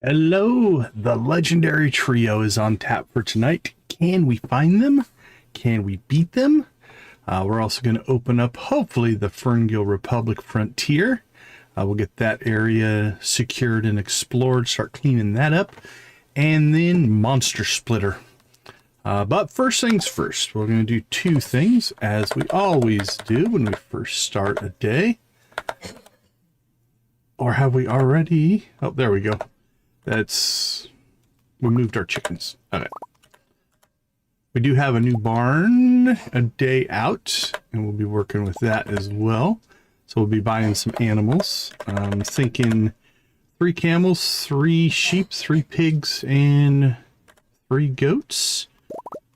Hello, the legendary trio is on tap for tonight. Can we find them? Can we beat them? We're also going to open up, hopefully, the Ferngill Republic frontier. We'll get that area secured and explored, start cleaning that up, and then Monster Splitter. But first things first, we're going to do two things, as we always do when we first start a day. Or have we already? Oh, there we go. We moved our chickens. Okay. We do have a new barn a day out, and we'll be working with that as well. So we'll be buying some animals. I'm thinking 3 camels, 3 sheep, 3 pigs, and 3 goats.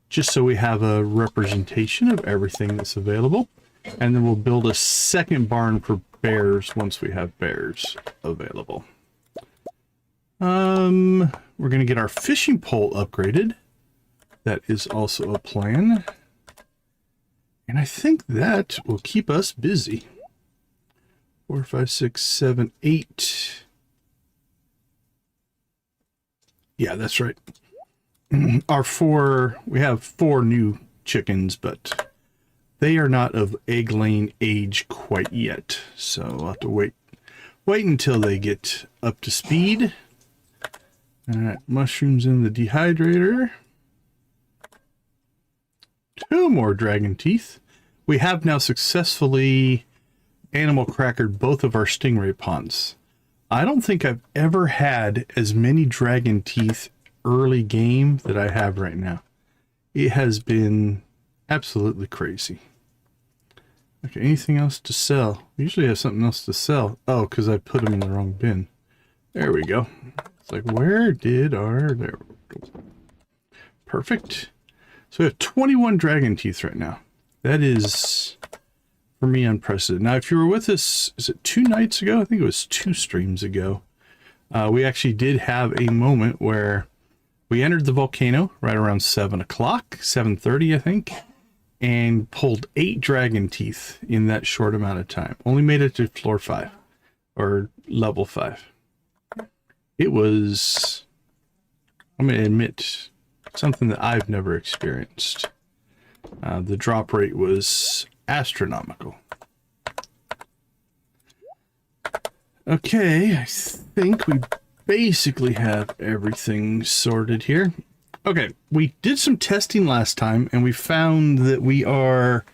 Just so we have a representation of everything that's available. And then we'll build a second barn for bears once we have bears available. We're going to get our fishing pole upgraded. That is also a plan. And I think that will keep us busy. 4, 5, 6, 7, 8. Yeah, that's right. We have 4 new chickens, but they are not of egg-laying age quite yet. So I'll have to wait until they get up to speed. All right, mushrooms in the dehydrator. 2 more dragon teeth. We have now successfully animal crackered both of our stingray ponds. I don't think I've ever had as many dragon teeth early game that I have right now. It has been absolutely crazy. Okay, anything else to sell? We usually have something else to sell. Oh, because I put them in the wrong bin. There we go. It's like, where did our... There we go. Perfect. So we have 21 dragon teeth right now. That is, for me, unprecedented. Now, if you were with us, is it 2 nights ago? I think it was 2 streams ago. We actually did have a moment where we entered the volcano right around 7 o'clock, 7:30, I think, and pulled 8 dragon teeth in that short amount of time. Only made it to floor 5, or level 5. It was, I'm going to admit, something that I've never experienced. The drop rate was astronomical. Okay, I think we basically have everything sorted here. Okay, we did some testing last time, and we found that we are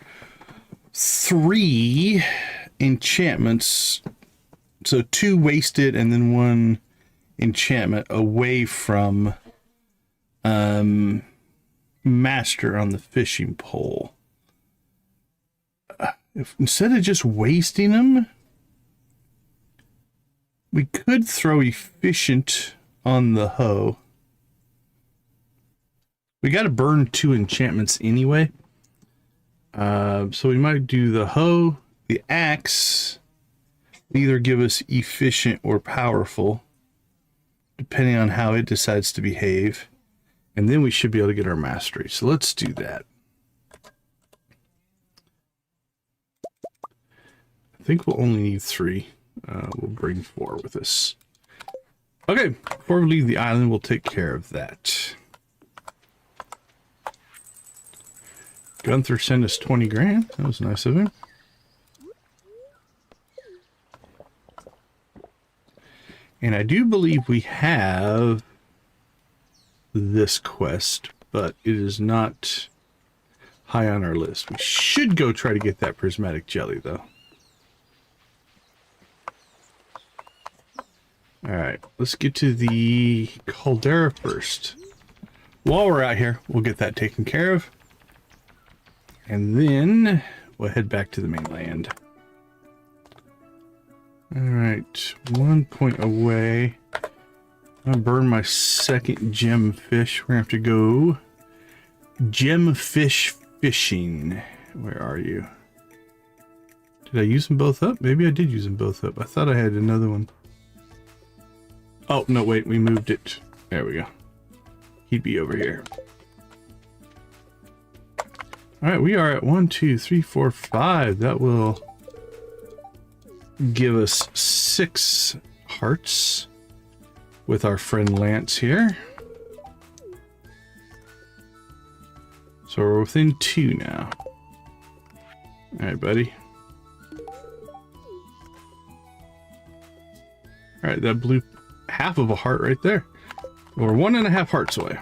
3 enchantments, so 2 wasted and then 1 enchantment away from master on the fishing pole. If instead of just wasting them, we could throw efficient on the hoe. We got to burn 2 enchantments anyway, so we might do the hoe. The axe either give us efficient or powerful, depending on how it decides to behave. And then we should be able to get our mastery. So let's do that. I think we'll only need 3. We'll bring 4 with us. Okay, before we leave the island, we'll take care of that. Gunther sent us 20 grand. That was nice of him. And I do believe we have this quest, but it is not high on our list. We should go try to get that prismatic jelly, though. Alright, let's get to the caldera first. While we're out here, we'll get that taken care of. And then we'll head back to the mainland. Alright, 1 point away. I'm gonna burn my second gem fish. We're gonna have to go gem fish fishing. Where are you? Did I use them both up? Maybe I did use them both up. I thought I had another one. Oh, no, wait, we moved it. There we go. He'd be over here. Alright, we are at 1, 2, 3, 4, 5. That will give us 6 hearts. with our friend Lance here. So we're within 2 now. All right, buddy. All right, that blew half of a heart right there. We're 1.5 hearts away.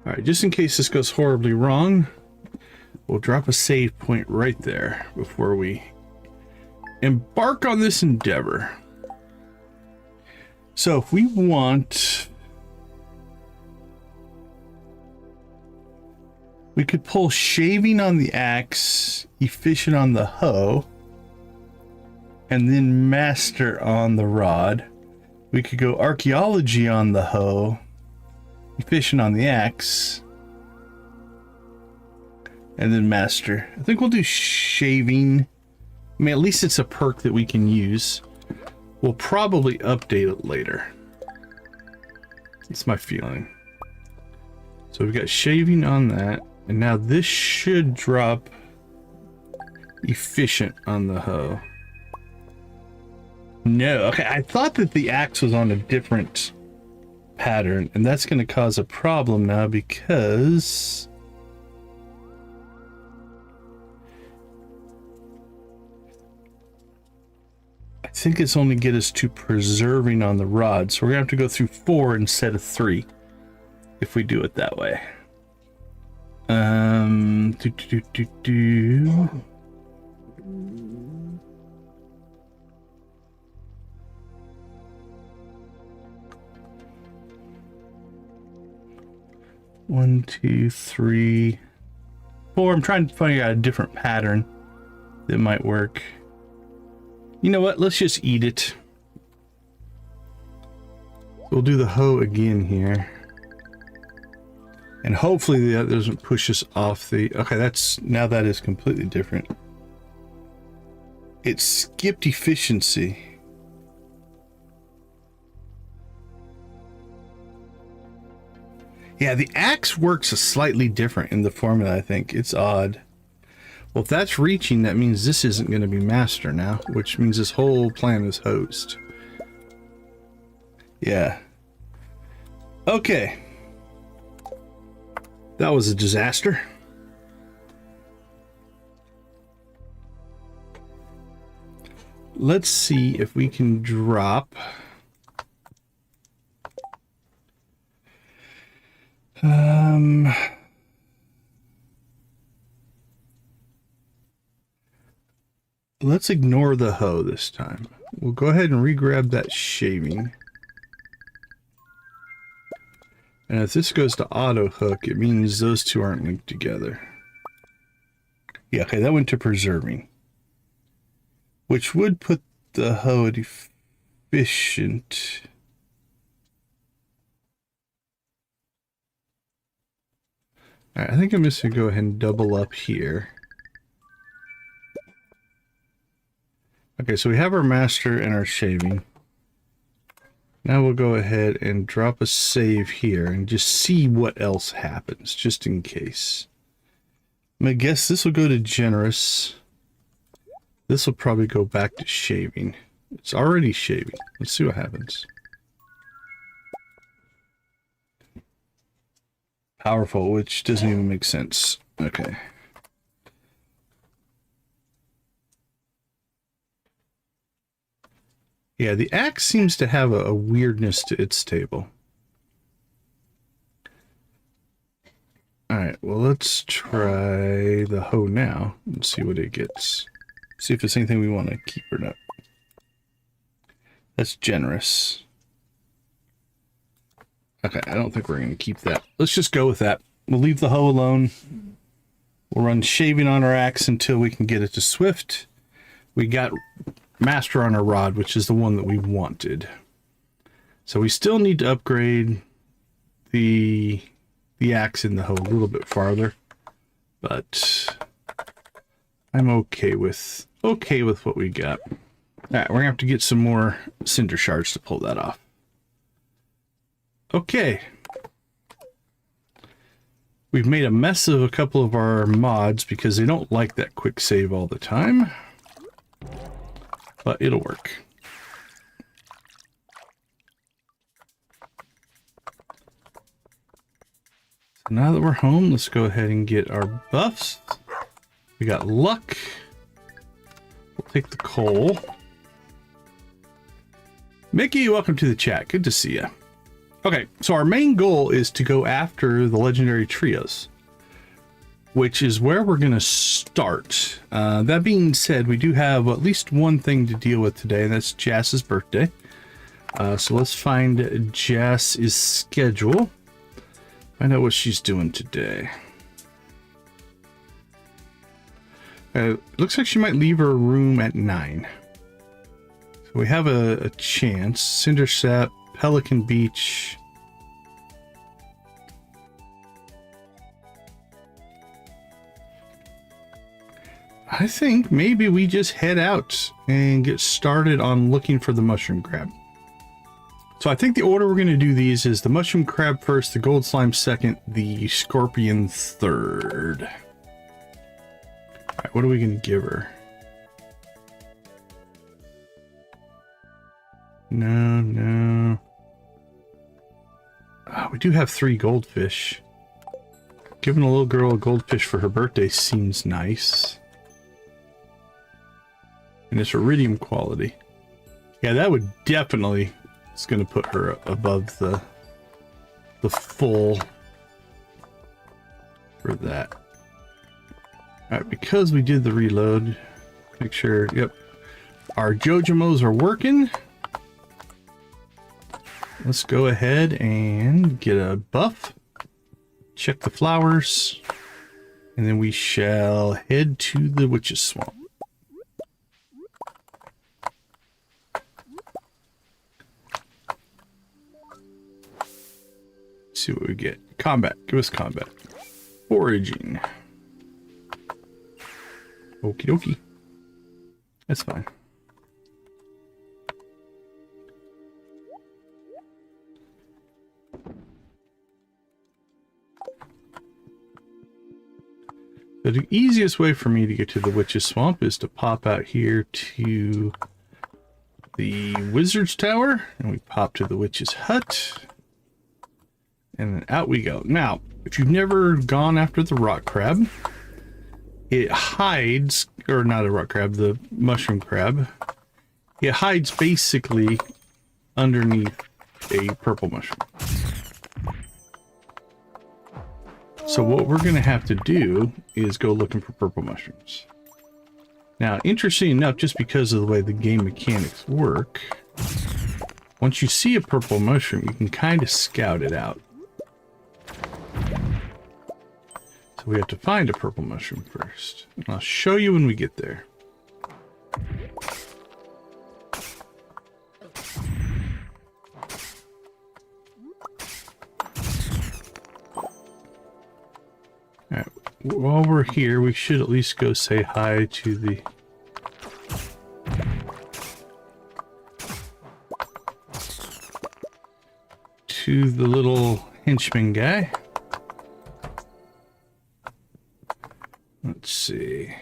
All right, just in case this goes horribly wrong, we'll drop a save point right there before we embark on this endeavor. So if we want, we could pull shaving on the axe, efficient on the hoe, and then master on the rod. We could go archaeology on the hoe, efficient on the axe, and then master. I think we'll do shaving. I mean, at least it's a perk that we can use. We'll probably update it later. That's my feeling. So we've got shaving on that, and now this should drop efficient on the hoe. No, okay, I thought that the axe was on a different pattern, and that's going to cause a problem now because I think it's only get us to preserving on the rod, so we're gonna have to go through 4 instead of 3 if we do it that way. One, 2, 3, 4. I'm trying to find out a different pattern that might work. You know what? Let's just eat it. We'll do the hoe again here. And hopefully that doesn't push us off the... Okay, that's... Now that is completely different. It skipped efficiency. Yeah, the axe works slightly different in the formula, I think. It's odd. Well, if that's reaching, that means this isn't going to be master now, which means this whole plan is host. Yeah. Okay. That was a disaster. Let's see if we can drop... Let's ignore the hoe this time. We'll go ahead and re-grab that shaving. And if this goes to auto hook, it means those two aren't linked together. Yeah, okay, that went to preserving. Which would put the hoe at efficient. Alright, I think I'm just going to go ahead and double up here. Okay, so we have our master and our shaving. Now we'll go ahead and drop a save here and just see what else happens, just in case. I'm going to guess this will go to generous. This will probably go back to shaving. It's already shaving. Let's see what happens. Powerful, which doesn't even make sense. Okay. Yeah, the axe seems to have a weirdness to its table. Alright, well, let's try the hoe now and see what it gets. See if it's anything we want to keep or not. That's generous. Okay, I don't think we're going to keep that. Let's just go with that. We'll leave the hoe alone. We'll run shaving on our axe until we can get it to swift. We got master on our rod, which is the one that we wanted. So we still need to upgrade the axe in the hoe a little bit farther, but I'm okay with what we got. All right, we're gonna have to get some more cinder shards to pull that off. Okay. We've made a mess of a couple of our mods because they don't like that quick save all the time. But it'll work. So now that we're home, let's go ahead and get our buffs. We got luck. We'll take the coal. Mickey, welcome to the chat. Good to see you. Okay, so our main goal is to go after the legendary trios, which is where we're going to start. That being said, we do have at least one thing to deal with today, and that's Jass's birthday. So let's find Jass's schedule. Find out what she's doing today. Looks like she might leave her room at 9. So we have a chance. Cindersap, Pelican Beach. I think maybe we just head out and get started on looking for the mushroom crab. So I think the order we're going to do these is the mushroom crab first, the gold slime second, the scorpion third. All right, what are we going to give her? No. Oh, we do have 3 goldfish. Giving a little girl a goldfish for her birthday seems nice. And it's iridium quality. Yeah, that would definitely, it's going to put her above the full for that. All right, because we did the reload, make sure, yep, our Jojamos are working. Let's go ahead and get a buff, check the flowers, and then we shall head to the witch's swamp. Let's see what we get. Combat, give us combat. Foraging. Okie dokie. That's fine. The easiest way for me to get to the witch's swamp is to pop out here to the wizard's tower, and we pop to the witch's hut, and then out we go. Now, if you've never gone after the rock crab, it hides, or not a rock crab, the mushroom crab, it hides basically underneath a purple mushroom. So what we're going to have to do is go looking for purple mushrooms. Now, interesting enough, just because of the way the game mechanics work, once you see a purple mushroom, you can kind of scout it out. So we have to find a purple mushroom first. And I'll show you when we get there. Alright, while we're here, we should at least go say hi to the... little henchman guy. Let's see. I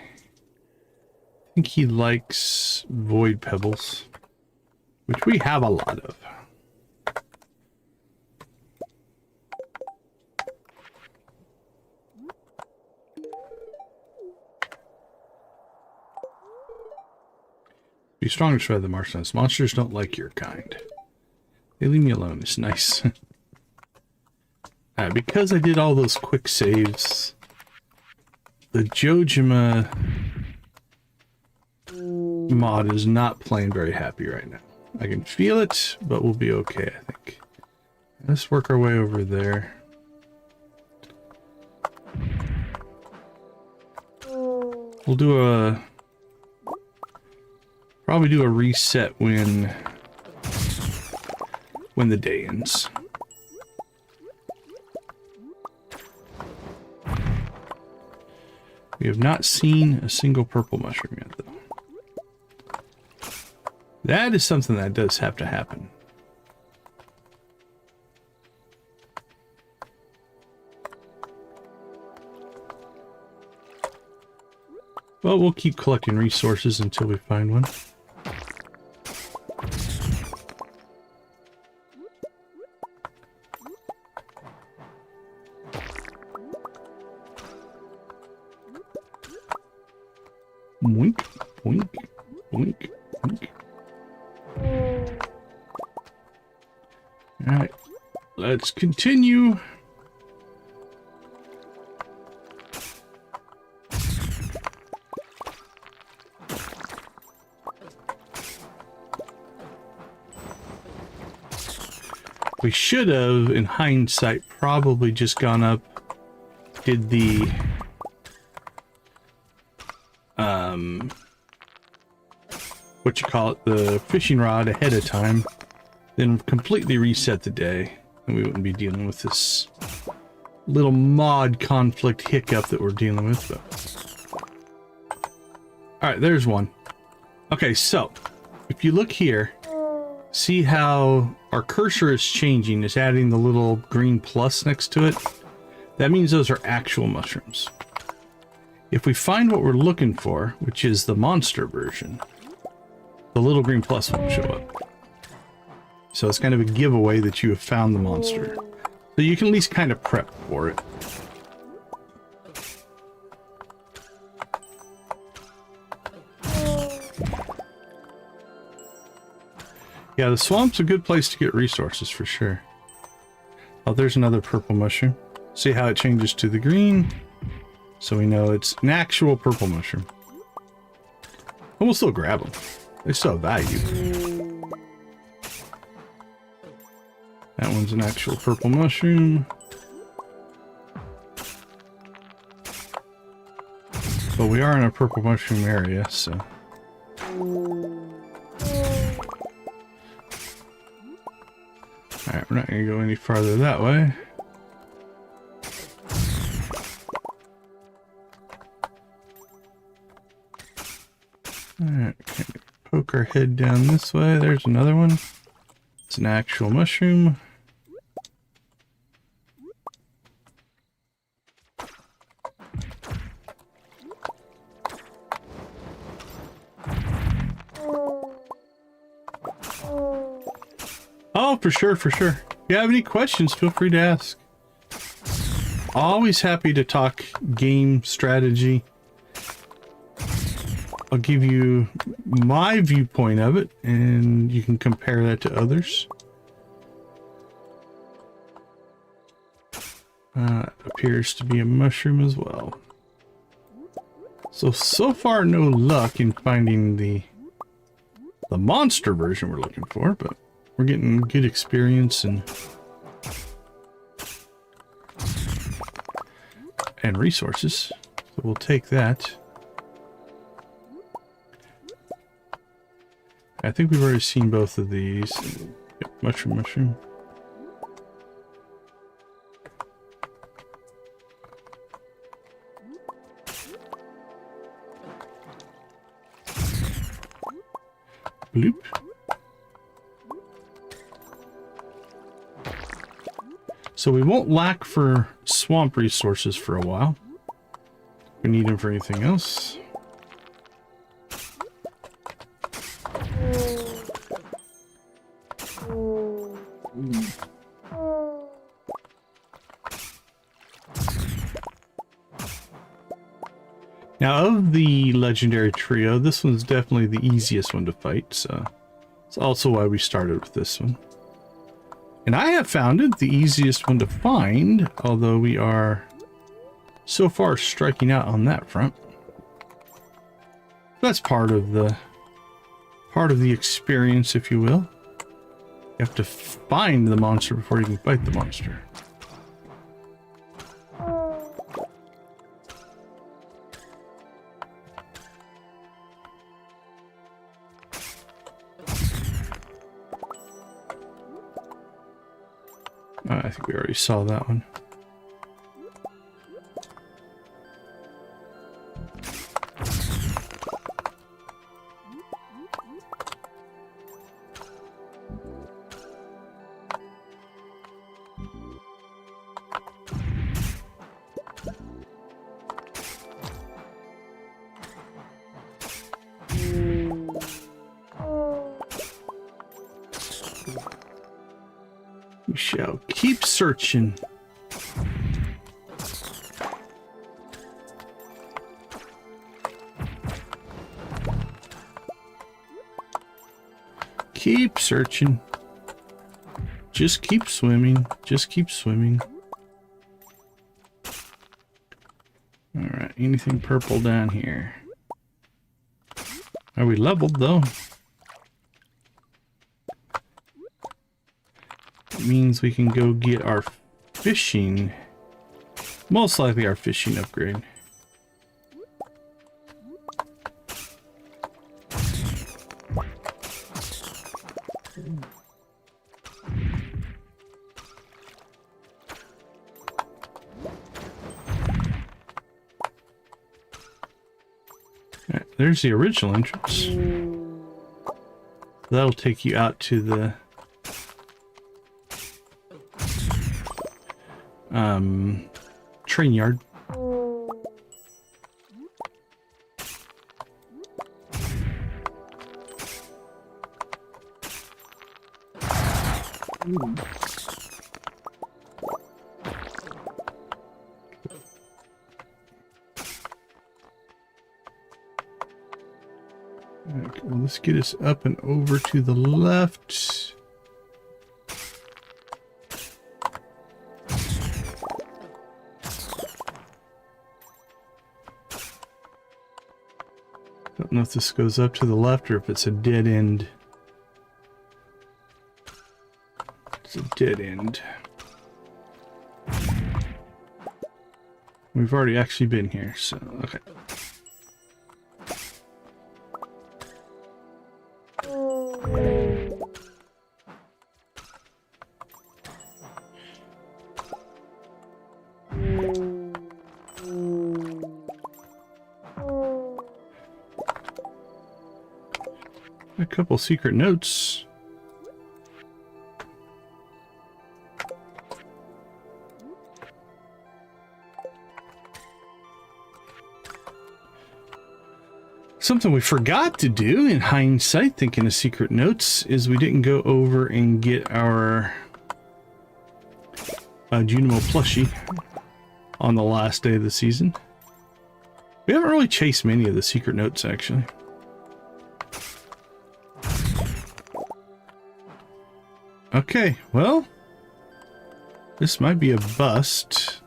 think he likes void pebbles, which we have a lot of. Be strong to try the marshlands. Monsters don't like your kind. They leave me alone. It's nice. Alright, because I did all those quick saves, the Jojama mod is not playing very happy right now. I can feel it, but we'll be okay, I think. Let's work our way over there. We'll do probably do a reset when the day ends. We have not seen a single purple mushroom yet, though. That is something that does have to happen. Well, we'll keep collecting resources until we find one. Boink, boink, boink, boink. All right, let's continue. We should have, in hindsight, probably just gone up, did the what you call it, the fishing rod ahead of time, then completely reset the day, and we wouldn't be dealing with this little mod conflict hiccup that we're dealing with. But all right, there's one. Okay, so if you look here, see how our cursor is changing, it's adding the little green plus next to it. That means those are actual mushrooms. If we find what we're looking for, which is the monster version, the little green plus won't show up. So it's kind of a giveaway that you have found the monster. So you can at least kind of prep for it. Yeah, the swamp's a good place to get resources for sure. Oh, there's another purple mushroom. See how it changes to the green? So we know it's an actual purple mushroom. And we'll still grab them. They still have value. That one's an actual purple mushroom. But we are in a purple mushroom area, so... Alright, we're not going to go any farther that way. Alright, poke our head down this way. There's another one. It's an actual mushroom. Oh, for sure, for sure. If you have any questions, feel free to ask. Always happy to talk game strategy. I'll give you my viewpoint of it, and you can compare that to others. Appears to be a mushroom as well. So far, no luck in finding the monster version we're looking for, but we're getting good experience and resources. So we'll take that. I think we've already seen both of these. Yep, mushroom. Bloop. So we won't lack for swamp resources for a while. We need them for anything else. Now, of the legendary trio, this one's definitely the easiest one to fight, so it's also why we started with this one. And I have found it the easiest one to find, although we are so far striking out on that front. That's part of the experience, if you will. You have to find the monster before you can fight the monster. I think we already saw that one. We shall keep searching. Keep searching. Just keep swimming. Just keep swimming. Alright, anything purple down here? Are we leveled though? It means we can go get our fishing. Most likely our fishing upgrade. Alright, there's the original entrance. That'll take you out to the train yard. Okay, well, let's get us up and over to the left. Don't know if this goes up to the left or if it's a dead end. It's a dead end. We've already actually been here, so okay. A couple secret notes. Something we forgot to do in hindsight, thinking of secret notes, is we didn't go over and get our Junimo plushie on the last day of the season. We haven't really chased many of the secret notes, actually. Okay, well, this might be a bust.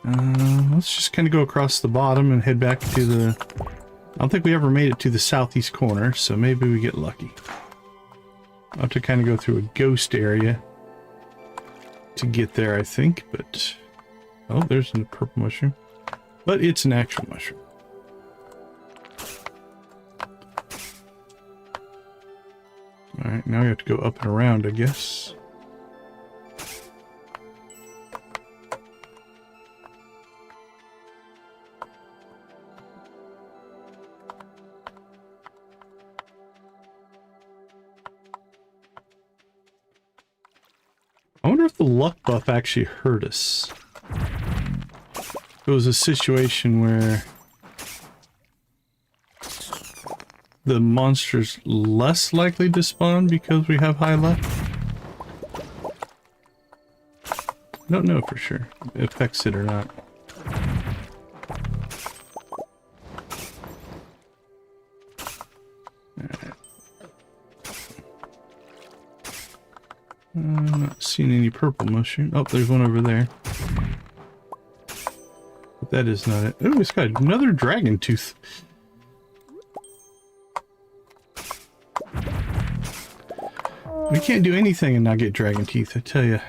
Let's just kind of go across the bottom and head back to the... I don't think we ever made it to the southeast corner, so maybe we get lucky. I'll have to kind of go through a ghost area to get there, I think, but... Oh, there's a purple mushroom. But it's an actual mushroom. Alright, now we have to go up and around, I guess. I wonder if the luck buff actually hurt us. It was a situation where the monster's less likely to spawn because we have high luck. Don't know for sure if it affects it or not. Alright. I'm not seeing any purple mushroom. Oh, there's one over there. But that is not it. Oh, it's got another dragon tooth. We can't do anything and not get dragon teeth, I tell you.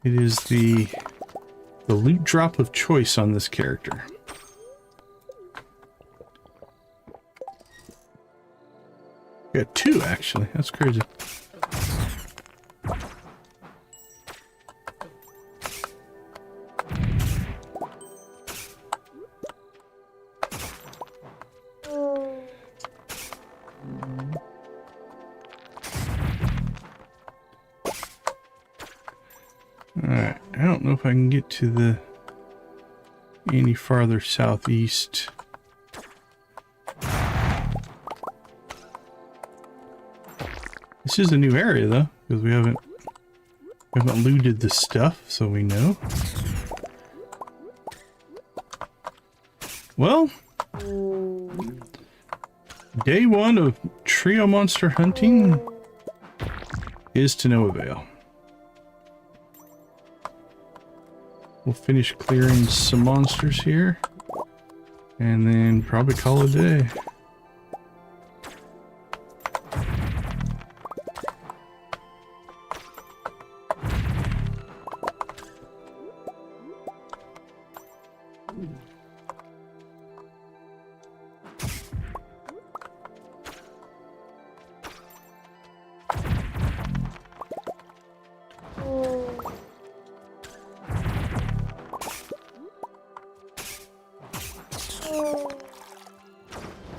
It is the loot drop of choice on this character. We got two, actually. That's crazy. Alright, I don't know if I can get to the any farther southeast. This is a new area though, because we haven't looted the stuff, so we know. Well, day 1 of trio monster hunting is to no avail. We'll finish clearing some monsters here, and then probably call it a day.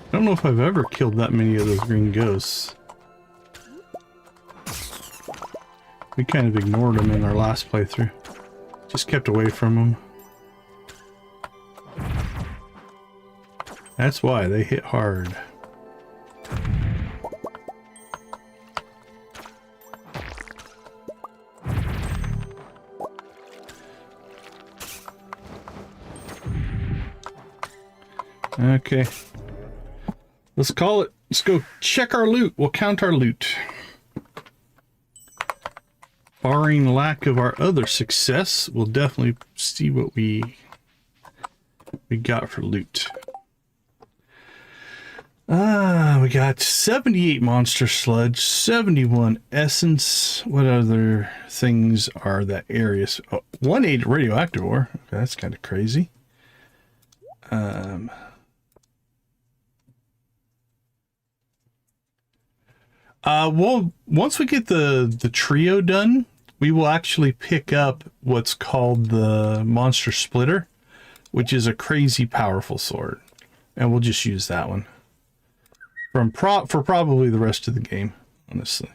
I don't know if I've ever killed that many of those green ghosts. We kind of ignored them in our last playthrough. Just kept away from them. That's why they hit hard. Okay. Let's call it. Let's go check our loot. We'll count our loot. Barring lack of our other success, we'll definitely see what we got for loot. We got 78 monster sludge, 71 essence. What other things are that areas? Oh, 180 radioactive ore. Okay, that's kind of crazy. Well, once we get the trio done, we will actually pick up what's called the monster splitter, which is a crazy powerful sword, and we'll just use that one for probably the rest of the game. Honestly,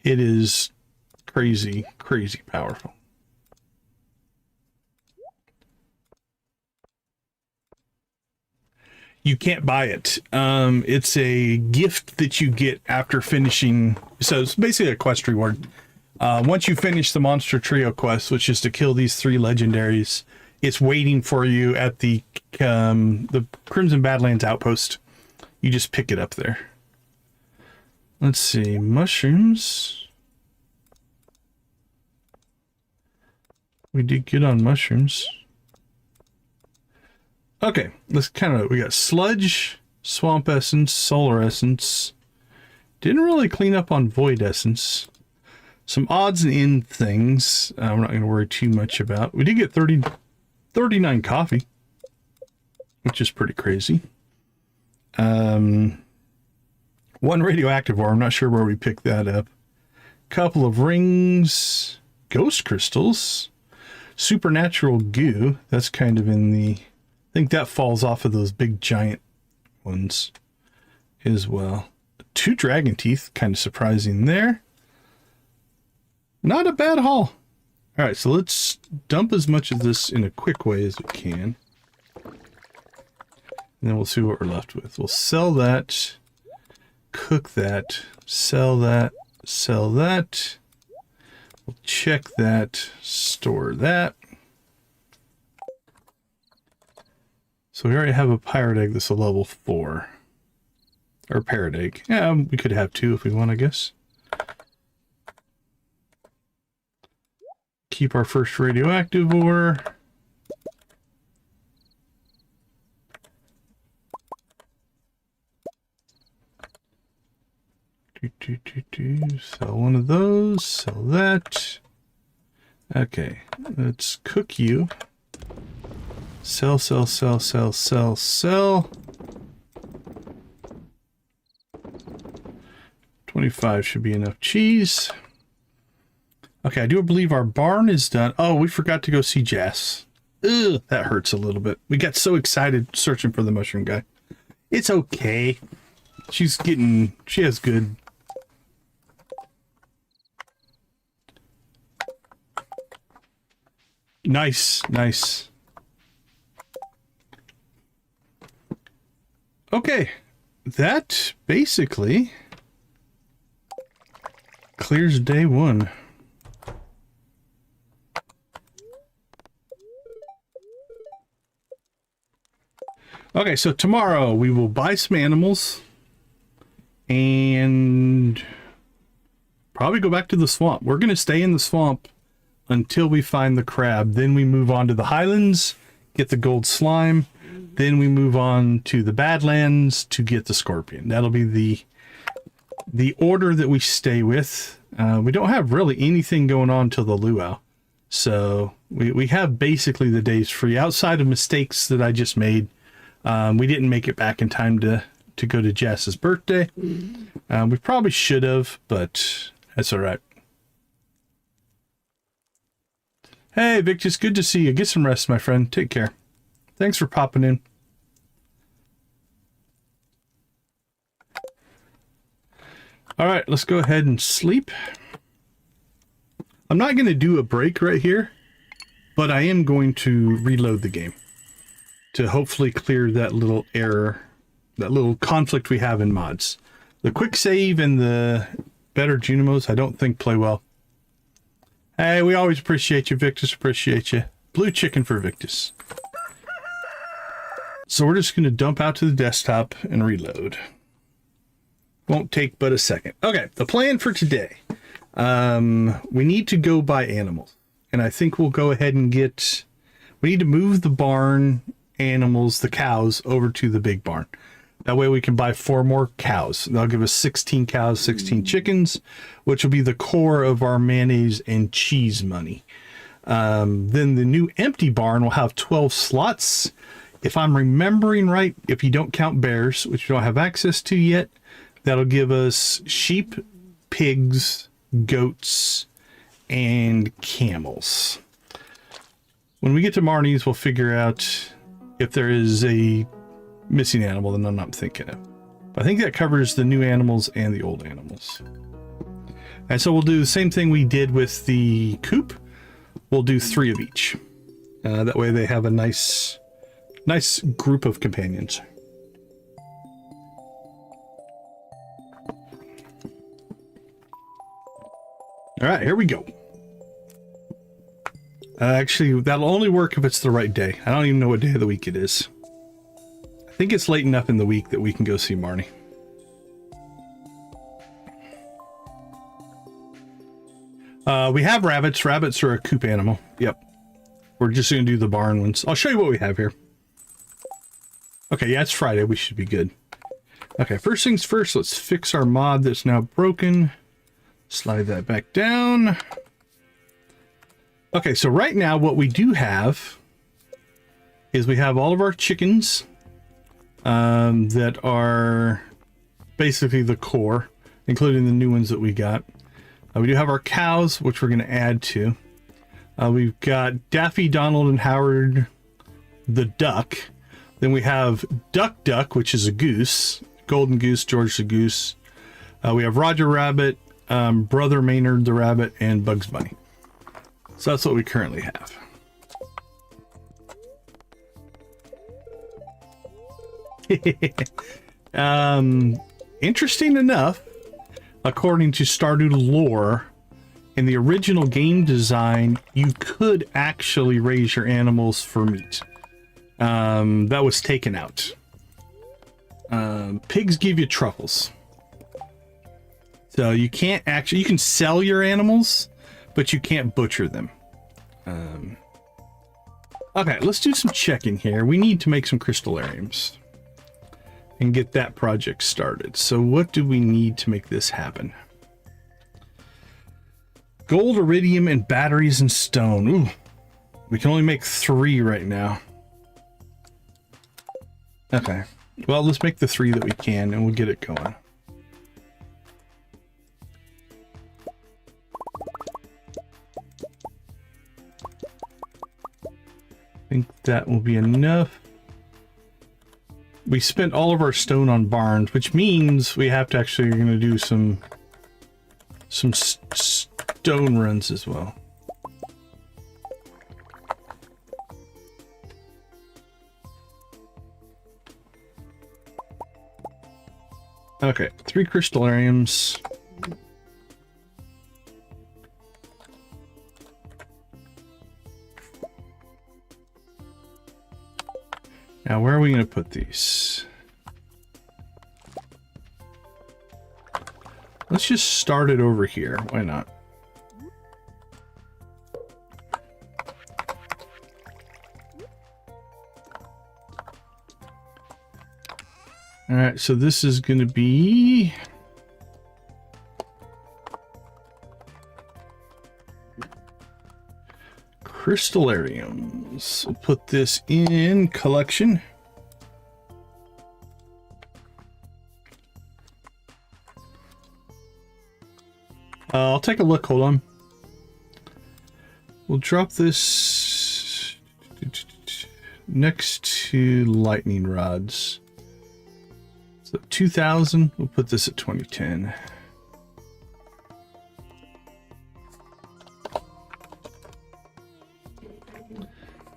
it is crazy powerful. You can't buy it. It's a gift that you get after finishing. So it's basically a quest reward. Once you finish the monster trio quest, which is to kill these 3 legendaries, it's waiting for you at the Crimson Badlands outpost. You just pick it up there. Let's see, mushrooms. We did good on mushrooms. Okay, let's we got sludge, swamp essence, solar essence. Didn't really clean up on void essence. Some odds and end things we're not going to worry too much about. We did get 39 coffee, which is pretty crazy. 1 radioactive ore, I'm not sure where we picked that up. Couple of rings, ghost crystals, supernatural goo. That's kind of in the... I think that falls off of those big giant ones as well. 2 dragon teeth, kind of surprising there. Not a bad haul. All right, so let's dump as much of this in a quick way as we can. And then we'll see what we're left with. We'll sell that, cook that, sell that, sell that. We'll check that, store that. So we already have a pirate egg that's a level 4. Or parrot egg. Yeah, we could have 2 if we want, I guess. Keep our first radioactive ore. Sell one of those. Sell that. Okay, let's cook you. Sell, sell, sell, sell, sell, sell. 25 should be enough cheese. Okay, I do believe our barn is done. Oh, we forgot to go see Jess. Ugh, that hurts a little bit. We got so excited searching for the mushroom guy. It's okay. She has good. Nice. Okay. that basically clears day one. Okay, so tomorrow we will buy some animals and probably go back to the swamp. We're going to stay in the swamp until we find the crab. Then we move on to the highlands, get the gold slime. Then we move on to the Badlands to get the scorpion. That'll be the order that we stay with. We don't have really anything going on till the luau. So we have basically the days free outside of mistakes that I just made. We didn't make it back in time to go to Jess's birthday. We probably should have, but that's all right. Hey, Victus, good to see you. Get some rest, my friend. Take care. Thanks for popping in. All right, let's go ahead and sleep. I'm not going to do a break right here, but I am going to reload the game to hopefully clear that little error, that little conflict we have in mods. The quick save and the better Junimos, I don't think play well. Hey, we always appreciate you, Victus. Appreciate you. Blue chicken for Victus. So we're just going to dump out to the desktop and reload. Won't take but a second. Okay, the plan for today. We need to go buy animals. And I think we'll go ahead and we need to move the barn animals, the cows, over to the big barn. That way we can buy 4 more cows. That'll give us 16 cows, 16 chickens, which will be the core of our mayonnaise and cheese money. Then the new empty barn will have 12 slots. If I'm remembering right, if you don't count bears, which we don't have access to yet, that'll give us sheep, pigs, goats, and camels. When we get to Marnie's, we'll figure out if there is a missing animal that I'm not thinking of. But I think that covers the new animals and the old animals. And so we'll do the same thing we did with the coop. We'll do 3 of each. That way they have a nice group of companions. All right, here we go. Actually, that'll only work if it's the right day. I don't even know what day of the week it is. I think it's late enough in the week that we can go see Marnie. We have rabbits. Rabbits are a coop animal. Yep. We're just going to do the barn ones. I'll show you what we have here. Okay, yeah, it's Friday. We should be good. Okay, first things first, let's fix our mod that's now broken. Slide that back down. Okay, so right now what we do have is we have all of our chickens that are basically the core, including the new ones that we got. We do have our cows, which we're going to add to. We've got Daffy, Donald, and Howard the duck. Then we have Duck, which is a goose. Golden Goose, George the goose. We have Roger Rabbit, Brother Maynard the rabbit, and Bugs Bunny. So that's what we currently have. Interesting enough, according to Stardew lore, in the original game design, you could actually raise your animals for meat. That was taken out. Pigs give you truffles. So you can't actually, you can sell your animals, but you can't butcher them. Okay, let's do some checking here. We need to make some crystallariums and get that project started. So what do we need to make this happen? Gold, iridium, and batteries and stone. Ooh, we can only make 3 right now. Okay, well, let's make the 3 that we can and we'll get it going. I think that will be enough. We spent all of our stone on barns, which means we have to actually, we're going to do some stone runs as well. Okay, 3 crystallariums. Now, where are we going to put these? Let's just start it over here. Why not? All right, so this is going to be... crystallariums. We'll put this in collection. I'll take a look. Hold on. We'll drop this next to lightning rods. So 2000. We'll put this at 2010.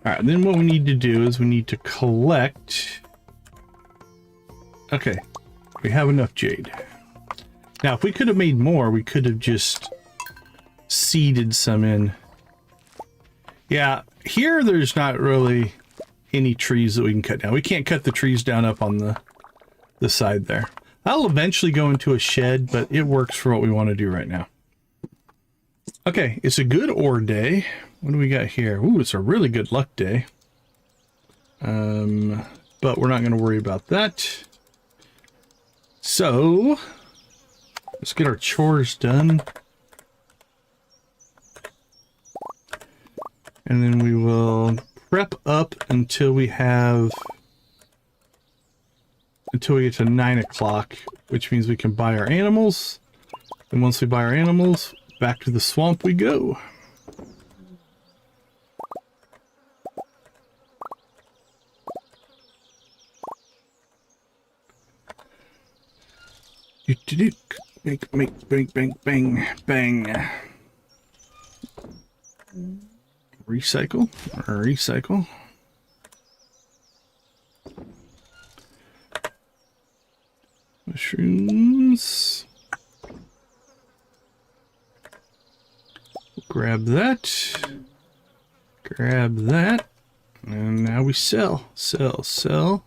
All right, then what we need to do is we need to collect. Okay, we have enough jade. Now, if we could have made more, we could have just seeded some in. Yeah, here there's not really any trees that we can cut down. We can't cut the trees down up on the side there. That'll eventually go into a shed, but it works for what we want to do right now. Okay, it's a good ore day. What do we got here? Ooh, it's a really good luck day. But we're not going to worry about that. So, let's get our chores done. And then we will prep up until we have... until we get to 9 o'clock, which means we can buy our animals. And once we buy our animals, back to the swamp we go. Make, bang, bang, bang, bang. Recycle, recycle. Mushrooms. Grab that. Grab that. And now we sell. Sell.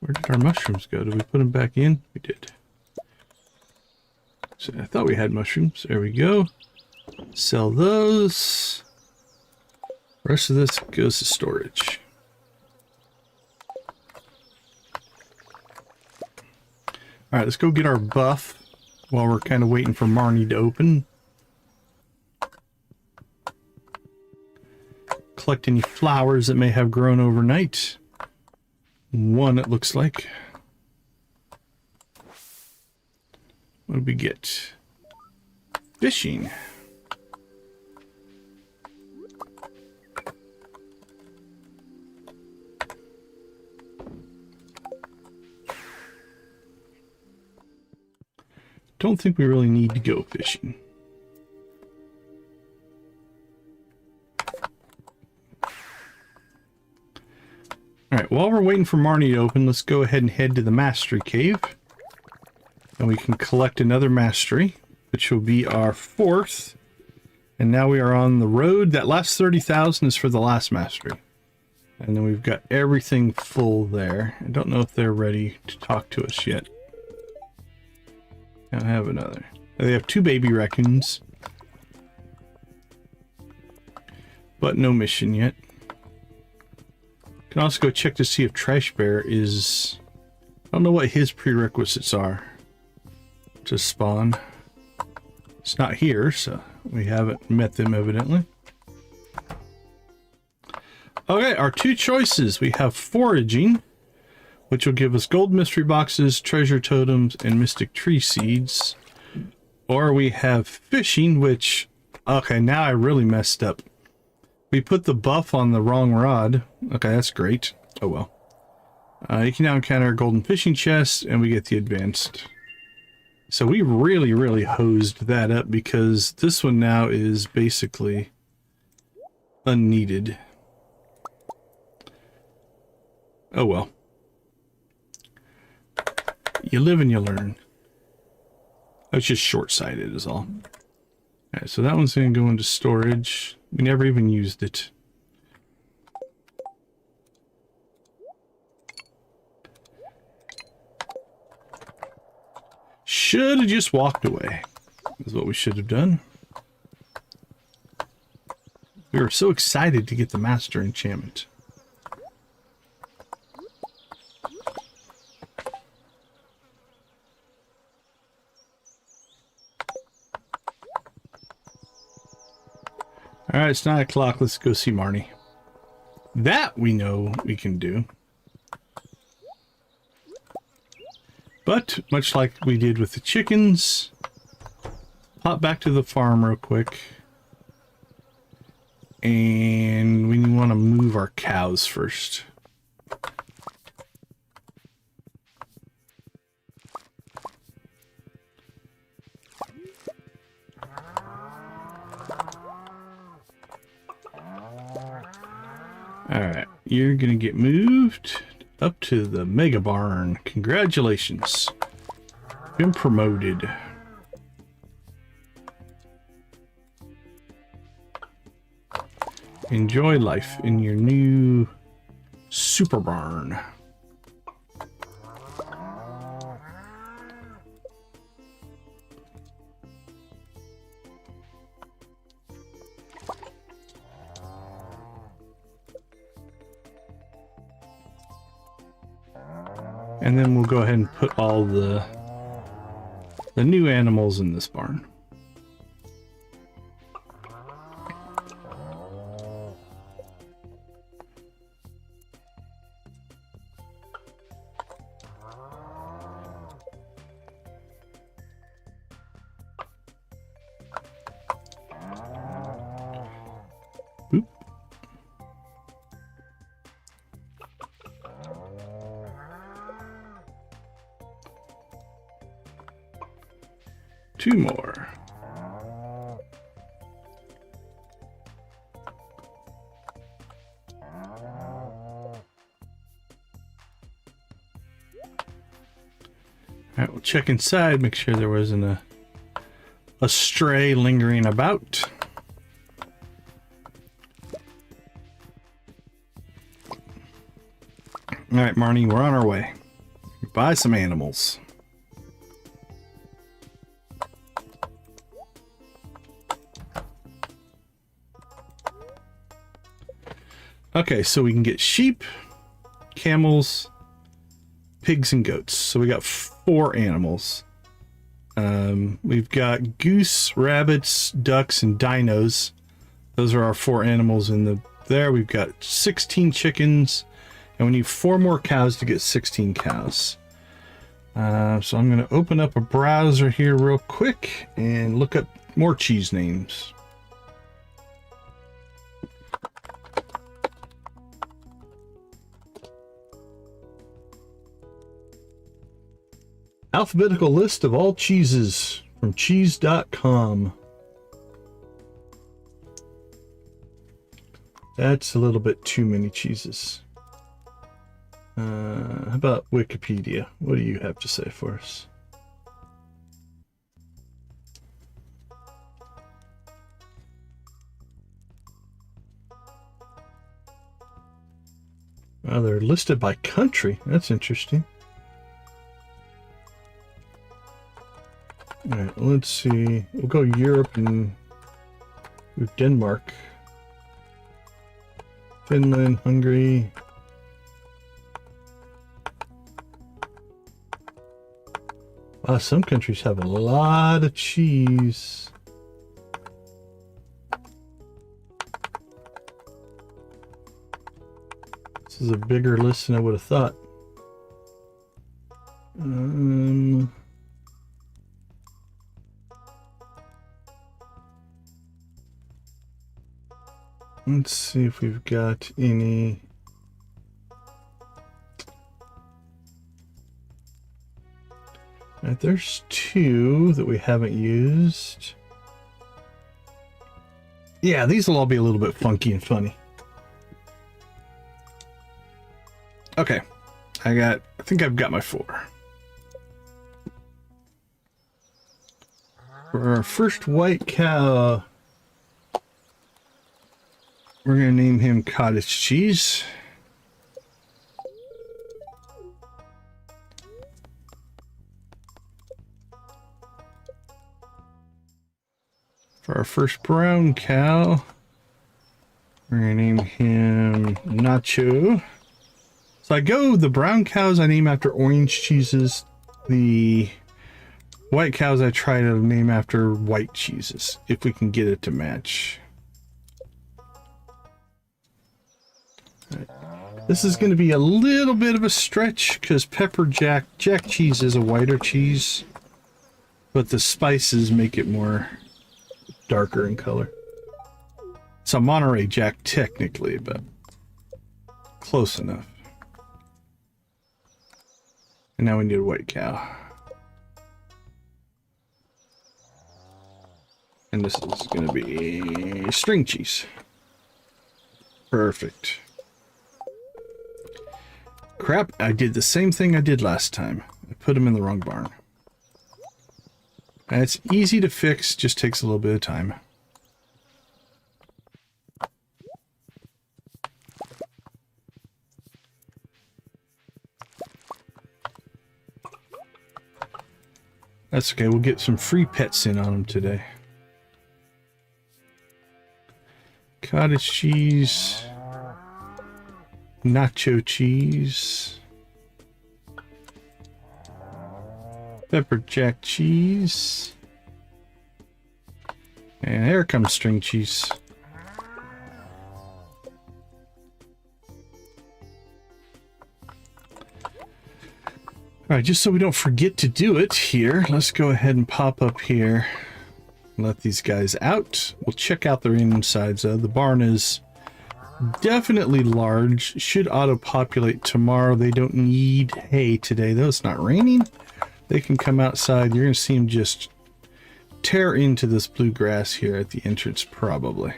Where did our mushrooms go? Did we put them back in? We did. So I thought we had mushrooms. There we go. Sell those. The rest of this goes to storage. All right, let's go get our buff while we're kind of waiting for Marnie to open. Collect any flowers that may have grown overnight. One, it looks like. What did we get? Fishing. Don't think we really need to go fishing. Alright, while we're waiting for Marnie to open, let's go ahead and head to the Mastery Cave. And we can collect another Mastery, which will be our 4th. And now we are on the road. That last 30,000 is for the last Mastery. And then we've got everything full there. I don't know if they're ready to talk to us yet. I have another. They have 2 baby raccoons. But no mission yet. Can also go check to see if Trash Bear is... I don't know what his prerequisites are to spawn. It's not here, so we haven't met them evidently. Okay, our 2 choices. We have foraging, which will give us gold mystery boxes, treasure totems, and mystic tree seeds. Or we have fishing, which... Okay, now I really messed up. We put the buff on the wrong rod. Okay, that's great. Oh well. You can now encounter a golden fishing chest, and we get the advanced. So we really hosed that up, because this one now is basically unneeded. Oh well. You live and you learn. I was just short-sighted is all. Alright, so that one's going to go into storage. We never even used it. Should have just walked away. Is what we should have done. We were so excited to get the master enchantment. Alright, it's 9 o'clock. Let's go see Marnie. That we know we can do. But, much like we did with the chickens, pop back to the farm real quick. And we want to move our cows first. Alright, you're gonna get moved up to the mega barn. Congratulations. Been promoted. Enjoy life in your new super barn. And then we'll go ahead and put all the new animals in this barn. Oop. Two more. Alright, we'll check inside, make sure there wasn't a stray lingering about. Alright, Marnie, we're on our way. Buy some animals. Okay, so we can get sheep, camels, pigs, and goats. So we got 4 animals. We've got goose, rabbits, ducks, and dinos. Those are our 4 animals in there. We've got 16 chickens, and we need 4 more cows to get 16 cows. So I'm going to open up a browser here real quick and look up more cheese names. Alphabetical list of all cheeses from cheese.com. That's a little bit too many cheeses. How about Wikipedia? What do you have to say for us? Well, they're listed by country. That's interesting. All right, let's see. We'll go Europe and Denmark, Finland, Hungary. Wow, some countries have a lot of cheese. This is a bigger list than I would have thought. Let's see if we've got any. Right, there's 2 that we haven't used. Yeah, these will all be a little bit funky and funny. Okay. I think I've got my 4. For our first white cow, we're going to name him Cottage Cheese. For our first brown cow, we're going to name him Nacho. So I go, the brown cows I name after orange cheeses. The white cows I try to name after white cheeses, if we can get it to match. Right. This is going to be a little bit of a stretch because jack cheese is a whiter cheese, but the spices make it more darker in color. It's a Monterey Jack technically, but close enough. And now we need a white cow. And this is going to be string cheese. Perfect. Crap, I did the same thing I did last time. I put them in the wrong barn. And it's easy to fix, just takes a little bit of time. That's okay, we'll get some free pets in on them today. Cottage cheese. Nacho cheese. Pepper jack cheese. And here comes string cheese. Alright, just so we don't forget to do it here, let's go ahead and pop up here. Let these guys out. We'll check out their insides. The barn is definitely large. Should auto-populate tomorrow. They don't need hay today, though. It's not raining. They can come outside. You're going to see them just tear into this bluegrass here at the entrance, probably.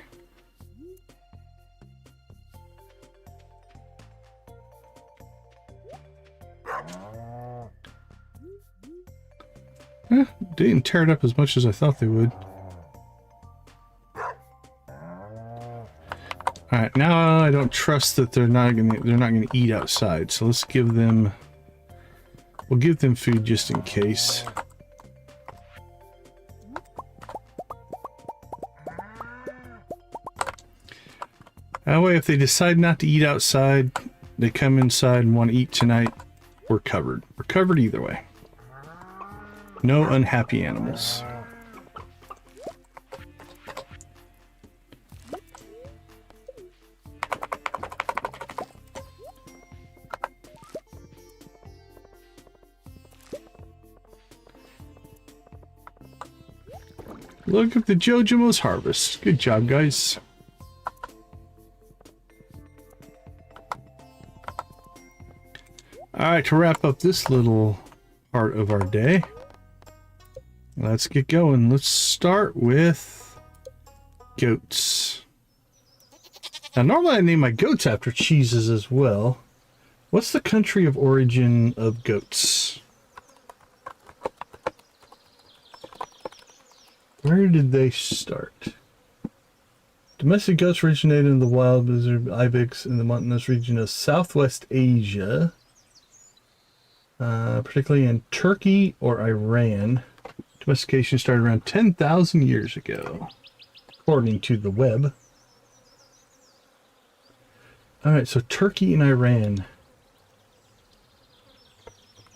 They didn't tear it up as much as I thought they would. All right, now I don't trust that they're not gonna eat outside. So let's give them. We'll give them food just in case. That way, if they decide not to eat outside, they come inside and want to eat tonight, we're covered. We're covered either way. No unhappy animals. Look at the Joja-backed harvest. Good job, guys. All right, to wrap up this little part of our day, let's get going. Let's start with goats. Now, normally I name my goats after cheeses as well. What's the country of origin of goats? Where did they start? Domestic goats originated in the wild lizard ibex in the mountainous region of Southwest Asia, particularly in Turkey or Iran. Domestication started around 10,000 years ago, according to the web. Alright, so Turkey and Iran.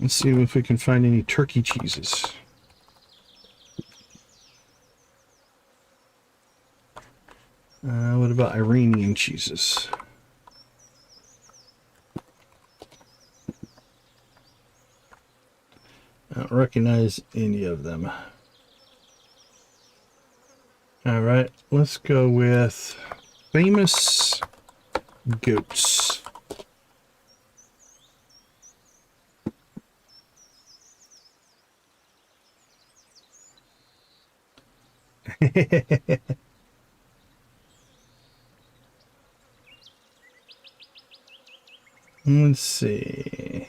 Let's see if we can find any turkey cheeses. What about Iranian cheeses? I don't recognize any of them. Alright, let's go with famous goats. Let's see.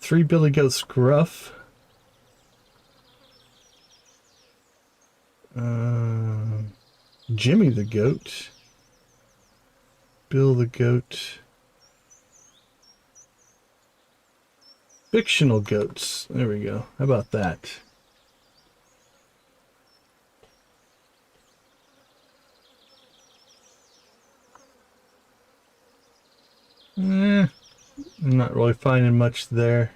3 billy goats gruff. Jimmy the goat. Bill the goat. Fictional goats. There we go. How about that? I'm not really finding much there.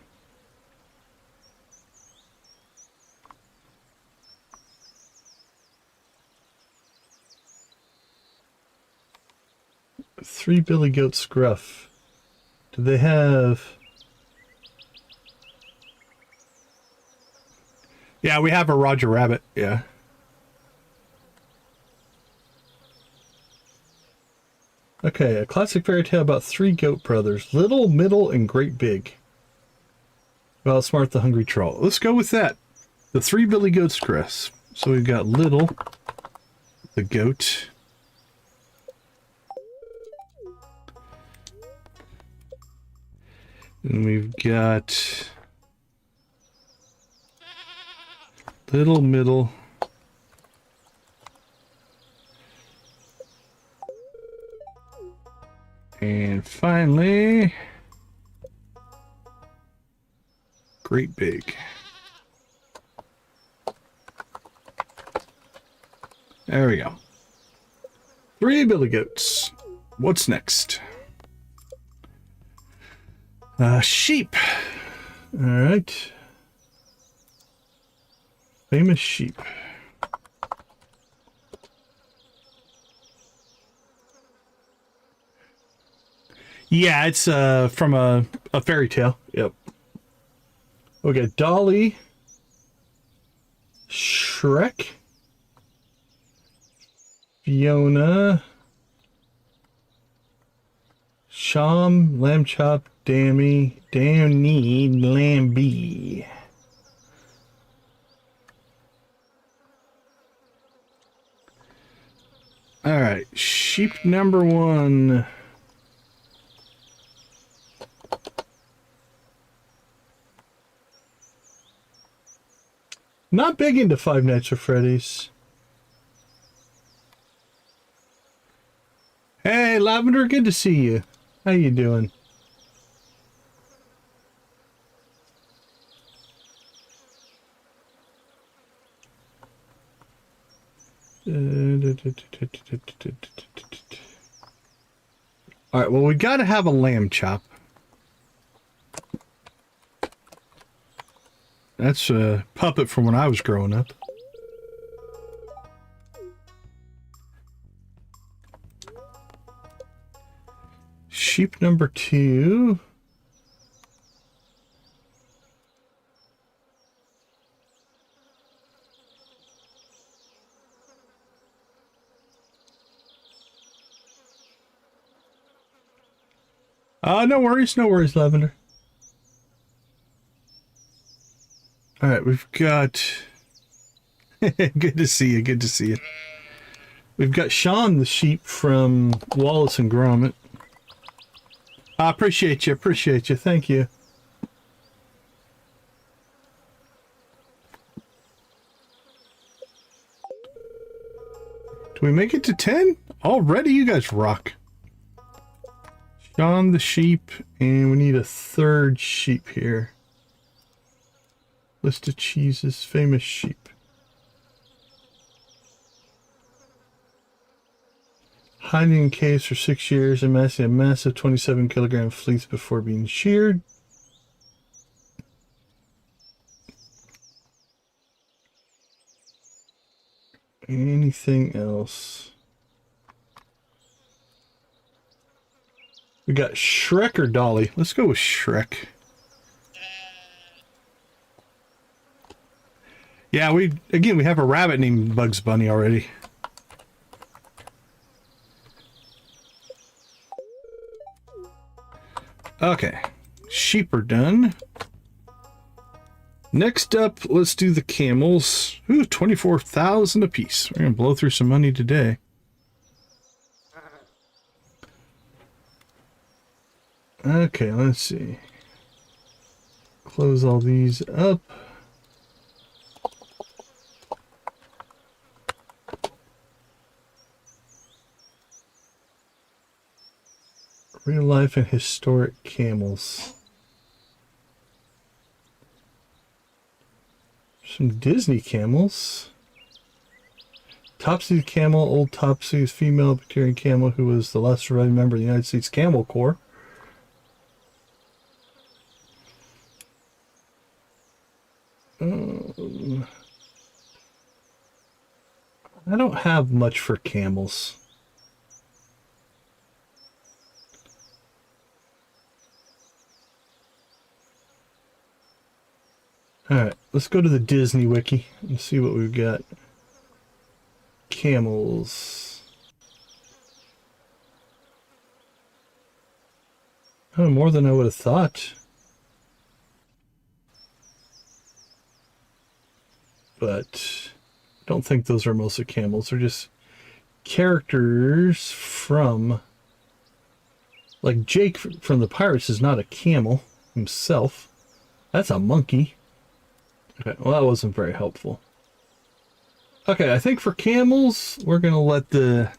Three billy goat scruff. Do they have... Yeah, we have a Roger Rabbit, yeah. Okay, a classic fairy tale about 3 goat brothers. Little, middle, and great big. About Smart the Hungry Troll. Let's go with that. The 3 billy goats crest. So we've got Little, the goat. And we've got Little, middle. And finally, great big. There we go. 3 billy goats. What's next? Sheep. All right. Famous sheep. Yeah, it's from a fairy tale. Yep. Okay, Dolly, Shrek, Fiona, Sham, Lamb Chop, Danny, Lambie. All right, sheep number 1. Not big into Five Nights at Freddy's. Hey, Lavender, good to see you. How you doing? All right, well, we got to have a lamb chop. That's a puppet from when I was growing up. Sheep number 2. No worries, Lavender. All right, we've got... Good to see you. We've got Sean the sheep from Wallace and Gromit. I appreciate you. Thank you. Do we make it to 10? Already? You guys rock. Sean the sheep, and we need a 3rd sheep here. List of cheeses, famous sheep. Hiding in caves for 6 years, amassing a massive 27-kilogram fleece before being sheared. Anything else? We got Shrek or Dolly. Let's go with Shrek. Yeah, we have a rabbit named Bugs Bunny already. Okay, sheep are done. Next up, let's do the camels. Ooh, 24,000 apiece. We're gonna blow through some money today. Okay, let's see. Close all these up. Real life and historic camels. Some Disney camels. Topsy the camel, old Topsy is female Victorian camel who was the last surviving member of the United States Camel Corps. I don't have much for camels. Alright, let's go to the Disney wiki and see what we've got. Camels. Oh, more than I would have thought. But I don't think those are mostly camels. They're just characters from... Like Jake from the Pirates is not a camel himself. That's a monkey. Okay, well that wasn't very helpful. Okay, I think for camels, we're gonna let the...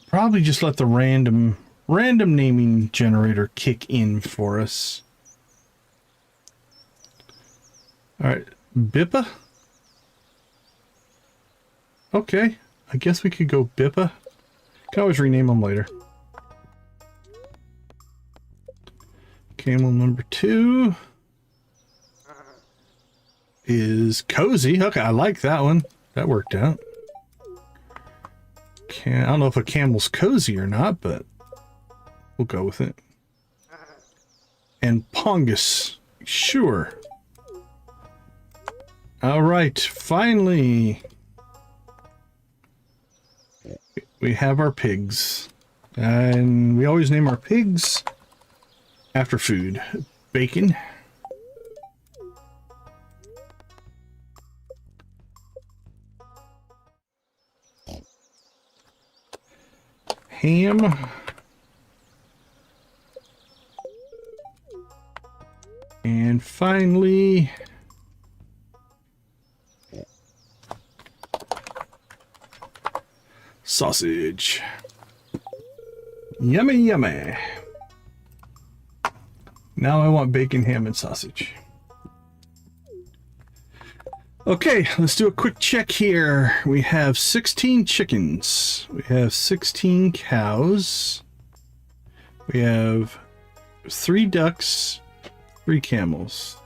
Probably just let the random naming generator kick in for us. Alright, Bippa? Okay, I guess we could go Bippa. Can always rename them later. Camel number 2 is Cozy. Okay, I like that one. That worked out. I don't know if a camel's cozy or not, but we'll go with it. And Pongus. Sure. Alright, finally. We have our pigs. And we always name our pigs after food. Bacon. Ham. And finally, sausage. Yummy, yummy. Now I want bacon, ham, and sausage. Okay, let's do a quick check here. We have 16 chickens. We have 16 cows. We have 3 ducks, 3 camels,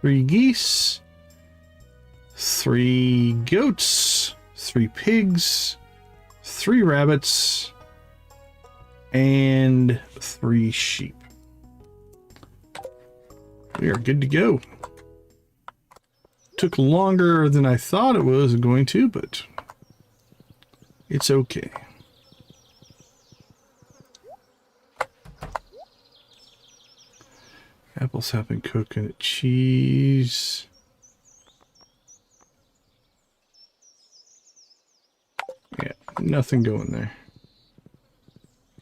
3 geese, 3 goats, 3 pigs, 3 rabbits, and 3 sheep. We are good to go. Took longer than I thought it was going to, but it's okay. Apples, happen, coconut, cheese. Yeah, nothing going there.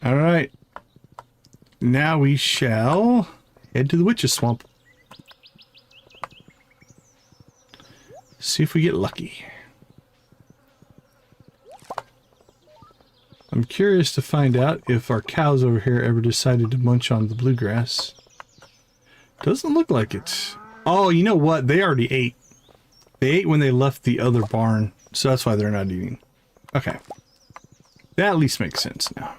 All right. Now we shall head to the witch's swamp. See if we get lucky. I'm curious to find out if our cows over here ever decided to munch on the bluegrass. Doesn't look like it. Oh, you know what? They already ate. They ate when they left the other barn, so that's why they're not eating. Okay. That at least makes sense now.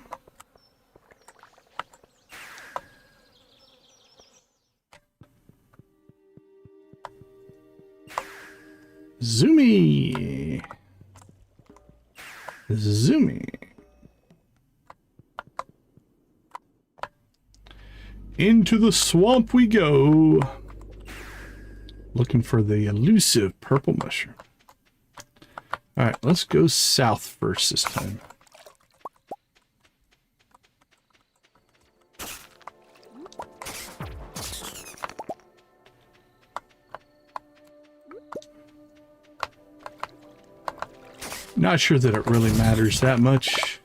Zoomy! Zoomy! Into the swamp we go! Looking for the elusive purple mushroom. Alright, let's go south first this time. Not sure that it really matters that much.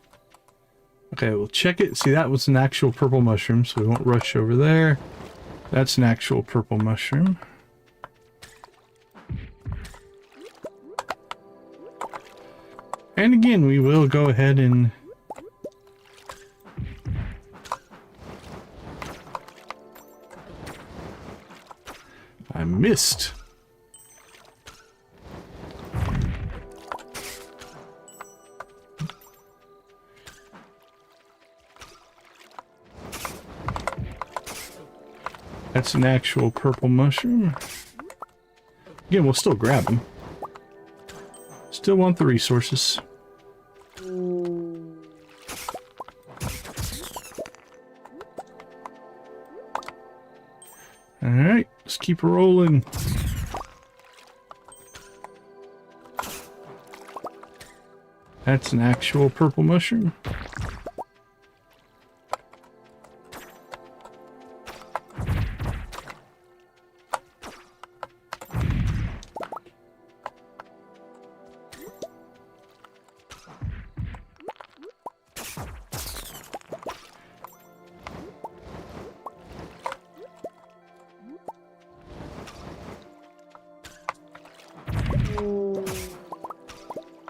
Okay, we'll check it. See, that was an actual purple mushroom, so we won't rush over there. That's an actual purple mushroom. And again, we will go ahead and... I missed. That's an actual purple mushroom. Again, we'll still grab them. Still want the resources. Alright, let's keep rolling. That's an actual purple mushroom.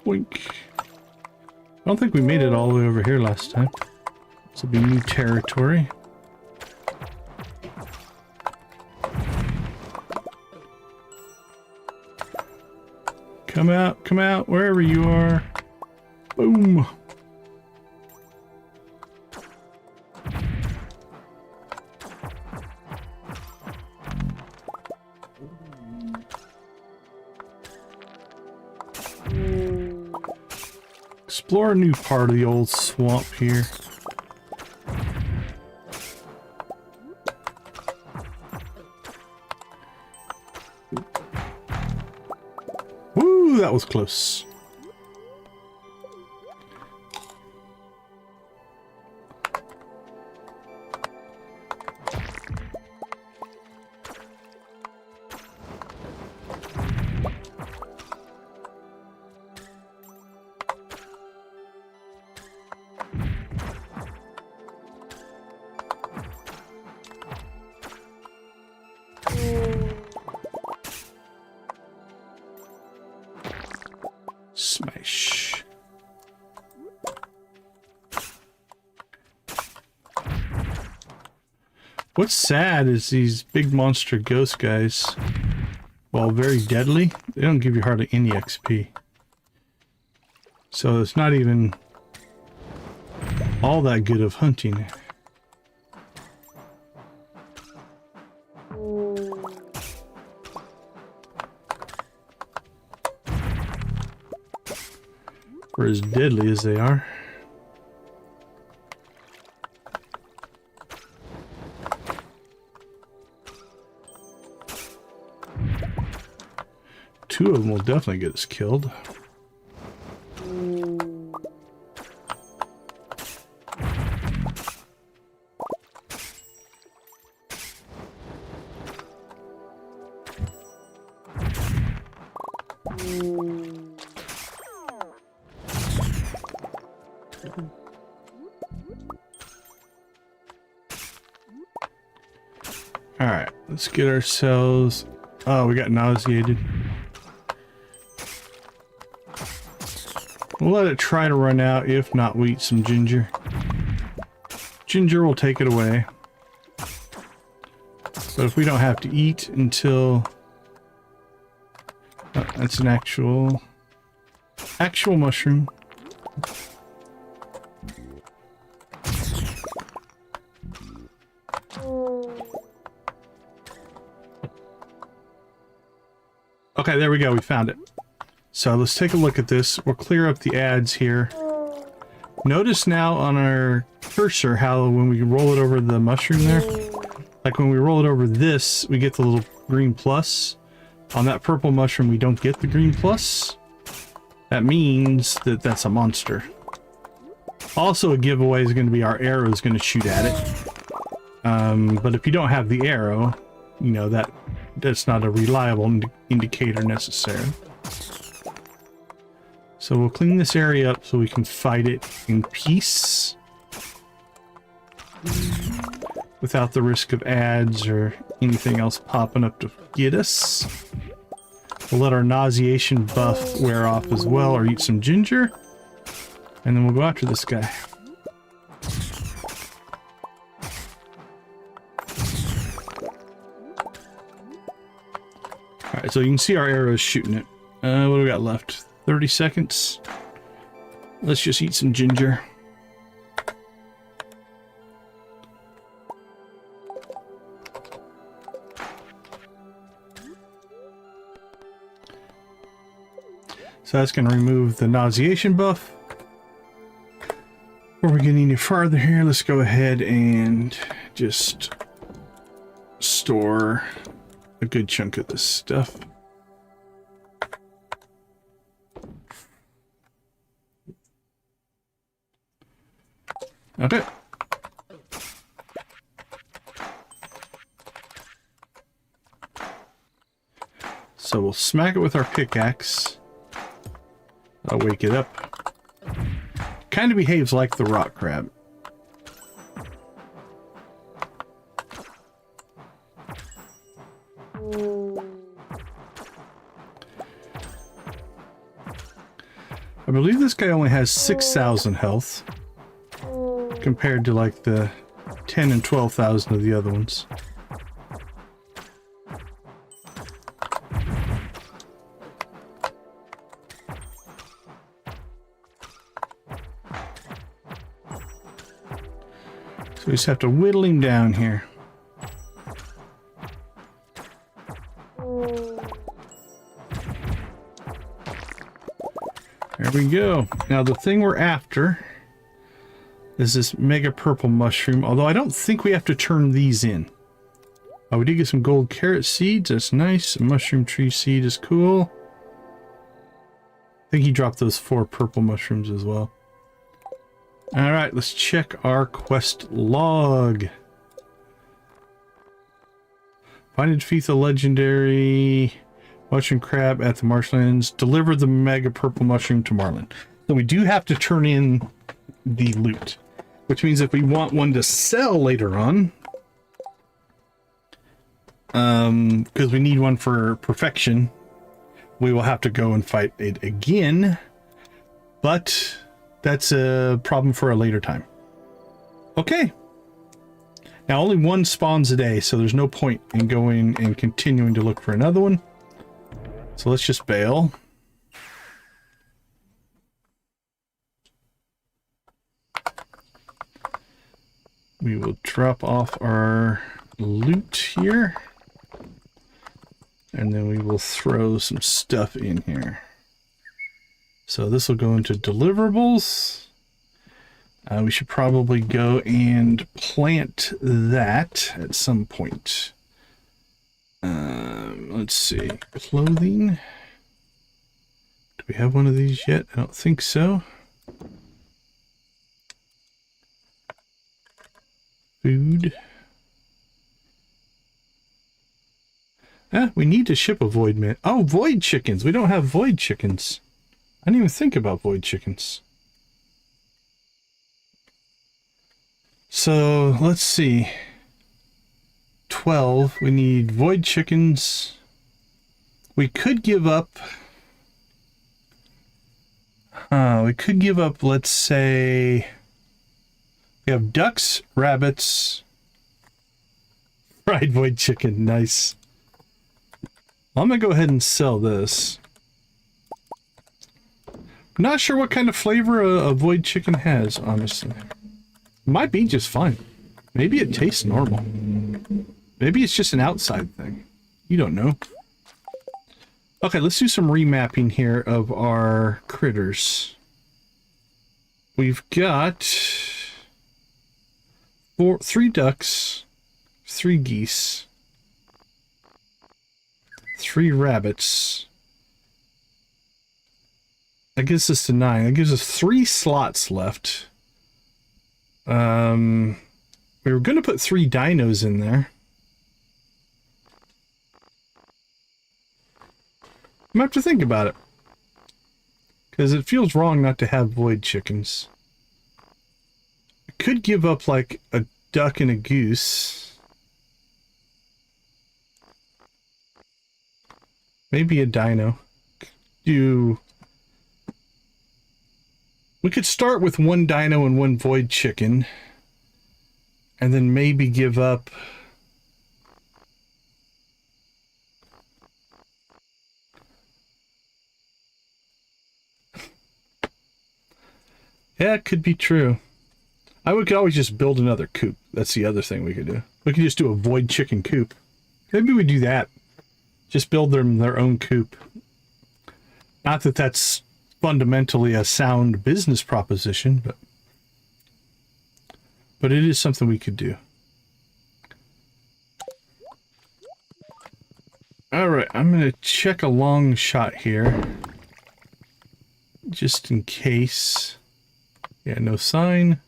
Boink. I don't think we made it all the way over here last time. This will be new territory. Come out, wherever you are. Boom. Explore a new part of the old swamp here. Woo, that was close. Smash. What's sad is these big monster ghost guys, while very deadly, they don't give you hardly any XP. So it's not even all that good of hunting. For as deadly as they are. Two of them will definitely get us killed. Alright, let's get ourselves... Oh, we got nauseated. We'll let it try to run out. If not, we'll eat some ginger. Ginger will take it away. But if we don't have to eat until... Oh, that's an actual mushroom. Okay, there we go. We found it. So let's take a look at this. We'll clear up the ads here. Notice now on our cursor how when we roll it over the mushroom there, like when we roll it over this, we get the little green plus. On that purple mushroom, we don't get the green plus. That means that that's a monster. Also, a giveaway is going to be our arrow is going to shoot at it. But if you don't have the arrow, you know, that's not a reliable indicator necessarily. So we'll clean this area up so we can fight it in peace. without the risk of ads or anything else popping up to get us. We'll let our nauseation buff wear off as well, or eat some ginger. And then we'll go after this guy. Alright, so you can see our arrows shooting it. What do we got left? 30 seconds. Let's just eat some ginger. So that's going to remove the nauseation buff. Before we get any farther here, let's go ahead and just store a good chunk of this stuff. Okay. So we'll smack it with our pickaxe. I'll wake it up. Kind of behaves like the rock crab. I believe this guy only has 6,000 health compared to like the 10 and 12,000 of the other ones. So we just have to whittle him down here. There we go. Now the thing we're after is this mega purple mushroom, although I don't think we have to turn these in. Oh, we did get some gold carrot seeds. That's nice. A mushroom tree seed is cool. I think he dropped those 4 purple mushrooms as well. Alright, let's check our quest log. Find and defeat the legendary mushroom crab at the marshlands. Deliver the mega purple mushroom to Marlin. So we do have to turn in the loot, which means if we want one to sell later on, because we need one for perfection, we will have to go and fight it again. But that's a problem for a later time. Okay. Now only one spawns a day, so there's no point in going and continuing to look for another one. So let's just bail. We will drop off our loot here. And then we will throw some stuff in here. So this will go into deliverables. We should probably go and plant that at some point. Let's see. Clothing. Do we have one of these yet? I don't think so. Food. We need to ship a void man. Oh, void chickens. We don't have void chickens. I didn't even think about void chickens. So let's see. 12. We need void chickens. We could give up. Let's say, we have ducks, rabbits, fried void chicken. Nice. Well, I'm gonna go ahead and sell this. I'm not sure what kind of flavor a void chicken has, honestly. Might be just fine. Maybe it tastes normal. Maybe it's just an outside thing. You don't know. Okay, let's do some remapping here of our critters. We've got 3 ducks, 3 geese, 3 rabbits. That gives us to 9. That gives us 3 slots left. We were going to put 3 dinos in there. I'm going to have to think about it. Because it feels wrong not to have void chickens. I could give up like a duck and a goose. Maybe a dino. We could start with one dino and one void chicken. And then maybe give up... Yeah, it could be true. We could always just build another coop. That's the other thing we could do. We could just do a void chicken coop. Maybe we do that. Just build them their own coop. Not that that's fundamentally a sound business proposition, but it is something we could do. Alright, I'm going to check a long shot here. Just in case. Yeah, no sign.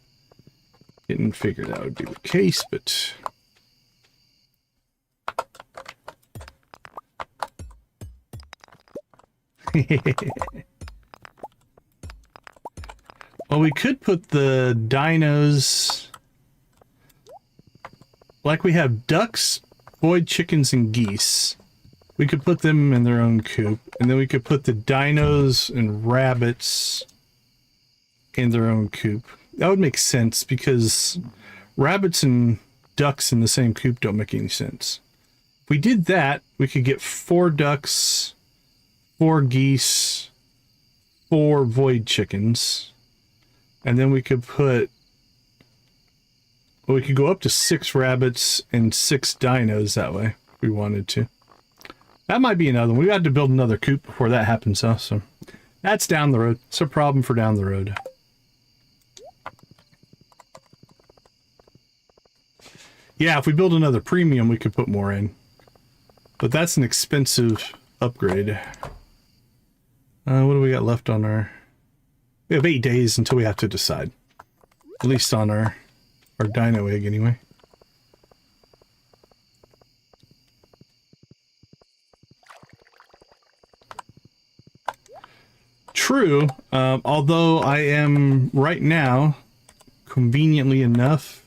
Didn't figure that would be the case, but... Well, we could put the dinos... Like we have ducks, void chickens, and geese. We could put them in their own coop. And then we could put the dinos and rabbits in their own coop. That would make sense because rabbits and ducks in the same coop don't make any sense. If we did that, we could get 4 ducks, 4 geese, 4 void chickens. And then we could put... Well, we could go up to 6 rabbits and 6 dinos that way, if we wanted to. That might be another one. We got to build another coop before that happens, huh? So that's down the road. It's a problem for down the road. Yeah, if we build another premium, we could put more in. But that's an expensive upgrade. What do we got left on our... We have 8 days until we have to decide. At least on our dino egg, anyway. True, although I am right now, conveniently enough,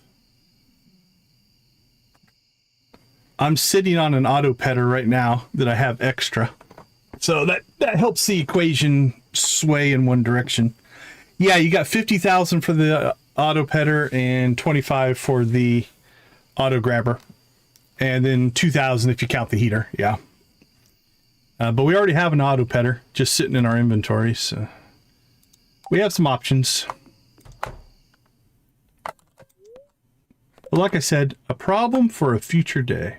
I'm sitting on an auto petter right now that I have extra. So that helps the equation sway in one direction. Yeah, you got 50,000 for the auto petter and 25 for the auto grabber. And then 2,000 if you count the heater, yeah. But we already have an auto petter just sitting in our inventory, so we have some options. But like I said, a problem for a future day.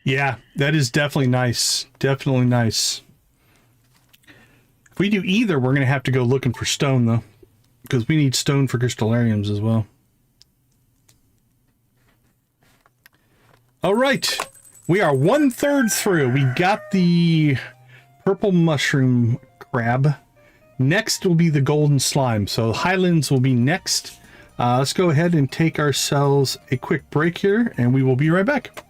Yeah, that is definitely nice. Definitely nice. If we do either, we're going to have to go looking for stone, though. Because we need stone for crystallariums as well. All right. We are 1/3 through. We got the purple mushroom crab. Next will be the golden slime. So Highlands will be next. Let's go ahead and take ourselves a quick break here, and we will be right back.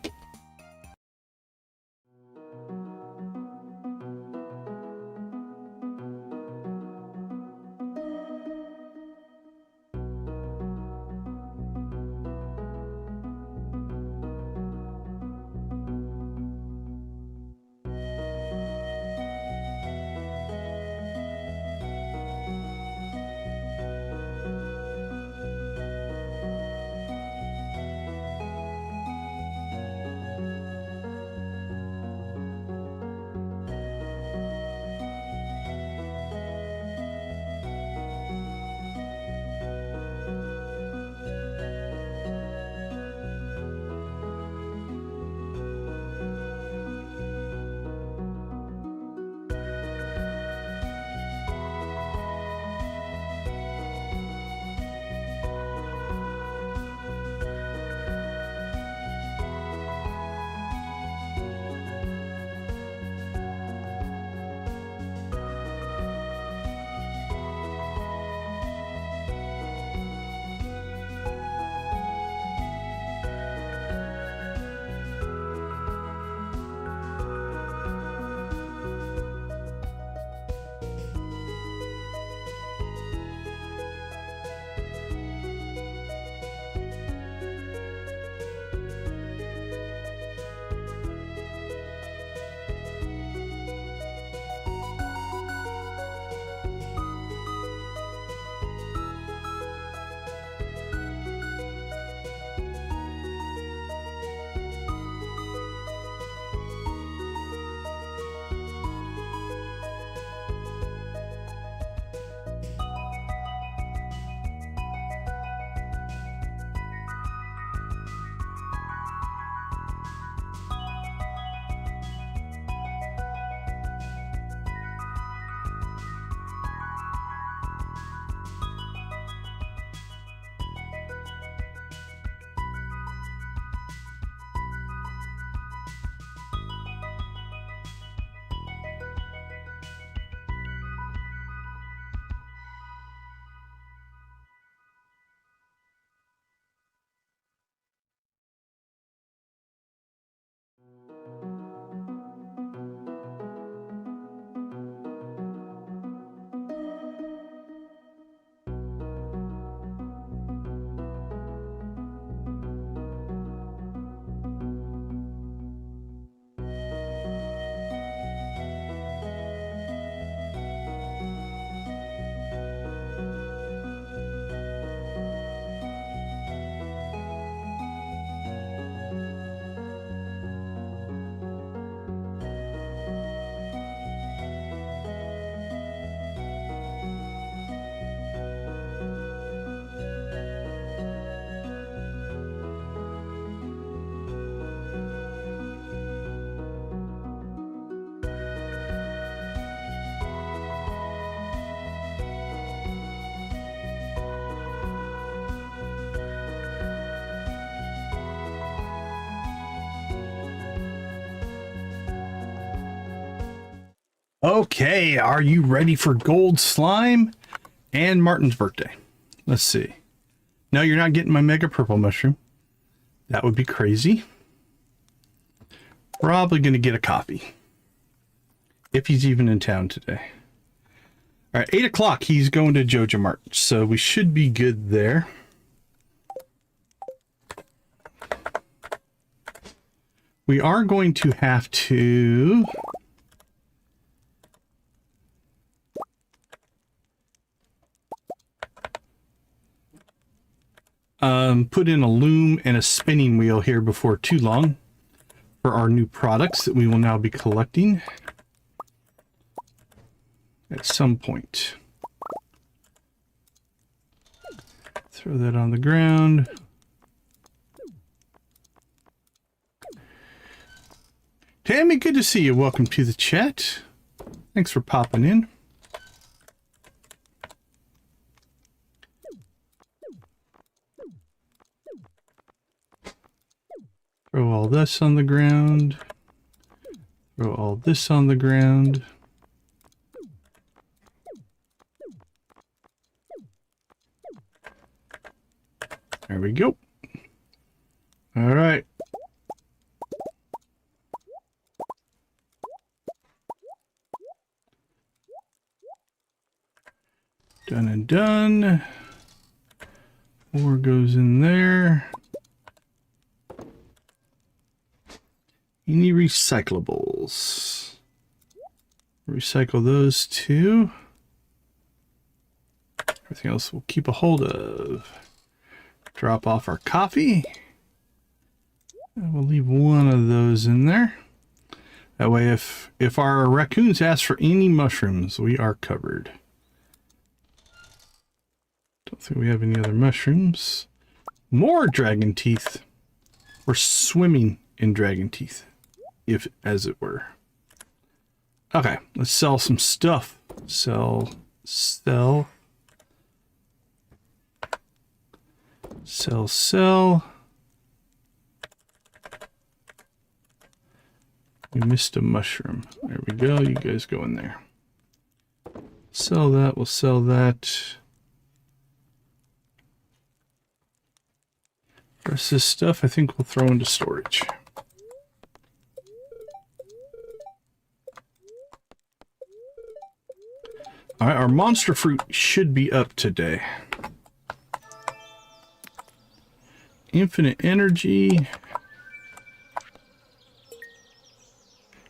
Okay, are you ready for gold slime and Martin's birthday? Let's see. No, you're not getting my mega purple mushroom. That would be crazy. Probably going to get a copy. If he's even in town today. All right, 8 o'clock, he's going to Joja-backed, so we should be good there. We are going to have to... put in a loom and a spinning wheel here before too long for our new products that we will now be collecting at some point. Throw that on the ground. Tammy, good to see you. Welcome to the chat. Thanks for popping in. Throw all this on the ground. Throw all this on the ground. There we go. All right. Done and done. 4 goes in there. Any recyclables? Recycle those too. Everything else we'll keep a hold of. Drop off our coffee. And we'll leave one of those in there. That way if our raccoons ask for any mushrooms, we are covered. Don't think we have any other mushrooms. More dragon teeth. We're swimming in dragon teeth, if as it were. Okay, let's sell some stuff. Sell. We missed a mushroom. There we go. You guys go in there. Sell that. We'll sell that. The rest of this stuff I think we'll throw into storage. All right, our monster fruit should be up today. Infinite energy.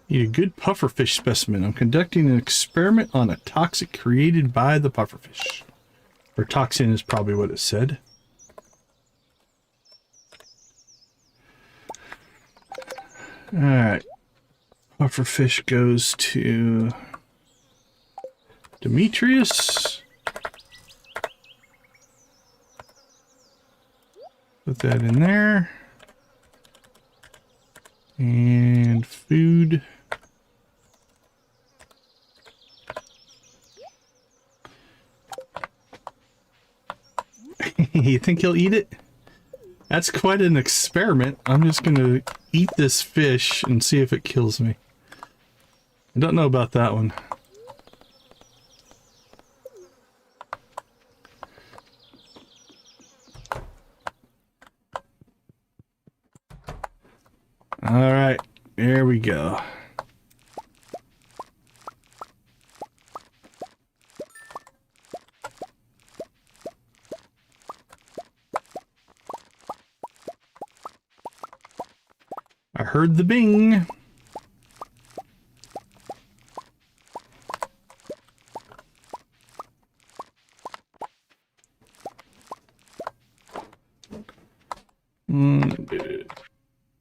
Need a good pufferfish specimen. I'm conducting an experiment on a toxic created by the pufferfish. Or toxin is probably what it said. Alright. Pufferfish goes to Demetrius. Put that in there. And food. You think he'll eat it? That's quite an experiment. I'm just going to eat this fish and see if it kills me. I don't know about that one. All right, there we go. I heard the bing.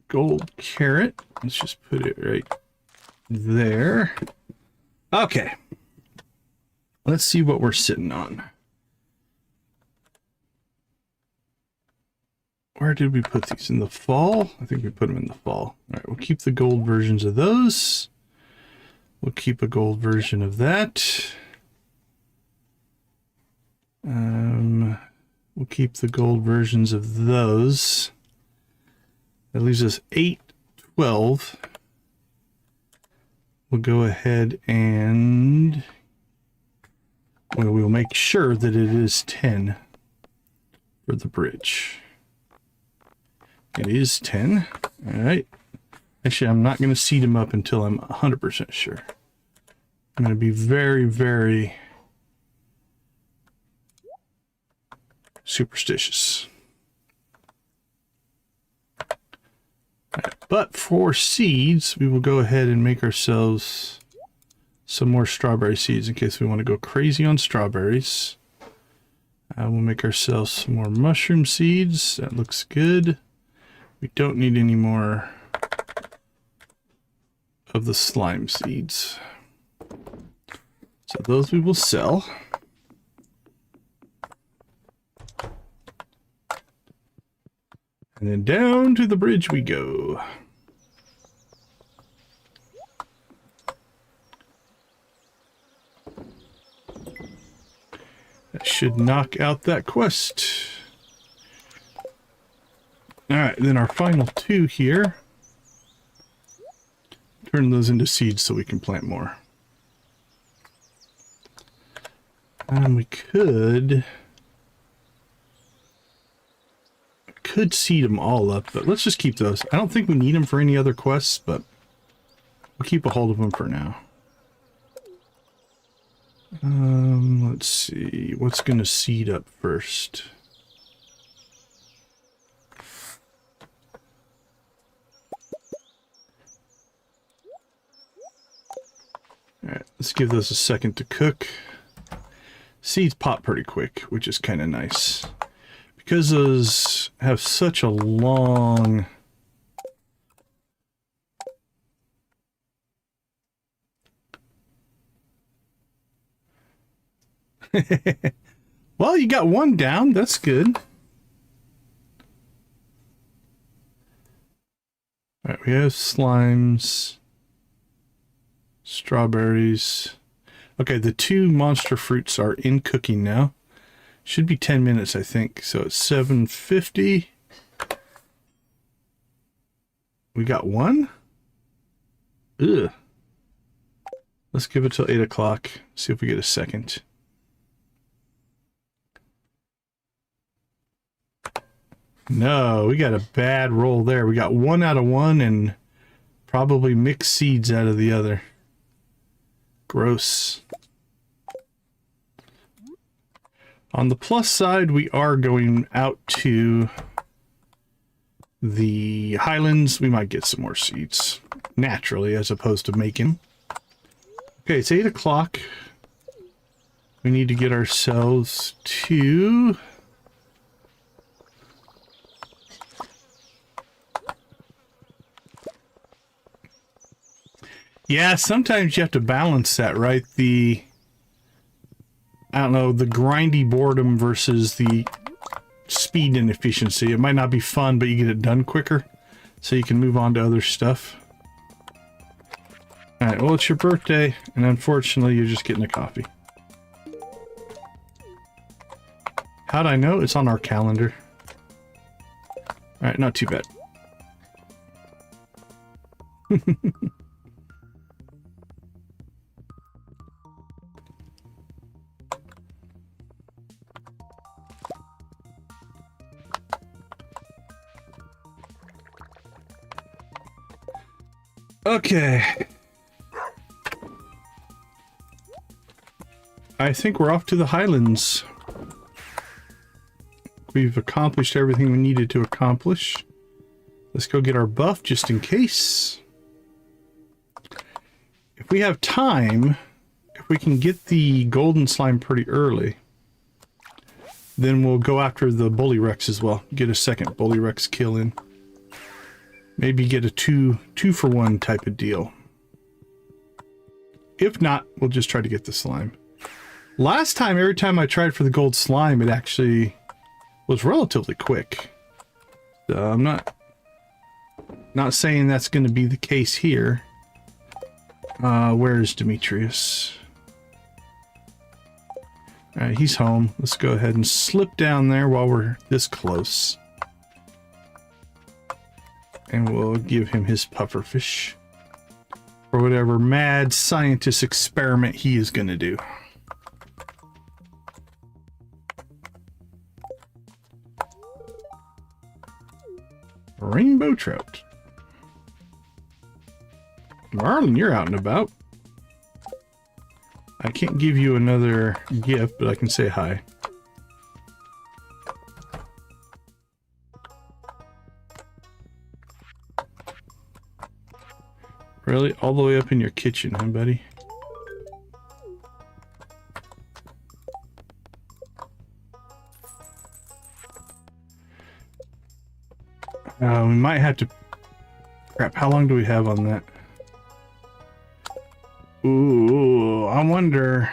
Gold carrot. Let's just put it right there. Okay. Let's see what we're sitting on. Where did we put these? In the fall? I think we put them in the fall. All right, we'll keep the gold versions of those. We'll keep a gold version of that. We'll keep the gold versions of those. That leaves us 8, 12. we'll go ahead and we'll make sure that it is 10 for the bridge. It is 10. All right. Actually, I'm not going to seed them up until I'm 100% sure. I'm going to be very, very superstitious. Right. But for seeds, we will go ahead and make ourselves some more strawberry seeds in case we want to go crazy on strawberries. We'll make ourselves some more mushroom seeds. That looks good. We don't need any more of the slime seeds. So those we will sell. And then down to the bridge we go. That should knock out that quest. Alright, then our final 2 here. Turn those into seeds so we can plant more. And we could seed them all up, but let's just keep those. I don't think we need them for any other quests, but we'll keep a hold of them for now. Let's see, what's going to seed up first? Alright, let's give those a second to cook. Seeds pop pretty quick, which is kind of nice. Because those have such a long... Well, you got one down. That's good. All right, we have slimes, strawberries. Okay, the 2 monster fruits are in cooking now. Should be 10 minutes, I think. So it's 7:50. We got one? Ugh. Let's give it till 8 o'clock. See if we get a second. No, we got a bad roll there. We got 1 out of 1 and probably mixed seeds out of the other. Gross. On the plus side, we are going out to the Highlands. We might get some more seeds naturally as opposed to making. Okay, it's 8 o'clock. We need to get ourselves to... Yeah, sometimes you have to balance that, right? The, I don't know, the grindy boredom versus the speed and efficiency. It might not be fun, but you get it done quicker, so you can move on to other stuff. Alright, well, it's your birthday, and unfortunately, you're just getting a coffee. How'd I know? It's on our calendar. Alright, not too bad. Okay. I think we're off to the Highlands. We've accomplished everything we needed to accomplish. Let's go get our buff just in case. If we have time, if we can get the golden slime pretty early, then we'll go after the Bully Rex as well. Get a second Bully Rex kill in. Maybe get a two for one type of deal. If not, we'll just try to get the slime. Last time, every time I tried for the gold slime, it actually was relatively quick. So I'm not saying that's going to be the case here. Where's Demetrius? Alright, he's home. Let's go ahead and slip down there while we're this close. And we'll give him his pufferfish. for whatever mad scientist experiment he is going to do. Rainbow trout. Marlin, you're out and about. I can't give you another gift, but I can say hi. Really? All the way up in your kitchen, huh, buddy? We might have to... Crap, how long do we have on that? Ooh, I wonder...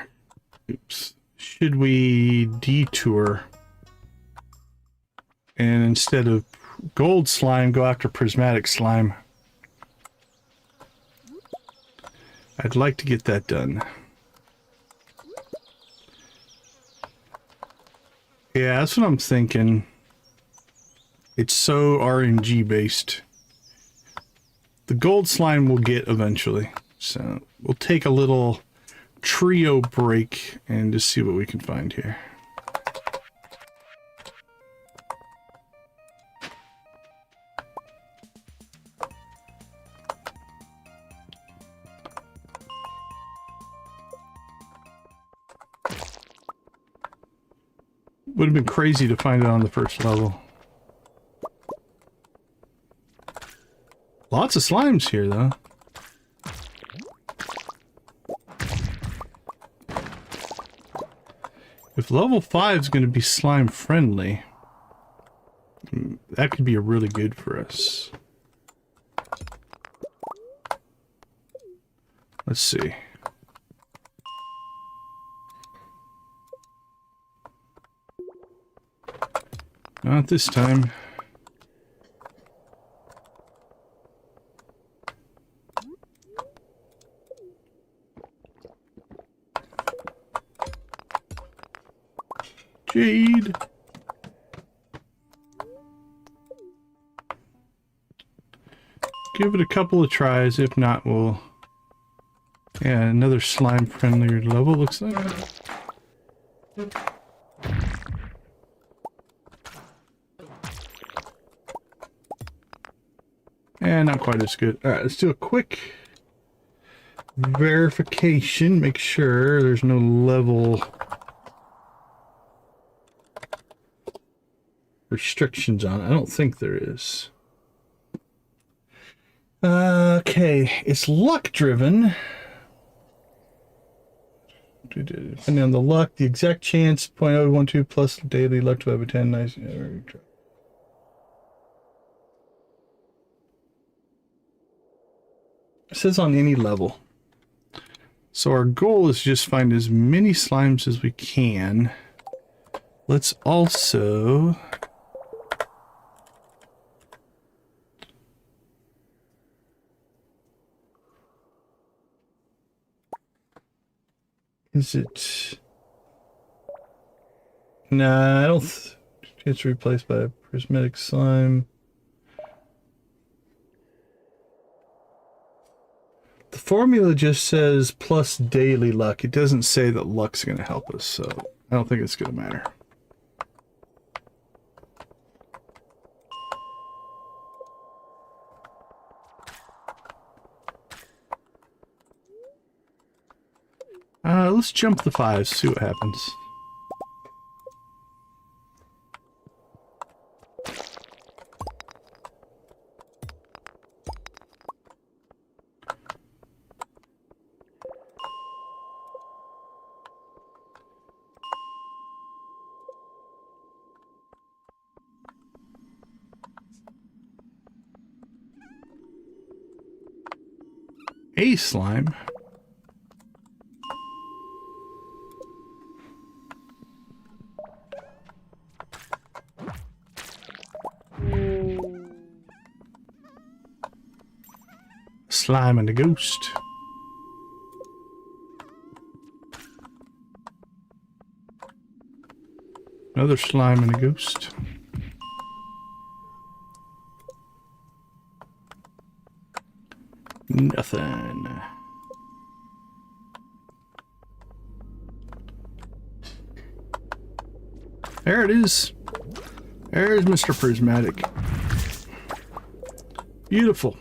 Oops. Should we detour? And instead of gold slime, go after prismatic slime. I'd like to get that done. Yeah, that's what I'm thinking. It's so RNG based. The gold slime we'll get eventually. So we'll take a little trio break and just see what we can find here. Would have been crazy to find it on the first level. Lots of slimes here, though. If level 5 is going to be slime friendly, that could be really good for us. Let's see. Not this time. Jade. Give it a couple of tries. If not, we'll... Yeah, another slime friendlier level looks like. And not quite as good. Alright, let's do a quick verification. Make sure there's no level restrictions on it. I don't think there is. Okay, it's luck driven. Depending on the luck, the exact chance 0.012 plus daily luck to have a 10. Nice. It says on any level. So our goal is just find as many slimes as we can. Let's also is it? Nah, I don't. It's replaced by a prismatic slime. The formula just says plus daily luck. It doesn't say that luck's going to help us, so I don't think it's going to matter. Let's jump the 5s, see what happens. A slime. Slime and a ghost. Another slime and a ghost. Nothing. There it is. There's Mr. Prismatic. Beautiful.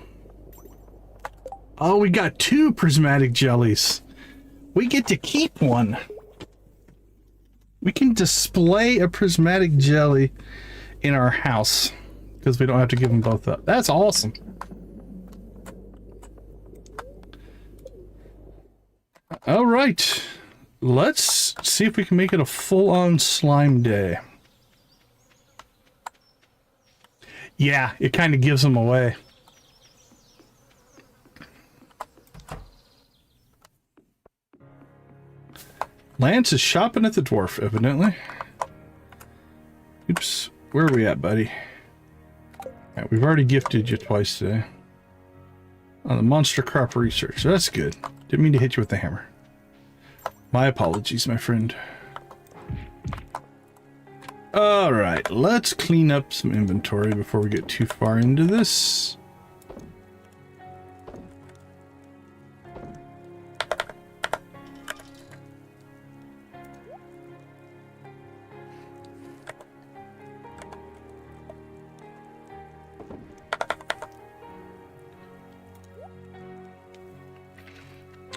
Oh, we got 2 prismatic jellies. We get to keep one. We can display a prismatic jelly in our house because we don't have to give them both up. That's awesome. All right. Let's see if we can make it a full-on slime day. Yeah, it kind of gives them away. Lance is shopping at the dwarf, evidently. Oops. Where are we at, buddy? Right, we've already gifted you twice today. On the monster crop research. So that's good. Didn't mean to hit you with the hammer. My apologies, my friend. Alright, let's clean up some inventory before we get too far into this.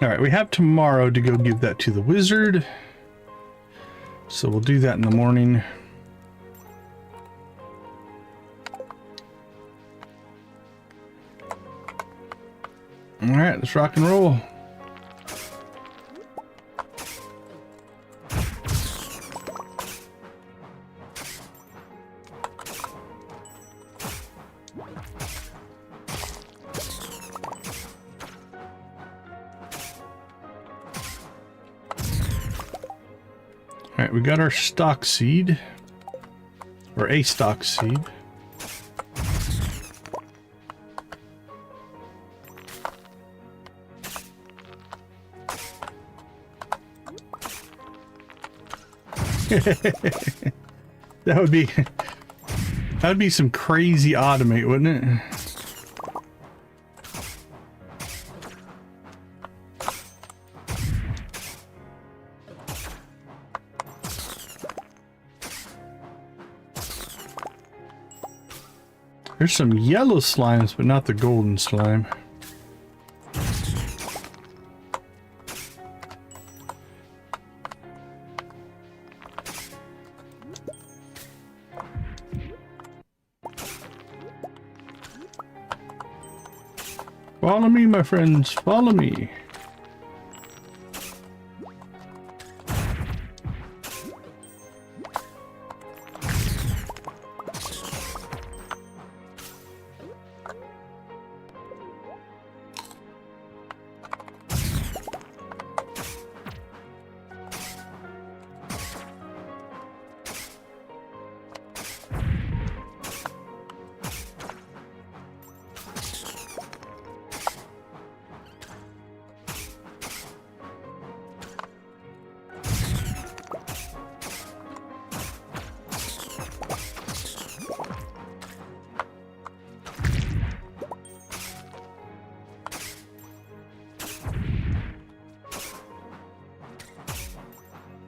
Alright, we have tomorrow to go give that to the wizard. So we'll do that in the morning. Alright, let's rock and roll. Alright, we got our stock seed. Or a stock seed. That would be some crazy automate, wouldn't it? There's some yellow slimes, but not the golden slime. Follow me, my friends, follow me.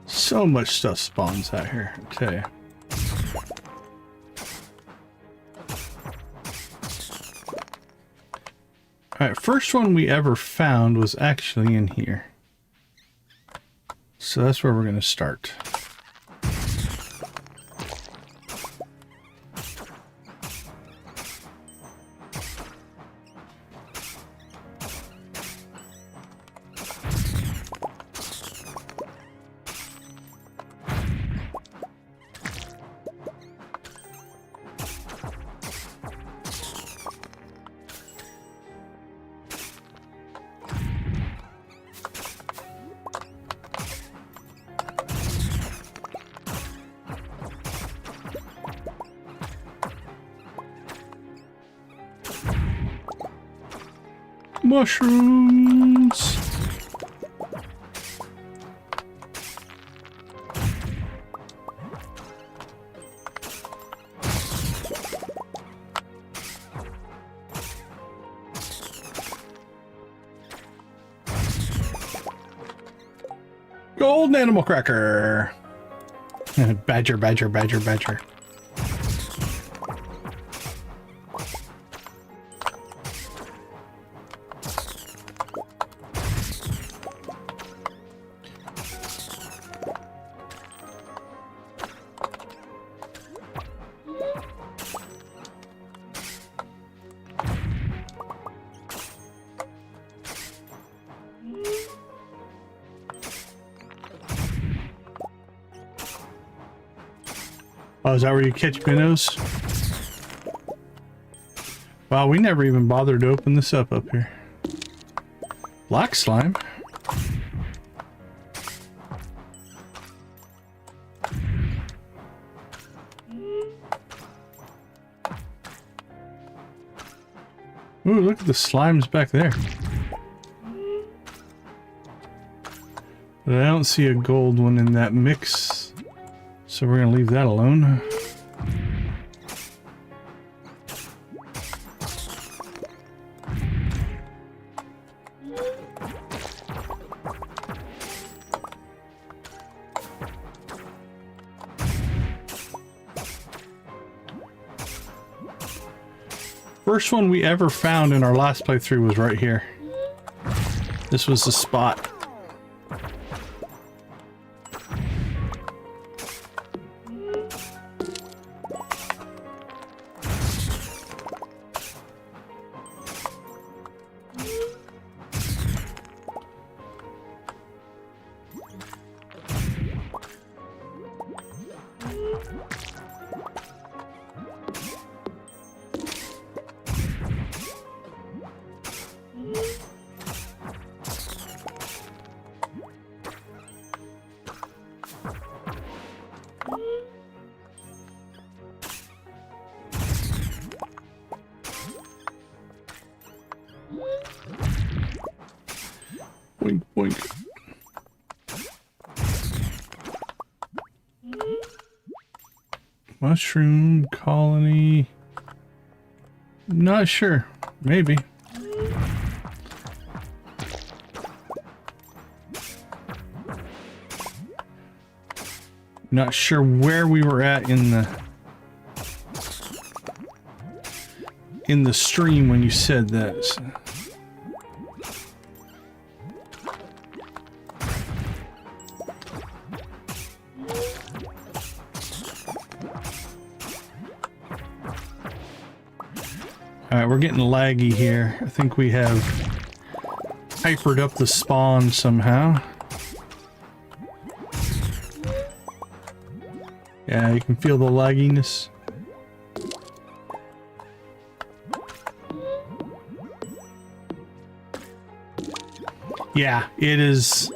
So much stuff spawns out here, I tell you. Alright, first one we ever found was actually in here. So that's where we're going to start. Mushrooms. Golden animal cracker. Badger, badger, badger, badger. Oh, is that where you catch minnows? Wow, we never even bothered to open this up here. Black slime. Ooh, look at the slimes back there. But I don't see a gold one in that mix, so we're gonna leave that alone. First one we ever found in our last playthrough was right here. This was the spot. Boink, boink. Mushroom colony. Not sure. Maybe. Not sure where we were at in the stream when you said that. So. Alright, we're getting laggy here. I think we have hypered up the spawn somehow. Yeah, you can feel the lagginess. Yeah, it is.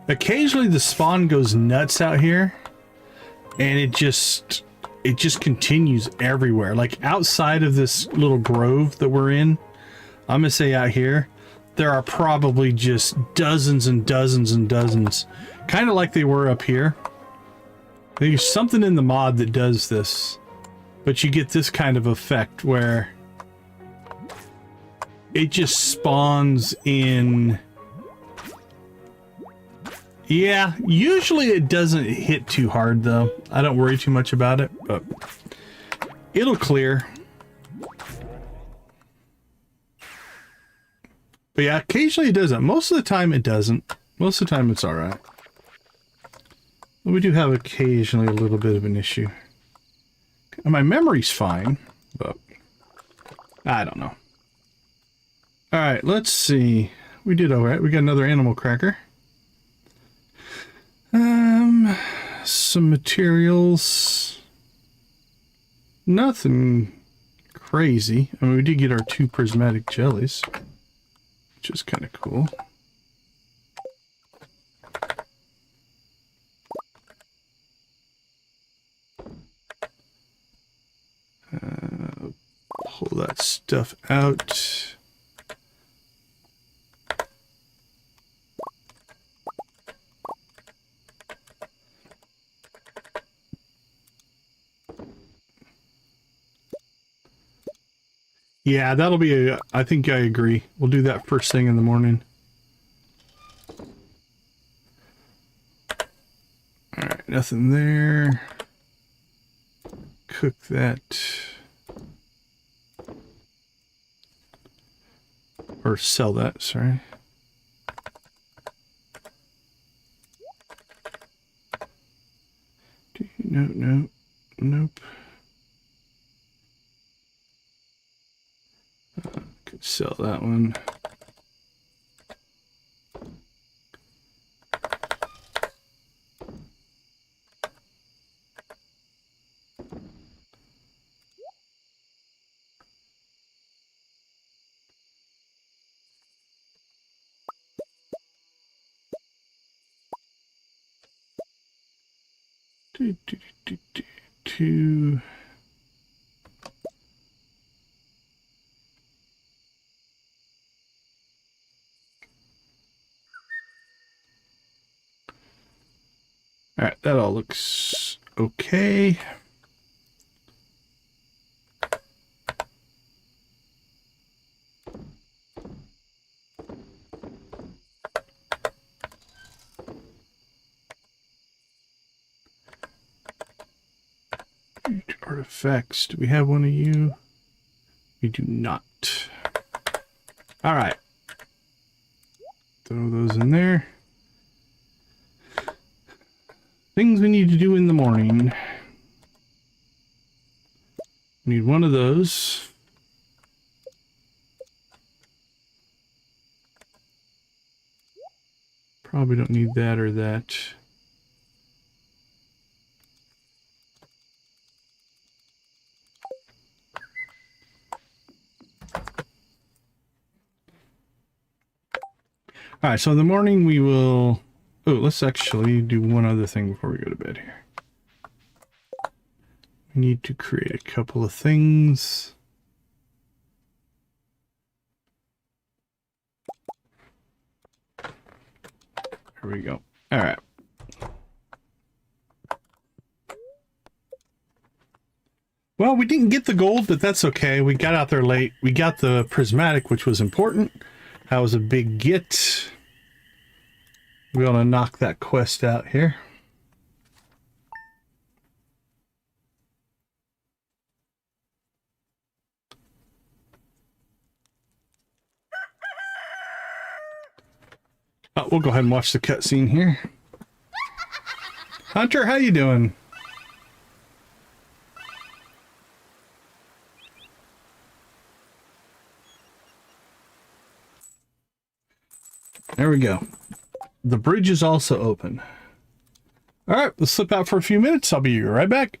Occasionally the spawn goes nuts out here, and it just continues everywhere. Like outside of this little grove that we're in, I'm gonna say out here, there are probably just dozens and dozens and dozens. Kind of like they were up here. There's something in the mod that does this, but you get this kind of effect where it just spawns in. Yeah, usually it doesn't hit too hard though. I don't worry too much about it, but it'll clear. But yeah, occasionally it doesn't. Most of the time it doesn't. Most of the time it's alright. But we do have occasionally a little bit of an issue. And my memory's fine, but I don't know. Alright, let's see. We did alright. We got another animal cracker. Some materials. Nothing crazy. I mean, we did get our 2 prismatic jellies, which is kind of cool. Pull that stuff out. Yeah, that'll be I think I agree. We'll do that first thing in the morning. right, nothing there. Cook that. Or sell that, sorry. No, nope. Could sell that one. Two. All right, that all looks okay. Artifacts. Do we have one of you? We do not. All right. Throw those in there. Things we need to do in the morning. Need one of those. Probably don't need that or that. All right, so in the morning we will... Oh, let's actually do one other thing before we go to bed here. We need to create a couple of things. Here we go. All right. Well, we didn't get the gold, but that's okay. We got out there late. We got the prismatic, which was important. That was a big get. We're going to knock that quest out here. Oh, we'll go ahead and watch the cutscene here. Hunter, how you doing? There we go. The bridge is also open. All right, let's slip out for a few minutes. I'll be right back.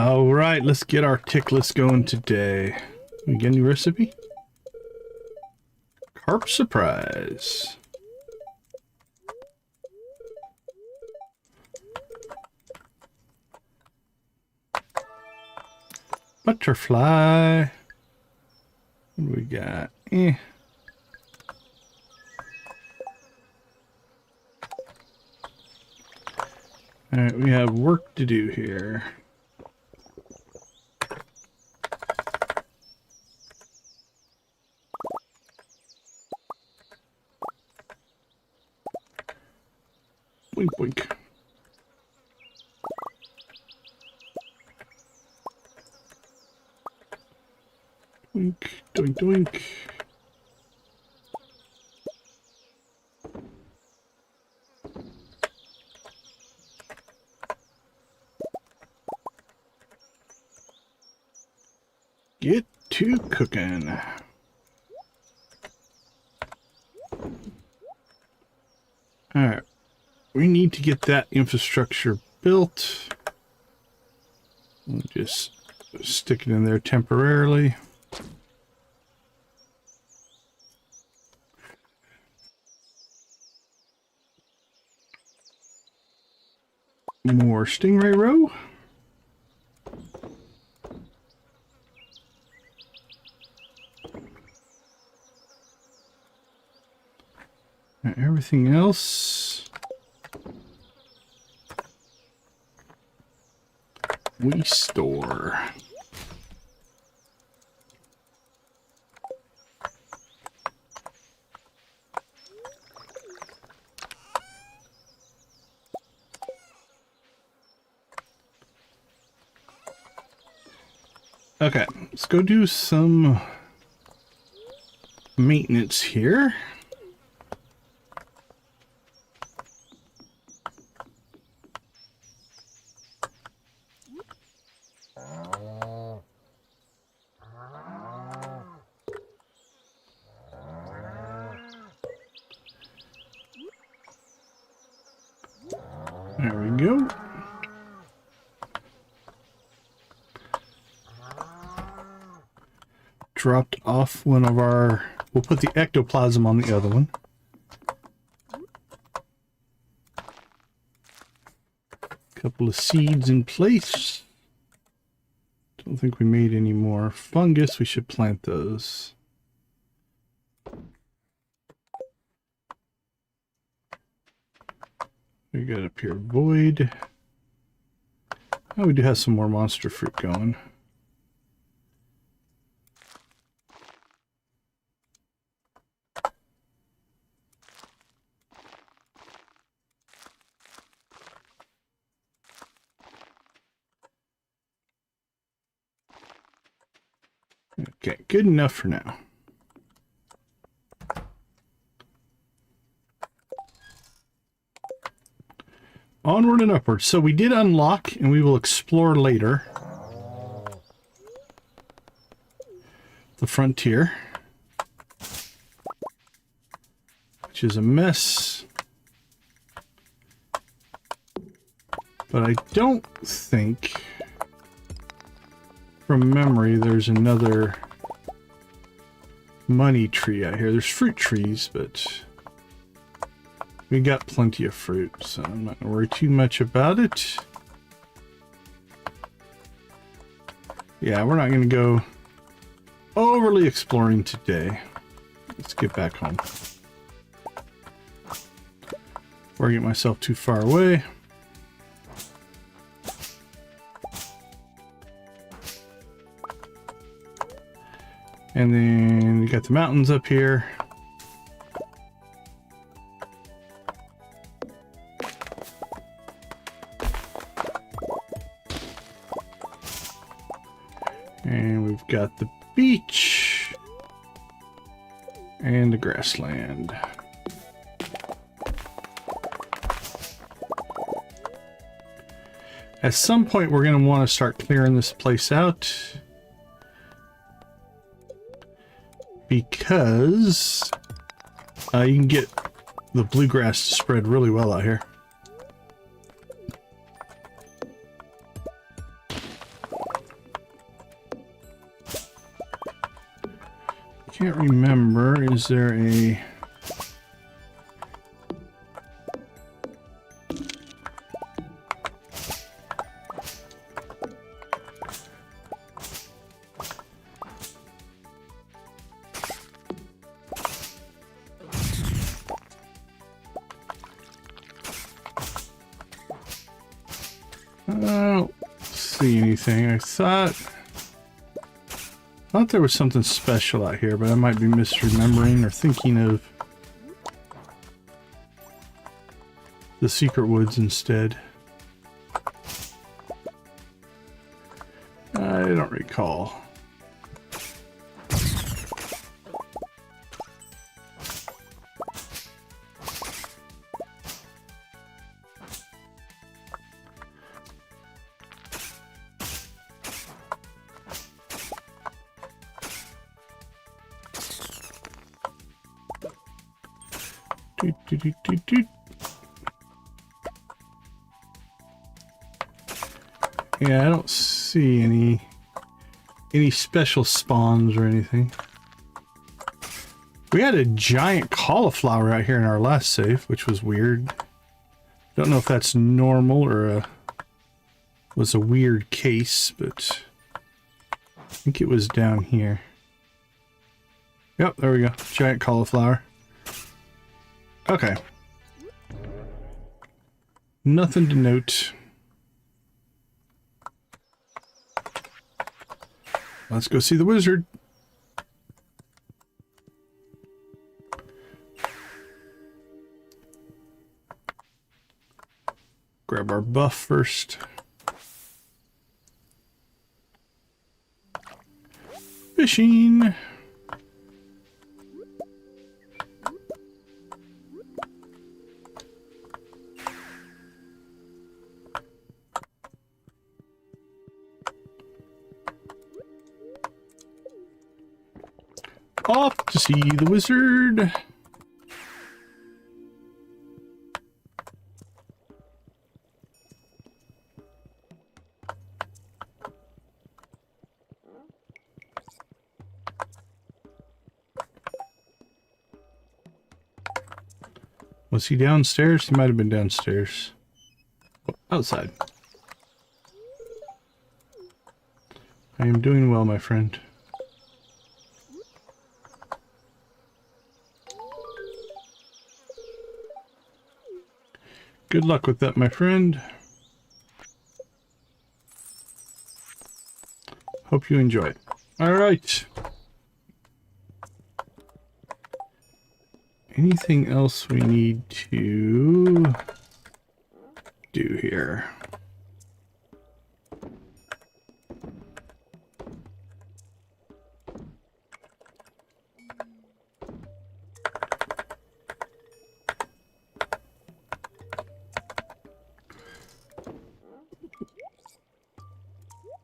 All right, let's get our tick list going today. We get a new recipe? Carp surprise. Butterfly. What do we got? Alright, we have work to do here. Boink, boink. Doink, doink, doink. Get to cooking. Alright. We need to get that infrastructure built. We'll just stick it in there temporarily. More stingray roe. And everything else we store. Okay, let's go do some maintenance here. There we go. Dropped off one of our... We'll put the ectoplasm on the other one. Couple of seeds in place. Don't think we made any more fungus. We should plant those. We got up here void. Oh, we do have some more monster fruit going. Okay, good enough for now. Onward and upward. So we did unlock, and we will explore later, the frontier, which is a mess. But I don't think, from memory, there's another money tree out here. There's fruit trees, but we got plenty of fruit, so I'm not going to worry too much about it. Yeah, we're not going to go overly exploring today. Let's get back home before I get myself too far away. And then we got the mountains up here. And we've got the beach and the grassland. At some point, we're going to want to start clearing this place out, because you can get the bluegrass to spread really well out here. Can't remember. Is there a... I don't see anything. I thought there was something special out here, but I might be misremembering or thinking of the secret woods instead. I don't recall. Yeah, I don't see any special spawns or anything. We had a giant cauliflower out here in our last save, which was weird. Don't know if that's normal or was a weird case, but I think it was down here. Yep, there we go. Giant cauliflower. Okay. Nothing to note. Let's go see the wizard. Grab our buff first. Fishing. Off to see the wizard. Was he downstairs? He might have been downstairs. Oh, outside. I am doing well, my friend. Good luck with that, my friend. Hope you enjoy it. All right. Anything else we need to do here?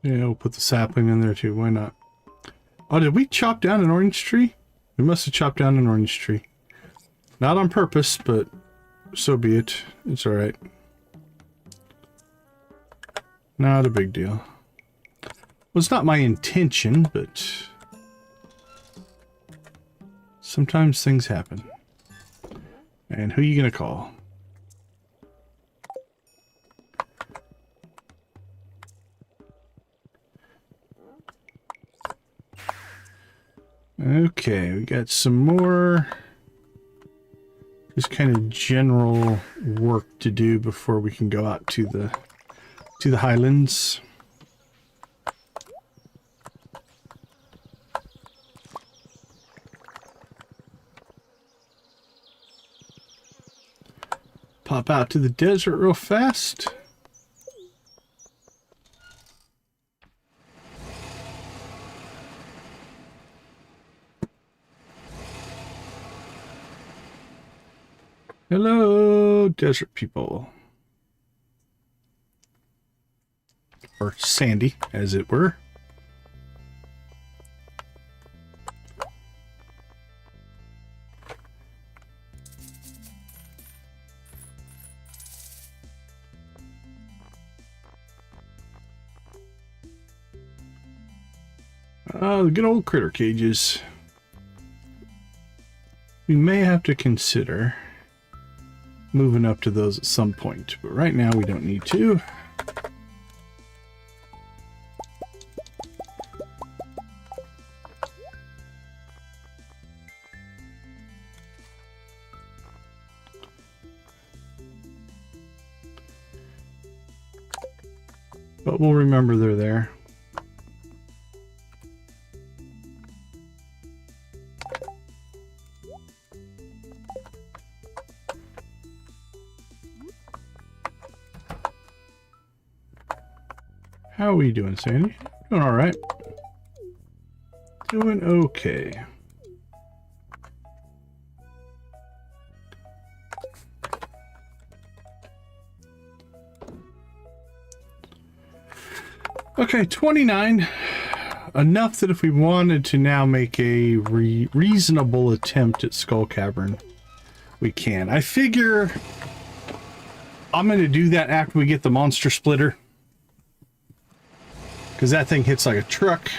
Yeah, we'll put the sapling in there too. Why not? Oh, did we chop down an orange tree? We must have chopped down an orange tree. Not on purpose, but so be it. It's alright. Not a big deal. Well, it's not my intention, but sometimes things happen. And who are you gonna call? Okay, we got some more just kind of general work to do before we can go out to the highlands. Pop out to the desert real fast. Hello, desert people. Or sandy, as it were. The good old critter cages. we may have to consider moving up to those at some point, but right now we don't need to. But we'll remember they're there. How are we doing, Sandy? Doing all right. Doing okay. Okay, 29. Enough that if we wanted to now make a reasonable attempt at Skull Cavern, we can. I figure I'm going to do that after we get the monster splitter, because that thing hits like a truck,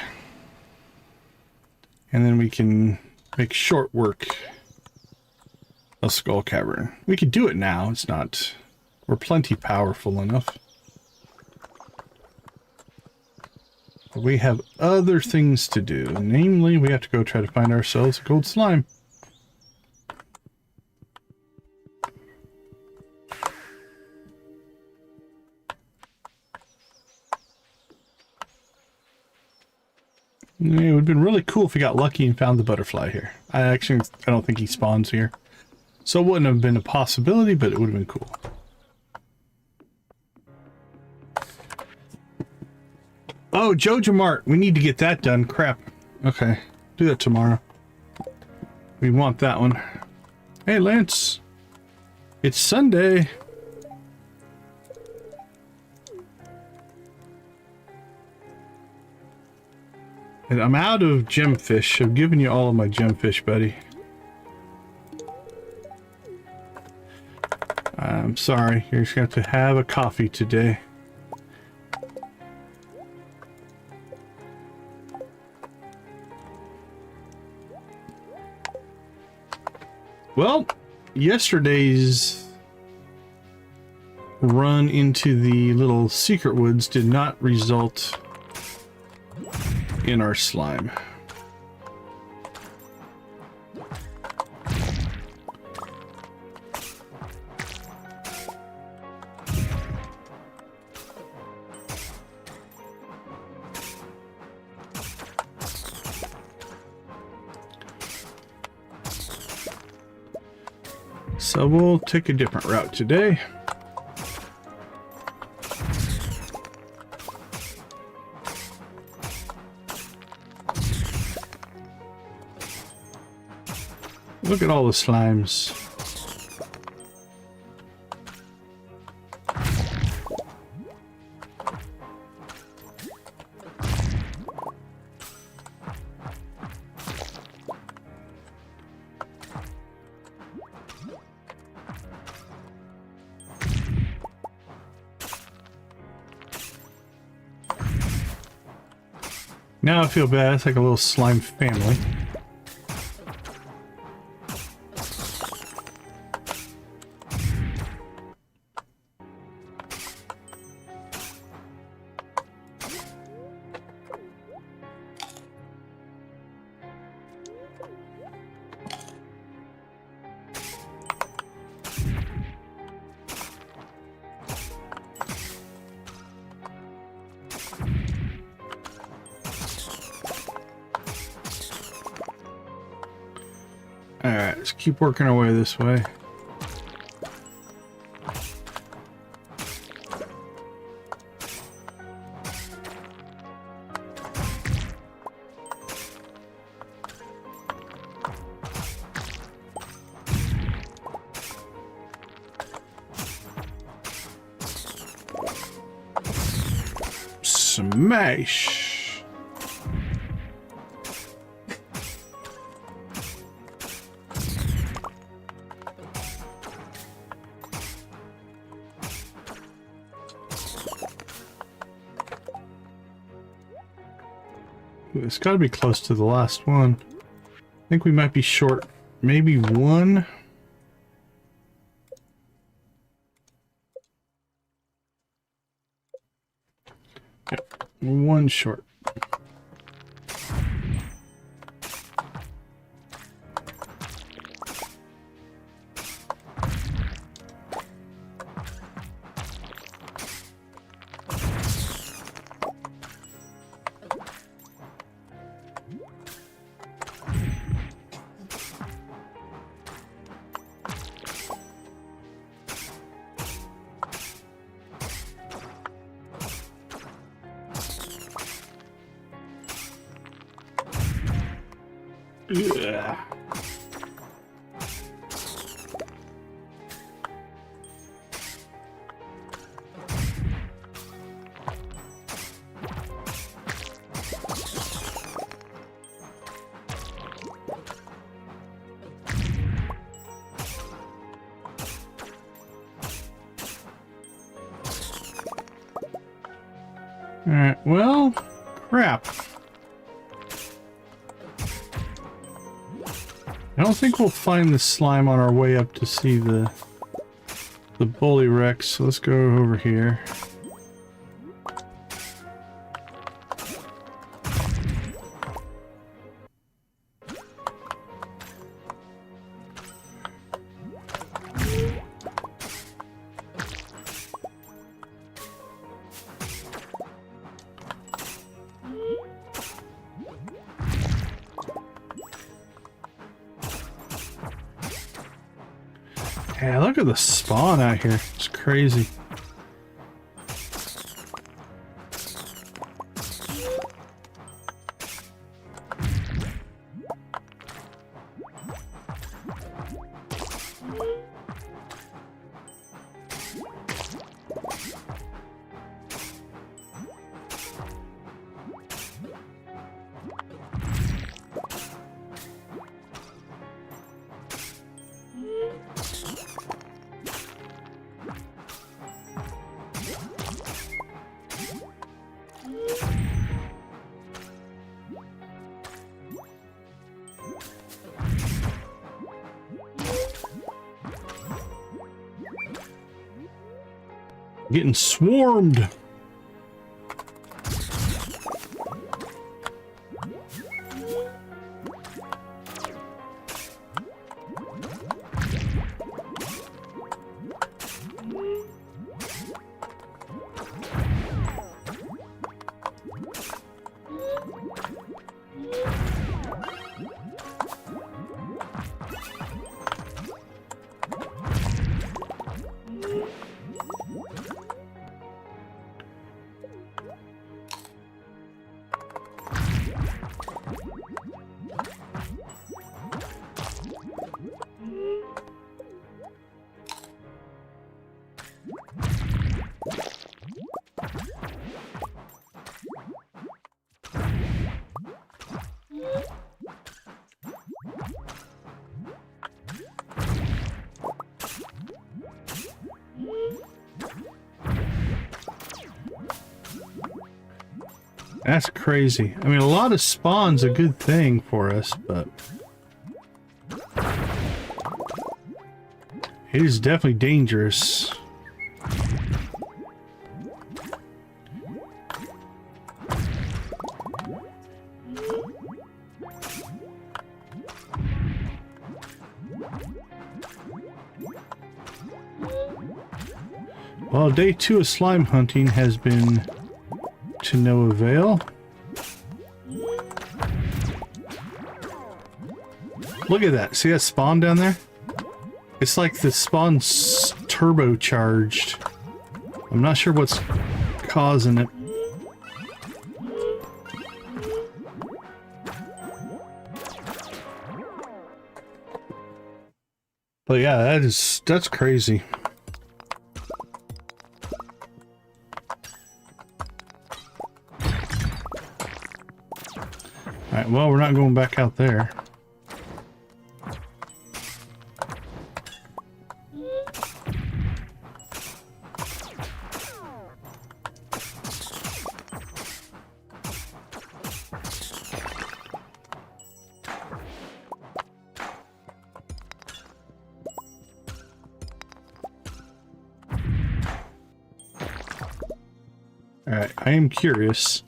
and then we can make short work of Skull Cavern. We could do it now. It's not... We're plenty powerful enough. But we have other things to do. Namely, we have to go try to find ourselves a gold slime. It would have been really cool if we got lucky and found the butterfly here. I don't think he spawns here. So it wouldn't have been a possibility, but it would have been cool. Oh, Joja-Mart. We need to get that done. Crap. Okay. Do that tomorrow. We want that one. Hey, Lance. It's Sunday. And I'm out of gemfish. I've given you all of my gemfish, buddy. I'm sorry. You're just going to have to have a coffee today. Well, yesterday's run into the little secret woods did not result in our slime. So we'll take a different route today. Look at all the slimes. Now I feel bad. It's like a little slime family. Alright, let's keep working our way this way. Smash! It's got to be close to the last one. I think we might be short maybe one. Yep, one short. Yeah. All right, well, crap. I don't think we'll find the slime on our way up to see the Bully Rex, so let's go over here. Yeah, look at the spawn out here. It's crazy. Getting swarmed. That's crazy. I mean, a lot of spawn's a good thing for us, but it is definitely dangerous. Well, day 2 of slime hunting has been to no avail. Look at that. See that spawn down there? It's like the spawn's turbocharged. I'm not sure what's causing it. But yeah, that's crazy. Alright, well, we're not going back out there. Alright, I am curious.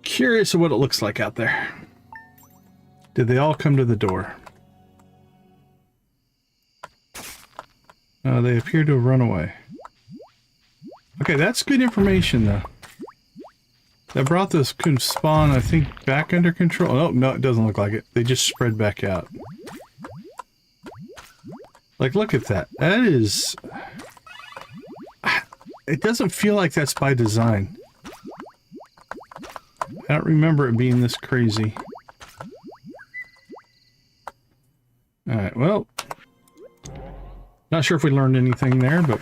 Curious of what it looks like out there. Did they all come to the door? They appear to have run away. Okay, that's good information, though. That brought this could spawn, I think, back under control. Oh, no, it doesn't look like it. They just spread back out. Like, look at that. That is... It doesn't feel like that's by design. I don't remember it being this crazy. Alright, well... Not sure if we learned anything there, but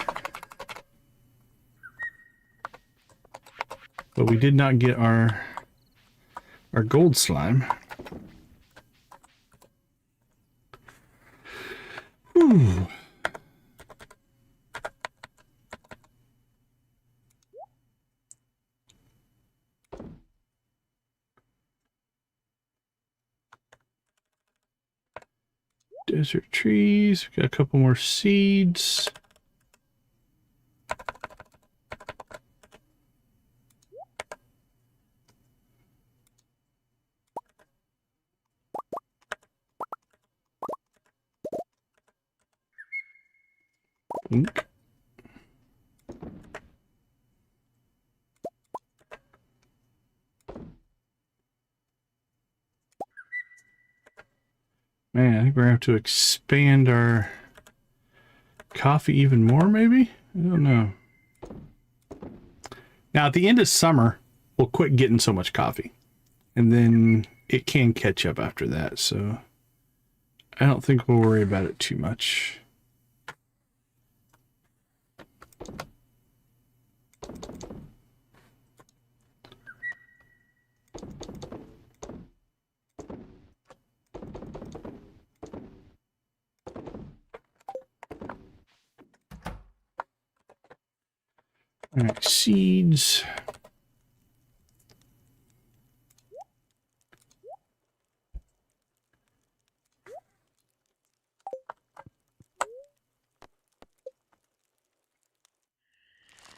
we did not get our gold slime. Whew. Desert trees, got a couple more seeds. Ink. Man, I think we're going to have to expand our coffee even more, maybe? I don't know. Now, at the end of summer, we'll quit getting so much coffee. And then it can catch up after that, so I don't think we'll worry about it too much. All right, seeds.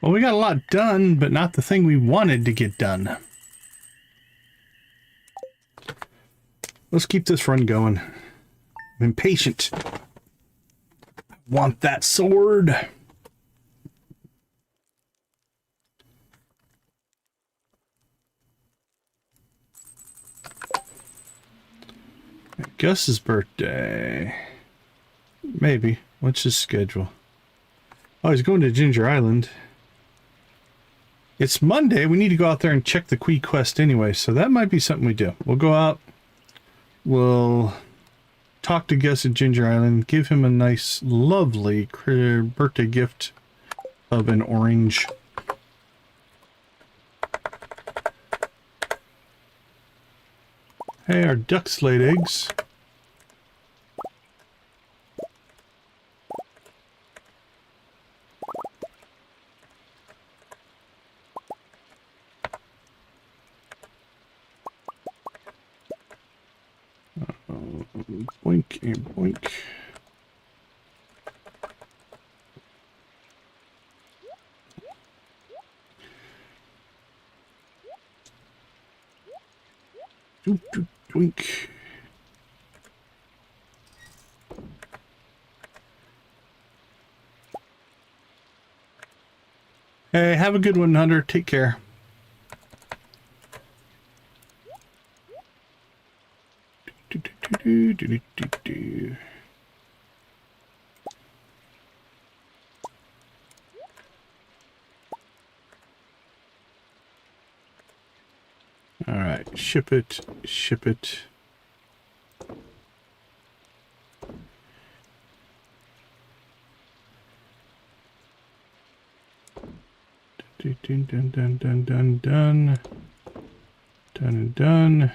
Well, we got a lot done, but not the thing we wanted to get done. Let's keep this run going. I'm impatient. Want that sword. Gus's birthday. Maybe. What's his schedule? Oh, he's going to Ginger Island. It's Monday. We need to go out there and check the Quee quest anyway, so that might be something we do. We'll go out. We'll talk to Gus at Ginger Island. Give him a nice, lovely birthday gift of an orange. Hey, our ducks laid eggs. Boink and boink. Doop, doop, doink. Hey, have a good one, Hunter. Take care. All right, ship it, ship it. Dun dun dun dun dun dun. Done and done.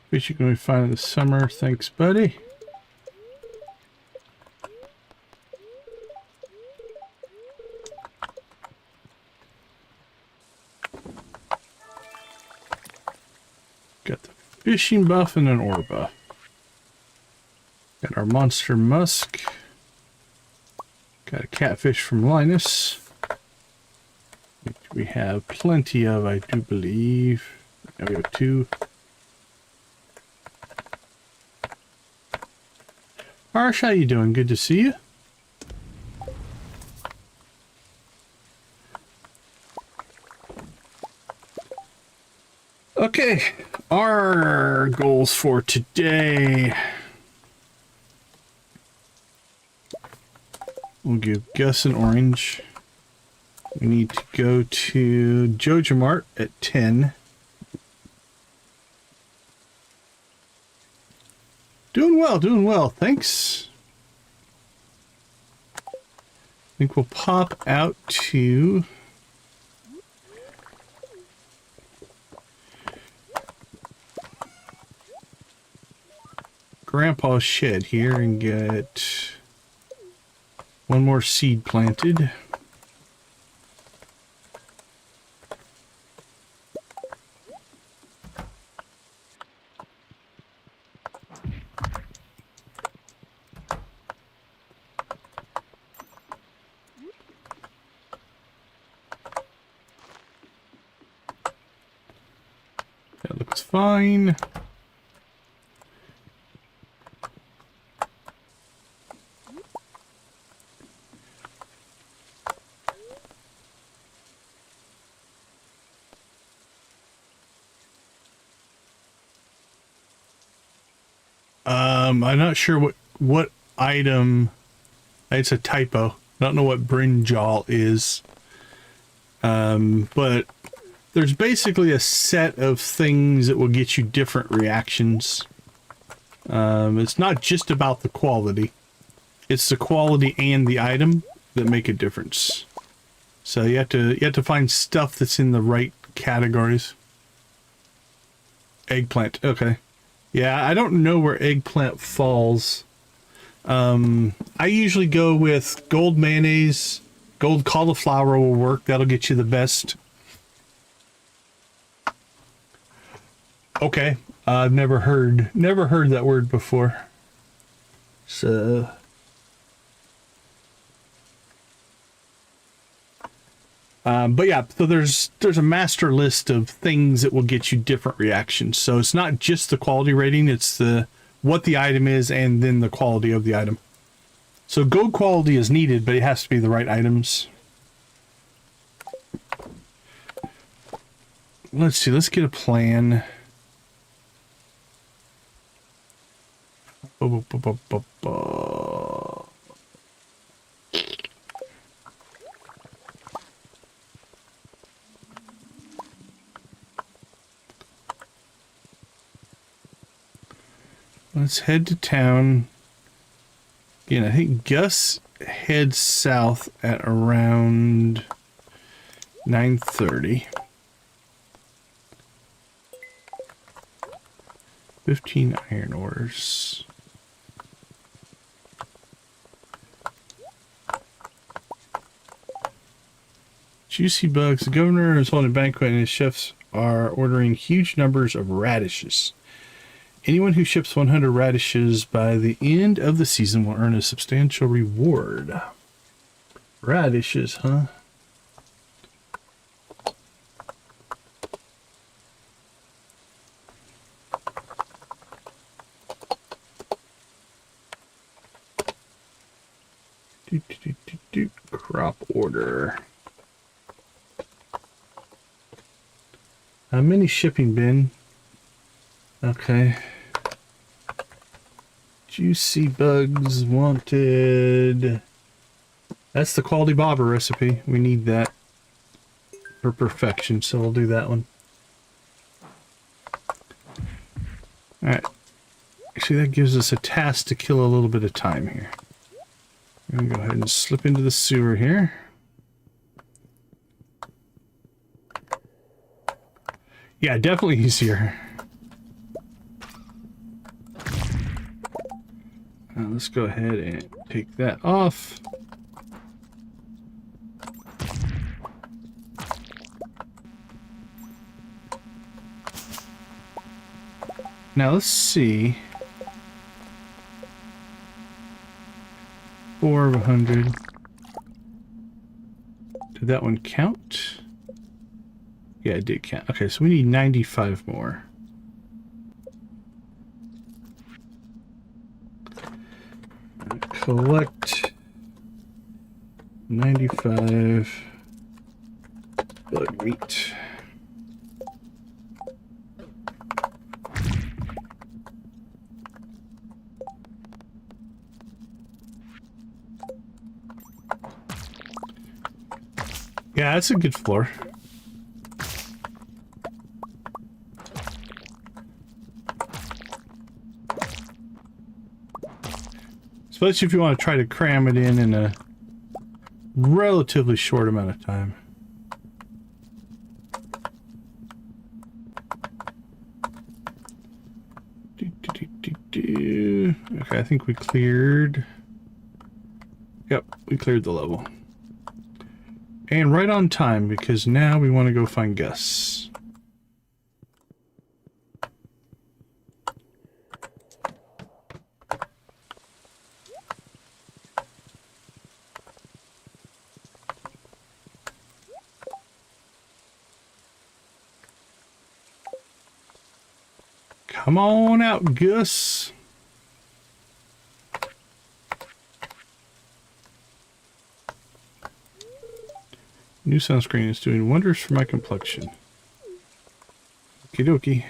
Fish you can only find in the summer. Thanks, buddy. fishing buff and an ore buff. Got our monster musk. Got a catfish from Linus, which we have plenty of, I do believe. Now we have 2. Harsh, how you doing? Good to see you. Okay, our goals for today. We'll give Gus an orange. We need to go to Joja-Mart at 10. Doing well, thanks. I think we'll pop out to Grandpa's shed here and get one more seed planted. That looks fine. I'm not sure what item. It's a typo. I don't know what brinjal is. But there's basically a set of things that will get you different reactions. It's not just about the quality. It's the quality and the item that make a difference. So you have to find stuff that's in the right categories. Eggplant. Okay. Yeah, I don't know where eggplant falls. I usually go with gold mayonnaise. Gold cauliflower will work. That'll get you the best. Okay. I've never heard that word before. So but yeah, so there's a master list of things that will get you different reactions. So it's not just the quality rating, it's what the item is and then the quality of the item. So gold quality is needed, but it has to be the right items. Let's see, let's get a plan. Let's head to town. Again, I think Gus heads south at around 9:30. 15 iron ores. Juicy bugs. The governor is holding a banquet and his chefs are ordering huge numbers of radishes. Anyone who ships 100 radishes by the end of the season will earn a substantial reward. Radishes, huh? Crop order. How many shipping bin? Okay. Juicy bugs wanted. That's the quality bobber recipe. We need that for perfection, so we'll do that one. Alright. Actually, that gives us a task to kill a little bit of time here. I'm going to go ahead and slip into the sewer here. Yeah, definitely easier. Now let's go ahead and take that off. Now let's see. 4 of 100. Did that one count? Yeah, it did count. Okay, so we need 95 more. Collect 95 bug meat. Yeah, that's a good floor. Especially if you want to try to cram it in a relatively short amount of time. Okay, I think we cleared... Yep, we cleared the level. And right on time, because now we want to go find Gus. Come on out, Gus. New sunscreen is doing wonders for my complexion. Okie dokie.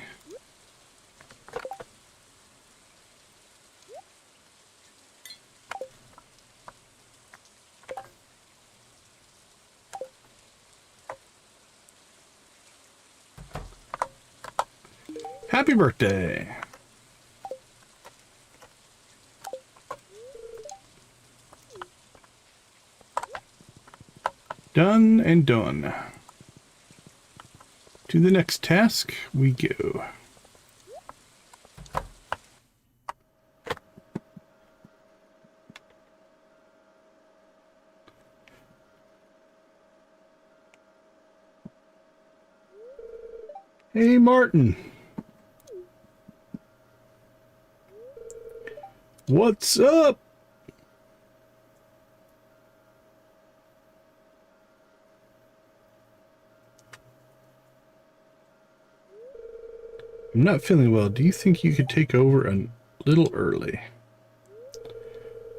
Happy birthday. Done and done. To the next task we go. Hey, Martin. What's up? I'm not feeling well. Do you think you could take over a little early?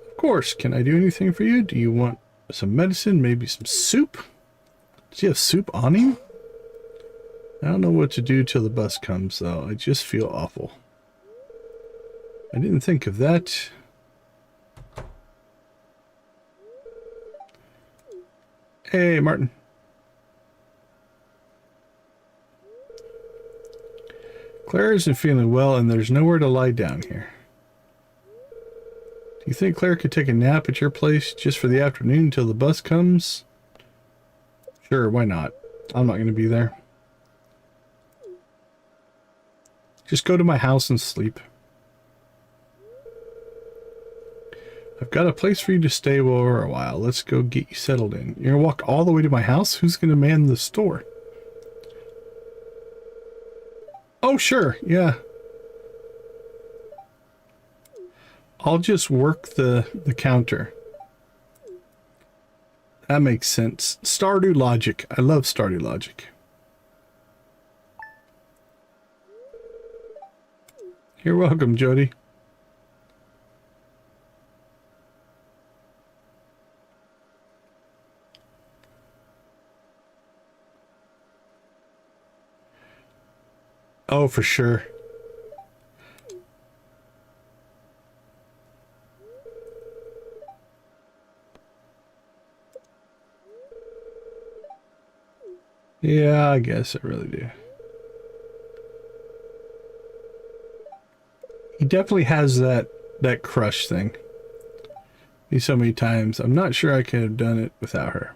Of course. Can I do anything for you? Do you want some medicine? Maybe some soup? Does he have soup on him? I don't know what to do till the bus comes, though. I just feel awful. I didn't think of that. Hey, Martin. Claire isn't feeling well, and there's nowhere to lie down here. Do you think Claire could take a nap at your place just for the afternoon until the bus comes? Sure, why not? I'm not going to be there. Just go to my house and sleep. I've got a place for you to stay for a while. Let's go get you settled in. You're going to walk all the way to my house? Who's going to man the store? Oh, sure. Yeah. I'll just work the counter. That makes sense. Stardew logic. I love Stardew logic. You're welcome, Jody. Oh, for sure. Yeah, I guess I really do. He definitely has that crush thing. So many times. I'm not sure I could have done it without her.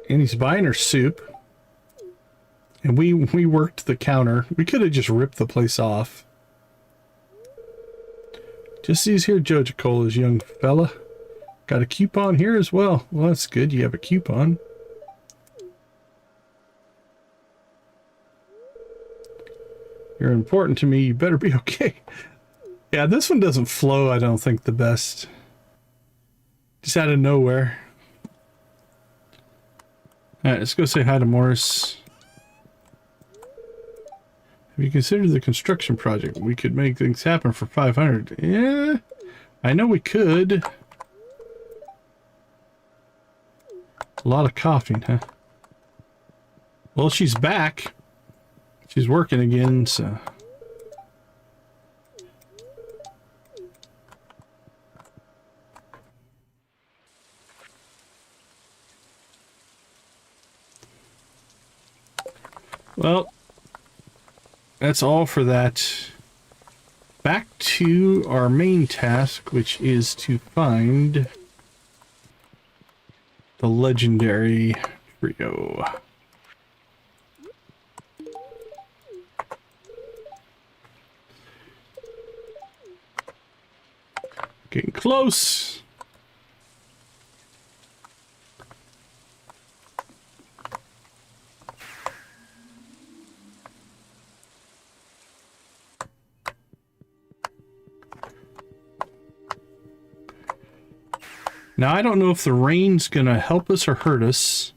And he's buying her soup. And we worked the counter. We could have just ripped the place off. Just these here Joja-Colas, young fella. got a coupon here as well. Well, that's good. You have a coupon. You're important to me. You better be okay. Yeah, this one doesn't flow, I don't think, the best. Just out of nowhere. Alright, let's go say hi to Morris. Have you considered the construction project? We could make things happen for 500. Yeah, I know we could. A lot of coughing, huh? Well, she's back. She's working again, so... Well, that's all for that. Back to our main task, which is to find the legendary trio. Getting close. Now, I don't know if the rain's gonna help us or hurt us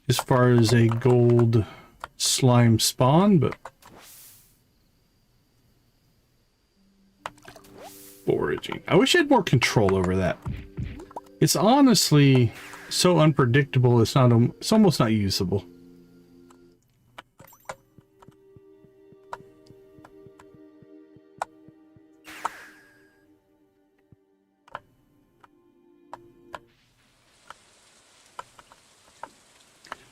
as far as a gold slime spawn, but foraging. I wish I had more control over that. It's honestly so unpredictable, it's almost not usable.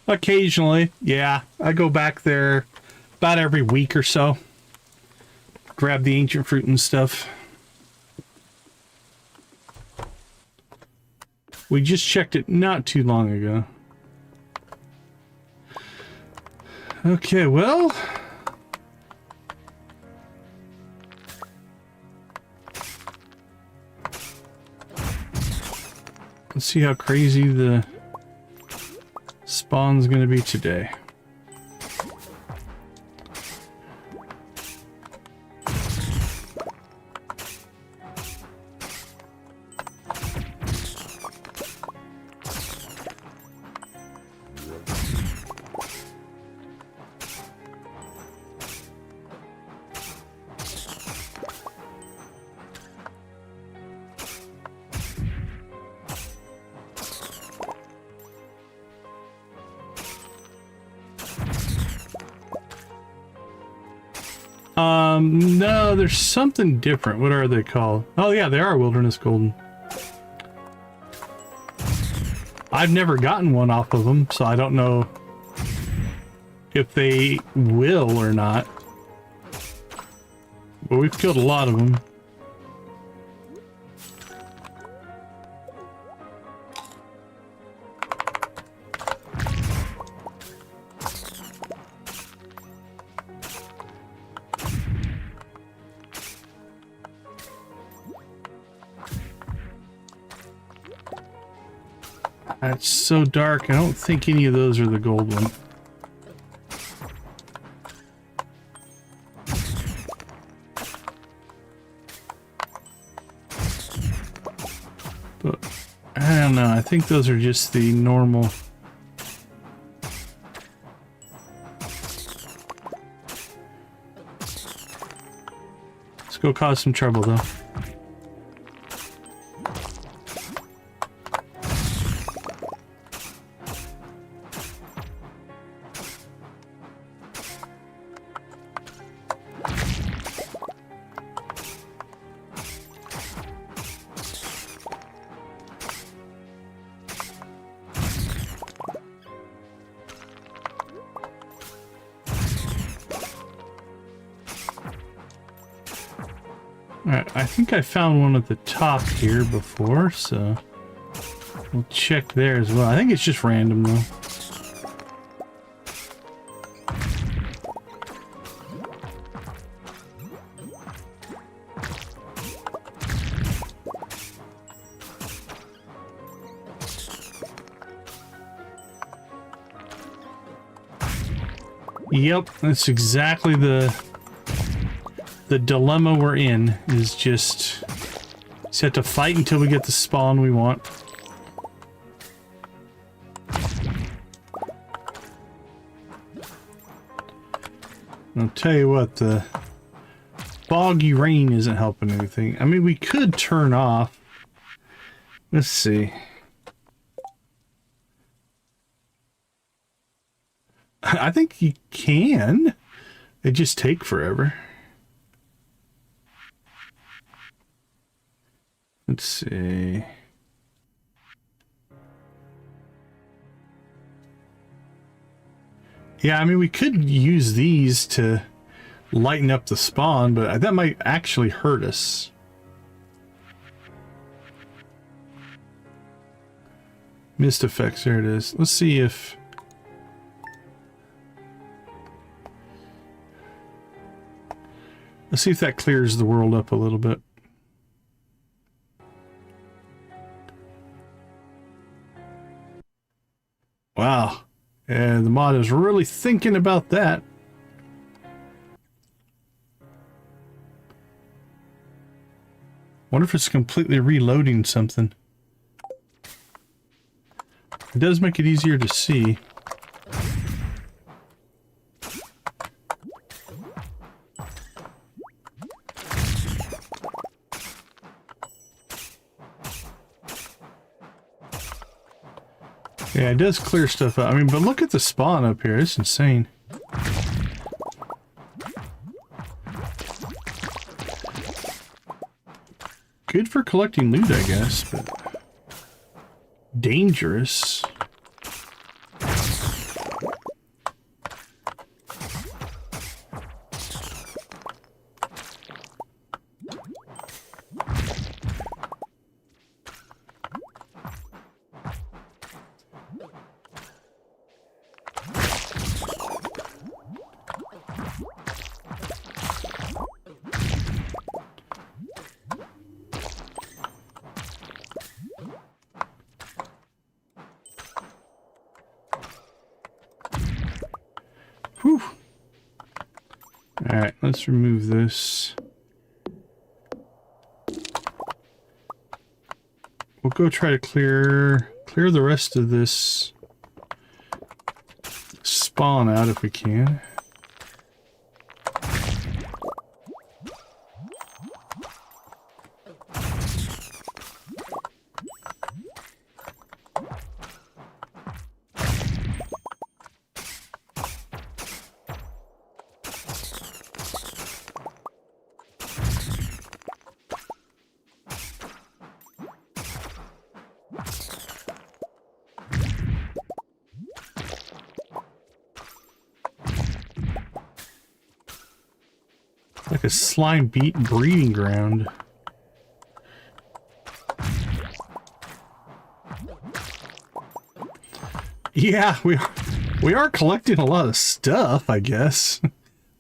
Occasionally, yeah. I go back there about every week or so. Grab the ancient fruit and stuff. We just checked it not too long ago. Okay, well... let's see how crazy the spawn's gonna be today. No, there's something different. What are they called? Oh yeah, they are wilderness golden. I've never gotten one off of them, so I don't know if they will or not. But we've killed a lot of them. It's so dark, I don't think any of those are the gold one. But, I don't know, I think those are just the normal... Let's go cause some trouble, though. Alright, I think I found one at the top here before, so we'll check there as well. I think it's just random though. Yep, that's exactly the dilemma we're in, is just have to fight until we get the spawn we want. I'll tell you what, the foggy rain isn't helping anything. I mean, we could turn off. Let's see. I think you can. They just take forever. Let's see. Yeah, I mean, we could use these to lighten up the spawn, but that might actually hurt us. Mist effects, there it is. Let's see if... Let's see if that clears the world up a little bit. Wow. Yeah, the mod is really thinking about that. Wonder if it's completely reloading something. It does make it easier to see. Yeah, it does clear stuff out. I mean, but look at the spawn up here. It's insane. Good for collecting loot, I guess, but dangerous. Whew. Alright, let's remove this. We'll go try to clear the rest of this spawn out if we can. Like a slime beat breeding ground. Yeah, we are collecting a lot of stuff, I guess.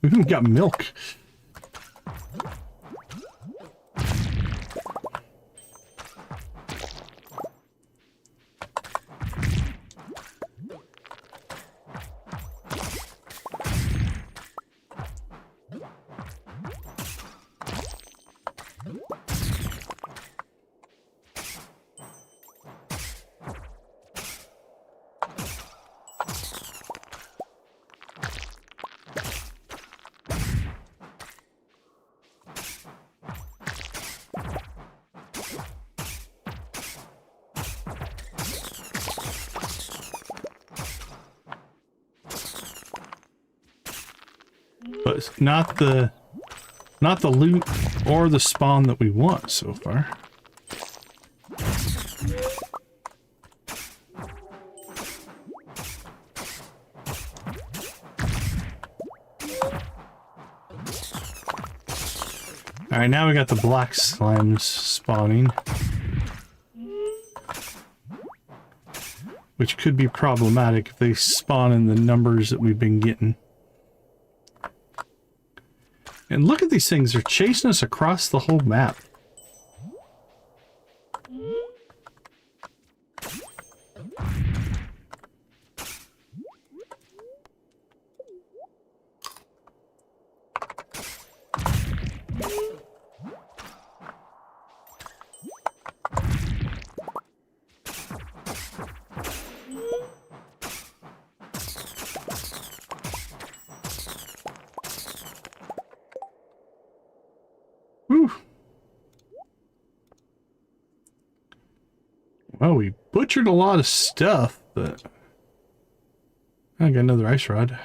We even got milk. But it's not the loot or the spawn that we want so far. Alright, now we got the black slimes spawning. Which could be problematic if they spawn in the numbers that we've been getting. And look at these things, they're chasing us across the whole map. Well, we butchered a lot of stuff, but I got another ice rod.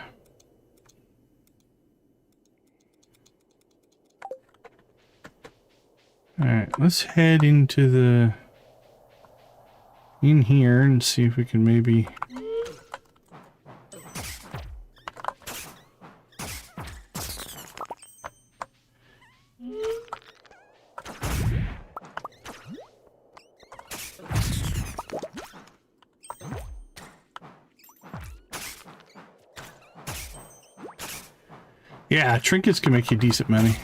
Alright, let's head into in here and see if we can maybe... Yeah, trinkets can make you decent money.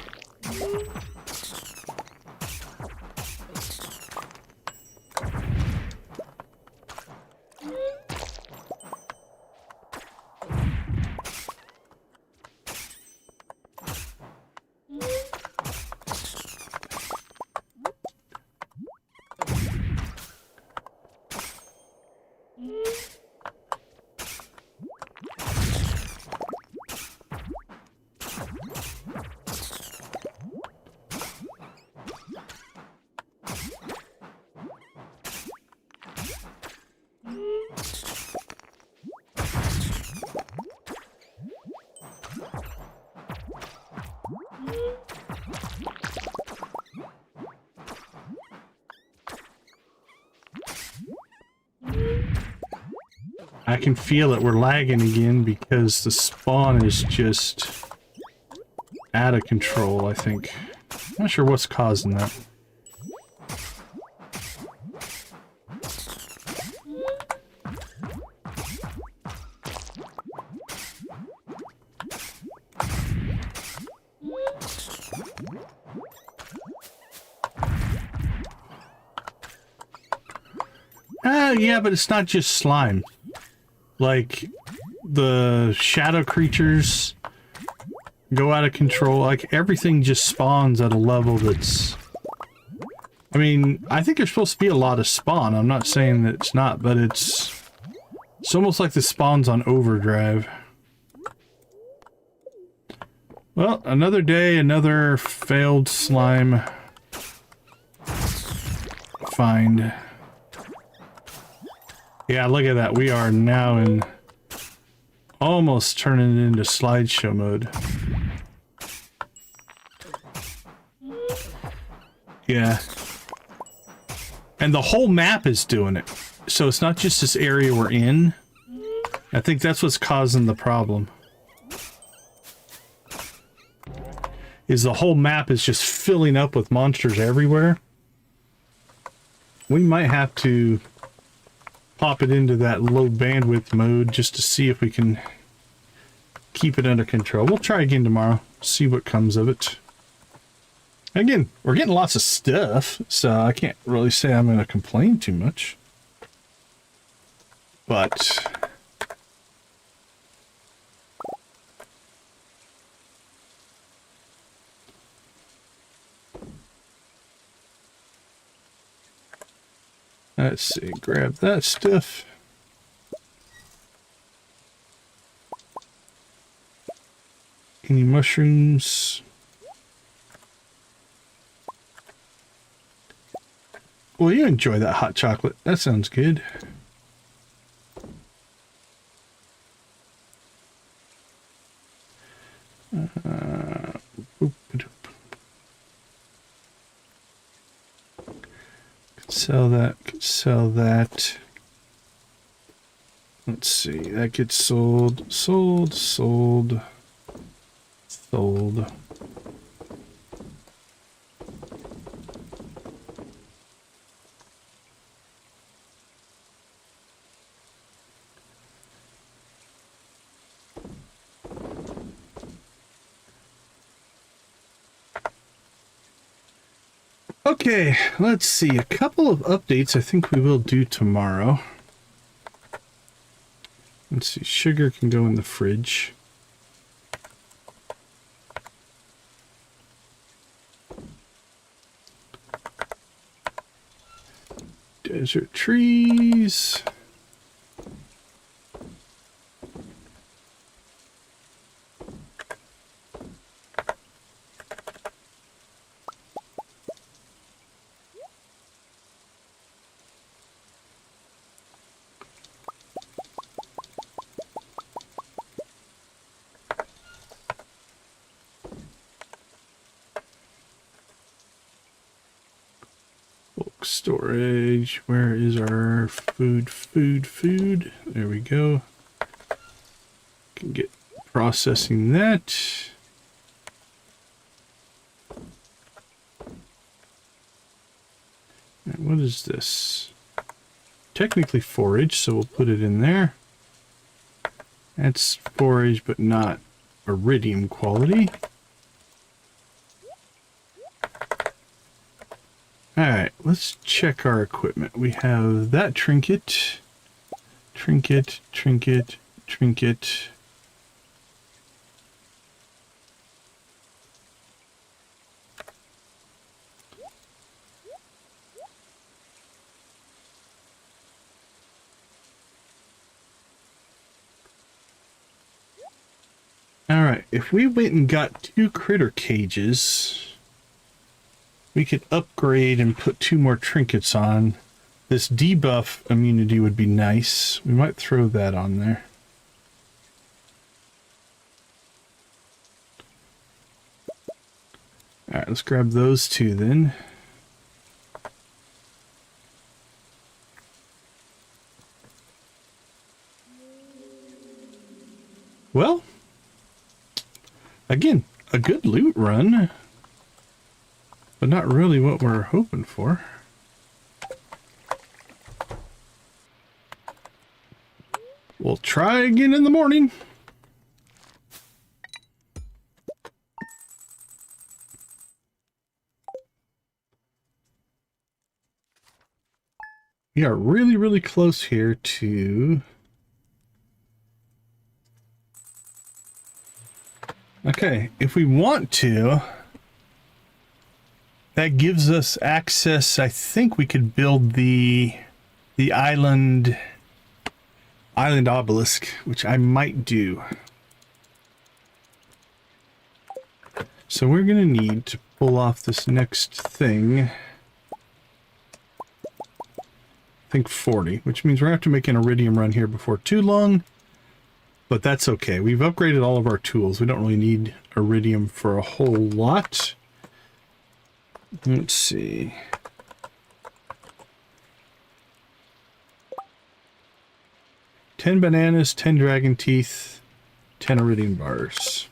I can feel it. We're lagging again because the spawn is just out of control, I think. I'm not sure what's causing that. Yeah, but it's not just slime. Like, the shadow creatures go out of control. Like, everything just spawns at a level that's... I mean, I think there's supposed to be a lot of spawn. I'm not saying that it's not, but it's almost like the spawn's on overdrive. Well, another day, another failed slime find. Yeah, look at that. We are now in almost turning it into slideshow mode. Yeah. And the whole map is doing it. So it's not just this area we're in. I think that's what's causing the problem. Is the whole map is just filling up with monsters everywhere. We might have to pop it into that low bandwidth mode just to see if we can keep it under control. We'll try again tomorrow, see what comes of it. Again, we're getting lots of stuff, so I can't really say I'm going to complain too much. But let's see, grab that stuff. Any mushrooms? Well, you enjoy that hot chocolate. That sounds good. Could sell that, could sell that. Let's see, that gets sold, sold. Okay, let's see. A couple of updates I think we will do tomorrow. Let's see. Sugar can go in the fridge. Desert trees. Storage. Where is our food? Food. There we go. Can get processing that. Right, what is this? Technically forage, so we'll put it in there. That's forage, but not iridium quality. Alright, let's check our equipment. We have that trinket. Trinket. Alright, if we went and got 2 critter cages, we could upgrade and put 2 more trinkets on. This debuff immunity would be nice. We might throw that on there. Alright, let's grab those 2 then. Well, again, a good loot run, but not really what we're hoping for. We'll try again in the morning. We are really, really close here to... Okay, if we want to, that gives us access. I think we could build the island obelisk, which I might do. So we're going to need to pull off this next thing. I think 40, which means we're going to have to make an iridium run here before too long. But that's okay. We've upgraded all of our tools. We don't really need iridium for a whole lot. Let's see. $10 bananas, 10 dragon teeth, 10 iridium bars.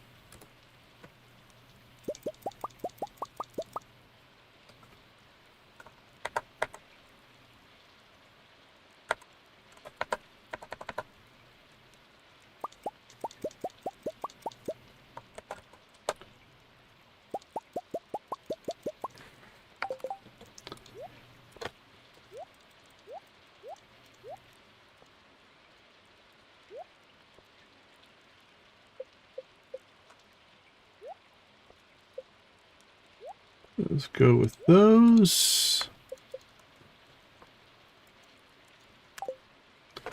Let's go with those.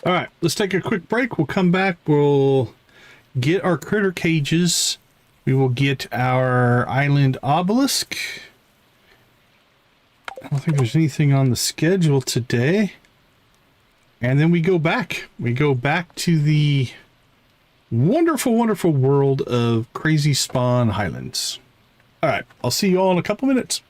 All right, let's take a quick break. We'll come back. We'll get our critter cages. We will get our island obelisk. I don't think there's anything on the schedule today. And then we go back. We go back to the wonderful, wonderful world of Crazy Spawn Highlands. All right, I'll see you all in a couple minutes.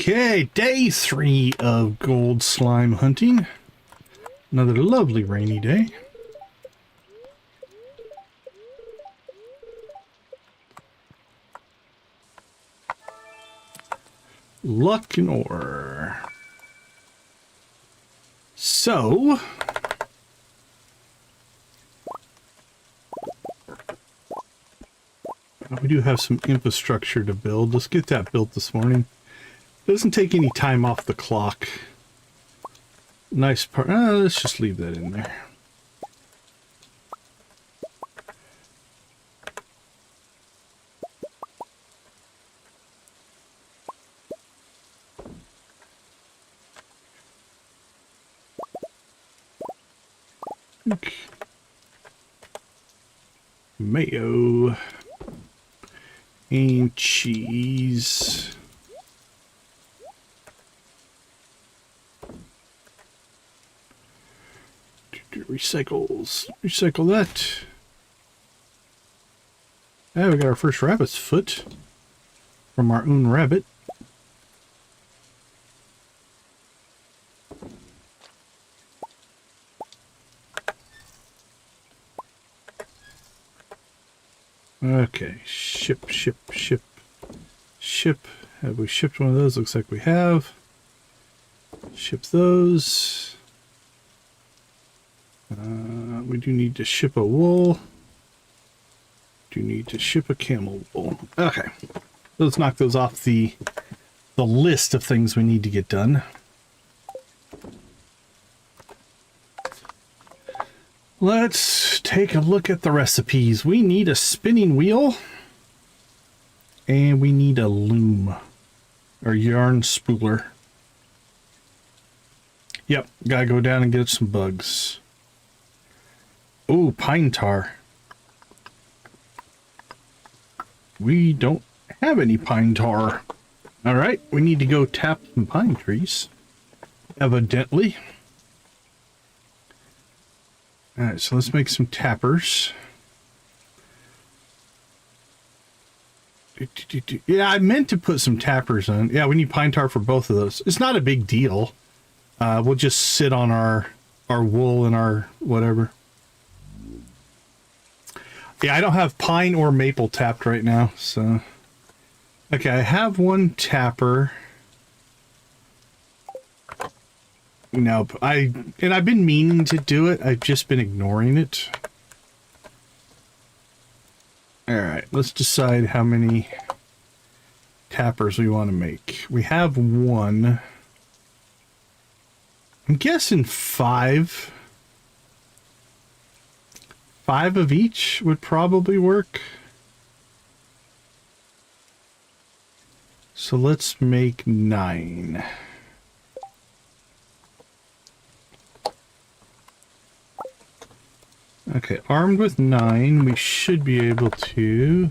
Okay, day 3 of gold slime hunting. Another lovely rainy day. Luck and ore. So, we do have some infrastructure to build. Let's get that built this morning. Doesn't take any time off the clock. Nice part. Let's just leave that in there. Okay. Mayo and cheese. Recycle that. Yeah, we got our first rabbit's foot from our own rabbit. Okay, ship. Have we shipped one of those? Looks like we have. Ship those. We do need to ship a wool. Do need to ship a camel wool. Okay, let's knock those off the list of things we need to get done. Let's take a look at the recipes. We need a spinning wheel, and we need a loom or yarn spooler. Yep, gotta go down and get some bugs. Oh, pine tar. We don't have any pine tar. All right, we need to go tap some pine trees, evidently. All right, so let's make some tappers. Yeah, I meant to put some tappers on. Yeah, we need pine tar for both of those. It's not a big deal. We'll just sit on our wool and our whatever. Yeah, I don't have pine or maple tapped right now, so. Okay, I have one tapper. Nope. I've been meaning to do it. I've just been ignoring it. Alright, let's decide how many tappers we want to make. We have one. I'm guessing 5. 5 of each would probably work. So let's make 9. Okay, armed with 9, we should be able to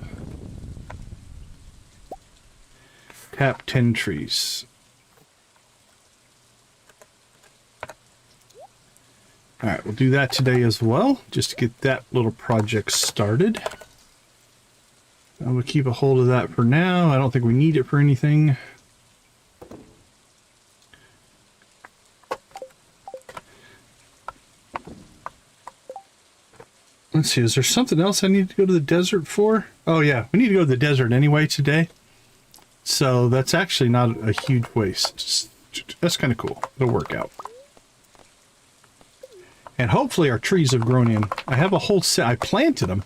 tap 10 trees. Alright, we'll do that today as well, just to get that little project started. I'm going to keep a hold of that for now. I don't think we need it for anything. Let's see, is there something else I need to go to the desert for? Oh yeah, we need to go to the desert anyway today. So that's actually not a huge waste. That's kind of cool. It'll work out. And hopefully our trees have grown in. I have a whole set. I planted them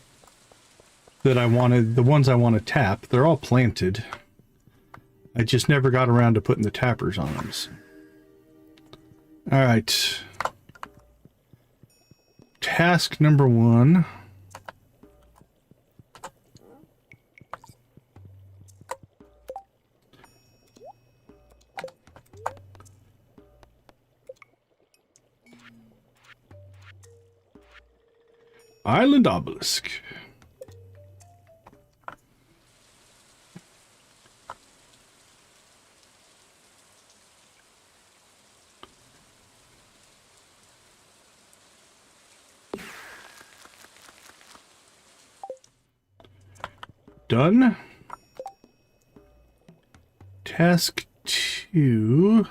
that I wanted. The ones I want to tap. They're all planted. I just never got around to putting the tappers on them. All right. Task number 1. Island obelisk. Done. Task 2. to...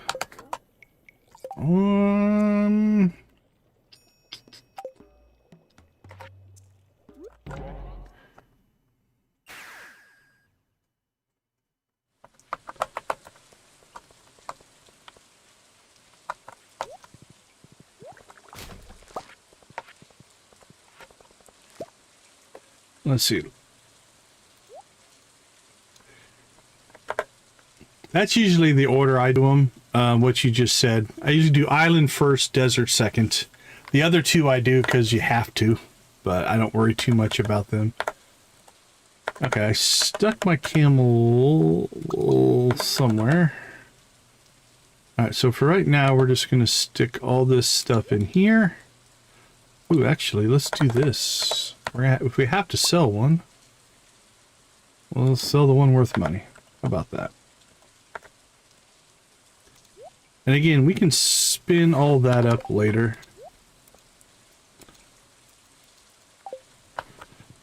let's see. That's usually the order I do them, what you just said. I usually do island first, desert second. The other two I do because you have to, but I don't worry too much about them. Okay, I stuck my camel somewhere. Alright, so for right now, we're just going to stick all this stuff in here. Ooh, actually, let's do this. If we have to sell one, we'll sell the one worth money. How about that? And again, we can spin all that up later.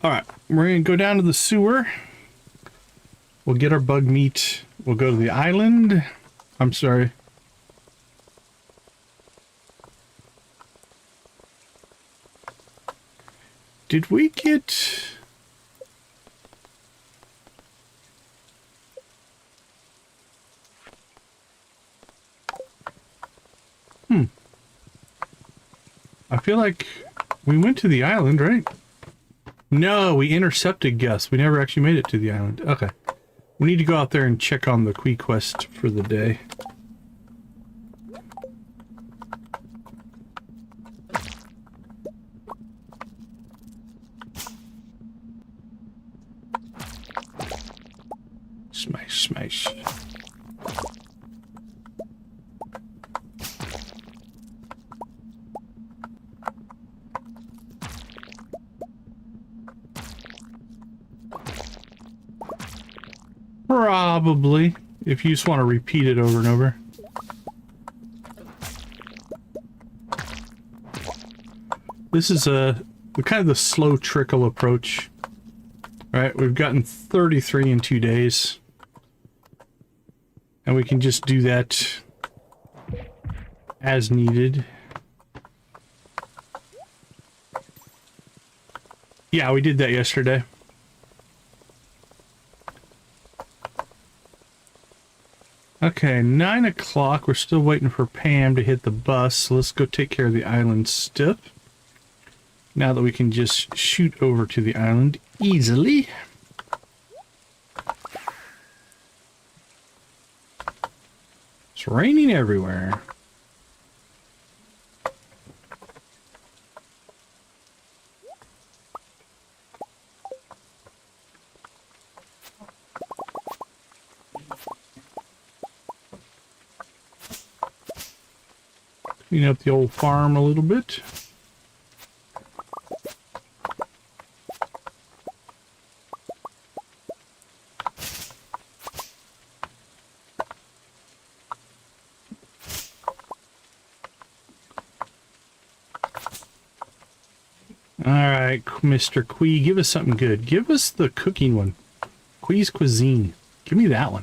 Alright, we're going to go down to the sewer. We'll get our bug meat. We'll go to the island. I'm sorry. Did we get... I feel like we went to the island, right? No, we intercepted Gus. We never actually made it to the island. Okay. We need to go out there and check on the Quee quest for the day. Smash, smash. Probably, if you just want to repeat it over and over. This is kind of the slow trickle approach. All right, we've gotten 33 in 2 days. And we can just do that as needed. Yeah, we did that yesterday. Okay, 9 o'clock. We're still waiting for Pam to hit the bus. So let's go take care of the island stuff. Now that we can just shoot over to the island easily. It's raining everywhere. Clean up the old farm a little bit. Alright, Mr. Quee, give us something good. Give us the cooking one. Quee's Cuisine. Give me that one.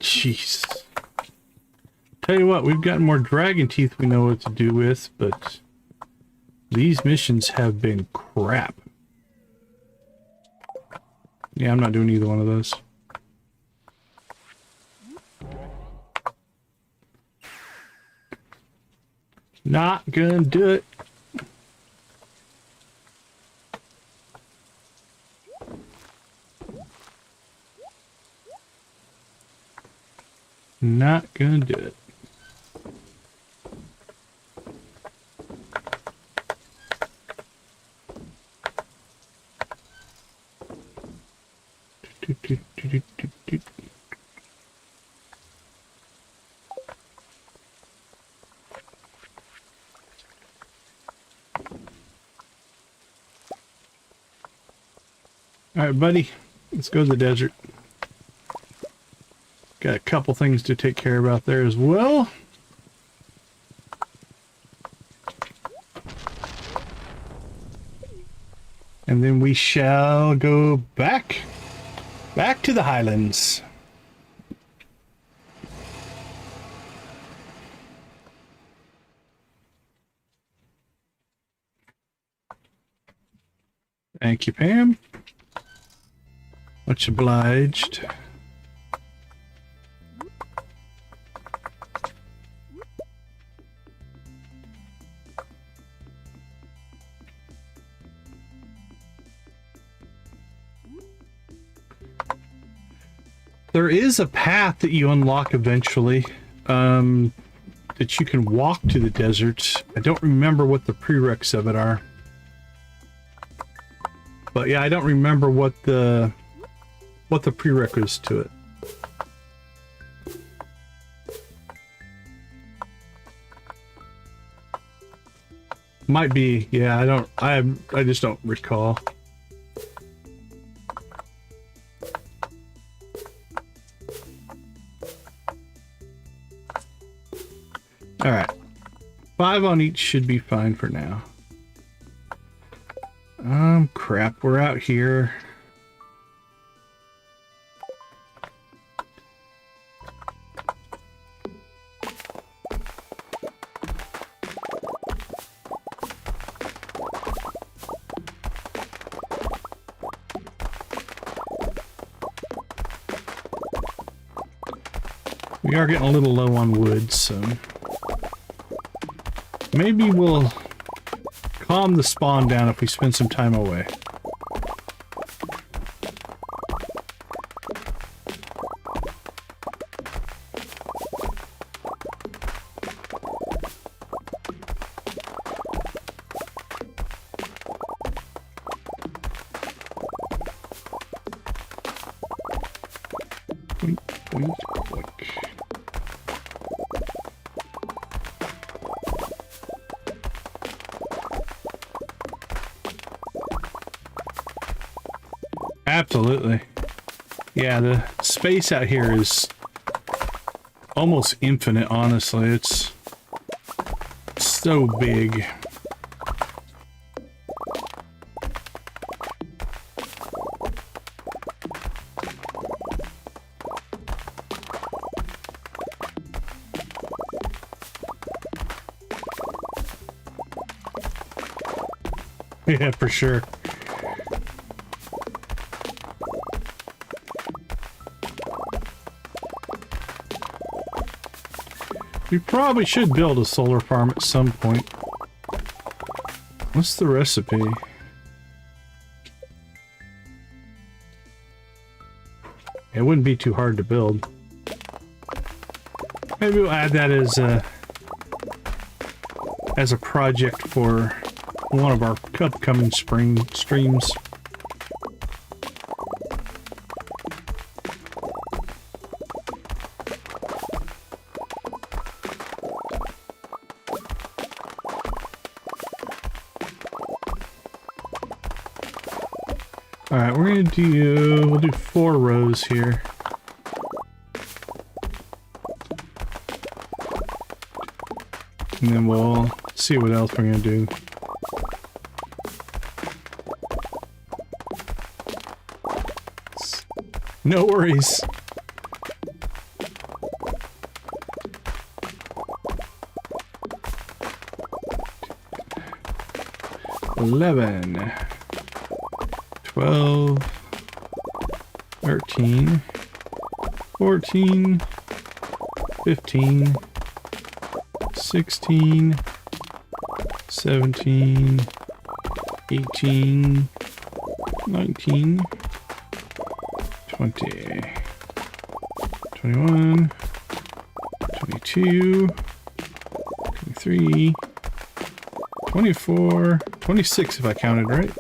Jeez. Tell you what, we've got more dragon teeth we know what to do with, but these missions have been crap. Yeah, I'm not doing either one of those. Not gonna do it. Not gonna do it. All right, buddy, let's go to the desert. Got a couple things to take care of out there as well. And then we shall go back to the Highlands. Thank you, Pam. Much obliged. There is a path that you unlock eventually, that you can walk to the deserts. I don't remember what the prereqs of it are. But yeah, I don't remember what the prereq is to it. Might be, yeah, I just don't recall. All right, 5 on each should be fine for now. Crap, we're out here. We are getting a little low on wood, so maybe we'll calm the spawn down if we spend some time away. Boink, boink, boink. Absolutely. Yeah, the space out here is almost infinite, honestly. It's so big. Yeah, for sure. We probably should build a solar farm at some point. What's the recipe? It wouldn't be too hard to build. Maybe we'll add that as a project for one of our upcoming spring streams. All right, we'll do 4 rows here. And then we'll see what else we're gonna do. No worries. $11, $12, $13, $14, $15, $16, $17, $18, $19, $20, $21, $22, $23, $24, $26 if I counted right.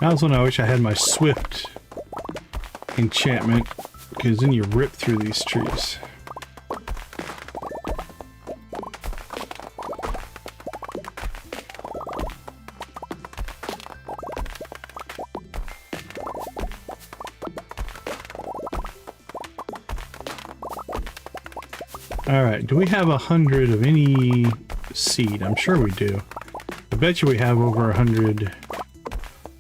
That's when I wish I had my Swift enchantment, because then you rip through these trees. All right, do we have 100 of any seed? I'm sure we do. I bet you we have over 100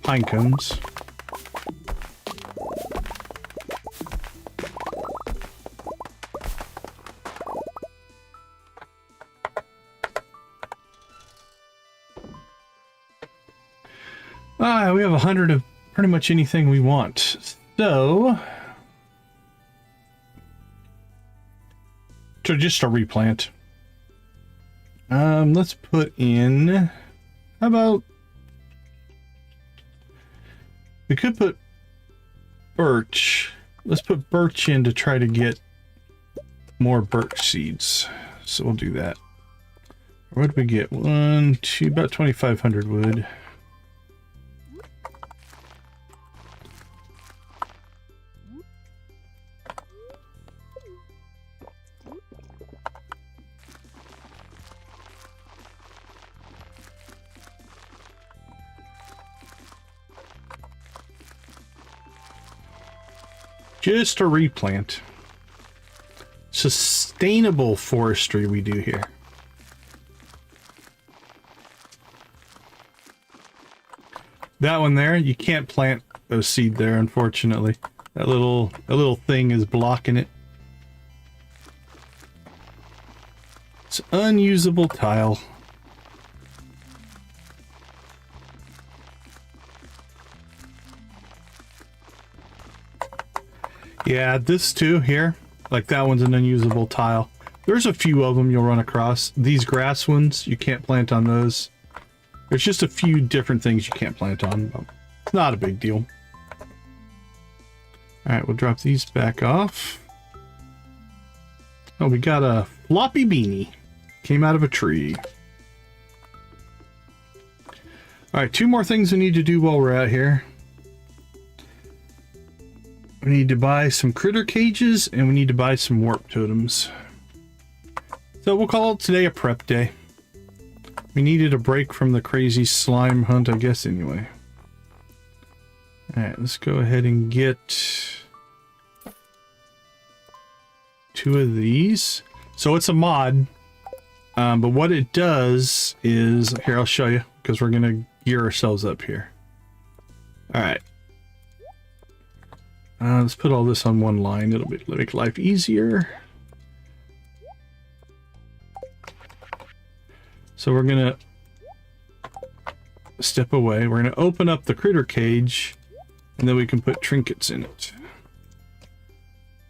pine cones. We have 100 of pretty much anything we want. So just a replant. Let's put in, how about, we could put birch. Let's put birch in to try to get more birch seeds. So we'll do that. What did we get? 1, 2, about 2,500 wood. Just a replant. Sustainable forestry we do here. That one there, you can't plant those seed there, unfortunately. That little thing is blocking it. It's unusable tile. Yeah, this too here, like that one's an unusable tile. There's a few of them you'll run across. These grass ones, you can't plant on those. There's just a few different things you can't plant on, but it's not a big deal. All right, we'll drop these back off. Oh, we got a floppy beanie. Came out of a tree. All right, 2 more things we need to do while we're out here. We need to buy some critter cages, and we need to buy some warp totems. So we'll call it today a prep day. We needed a break from the crazy slime hunt, I guess, anyway. Alright, let's go ahead and get 2 of these. So it's a mod, but what it does is... Here, I'll show you, because we're going to gear ourselves up here. Alright. Let's put all this on one line. It'll make life easier. So we're gonna step away. We're gonna open up the critter cage, and then we can put trinkets in it.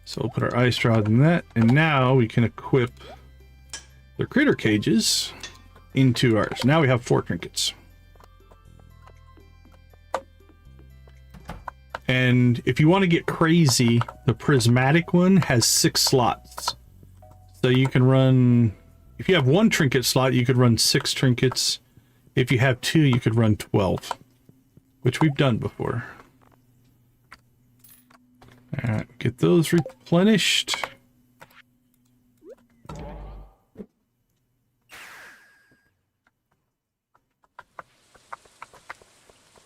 So we'll put our ice rod in that, and now we can equip the critter cages into ours. Now we have 4 trinkets. And if you want to get crazy, the prismatic one has 6 slots. So you can run, if you have 1 trinket slot, you could run 6 trinkets. If you have 2, you could run 12, which we've done before. All right, get those replenished.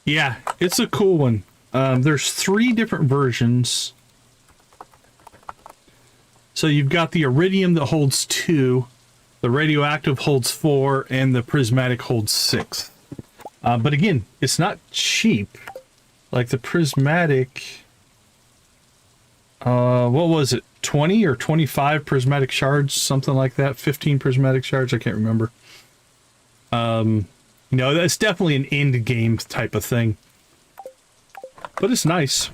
Yeah, it's a cool one. There's 3 different versions. So you've got the iridium that holds 2, the radioactive holds 4, and the prismatic holds 6. But again, it's not cheap. Like the prismatic, what was it? 20 or 25 prismatic shards, something like that. 15 prismatic shards, I can't remember. You know, that's definitely an end game type of thing. But it's nice.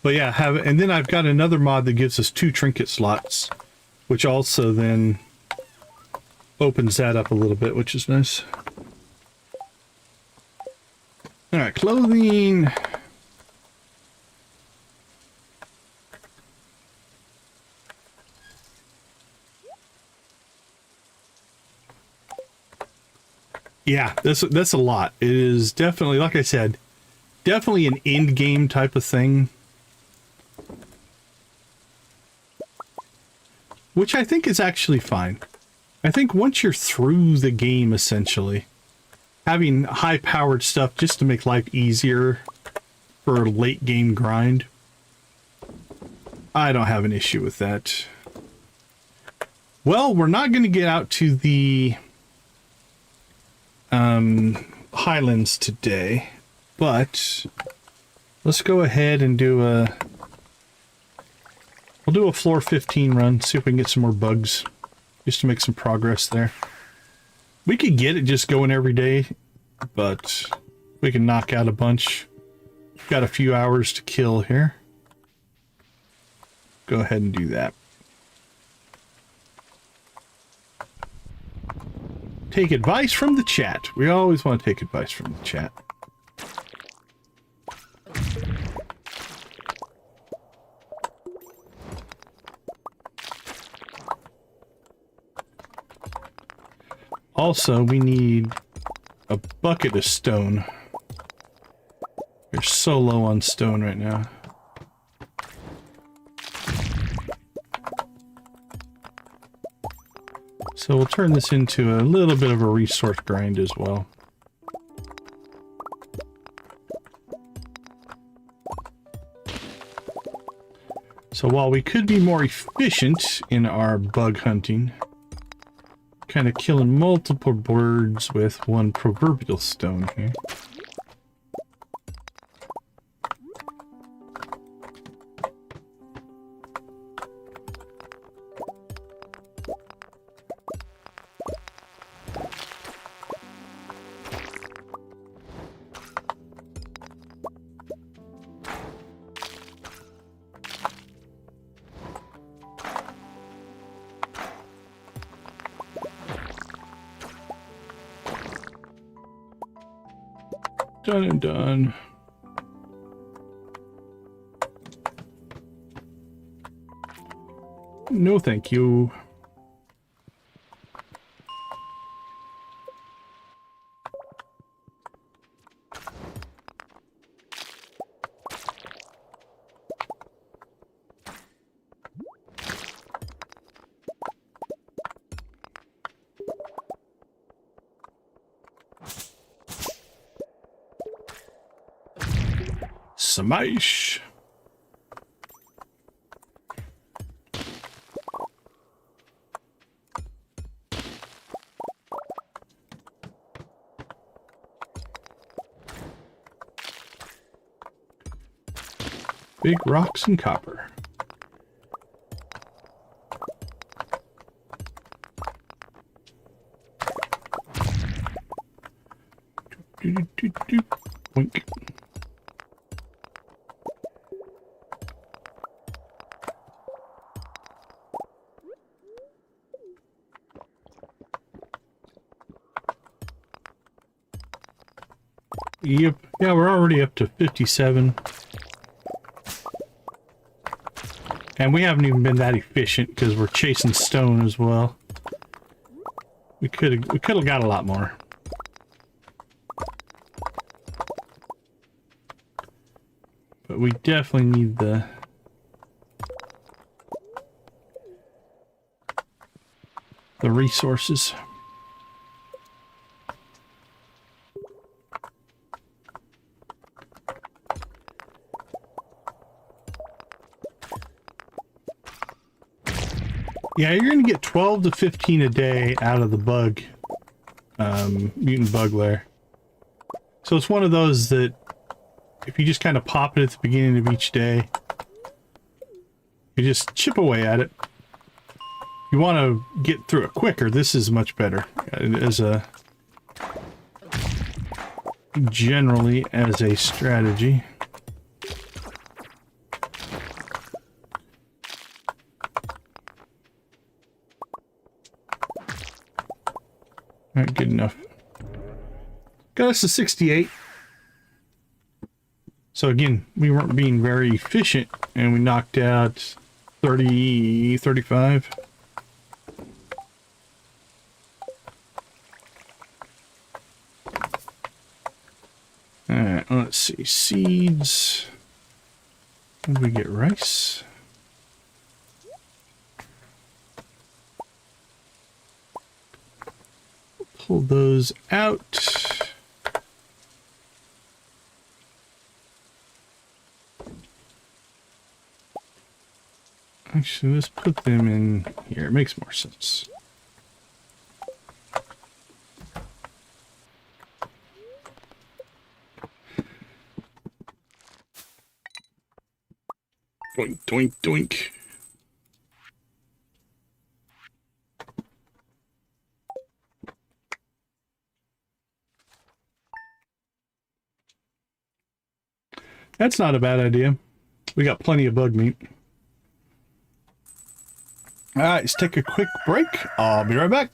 But yeah, and then I've got another mod that gives us 2 trinket slots, which also then opens that up a little bit, which is nice. All right, clothing. Yeah, that's a lot. It is definitely, like I said, definitely an end game type of thing. Which I think is actually fine. I think once you're through the game, essentially, having high-powered stuff just to make life easier for a late game grind I don't have an issue with that. Well, we're not going to get out to the highlands today, but let's go ahead and do we'll do a floor 15 run, see if we can get some more bugs, just to make some progress there. We could get it just going every day, but we can knock out a bunch. We've got a few hours to kill here. Go ahead and do that. Take advice from the chat. We always want to take advice from the chat. Also, we need a bucket of stone. We're so low on stone right now. So we'll turn this into a little bit of a resource grind as well. So while we could be more efficient in our bug hunting, kind of killing multiple birds with one proverbial stone here. Done and done. No, thank you. Smash. Big rocks and copper. Boink. Yep. Yeah, we're already up to 57. And we haven't even been that efficient because we're chasing stone as well. We could have got a lot more. But we definitely need the resources. Yeah, you're going to get 12 to 15 a day out of the bug, mutant bug lair. So it's one of those that if you just kind of pop it at the beginning of each day, you just chip away at it. You want to get through it quicker, this is much better generally as a strategy. Alright, good enough. Got us to 68. So again, we weren't being very efficient and we knocked out 30, 35. Alright, let's see. Seeds. When do we get rice? Pull those out. Actually, let's put them in here. It makes more sense. Doink, doink, doink. That's not a bad idea. We got plenty of bug meat. All right, let's take a quick break. I'll be right back.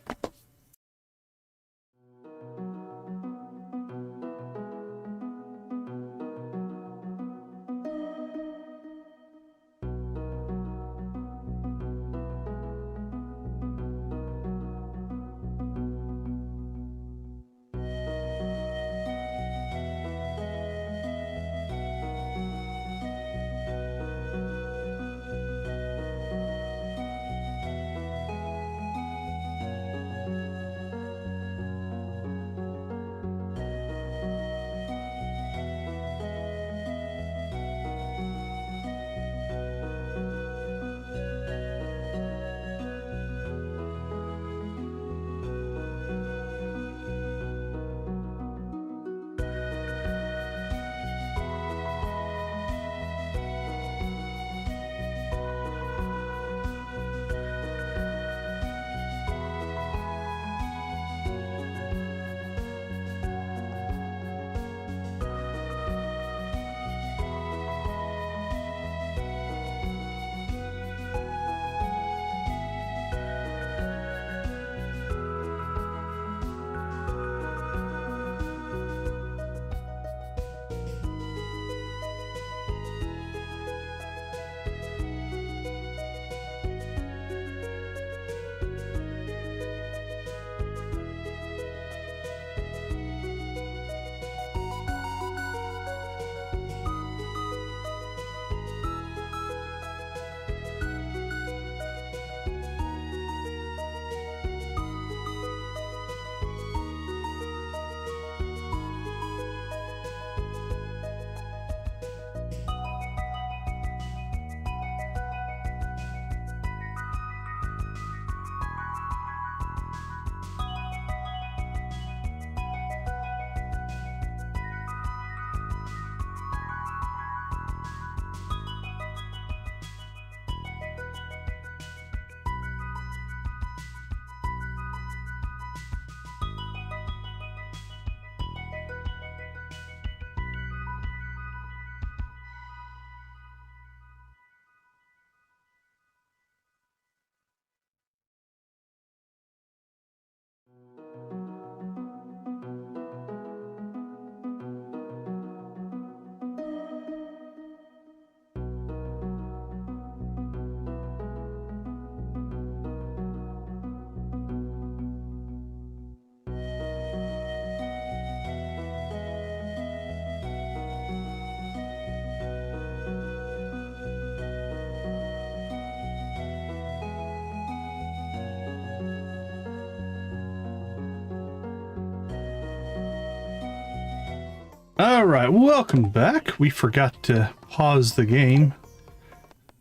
All right, welcome back. We forgot to pause the game,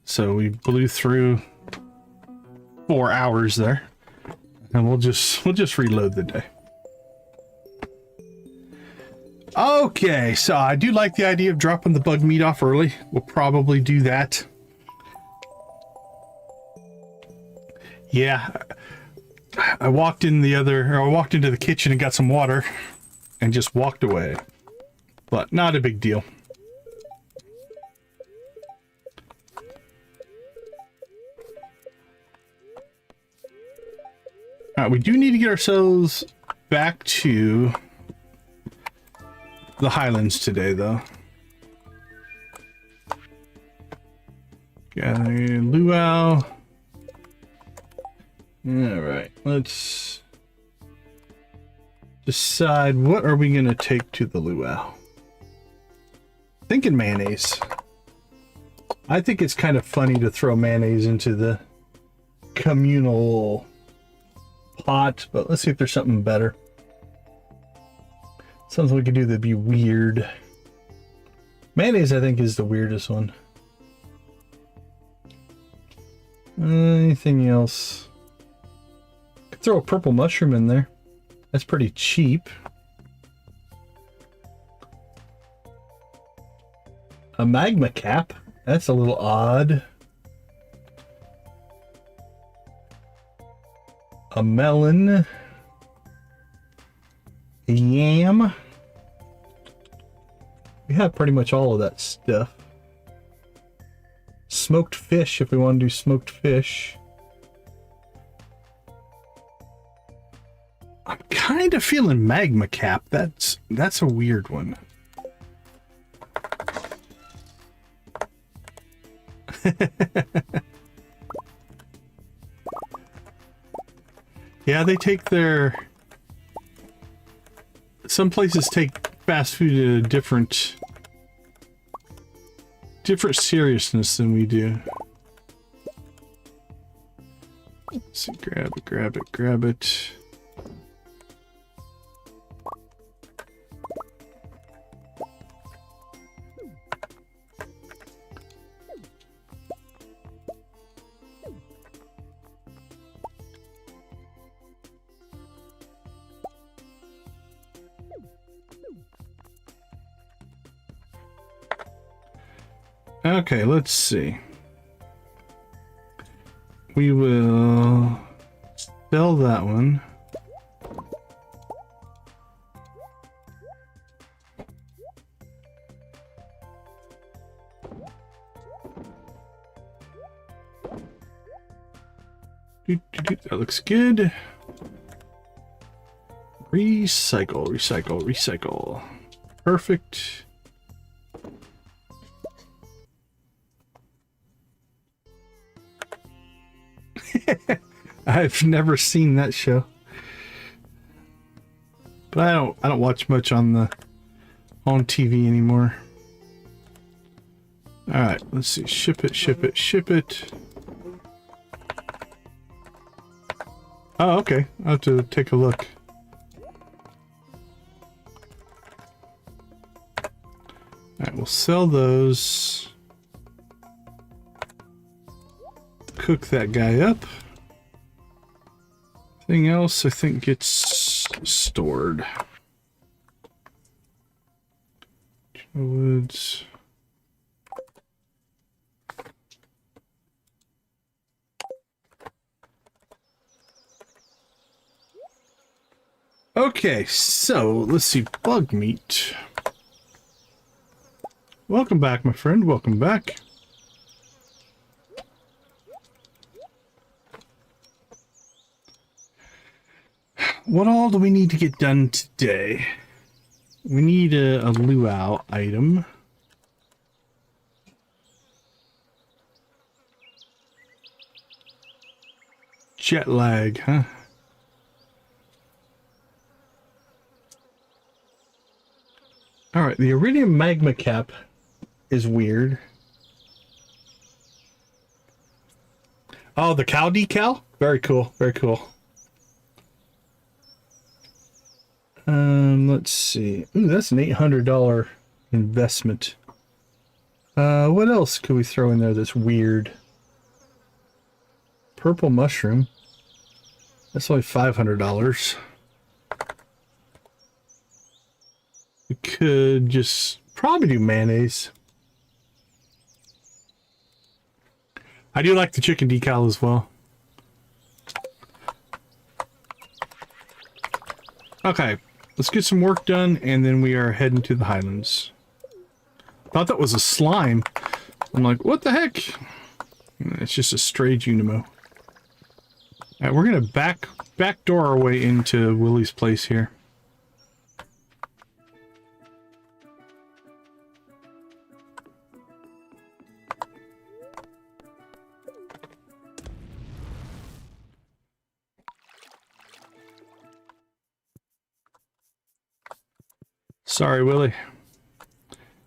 so we blew through 4 hours there, and we'll just reload the day. Okay, so I do like the idea of dropping the bug meat off early. We'll probably do that. Yeah, I walked into the kitchen and got some water and just walked away. But not a big deal. Alright, we do need to get ourselves back to the Highlands today, though. Got a luau. Alright, let's decide what are we going to take to the luau. Thinking mayonnaise. I think it's kind of funny to throw mayonnaise into the communal pot, but let's see if there's something better. Something we could do that'd be weird. Mayonnaise, I think, is the weirdest one. Anything else? Could throw a purple mushroom in there. That's pretty cheap. A magma cap. That's a little odd. A melon. A yam. We have pretty much all of that stuff. Smoked fish, if we want to do smoked fish. I'm kind of feeling magma cap. That's a weird one. Yeah, they take their... Some places take fast food at a different seriousness than we do. Let's see, grab it, grab it, grab it. Okay, let's see. We will sell that one. That looks good. Recycle, recycle, recycle. Perfect. I've never seen that show, but I don't watch much on TV anymore. All right, let's see. Ship it, ship it, ship it. Oh, okay. I'll have to take a look. All right, we'll sell those. Cook that guy up. Anything else I think gets stored. Woods. Okay, so let's see. Bug meat. Welcome back, my friend. Welcome back. What all do we need to get done today? We need a luau item. Jet lag, huh? Alright, the iridium magma cap is weird. Oh, the cow decal? Very cool, very cool. Let's see. Ooh, that's an $800 investment. What else could we throw in there that's weird? Purple mushroom. That's only $500. We could just probably do mayonnaise. I do like the chicken decal as well. Okay, let's get some work done, and then we are heading to the Highlands. Thought that was a slime. I'm like, what the heck? It's just a stray Junimo. Alright, we're gonna backdoor our way into Willie's place here. Sorry, Willie.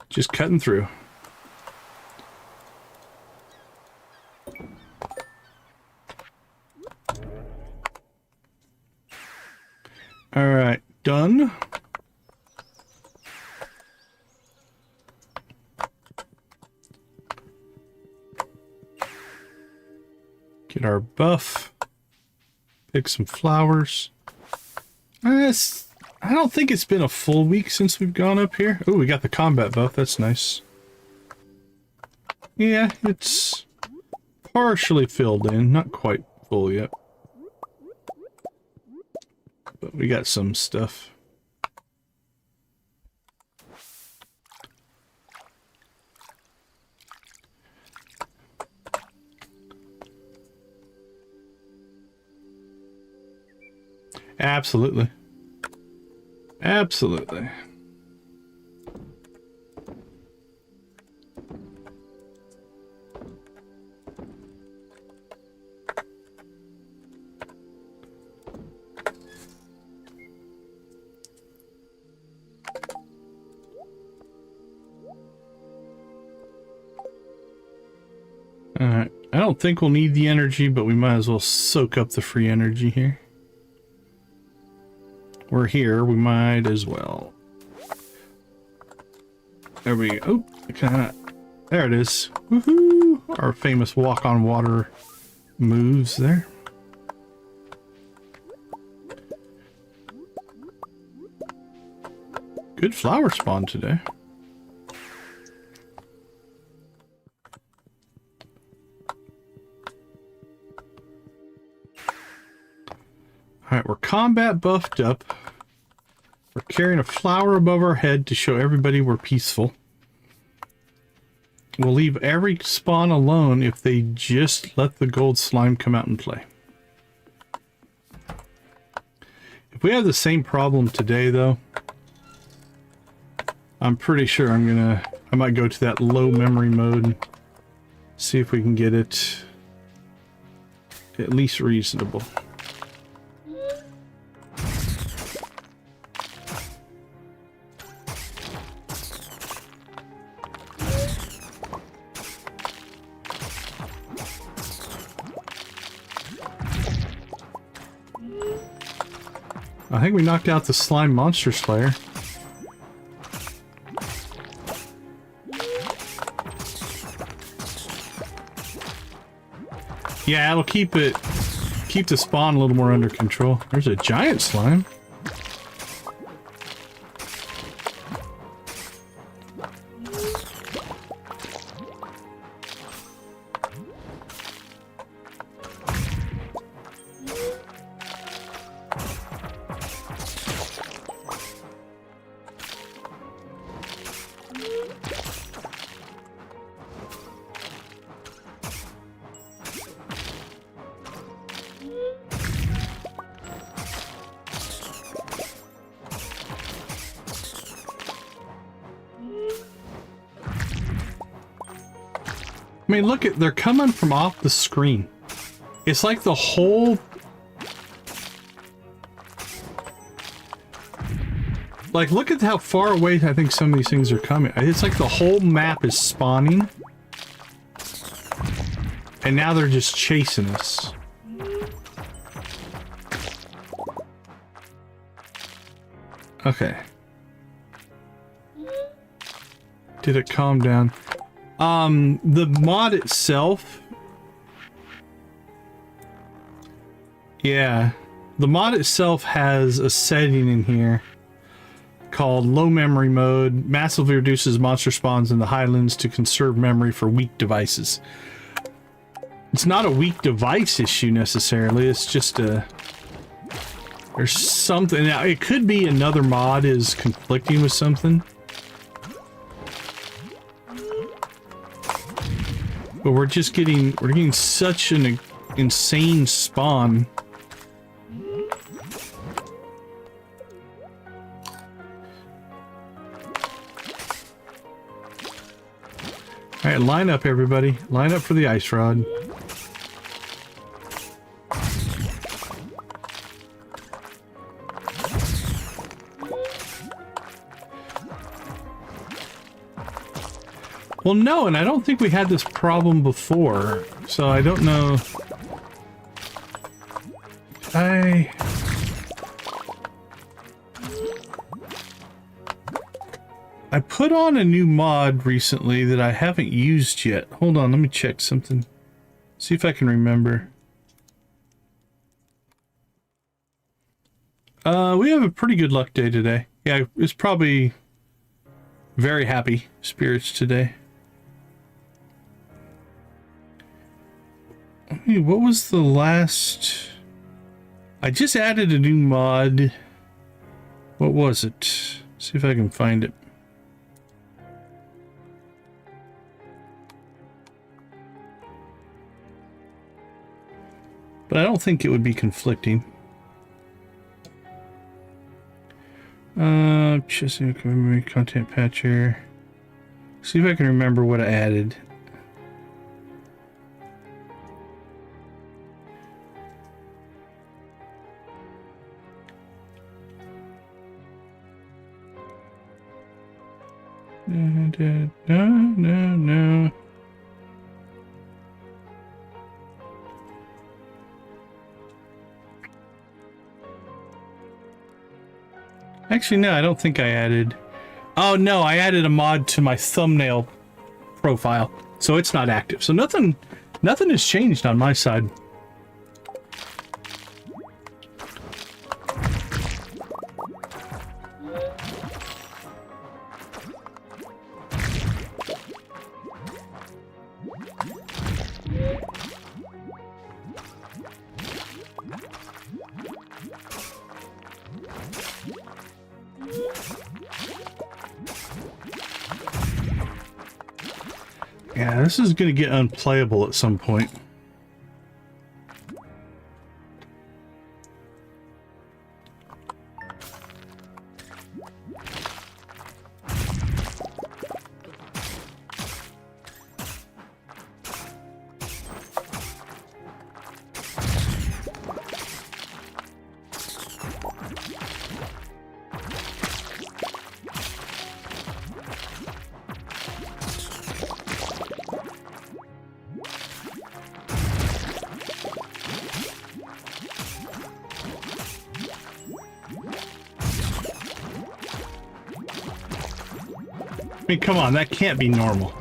Just cutting through. All right, done. Get our buff. Pick some flowers. I don't think it's been a full week since we've gone up here. Oh, we got the combat buff. That's nice. Yeah, it's partially filled in. Not quite full yet. But we got some stuff. Absolutely. Absolutely. Alright, I don't think we'll need the energy, but we might as well soak up the free energy here. We're here, we might as well. There we go. Oh, there it is. Woohoo! Our famous walk on water moves there. Good flower spawn today. Alright, we're combat buffed up. We're carrying a flower above our head to show everybody we're peaceful. We'll leave every spawn alone if they just let the gold slime come out and play. If we have the same problem today, though, I'm pretty sure I might go to that low memory mode and see if we can get it at least reasonable. I think we knocked out the slime monster slayer. Yeah, it'll keep the spawn a little more under control. There's a giant slime. I mean, look at, they're coming from off the screen. It's like the whole... Like, look at how far away I think some of these things are coming. It's like the whole map is spawning. And now they're just chasing us. Okay. Did it calm down? The mod itself... Yeah. The mod itself has a setting in here called low memory mode. Massively reduces monster spawns in the highlands to conserve memory for weak devices. It's not a weak device issue necessarily, it's just a... There's something... Now, it could be another mod is conflicting with something. But we're getting such an insane spawn. All right, line up, everybody. Line up for the ice rod. Well, no, and I don't think we had this problem before, so I don't know. I put on a new mod recently that I haven't used yet. Hold on, let me check something. See if I can remember. We have a pretty good luck day today. Yeah, it's probably very happy spirits today. Hey, what was the last... I just added a new mod. What was it? See if I can find it. But I don't think it would be conflicting. Just memory content patcher. See if I can remember what I added. No. Actually, no, I don't think I added... Oh, no, I added a mod to my thumbnail profile, so it's not active. So nothing has changed on my side. Yeah, this is going to get unplayable at some point. I mean, come on, that can't be normal.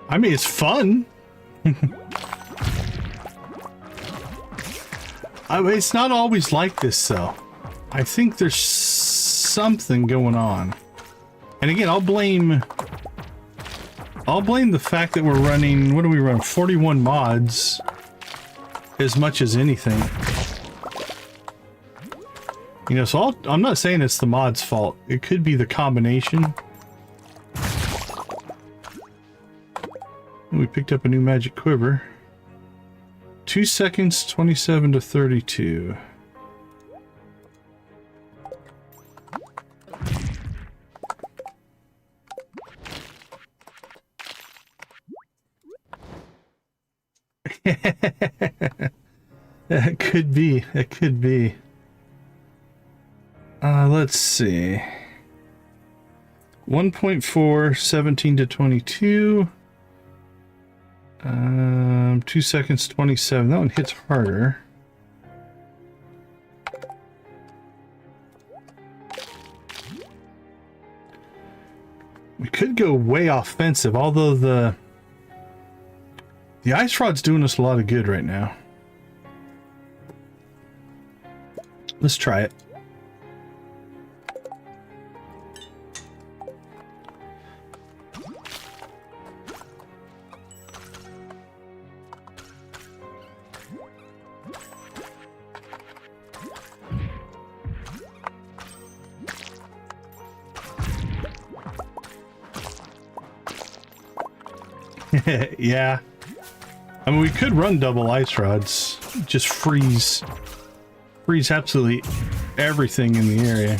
I mean, it's fun. I mean, it's not always like this, though. I think there's something going on. And again, I'll blame the fact that we're running, what do we run, 41 mods as much as anything. You know, so I'm not saying it's the mod's fault. It could be the combination. We picked up a new magic quiver. 2 seconds, 27 to 32. That could be. It could be. Let's see. 1.4, 17 to 22. 2 seconds, 27. That one hits harder. We could go way offensive, although the ice rod's doing us a lot of good right now. Let's try it. Yeah. I mean, we could run double ice rods. Just freeze absolutely everything in the area.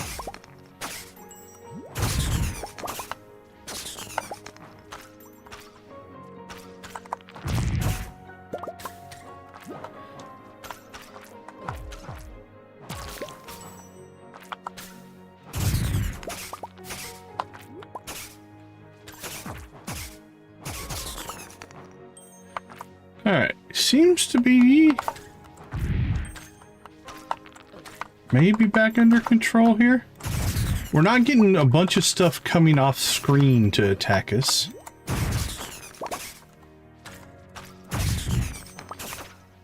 Alright, seems to be maybe back under control here. We're not getting a bunch of stuff coming off screen to attack us.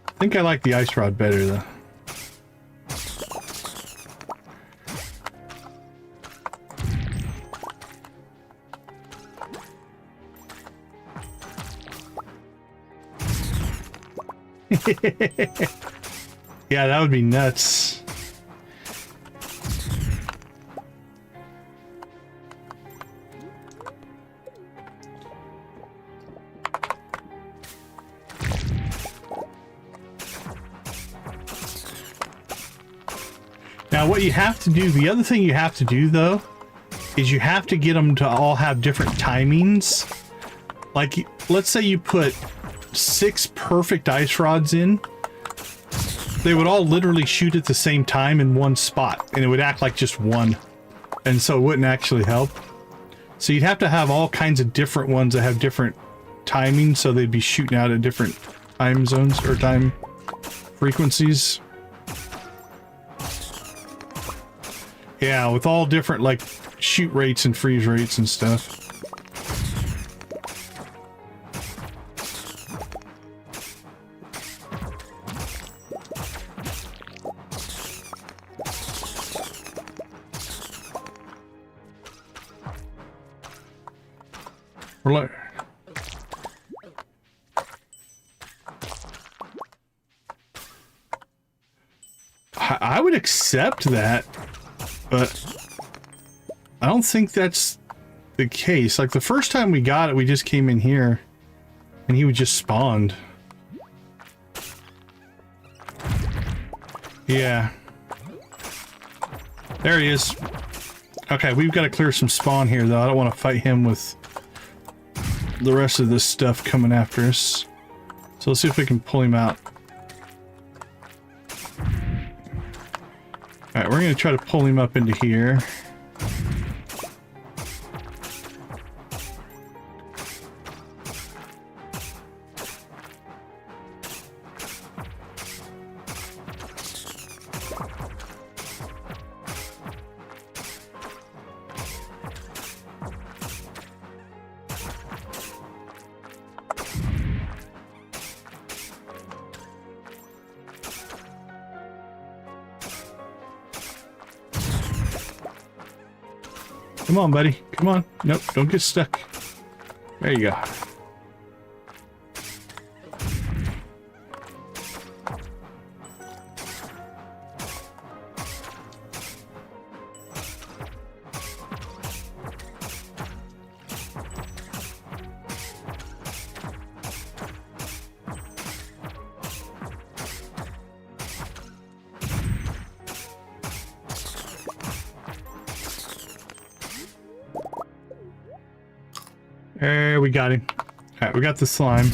I think I like the ice rod better though. Yeah, that would be nuts. Now what you have to do, the other thing you have to do though, is you have to get them to all have different timings. Like, let's say you put 6 perfect ice rods in, they would all literally shoot at the same time in one spot, and it would act like just one, and so it wouldn't actually help. So you'd have to have all kinds of different ones that have different timing, so they'd be shooting out at different time zones or time frequencies. Yeah, with all different like shoot rates and freeze rates and stuff. I would accept that, but I don't think that's the case. Like the first time we got it, we just came in here and he would just spawned. Yeah. There he is. Okay, we've got to clear some spawn here though. I don't want to fight him with the rest of this stuff coming after us. So let's see if we can pull him out. Alright, we're going to try to pull him up into here. Come on, buddy. Come on. Nope, don't get stuck. There you go. There, we got him. Alright, we got the slime.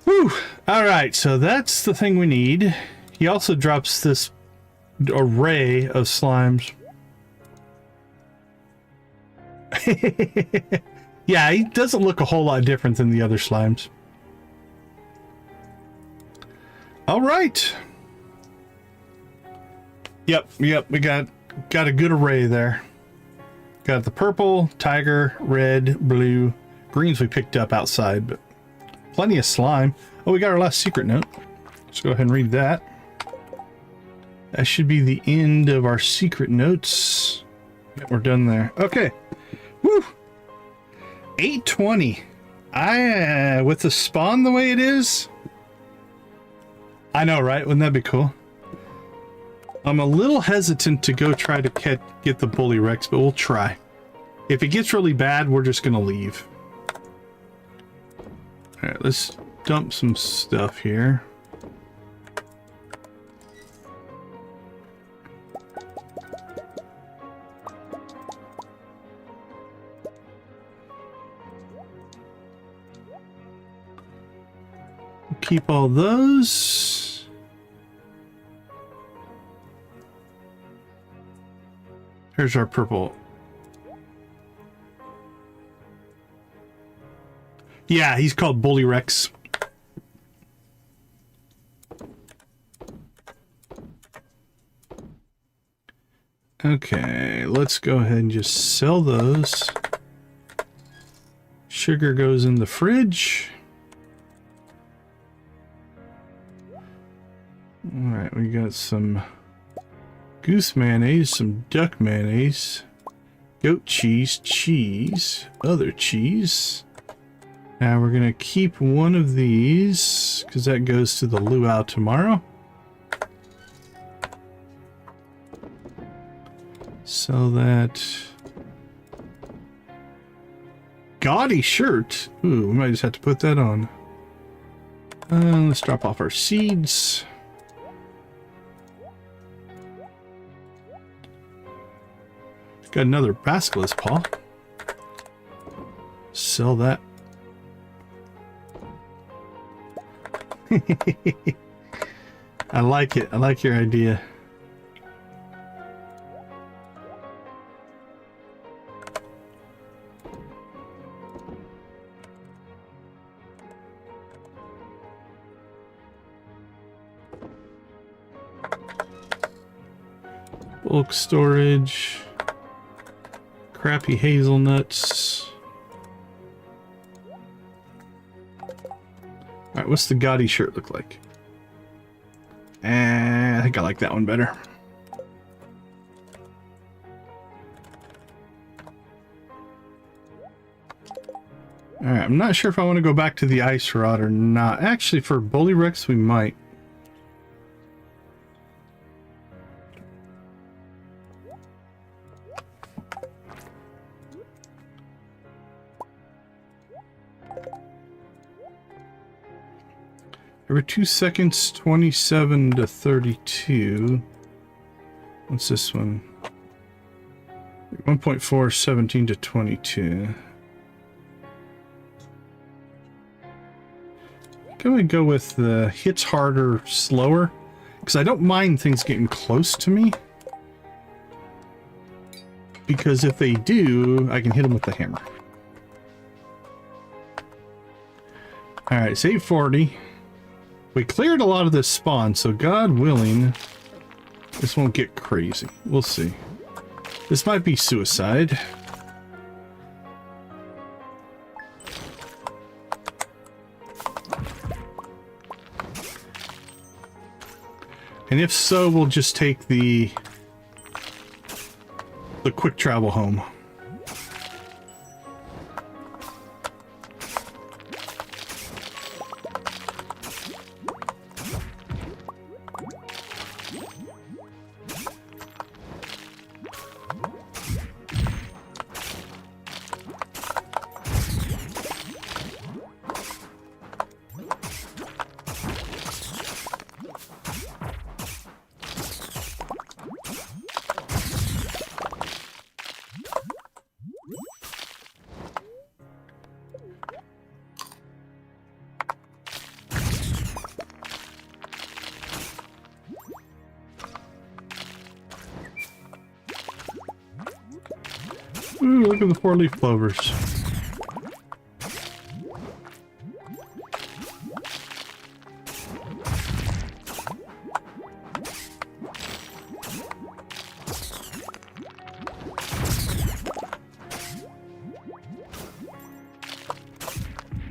Whew! Alright, so that's the thing we need. He also drops this array of slimes. Yeah, he doesn't look a whole lot different than the other slimes. Alright. Yep, we got a good array there. Got the purple, tiger, red, blue, greens we picked up outside, but plenty of slime. Oh, we got our last secret note. Let's go ahead and read that. That should be the end of our secret notes. Yep, we're done there. Okay. Woo! 820. With the spawn the way it is, I know, right? Wouldn't that be cool? I'm a little hesitant to go try to get the Bully Rex, but we'll try. If it gets really bad, we're just gonna leave. Alright, let's dump some stuff here. Keep all those. Here's our purple. Yeah, he's called Bully Rex. Okay, let's go ahead and just sell those. Sugar goes in the fridge. Alright, we got some goose mayonnaise, some duck mayonnaise, goat cheese, cheese, other cheese. Now we're gonna keep one of these because that goes to the luau tomorrow. So that gaudy shirt. Ooh, we might just have to put that on. Let's drop off our seeds. Got another basilisk paw. Sell that. I like it. I like your idea. Bulk storage. Crappy hazelnuts. Alright, what's the gaudy shirt look like? I think I like that one better. Alright, I'm not sure if I want to go back to the ice rod or not. Actually, for Bully Rex, we might. Every 2 seconds, 27 to 32. What's this one? 1.4, 17 to 22. Can we go with the hits harder, slower? Because I don't mind things getting close to me. Because if they do, I can hit them with the hammer. Alright, it's 8:40. We cleared a lot of this spawn, so God willing, this won't get crazy. We'll see. This might be suicide. And if so, we'll just take the quick travel home. Ooh, look at the 4-leaf clovers.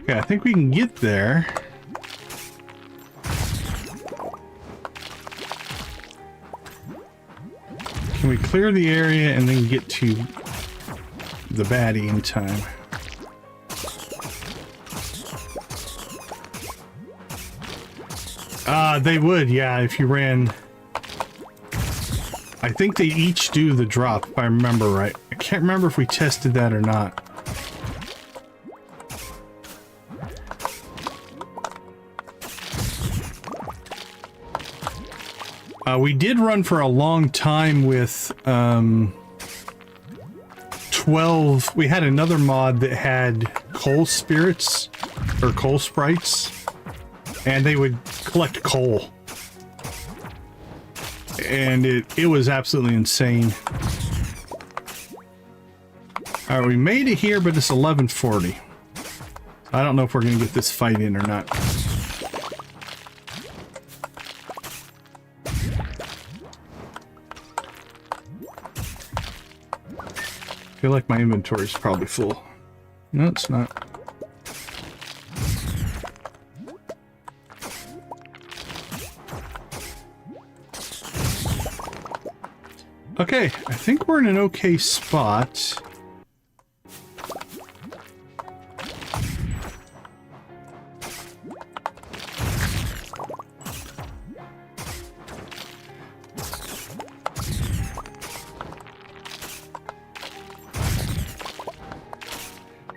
Okay, I think we can get there. Can we clear the area and then get to the baddie in time? They would, yeah, if you ran. I think they each do the drop, if I remember right. I can't remember if we tested that or not. We did run for a long time with 12. We had another mod that had coal spirits or coal sprites, and they would collect coal, and it was absolutely insane. All right, we made it here, but it's 11:40. I don't know if we're gonna get this fight in or not. feel like my inventory is probably full. No, it's not. Okay, I think we're in an okay spot.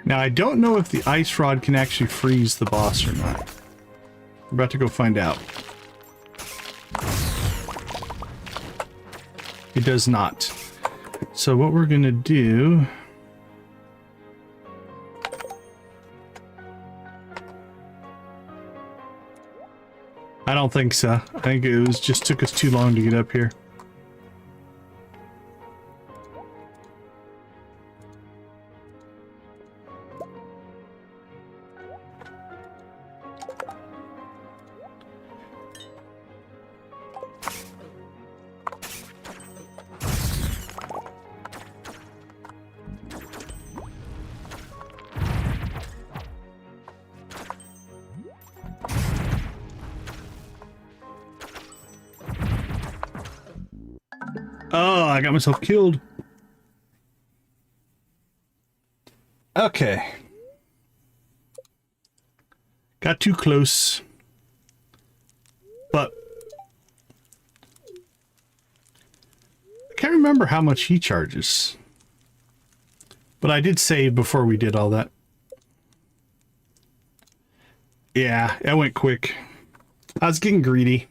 Now, I don't know if the ice rod can actually freeze the boss or not. We're about to go find out. It does not. So what we're gonna do... I don't think so. I think it was just took us too long to get up here. Oh, I got myself killed. Okay. Got too close. But I can't remember how much he charges. But I did save before we did all that. Yeah, it went quick. I was getting greedy.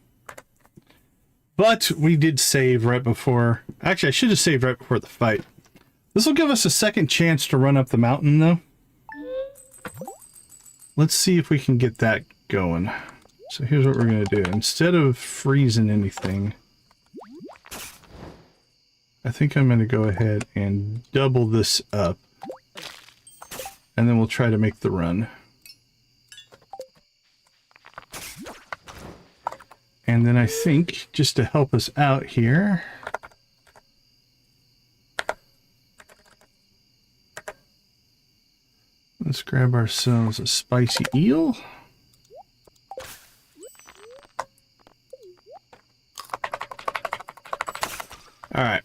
But we did save right before... Actually, I should have saved right before the fight. This will give us a second chance to run up the mountain, though. Let's see if we can get that going. So here's what we're going to do. Instead of freezing anything, I think I'm going to go ahead and double this up. And then we'll try to make the run. And then I think, just to help us out here, let's grab ourselves a spicy eel. All right,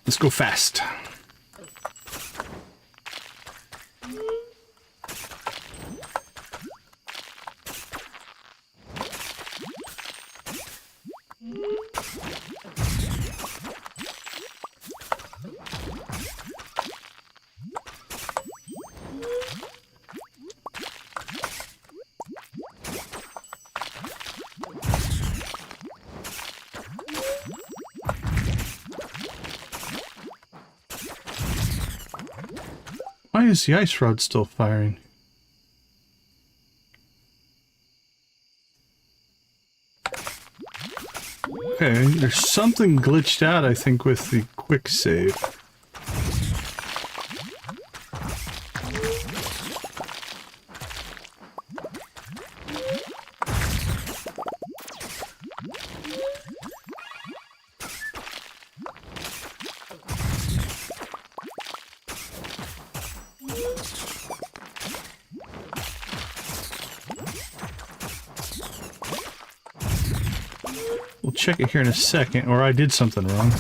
let's go fast. Why is the ice rod still firing? Okay, there's something glitched out, I think, with the quick save. We'll check it here in a second, or I did something wrong.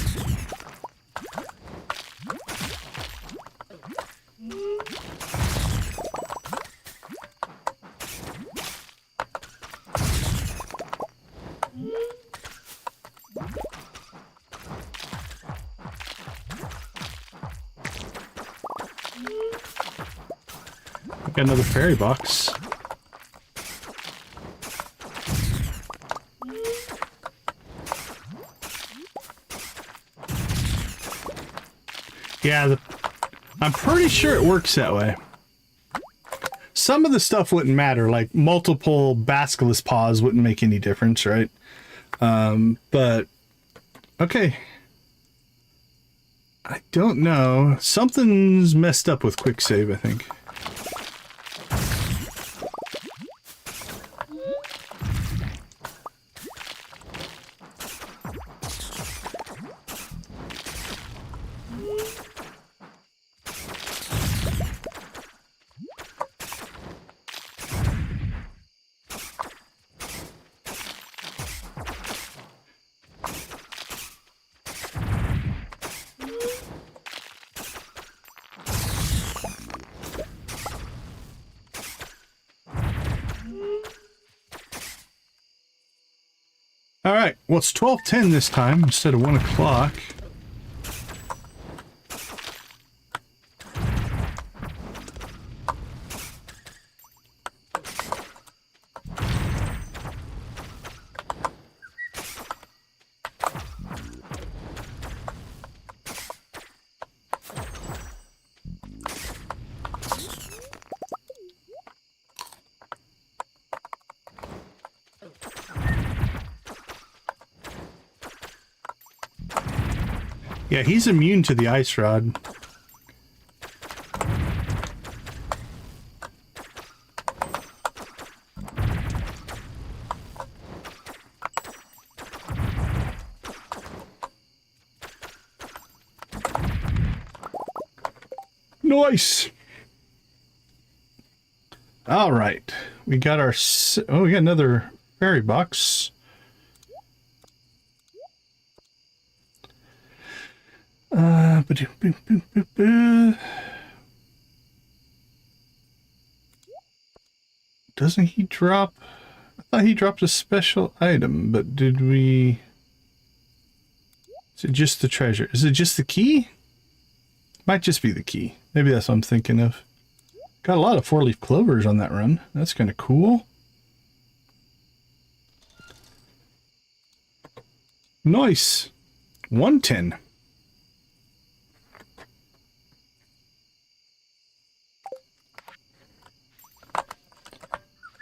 Got another fairy box. Yeah, I'm pretty sure it works that way. Some of the stuff wouldn't matter, like multiple basilisk paws wouldn't make any difference, right? But, okay. I don't know. Something's messed up with quick save, I think. All right. Well, it's 12:10 this time instead of 1 o'clock. Yeah, he's immune to the ice rod. Nice. All right, we got our. Oh, we got another fairy box. Doesn't he drop? I thought he dropped a special item, but did we? Is it just the treasure? Is it just the key? Might just be the key. Maybe that's what I'm thinking of. Got a lot of 4-leaf clovers on that run. That's kind of cool. Nice. 110.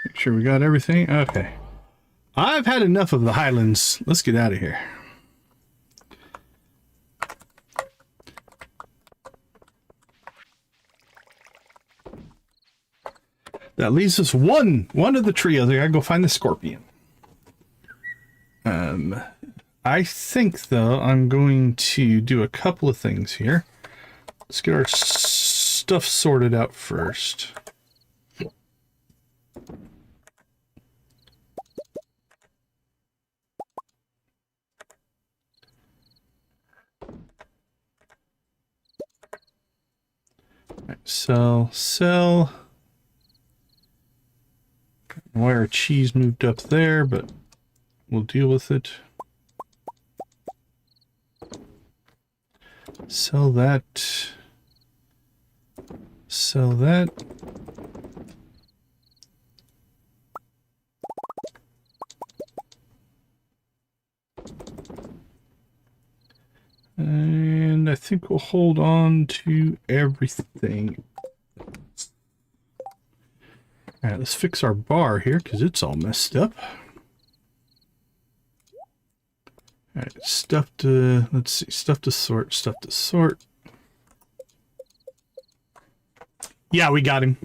Make sure we got everything. Okay. I've had enough of the Highlands. Let's get out of here. That leaves us one of the trios. I gotta go find the scorpion. I think though I'm going to do a couple of things here. Let's get our stuff sorted out first. Right, sell. Why our cheese moved up there, but we'll deal with it. Sell that. Sell that. And I think we'll hold on to everything. All right, let's fix our bar here because it's all messed up. All right, stuff to, let's see, stuff to sort. Yeah, we got him.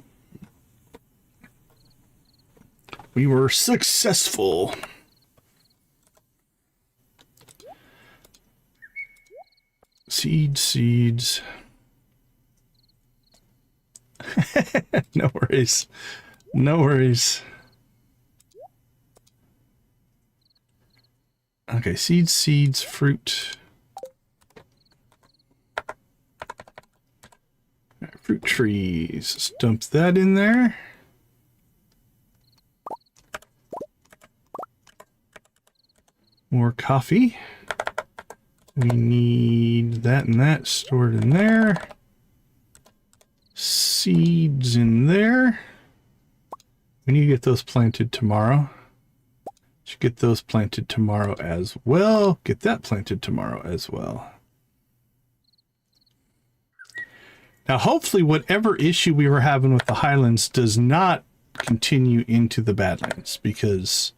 We were successful. Seeds. No worries. No worries. Okay, seeds, fruit. Right, fruit trees. Let's dump that in there. More coffee. We need that and that stored in there. Seeds in there. We need to get those planted tomorrow. Should get those planted tomorrow as well. Get that planted tomorrow as well. Now, hopefully, whatever issue we were having with the Highlands does not continue into the Badlands, because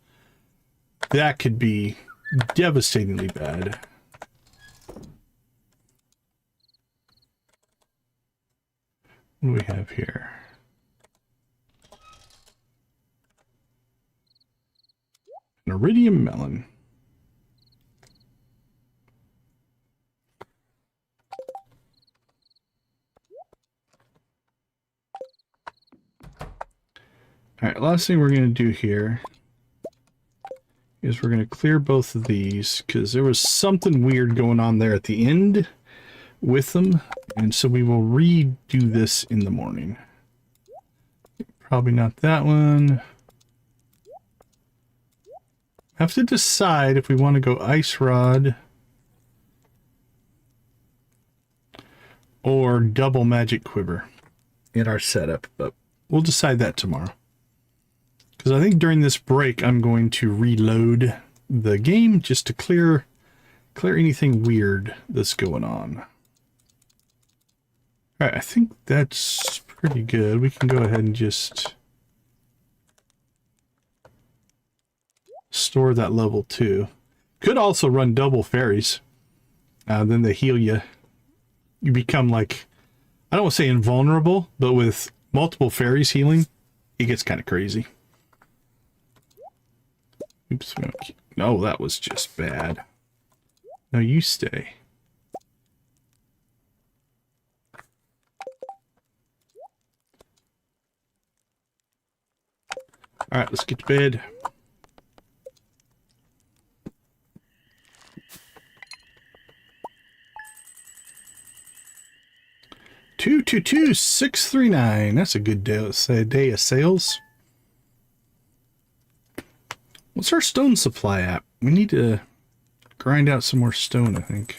that could be devastatingly bad. What do we have here? An iridium melon. All right, last thing we're going to do here is we're going to clear both of these because there was something weird going on there at the end with them, and so we will redo this in the morning. Probably not that one. Have to decide if we want to go ice rod or double magic quiver in our setup, but we'll decide that tomorrow. Because I think during this break, I'm going to reload the game just to clear anything weird that's going on. All right, I think that's pretty good. We can go ahead and just store that level 2. Could also run double fairies. Then they heal you. You become like, I don't want to say invulnerable, but with multiple fairies healing, it gets kind of crazy. Oops. No, that was just bad. No, you stay. All right, let's get to bed. Two, 639. That's a good day. Let's say a day of sales. What's our stone supply at? We need to grind out some more stone, I think,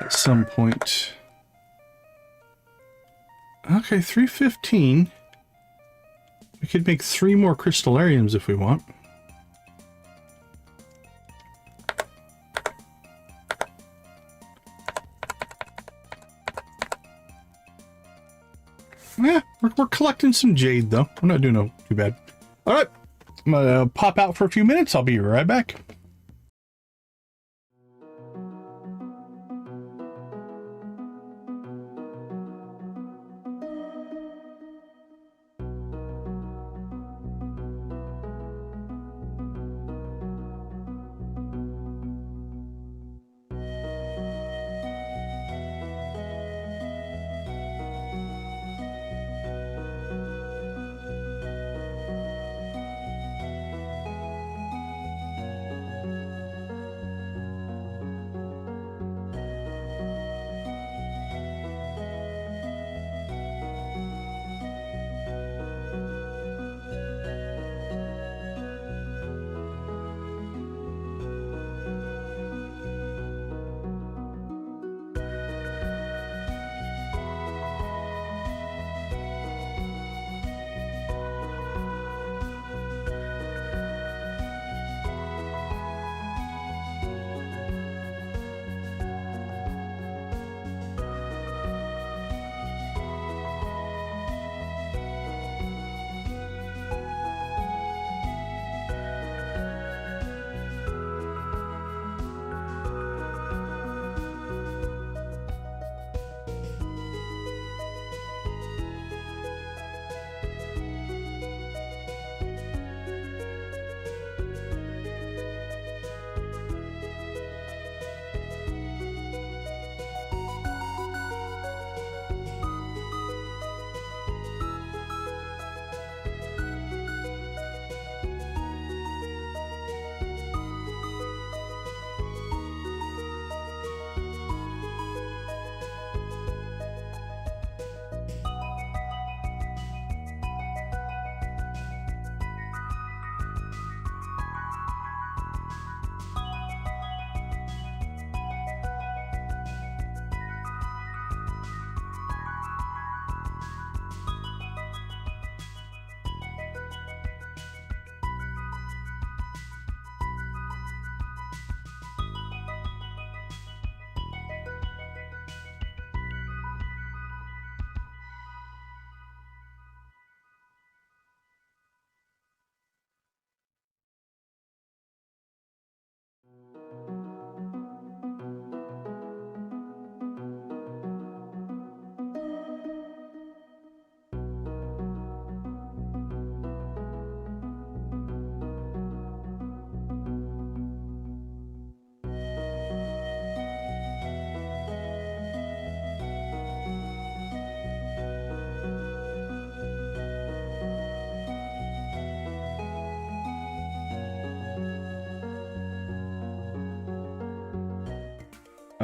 at some point. Okay, 315. We could make 3 more crystallariums if we want. Yeah, we're collecting some jade, though. We're not doing too bad. All right, I'm going to pop out for a few minutes. I'll be right back.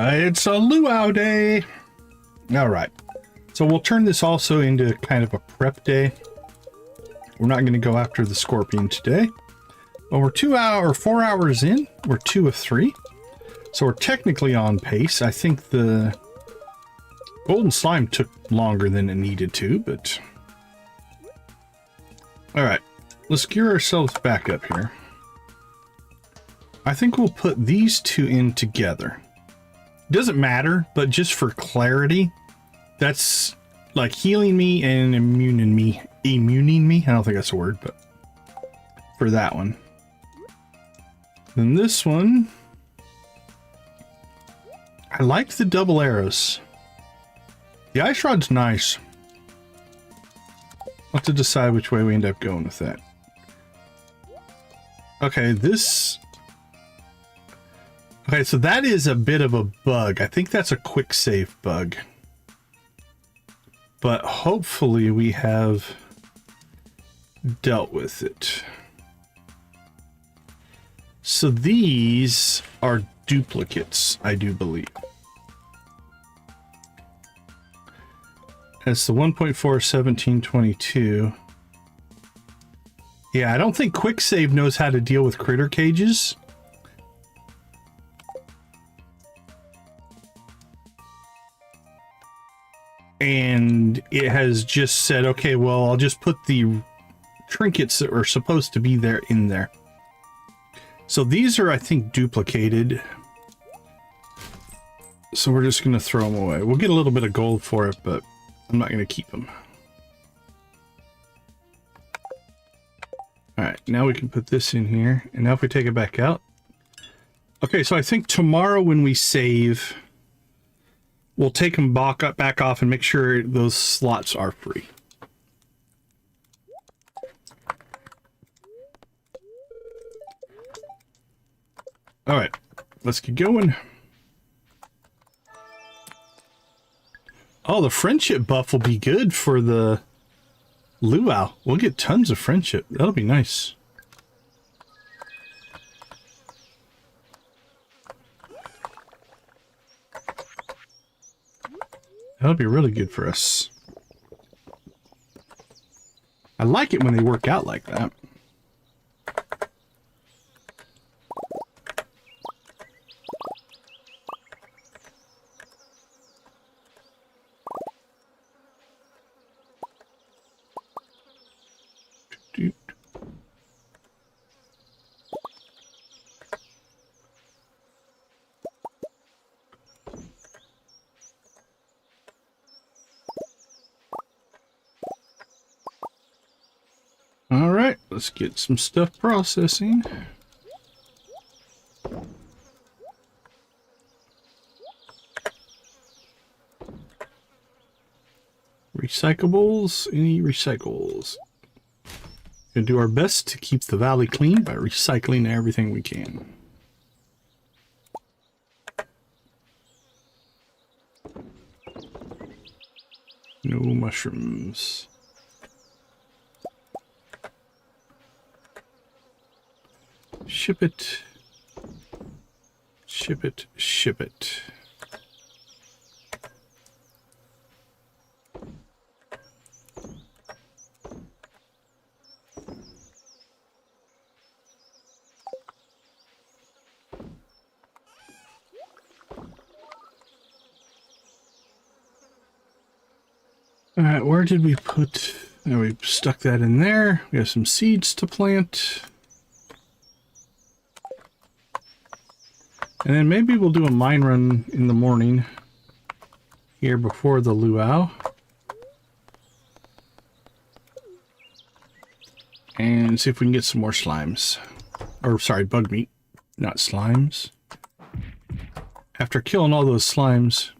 It's a luau day. All right. So we'll turn this also into kind of a prep day. We're not going to go after the scorpion today. Well, we're 4 hours in. We're 2 of 3. So we're technically on pace. I think the golden slime took longer than it needed to, but... Alright, let's gear ourselves back up here. I think we'll put these two in together. Doesn't matter, but just for clarity, that's like healing me and immuning me. Immuning me? I don't think that's a word, but for that one. Then this one... I liked the double arrows. The ice rod's nice. I'll have to decide which way we end up going with that. Okay, this... Okay, so that is a bit of a bug. I think that's a quick save bug. But hopefully we have dealt with it. So these are duplicates, I do believe. It's the 1.4/1722. Yeah, I don't think quick save knows how to deal with critter cages. And it has just said, okay, well, I'll just put the trinkets that are supposed to be there in there. So these are, I think, duplicated. So we're just going to throw them away. We'll get a little bit of gold for it, but I'm not going to keep them. All right, now we can put this in here. And now if we take it back out. Okay, so I think tomorrow when we save, we'll take them back off and make sure those slots are free. All right, let's get going. Oh, the friendship buff will be good for the luau. We'll get tons of friendship. That'll be nice. That'll be really good for us. I like it when they work out like that. Alright, let's get some stuff processing. Recyclables? Any recyclables? Gonna do our best to keep the valley clean by recycling everything we can. No mushrooms. Ship it. Ship it. Ship it. All right, where did we put... Oh, we stuck that in there. We have some seeds to plant. And then maybe we'll do a mine run in the morning here before the luau. And see if we can get some more slimes. Or, sorry, bug meat, not slimes. After killing all those slimes...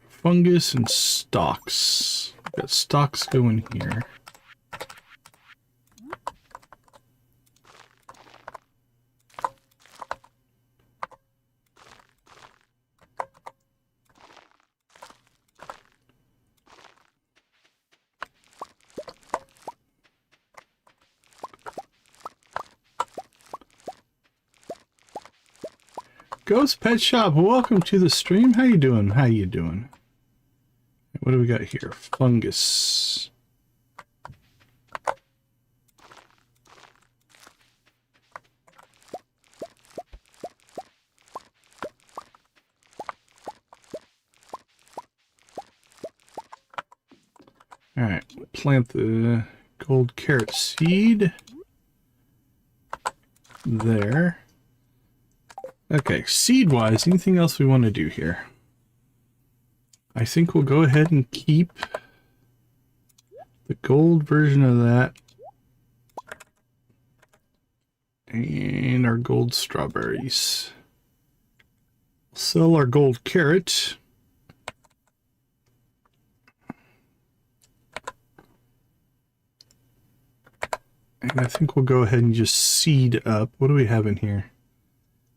Fungus and stalks. Got stalks going here. Ghost Pet Shop, welcome to the stream. How you doing? How you doing? What do we got here? Fungus. All right, plant the gold carrot seed there. Okay, seed-wise, anything else we want to do here? I think we'll go ahead and keep the gold version of that and our gold strawberries. Sell our gold carrot. And I think we'll go ahead and just seed up. What do we have in here?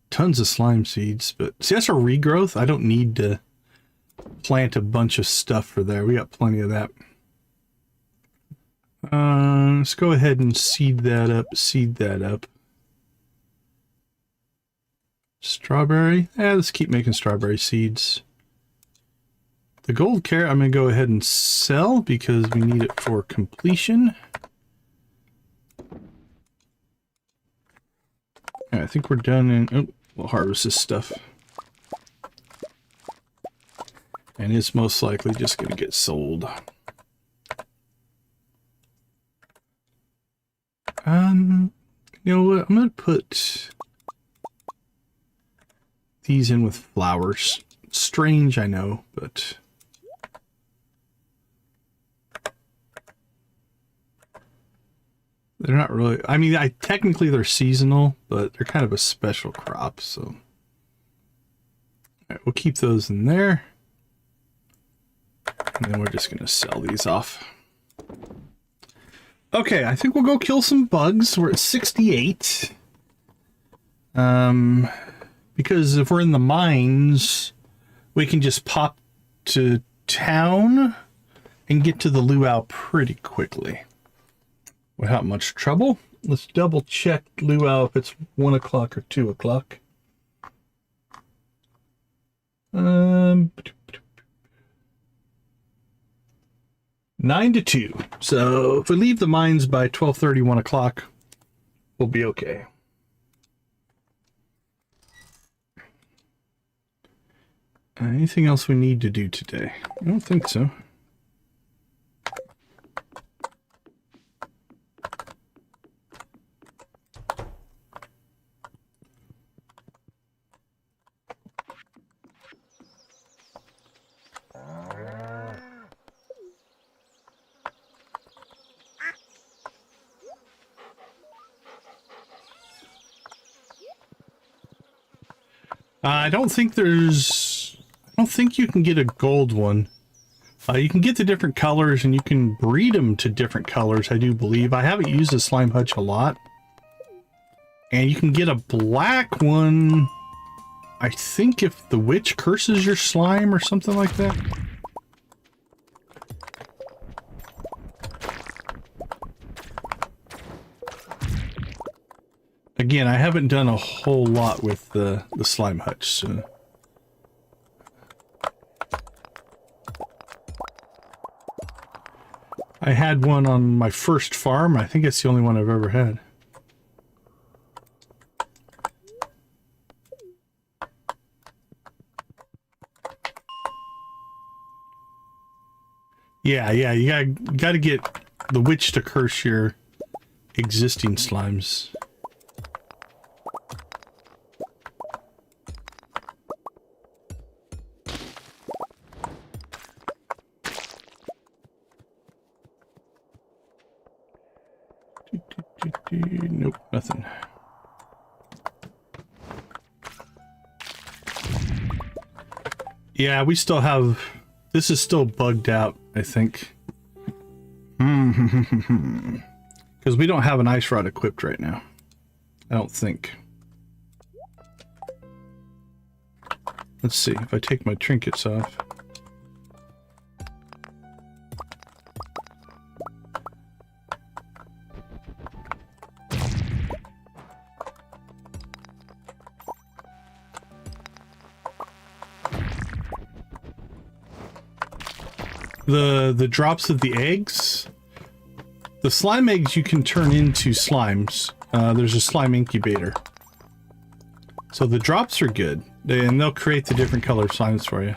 Tons of slime seeds, but see, that's a regrowth. I don't need to plant a bunch of stuff for there. We got plenty of that. Let's go ahead and seed that up, seed that up. Strawberry. Let's keep making strawberry seeds. The gold carrot I'm going to go ahead and sell because we need it for completion. I think we're done in... Oh, we'll harvest this stuff. And it's most likely just going to get sold. You know what? I'm going to put these in with flowers. Strange, I know, but... They're not really... I mean, technically they're seasonal, but they're kind of a special crop, so... All right, we'll keep those in there. And then we're just going to sell these off. Okay, I think we'll go kill some bugs. We're at 68. Because if we're in the mines, we can just pop to town and get to the luau pretty quickly. Without much trouble. Let's double check luau if it's 1 o'clock or 2 o'clock. 9 to 2. So if we leave the mines by 12:30, 1 o'clock, we'll be okay. Anything else we need to do today? I don't think so. I don't think you can get a gold one. You can get the different colors and you can breed them to different colors, I do believe. I haven't used the slime hutch a lot. And you can get a black one, I think, if the witch curses your slime or something like that. Again, I haven't done a whole lot with the slime hutch, so... I had one on my first farm. I think it's the only one I've ever had. Yeah, you gotta get the witch to curse your existing slimes. Nope, nothing. Yeah, we still have... This is still bugged out, I think. Because we don't have an ice rod equipped right now. I don't think. Let's see, if I take my trinkets off. The drops of the eggs, the slime eggs you can turn into slimes. There's a slime incubator. So the drops are good, and they'll create the different color slimes for you.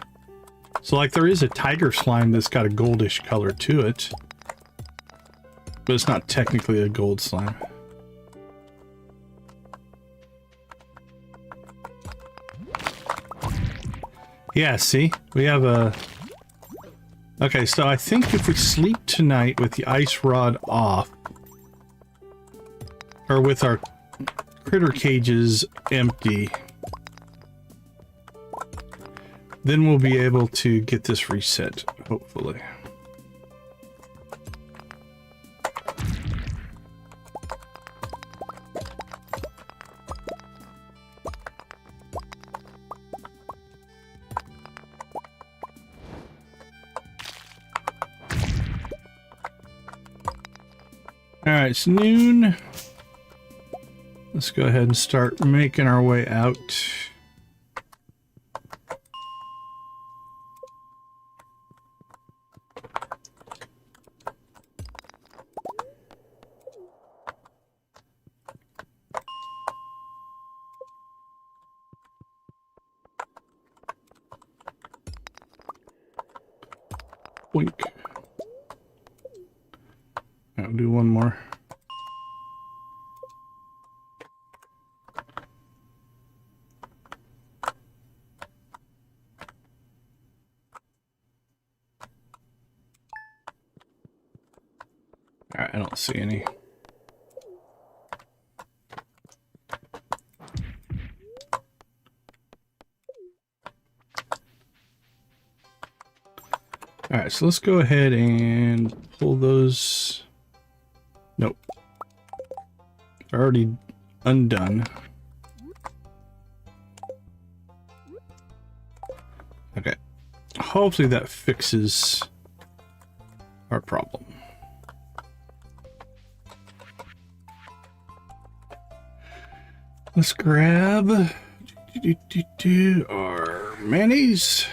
So like there is a tiger slime that's got a goldish color to it. But it's not technically a gold slime. Yeah, see? We have a... Okay, so I think if we sleep tonight with the ice rod off, or with our critter cages empty, then we'll be able to get this reset, hopefully. Alright, it's noon. Let's go ahead and start making our way out. Boink. I'll do one more. Alright, I don't see any. Alright, so let's go ahead and pull those. Nope. They're already undone. Okay. Hopefully that fixes our problem. Let's grab our mayonnaise.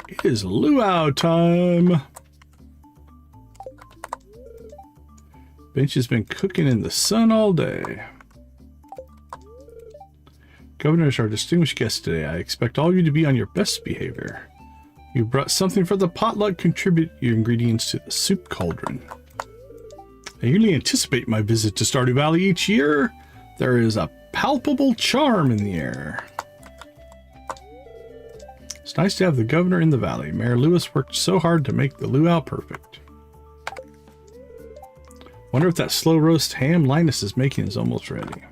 It is luau time. Bench has been cooking in the sun all day. Governor is our distinguished guest today. I expect all of you to be on your best behavior. You brought something for the potluck. Contribute your ingredients to the soup cauldron. I eagerly anticipate my visit to Stardew Valley each year. There is a palpable charm in the air. It's nice to have the governor in the valley. Mayor Lewis worked so hard to make the luau perfect. Wonder if that slow roast ham Linus is making is almost ready.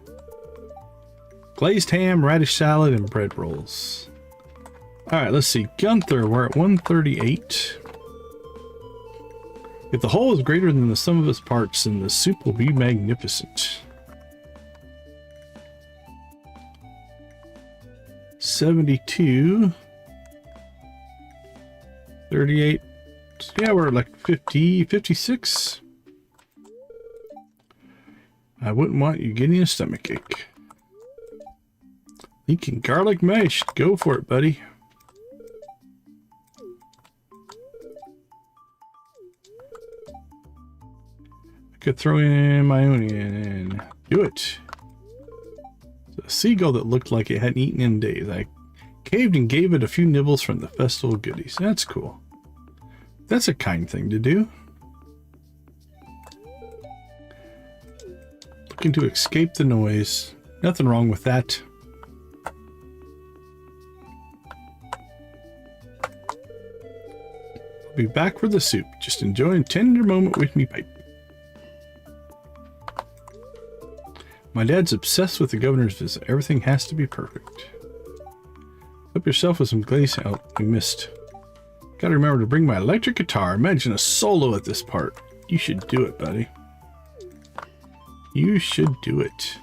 Glazed ham, radish salad, and bread rolls. Alright, let's see. Gunther, we're at 138. If the whole is greater than the sum of its parts, then the soup will be magnificent. 72. 38. Yeah, we're like 50, 56. I wouldn't want you getting a stomachache. Leaking garlic mash. Go for it, buddy. I could throw in my onion. Do it. It's a seagull that looked like it hadn't eaten in days. I caved and gave it a few nibbles from the festival goodies. That's cool. That's a kind thing to do. Looking to escape the noise. Nothing wrong with that. I'll be back for the soup. Just enjoy a tender moment with me pipe. My dad's obsessed with the governor's visit. Everything has to be perfect. Help yourself with some glaze out. We missed. Gotta remember to bring my electric guitar. Imagine a solo at this part. You should do it, buddy. You should do it.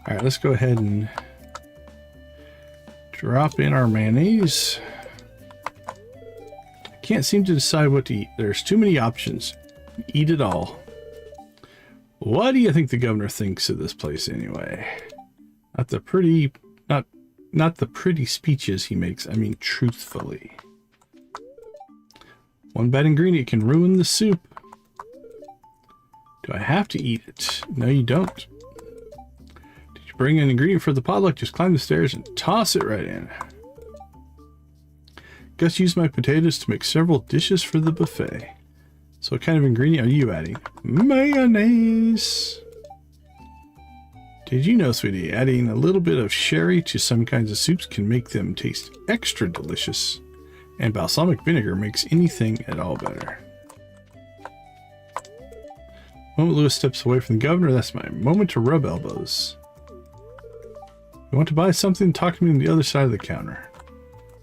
Alright, let's go ahead and drop in our mayonnaise. I can't seem to decide what to eat. There's too many options. Eat it all. What do you think the governor thinks of this place anyway? Not the pretty speeches he makes. I mean, truthfully. One bad ingredient can ruin the soup. Do I have to eat it? No, you don't. Did you bring an ingredient for the potluck, just climb the stairs and toss it right in. Gus used my potatoes to make several dishes for the buffet. So what kind of ingredient are you adding? Mayonnaise. Did you know, sweetie, adding a little bit of sherry to some kinds of soups can make them taste extra delicious. And balsamic vinegar makes anything at all better. The moment Lewis steps away from the governor, that's my moment to rub elbows. You want to buy something? Talk to me on the other side of the counter.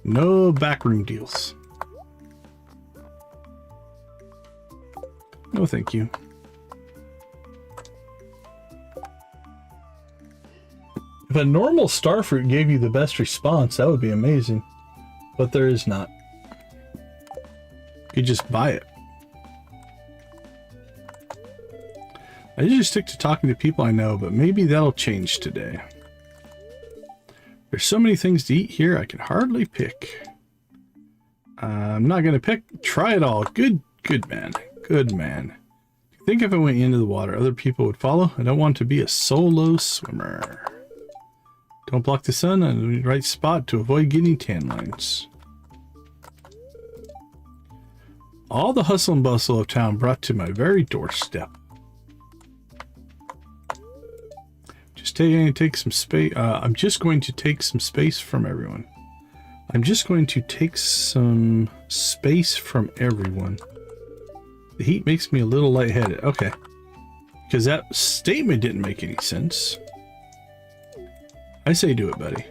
No backroom deals. No, thank you. If a normal starfruit gave you the best response, that would be amazing. But there is not. You just buy it. I usually stick to talking to people I know, but maybe that'll change today. There's so many things to eat here, I can hardly pick. I'm not gonna pick. Try it all. Good man. Good man. Do you think if I went into the water, other people would follow? I don't want to be a solo swimmer. Don't block the sun on the right spot to avoid getting tan lines. All the hustle and bustle of town brought to my very doorstep. Take some space. I'm just going to take some space from everyone. I'm just going to take some space from everyone. The heat makes me a little lightheaded. Okay. Because that statement didn't make any sense. I say do it, buddy.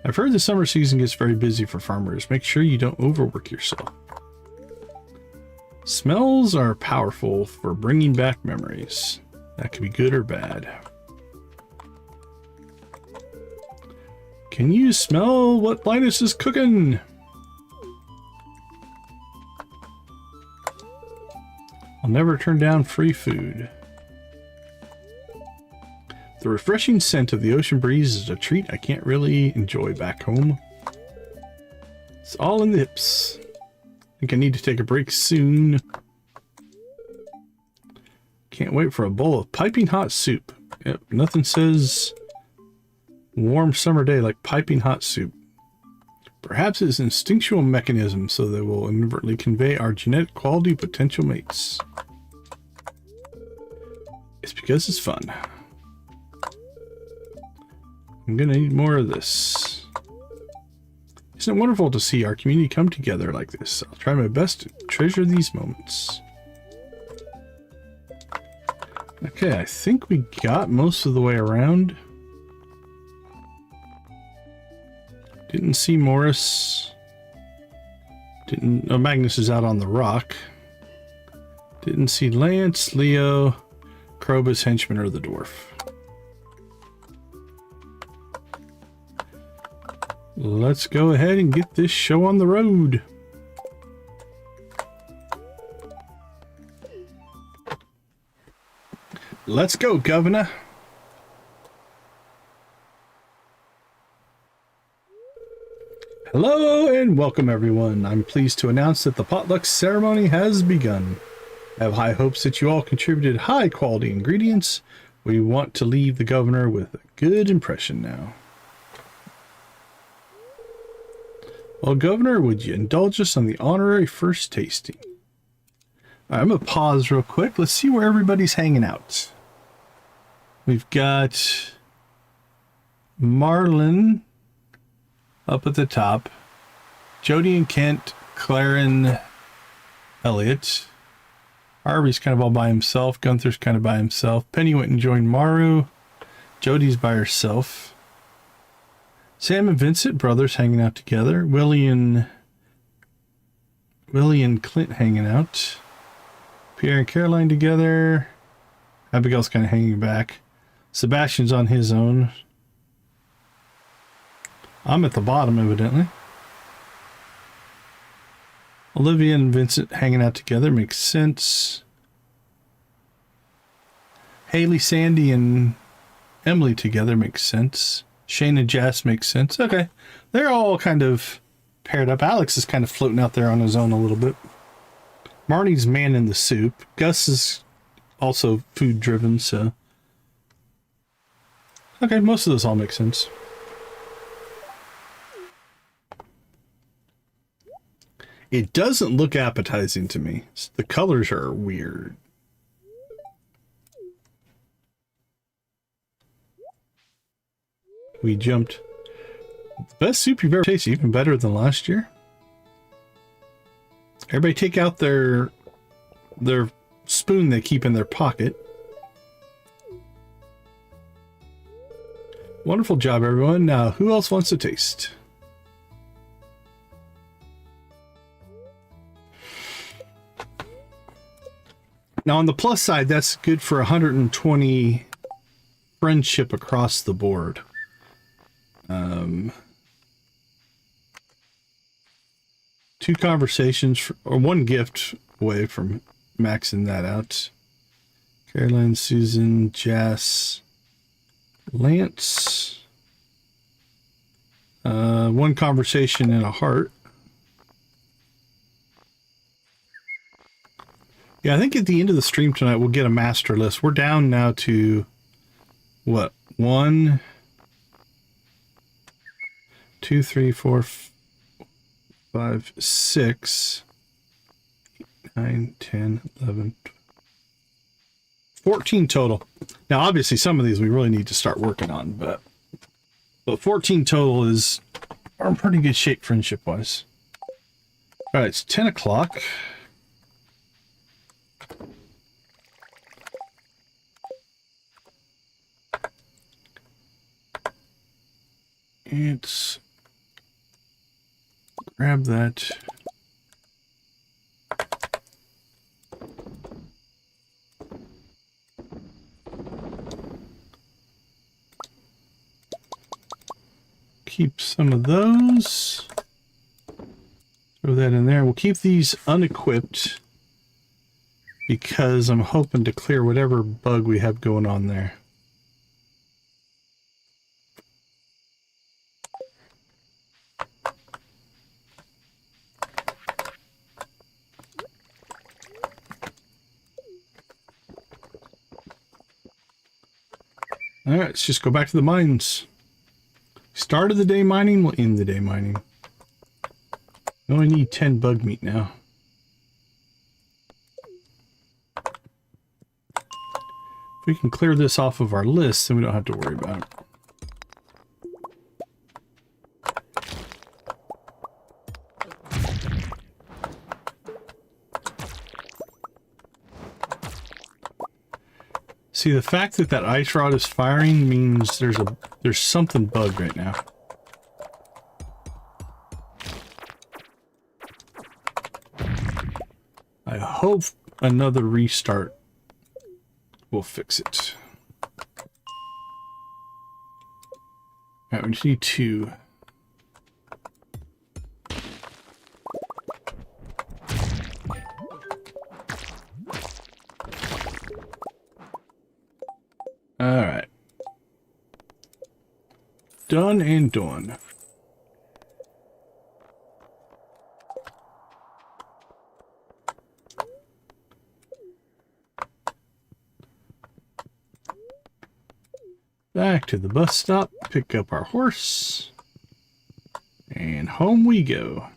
I've heard the summer season gets very busy for farmers. Make sure you don't overwork yourself. Smells are powerful for bringing back memories. That could be good or bad. Can you smell what Linus is cooking? I'll never turn down free food. The refreshing scent of the ocean breeze is a treat I can't really enjoy back home. It's all in the hips. I think I need to take a break soon. Can't wait for a bowl of piping hot soup. Yep, nothing says warm summer day like piping hot soup. Perhaps it's an instinctual mechanism so that will inadvertently convey our genetic quality potential mates. It's because it's fun. I'm gonna need more of this. Isn't it wonderful to see our community come together like this? I'll try my best to treasure these moments. Okay, I think we got most of the way around. Didn't see Morris. Didn't. Oh, Magnus is out on the rock. Didn't see Lance, Leo, Krobus, Henchman, or the dwarf. Let's go ahead and get this show on the road. Let's go, Governor. Hello and welcome everyone. I'm pleased to announce that the potluck ceremony has begun. I have high hopes that you all contributed high quality ingredients. We want to leave the governor with a good impression now. Well, Governor, would you indulge us on the honorary first tasting? All right, I'm going to pause real quick. Let's see where everybody's hanging out. We've got Marlin up at the top. Jody and Kent, Claren, Elliot. Harvey's kind of all by himself. Gunther's kind of by himself. Penny went and joined Maru. Jody's by herself. Sam and Vincent, brothers, hanging out together. Willie and Clint hanging out. Pierre and Caroline together. Abigail's kind of hanging back. Sebastian's on his own. I'm at the bottom, evidently. Olivia and Vincent hanging out together makes sense. Haley, Sandy, and Emily together makes sense. Shane and Jess makes sense. Okay. They're all kind of paired up. Alex is kind of floating out there on his own a little bit. Marnie's man in the soup. Gus is also food driven, so. Okay, most of those all make sense. It doesn't look appetizing to me. The colors are weird. We jumped. The best soup you've ever tasted, even better than last year. Everybody take out their spoon they keep in their pocket. Wonderful job, everyone. Now, who else wants to taste? Now, on the plus side, that's good for 120 friendship across the board. 2 conversations, or 1 gift away from maxing that out. Caroline, Susan, Jess, Lance. 1 conversation and a heart. Yeah, I think at the end of the stream tonight, we'll get a master list. We're down now to, what, 1, 2, 3, 4, 5, 6, 9, 10, 11, 14 total. Now, obviously, some of these we really need to start working on, but 14 total is are in pretty good shape friendship-wise. All right, it's 10 o'clock. Let's grab that. Keep some of those. Throw that in there. We'll keep these unequipped because I'm hoping to clear whatever bug we have going on there. All right, let's just go back to the mines. Start of the day mining, we'll end the day mining. We only need 10 bug meat now. If we can clear this off of our list, then we don't have to worry about it. See, the fact that that ice rod is firing means there's something bugged right now. I hope another restart will fix it. Alright, we just need 2. Alright. Done and done. Back to the bus stop, pick up our horse, and home we go.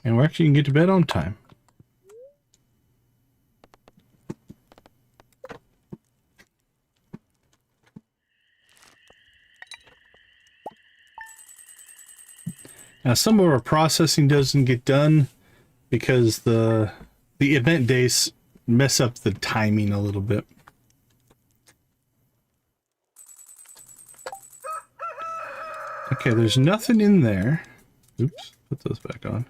And we're actually going to get to bed on time. Now, some of our processing doesn't get done because the event days mess up the timing a little bit. Okay, there's nothing in there. Oops, put those back on.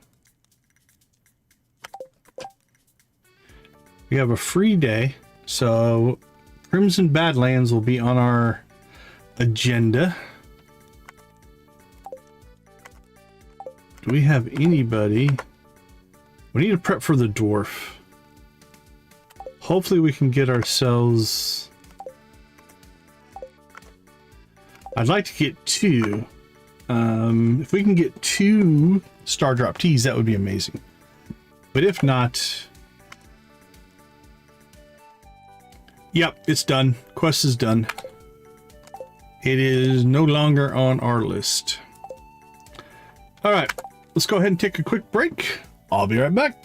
We have a free day, so Crimson Badlands will be on our agenda. Do we have anybody? We need to prep for the dwarf. Hopefully we can get ourselves... I'd like to get 2. If we can get 2 star drop teas, that would be amazing. But if not... Yep, it's done. Quest is done. It is no longer on our list. All right, let's go ahead and take a quick break. I'll be right back.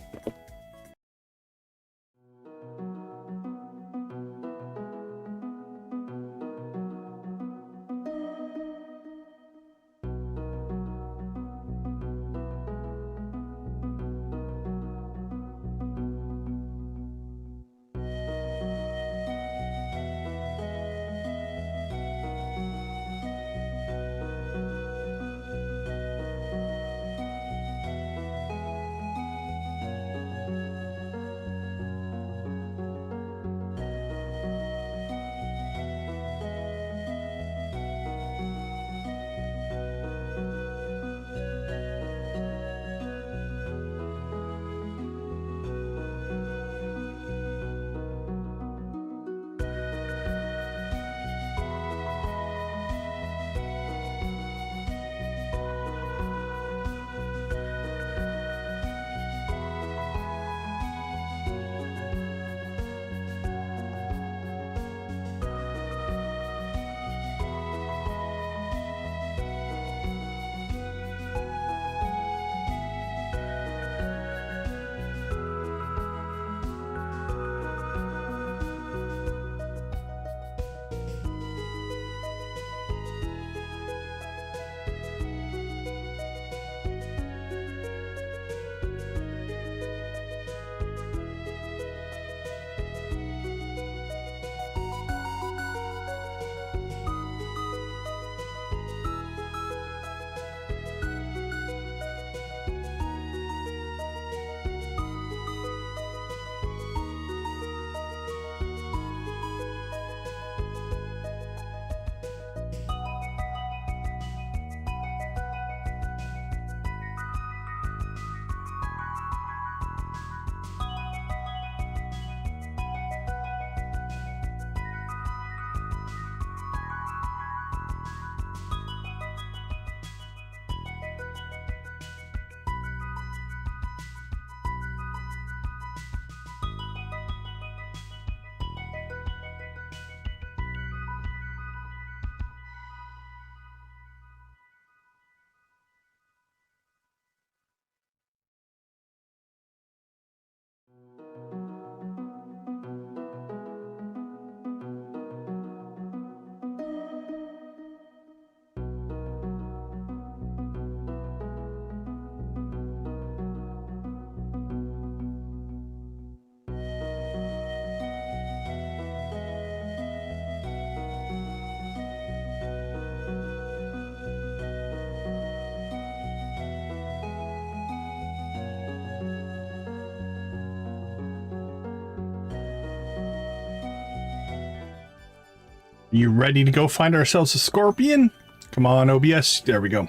You ready to go find ourselves a scorpion? Come on, OBS. There we go.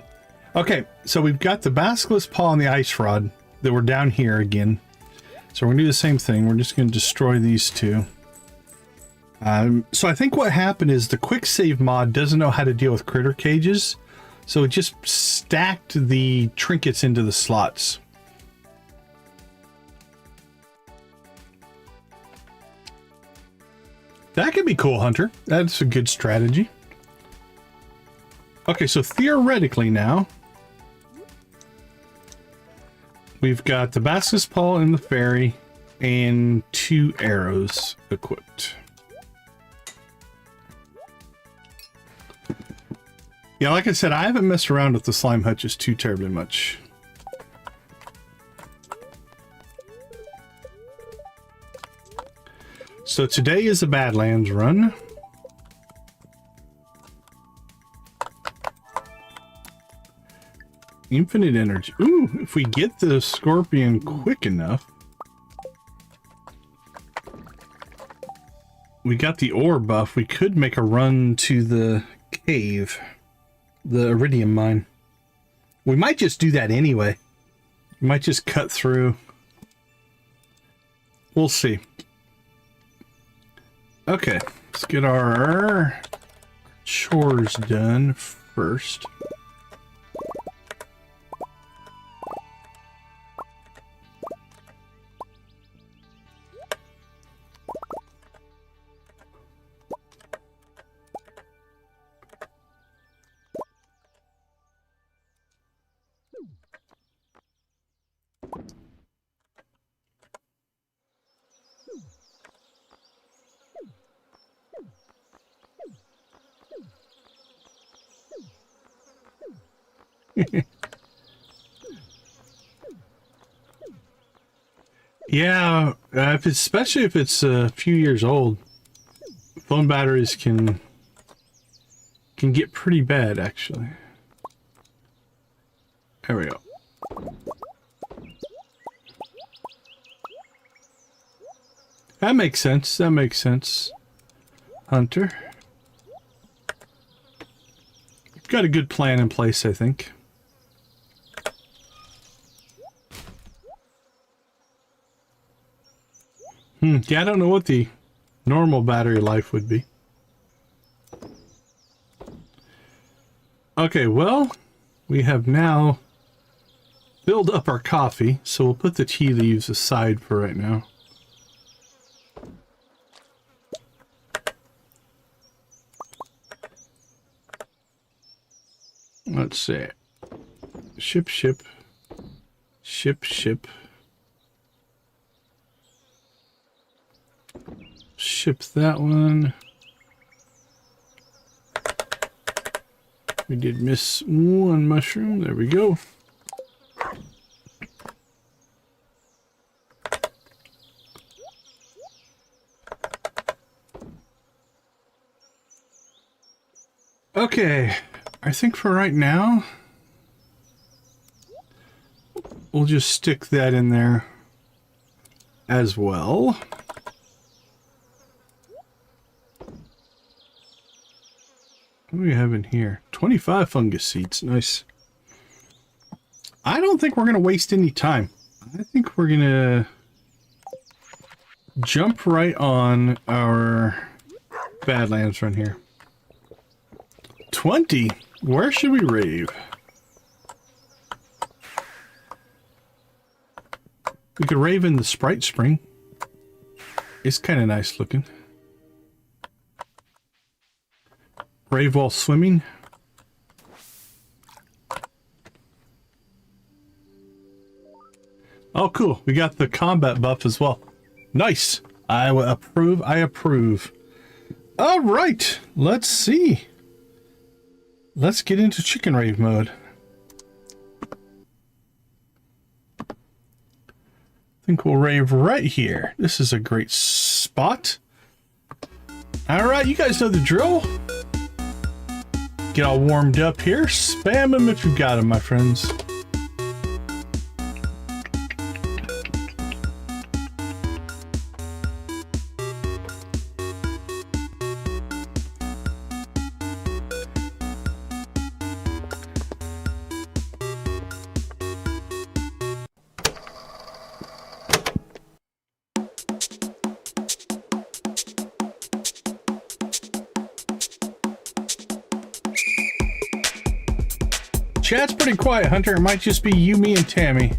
Okay, so we've got the basilisk paw and the ice rod that were down here again. So we're gonna do the same thing. We're just gonna destroy these two. So I think what happened is the quick save mod doesn't know how to deal with critter cages. So it just stacked the trinkets into the slots. That could be cool, Hunter. That's a good strategy. Okay, so theoretically now, we've got the basilisk paw and the fairy and 2 arrows equipped. Yeah, like I said, I haven't messed around with the slime hutches too terribly much. So today is a Badlands run. Infinite energy. Ooh, if we get the scorpion quick enough. We got the ore buff. We could make a run to the cave. The iridium mine. We might just do that anyway. We might just cut through. We'll see. Okay, let's get our chores done first. Yeah, especially if it's a few years old, phone batteries can get pretty bad, actually. There we go. That makes sense. That makes sense. Hunter. Got a good plan in place, I think. Yeah, I don't know what the normal battery life would be. Okay, well, we have now filled up our coffee, so we'll put the tea leaves aside for right now. Let's see. Ship. Ship that one. We did miss one mushroom. There we go. Okay, I think for right now, we'll just stick that in there as well. What do we have in here? 25 fungus seeds. Nice. I don't think we're going to waste any time. I think we're going to jump right on our Badlands run here. 20? Where should we rave? We could rave in the Sprite Spring. It's kind of nice looking. Rave while swimming. Oh, cool. We got the combat buff as well. Nice. I approve. I approve. All right. Let's see. Let's get into chicken rave mode. I think we'll rave right here. This is a great spot. All right. You guys know the drill. Get all warmed up here. Spam them if you've got them, my friends. Chat's pretty quiet, Hunter. It might just be you, me, and Tammy.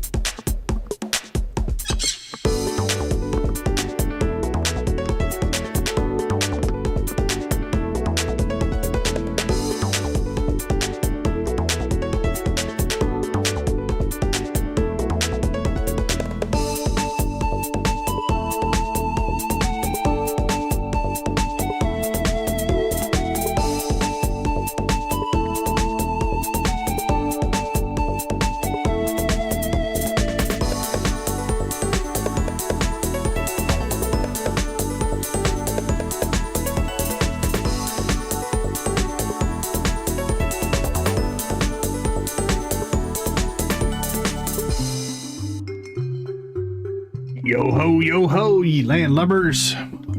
Yo ho, ye landlubbers.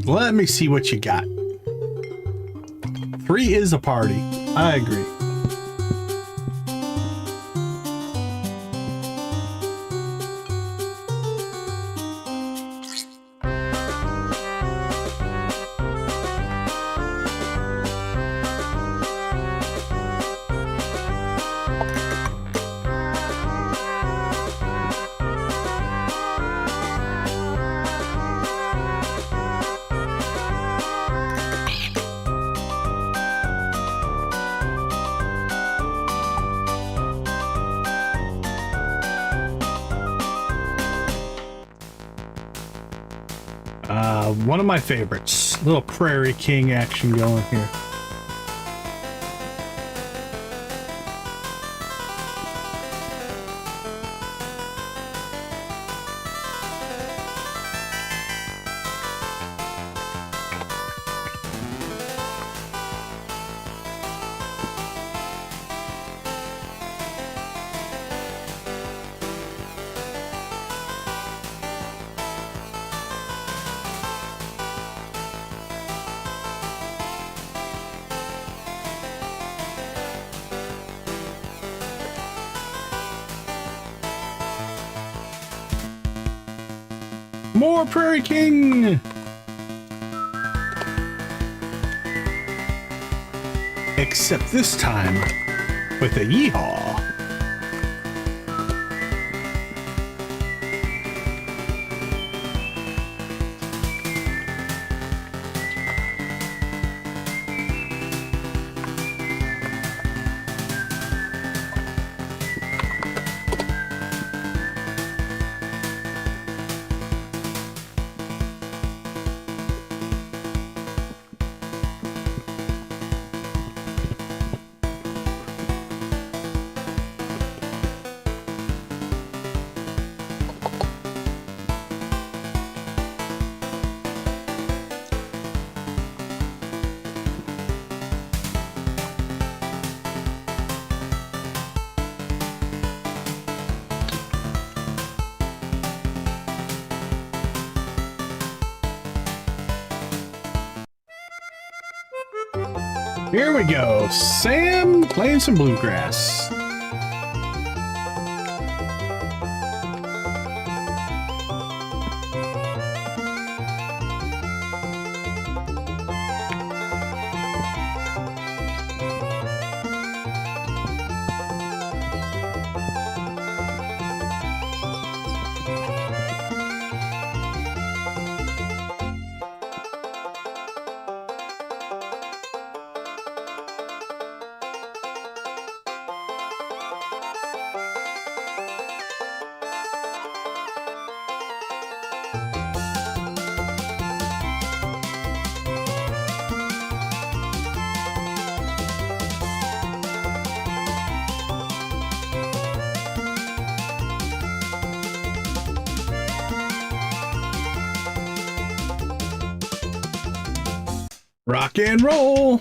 Let me see what you got. 3 is a party. I agree. One of my favorites. Little Prairie King action going here. more Prairie King! Except this time with a yeehaw. Here we go, Sam playing some bluegrass. Rock and roll.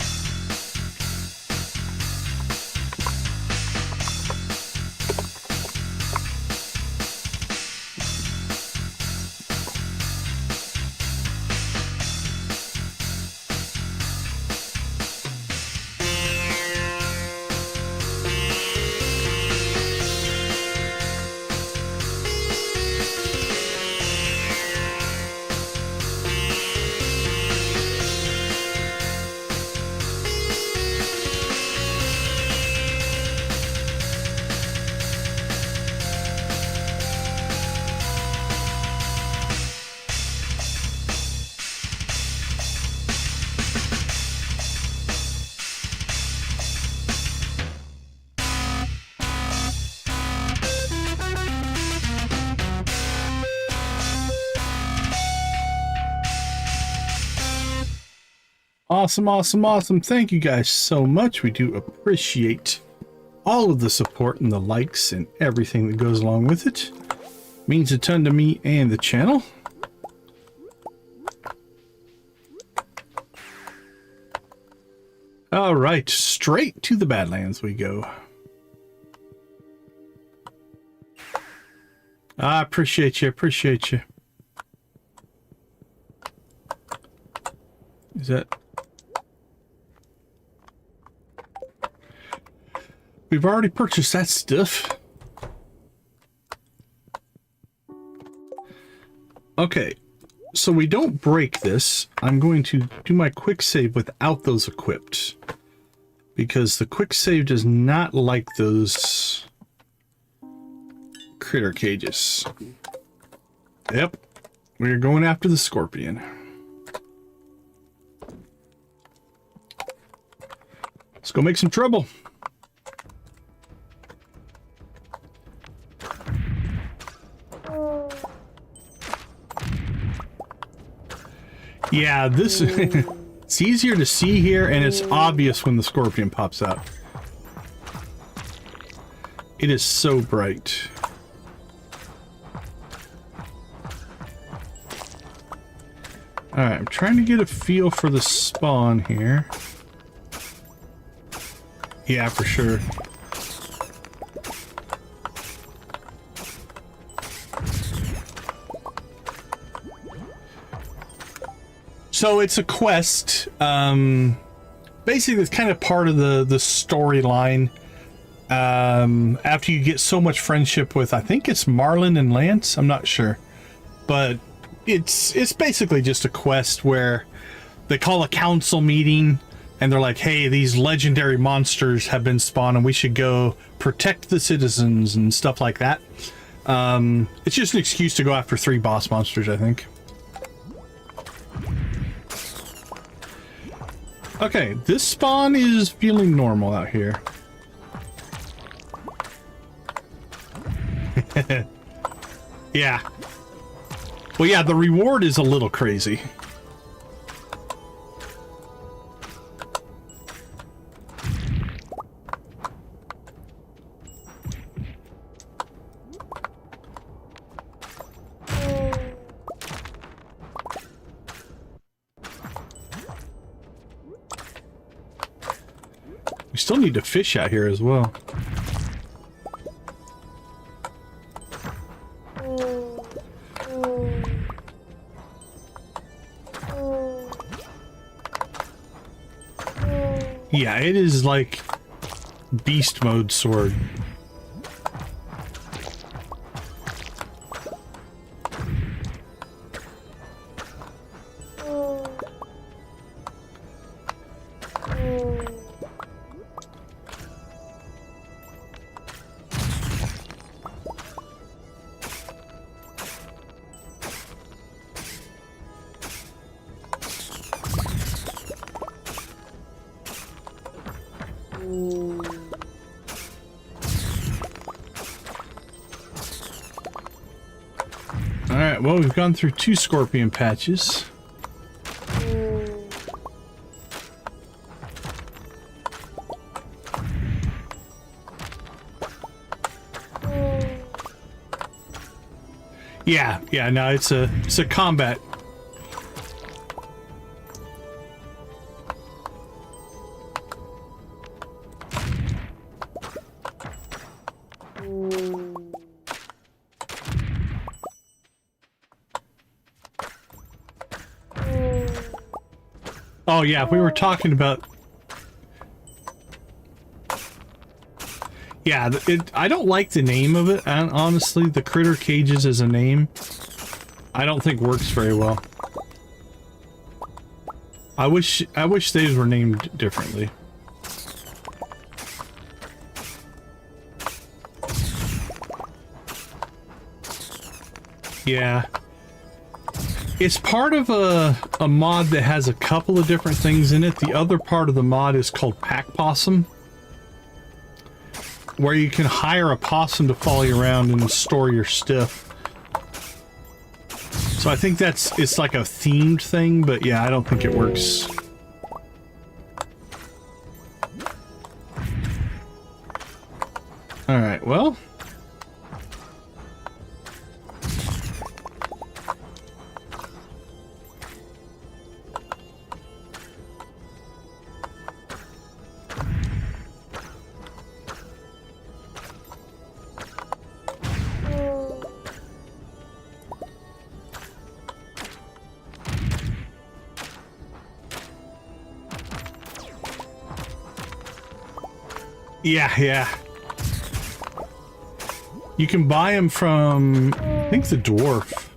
Awesome, awesome, awesome. Thank you guys so much. We do appreciate all of the support and the likes and everything that goes along with it. Means a ton to me and the channel. All right, straight to the Badlands we go. I appreciate you, appreciate you. Is that... We've already purchased that stuff. Okay, so we don't break this. I'm going to do my quick save without those equipped, because the quick save does not like those critter cages. Yep, we're going after the scorpion. Let's go make some trouble. Yeah, this it's easier to see here, and it's obvious when the scorpion pops out. It is so bright. Alright, I'm trying to get a feel for the spawn here. Yeah, for sure. So it's a quest. Basically, it's kind of part of the storyline. After you get so much friendship with, I think it's Marlin and Lance. I'm not sure, but it's basically just a quest where they call a council meeting and they're like, hey, these legendary monsters have been spawned and we should go protect the citizens and stuff like that. It's just an excuse to go after 3 boss monsters, I think. Okay, this spawn is feeling normal out here. Yeah. Well, yeah, the reward is a little crazy. We still need to fish out here as well. Yeah, it is like beast mode sword. Alright, well, we've gone through 2 scorpion patches. Yeah, no, it's a combat. Oh yeah, we were talking about... Yeah, I don't like the name of it, and honestly, the critter cages as a name, I don't think works very well. I wish these were named differently. Yeah. It's part of a mod that has a couple of different things in it. The other part of the mod is called Pack Possum, where you can hire a possum to follow you around and store your stuff. So I think it's like a themed thing, but yeah, I don't think it works. Alright, well... Yeah. You can buy them from, I think, the dwarf.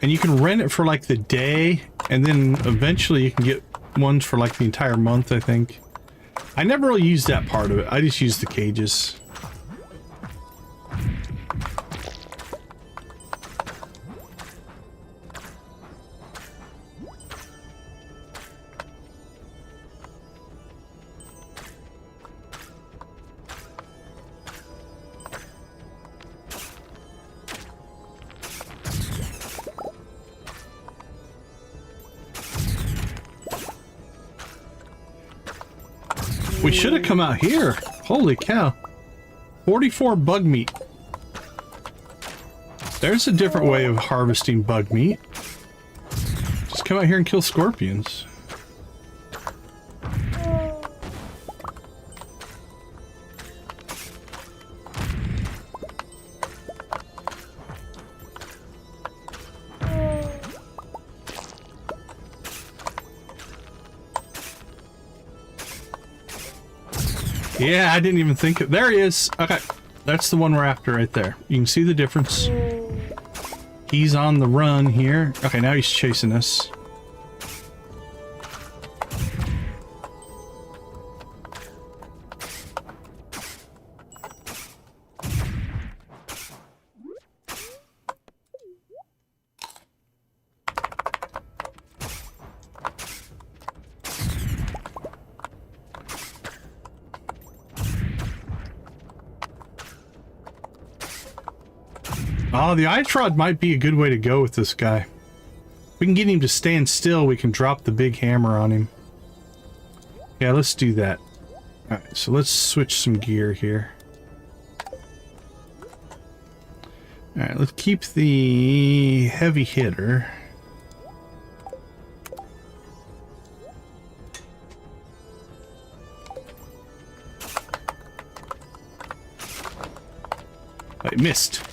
And you can rent it for like the day, and then eventually you can get ones for like the entire month, I think. I never really used that part of it. I just used the cages. We should have come out here. Holy cow. 44 bug meat. There's a different way of harvesting bug meat. Just come out here and kill scorpions. Yeah, I didn't even think it. There he is. Okay. That's the one we're after right there. You can see the difference. He's on the run here. Okay, now he's chasing us. Oh, the ice rod might be a good way to go with this guy. We can get him to stand still. We can drop the big hammer on him. Yeah, let's do that. Alright, so let's switch some gear here. Alright, let's keep the heavy hitter. I missed.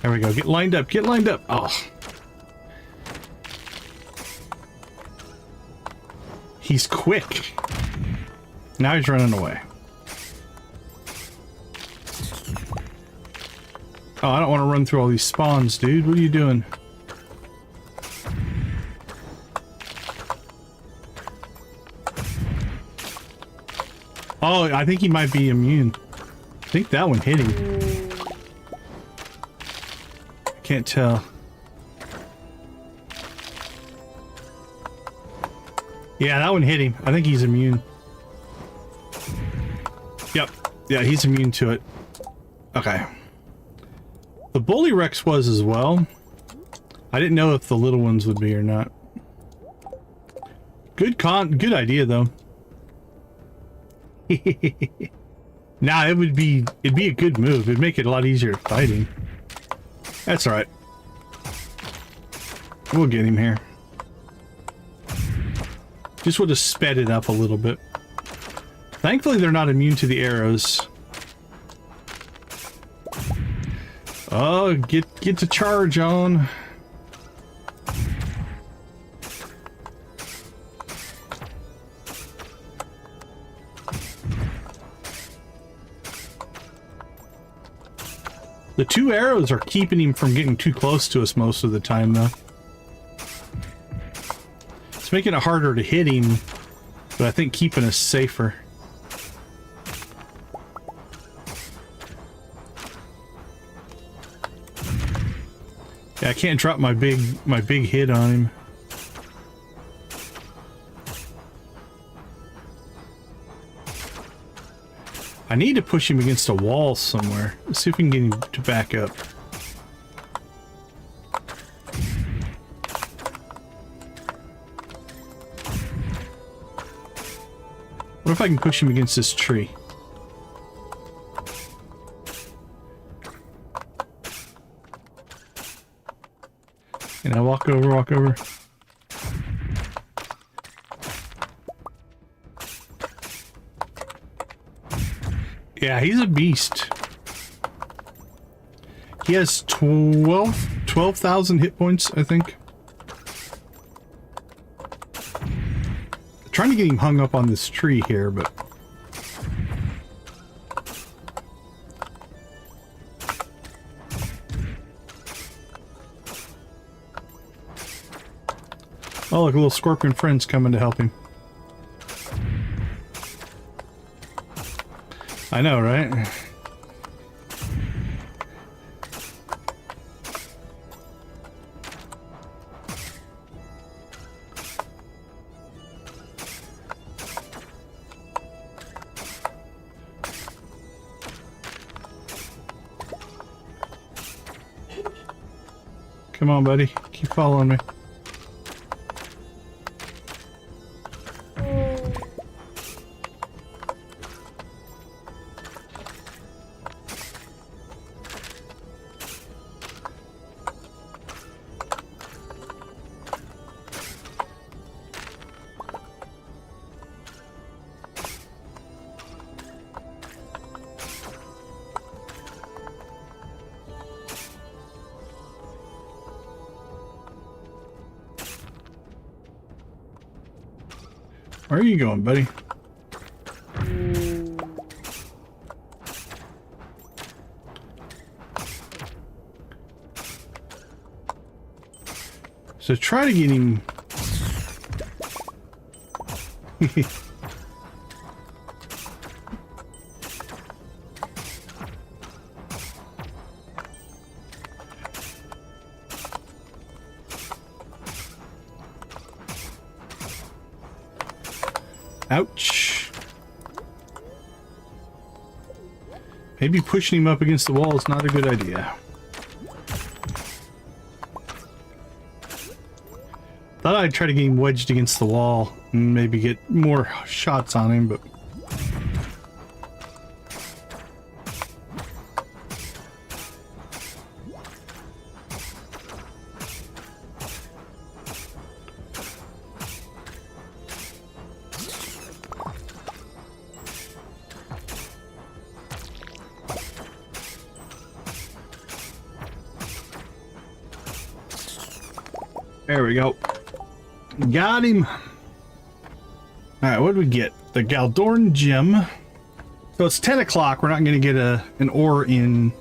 There we go. Get lined up. Get lined up. Oh. He's quick. Now he's running away. Oh, I don't want to run through all these spawns, dude. What are you doing? Oh, I think he might be immune. I think that one hit him. Can't tell. Yeah, that one hit him. I think he's immune. Yep. Yeah, he's immune to it. Okay. The Bully Rex was as well. I didn't know if the little ones would be or not. Good idea though. Nah, it'd be a good move. It'd make it a lot easier fighting. That's alright. We'll get him here. Just would have sped it up a little bit. Thankfully, they're not immune to the arrows. Oh, get to charge on. The two arrows are keeping him from getting too close to us most of the time, though. It's making it harder to hit him, but I think keeping us safer. Yeah, I can't drop my big hit on him. I need to push him against a wall somewhere. Let's see if we can get him to back up. What if I can push him against this tree? And I walk over. Yeah, he's a beast. He has 12,000 hit points, I think. Trying to get him hung up on this tree here, but... Oh, look, a little scorpion friend's coming to help him. I know, right? Come on, buddy. Keep following me. Where are you going, buddy? So try to get him. Ouch. Maybe pushing him up against the wall is not a good idea. Thought I'd try to get him wedged against the wall and maybe get more shots on him, but... There we go. Got him. Alright, what did we get? The Galdorn gem. So it's 10 o'clock. We're not going to get an ore in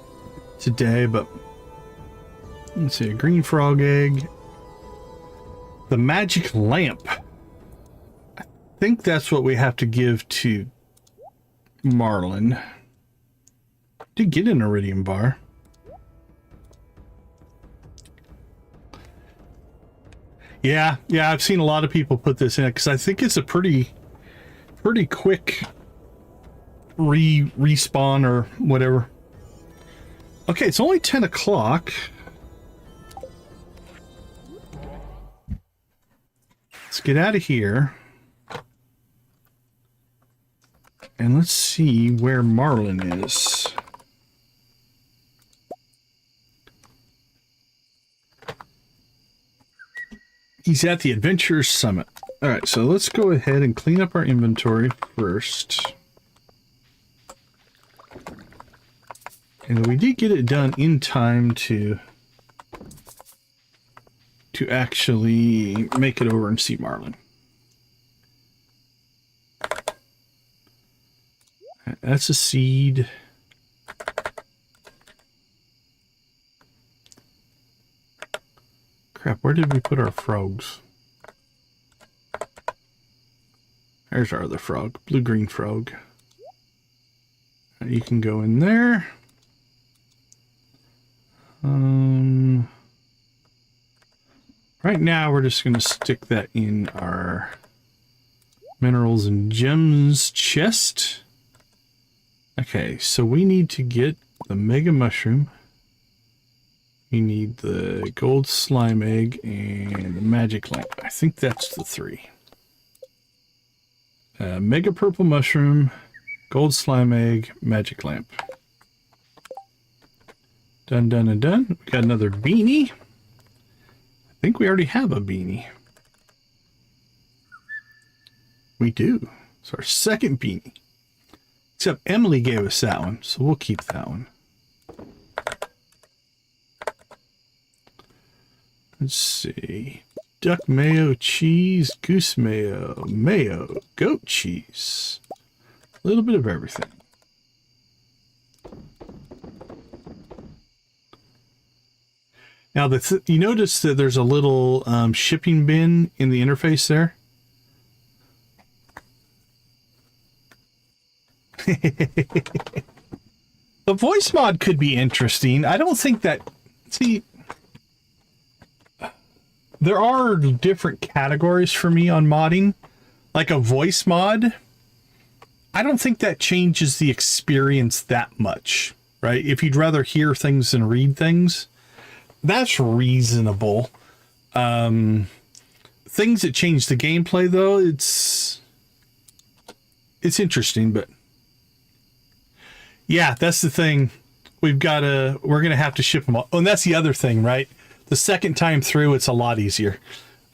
today, but... Let's see, a green frog egg. The magic lamp. I think that's what we have to give to Marlin. Did get an iridium bar. Yeah, I've seen a lot of people put this in it because I think it's a pretty quick respawn or whatever. Okay, it's only 10 o'clock. Let's get out of here. And let's see where Marlin is. He's at the Adventurers Summit. All right, so let's go ahead and clean up our inventory first. And we did get it done in time to actually make it over and see Marlin. That's a seed. Crap, where did we put our frogs? There's our other frog, blue-green frog. You can go in there. Right now, we're just going to stick that in our minerals and gems chest. Okay, so we need to get the mega mushroom. We need the gold slime egg and the magic lamp. I think that's the three. Mega purple mushroom, gold slime egg, magic lamp. Done, done, and done. We got another beanie. I think we already have a beanie. We do. It's our second beanie. Except Emily gave us that one, so we'll keep that one. Let's see. Duck mayo, cheese, goose mayo, mayo, goat cheese. A little bit of everything. Now, you notice that there's a little shipping bin in the interface there? The voice mod could be interesting. I don't think that... See... There are different categories for me on modding, like a voice mod. I don't think that changes the experience that much, right? If you'd rather hear things than read things, that's reasonable. Things that change the gameplay, though, it's interesting, but yeah, that's the thing. We're gonna have to ship them all. Oh, and that's the other thing, right? The second time through, it's a lot easier.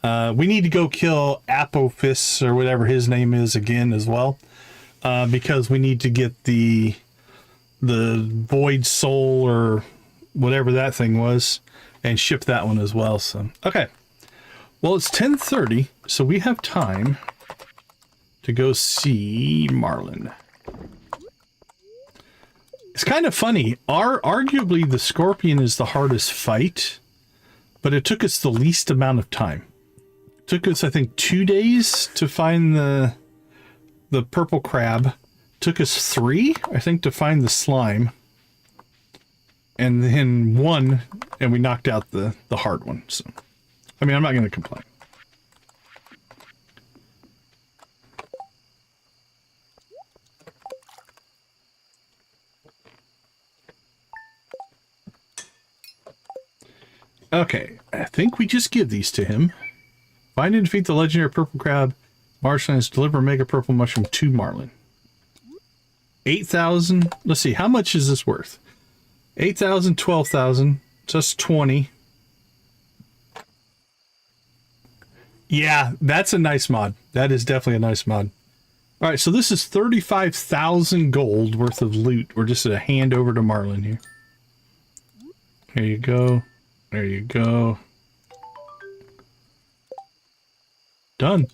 We need to go kill Apophis or whatever his name is again as well, because we need to get the Void Soul or whatever that thing was and ship that one as well. So okay, well, it's 10:30, so we have time to go see Marlin. It's kind of funny. Arguably, the scorpion is the hardest fight, but it took us the least amount of time. It took us, I think, 2 days to find the purple crab. It took us 3, I think, to find the slime. And then 1, and we knocked out the hard one. So, I mean, I'm not going to complain. Okay, I think we just give these to him. Find and defeat the legendary purple crab. Marshlands, deliver mega purple mushroom to Marlin. 8,000. Let's see, how much is this worth? 8,000, 12,000. Just 20. Yeah, that's a nice mod. That is definitely a nice mod. All right, so this is 35,000 gold worth of loot. We're just going to hand over to Marlin here. Here you go. There you go. Done.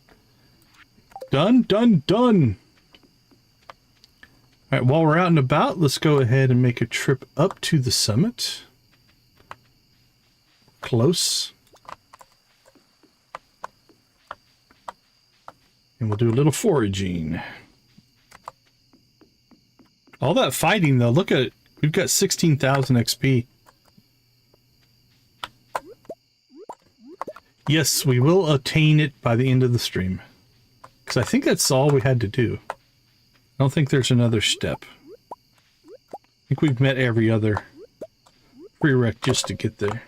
Done, done, done. All right, while we're out and about, let's go ahead and make a trip up to the summit. Close. And we'll do a little foraging. All that fighting, though, look at it. We've got 16,000 XP. Yes, we will attain it by the end of the stream. Because I think that's all we had to do. I don't think there's another step. I think we've met every other prereq just to get there.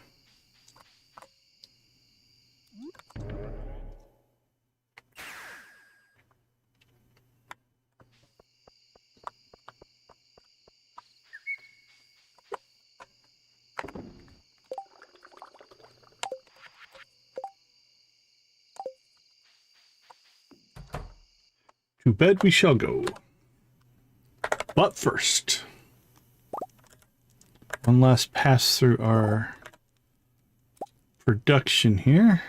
To bed we shall go. But first, one last pass through our production here.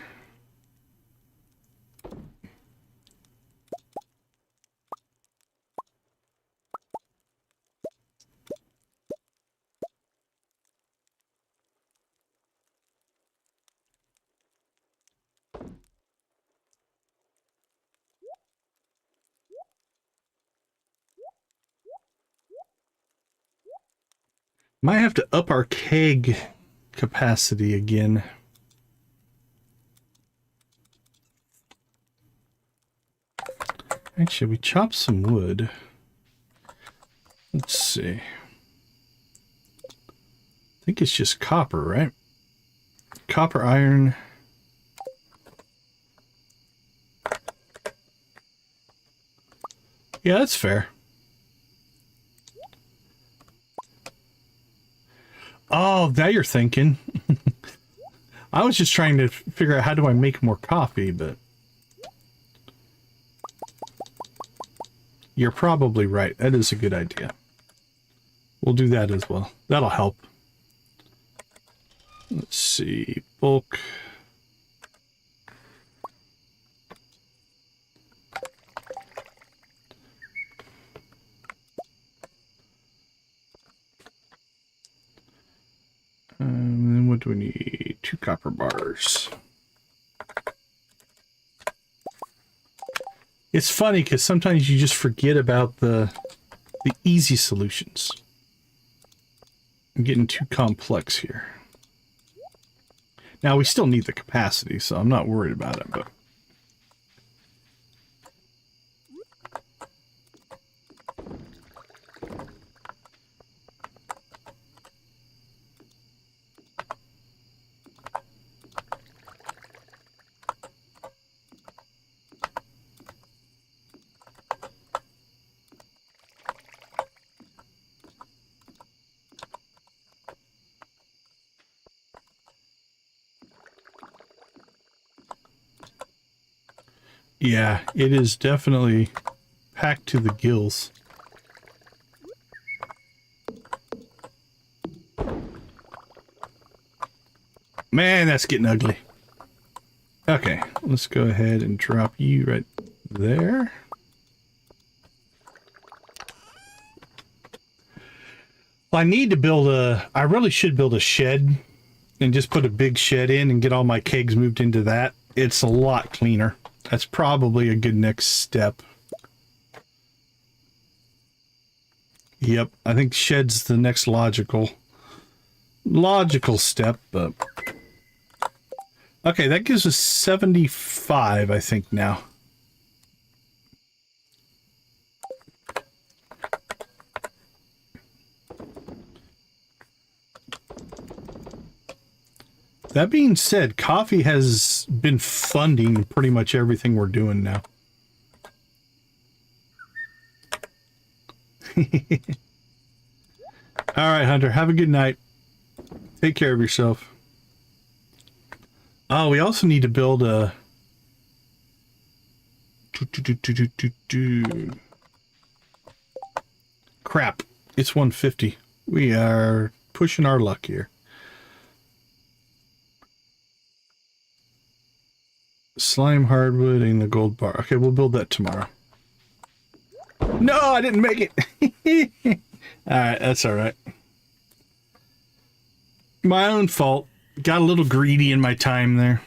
Might have to up our keg capacity again. Actually, we chopped some wood. Let's see. I think it's just copper, right? Copper, iron. Yeah, that's fair. Oh, now you're thinking. I was just trying to figure out how do I make more coffee, but you're probably right. That is a good idea. We'll do that as well. That'll help. Let's see. Bulk. And then what do we need? 2 copper bars. It's funny because sometimes you just forget about the easy solutions. I'm getting too complex here. Now we still need the capacity, so I'm not worried about it, but yeah, it is definitely packed to the gills. Man, that's getting ugly. Okay, let's go ahead and drop you right there. Well, I need to build I really should build a shed and just put a big shed in and get all my kegs moved into that. It's a lot cleaner. That's probably a good next step. Yep, I think shed's the next logical step, but okay, that gives us 75, I think now. That being said, coffee has been funding pretty much everything we're doing now. All right, Hunter, have a good night. Take care of yourself. Oh, we also need to build a... Crap, it's 150. We are pushing our luck here. Slime hardwood and the gold bar. Okay, we'll build that tomorrow. No, I didn't make it. All right, that's all right. My own fault. Got a little greedy in my time there.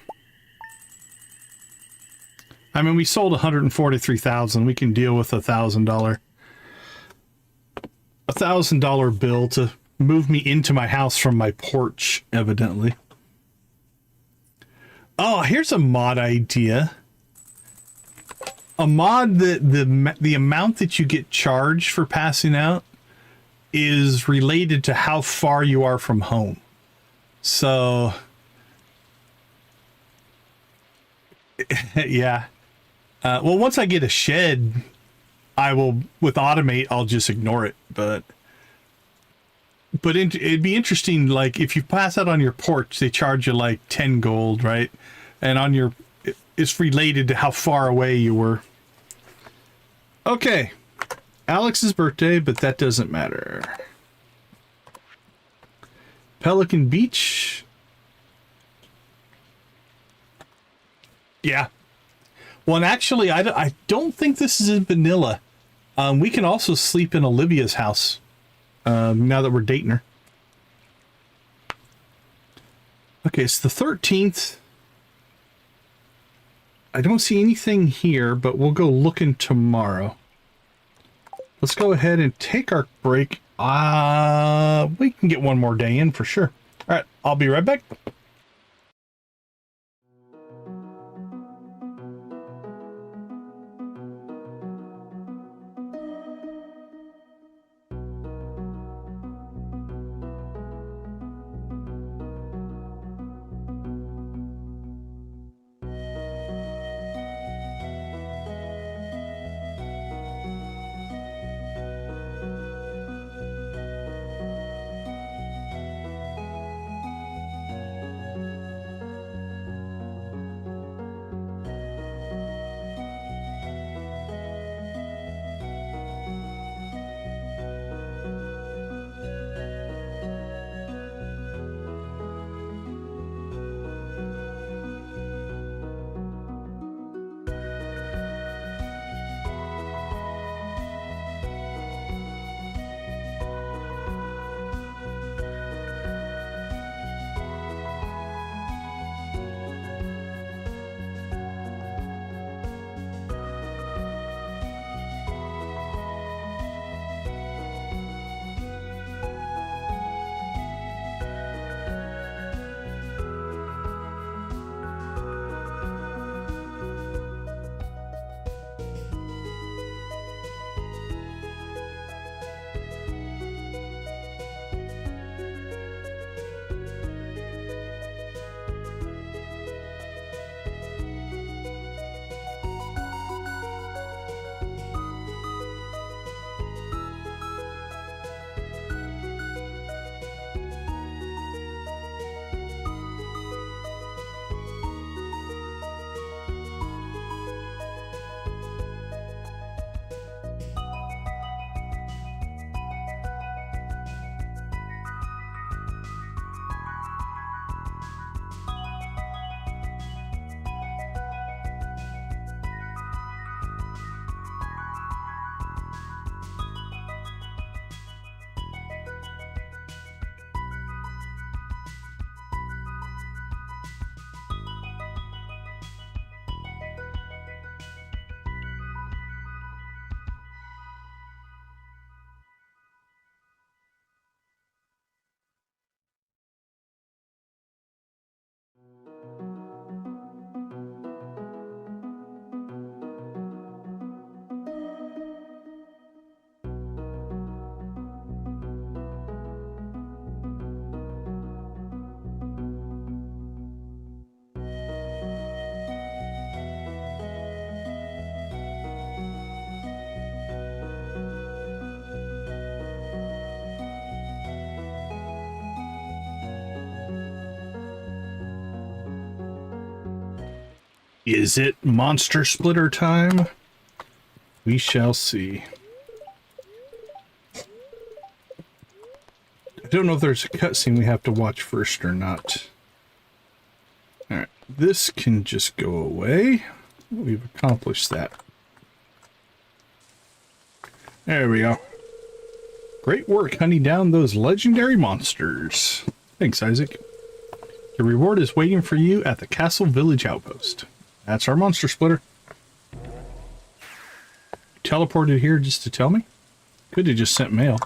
I mean, we sold 143,000. We can deal with $1,000 bill to move me into my house from my porch, evidently. Oh, here's a mod idea. A mod that the amount that you get charged for passing out is related to how far you are from home. So, yeah. Well, once I get a shed, I will, with automate, I'll just ignore it. But it'd be interesting, like, if you pass out on your porch, they charge you like 10 gold, right? And on your, it's related to how far away you were. Okay. Alex's birthday, but that doesn't matter. Pelican Beach. Yeah. Well, and actually, I don't think this is in vanilla. We can also sleep in Olivia's house now that we're dating her. Okay, it's the 13th. I don't see anything here, but we'll go looking tomorrow. Let's go ahead and take our break. We can get one more day in for sure. All right, I'll be right back. Is it monster splitter time? We shall see. I don't know if there's a cutscene we have to watch first or not. Alright, this can just go away. We've accomplished that. There we go. Great work hunting down those legendary monsters. Thanks, Isaac. The reward is waiting for you at the Castle Village Outpost. That's our monster splitter. Teleported here just to tell me? Could have just sent mail.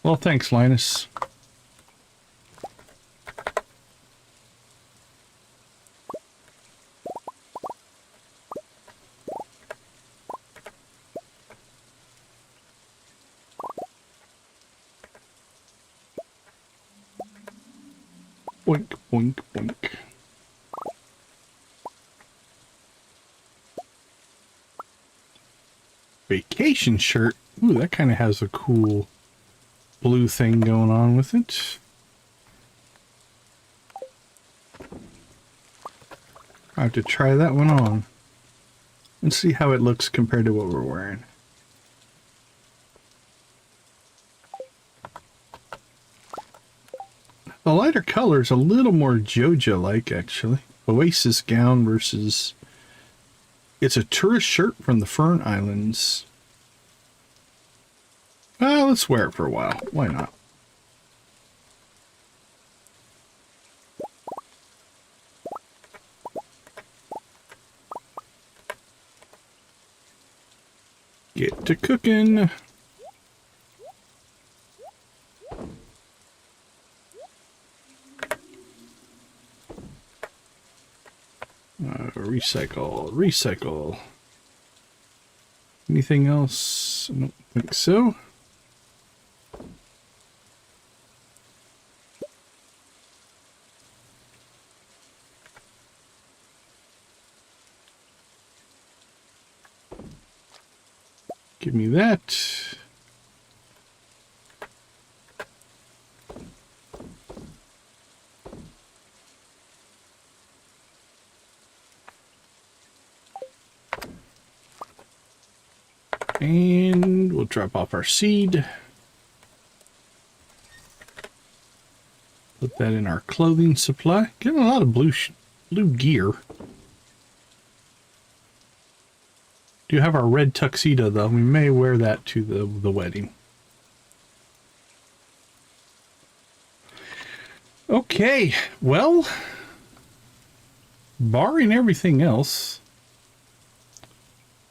Well, thanks, Linus. Boink, boink, boink. Vacation shirt? Ooh, that kind of has a cool blue thing going on with it. I have to try that one on and see how it looks compared to what we're wearing. The lighter color is a little more Joja-like, actually. Oasis gown versus... It's a tourist shirt from the Fern Islands. Well, let's wear it for a while. Why not? Get to cooking. Recycle, recycle. Anything else? I don't think so. Give me that. And we'll drop off our seed. Put that in our clothing supply. Getting a lot of blue gear. Do have our red tuxedo though. We may wear that to the wedding. Okay, well, barring everything else,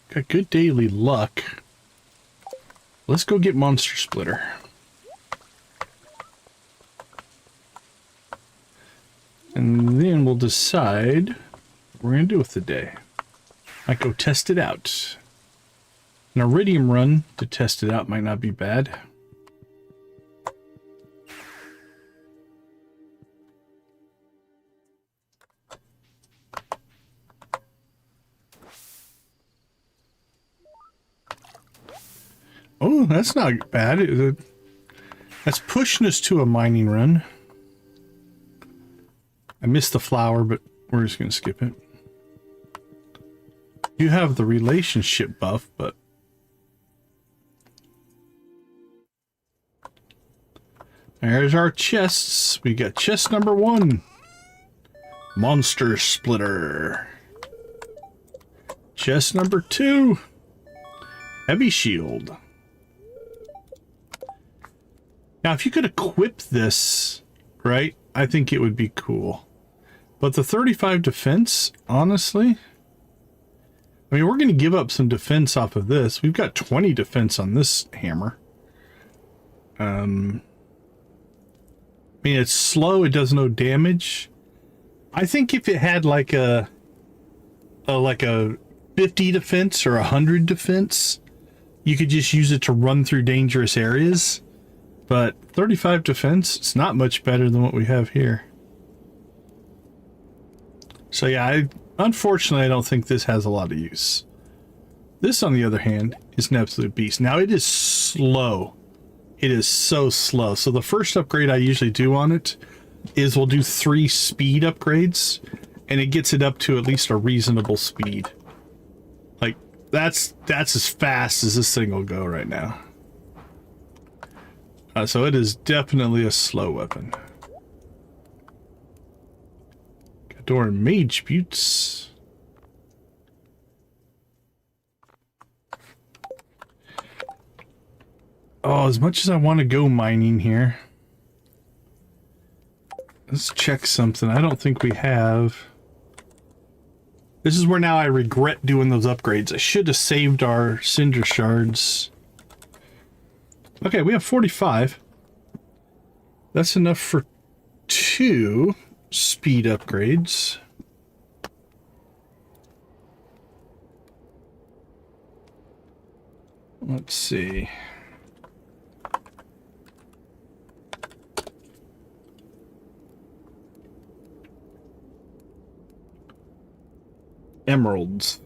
got good daily luck. Let's go get Monster Splitter. And then we'll decide what we're going to do with the day. Might go test it out. An Iridium run to test it out might not be bad. Oh, that's not bad. That's pushing us to a mining run. I missed the flower, but we're just going to skip it. You have the relationship buff, but... There's our chests. We got chest number 1. Monster Splitter. Chest number 2. Heavy Shield. Now, if you could equip this, right, I think it would be cool. But the 35 defense, honestly... I mean, we're going to give up some defense off of this. We've got 20 defense on this hammer. I mean, it's slow. It does no damage. I think if it had like a 50 defense or 100 defense, you could just use it to run through dangerous areas. But 35 defense, it's not much better than what we have here. So yeah, unfortunately, I don't think this has a lot of use. This, on the other hand, is an absolute beast. Now, it is slow. It is so slow. So the first upgrade I usually do on it is we'll do 3 speed upgrades, and it gets it up to at least a reasonable speed. Like, that's as fast as this thing will go right now. So it is definitely a slow weapon. Door and mage boots. Oh, as much as I want to go mining here, let's check something. I don't think we have. This is where now I regret doing those upgrades. I should have saved our cinder shards. Okay, we have 45. That's enough for 2 speed upgrades. Let's see. Emeralds.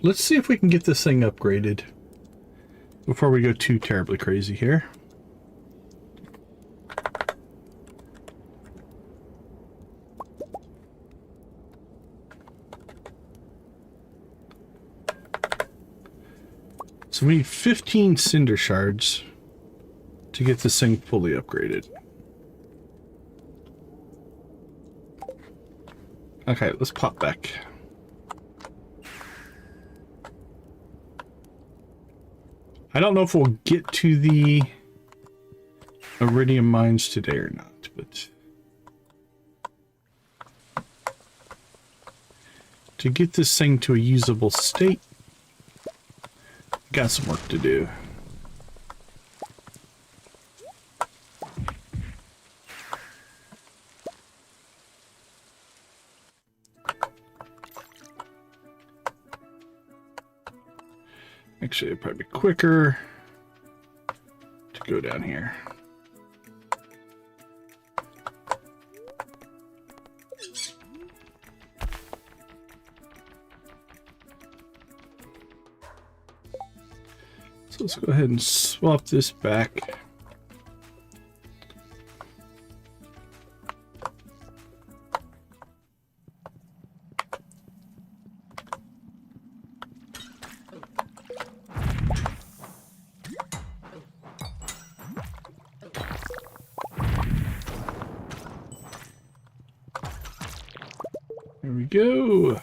Let's see if we can get this thing upgraded before we go too terribly crazy here. So we need 15 cinder shards to get this thing fully upgraded. Okay, let's pop back. I don't know if we'll get to the iridium mines today or not, but to get this thing to a usable state, got some work to do. Actually, it'd probably be quicker to go down here. So let's go ahead and swap this back. There we go.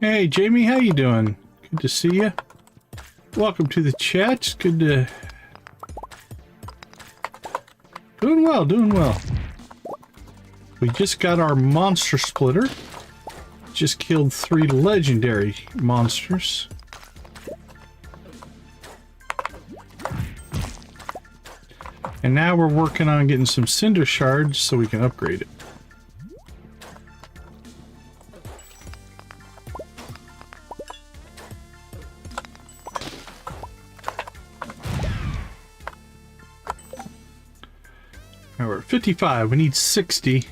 Hey Jamie, how you doing? Good to see you. Welcome to the chat. Good to... Doing well, doing well. We just got our monster splitter. Just killed 3 legendary monsters. And now we're working on getting some cinder shards so we can upgrade it. Now we're at 55. We need 60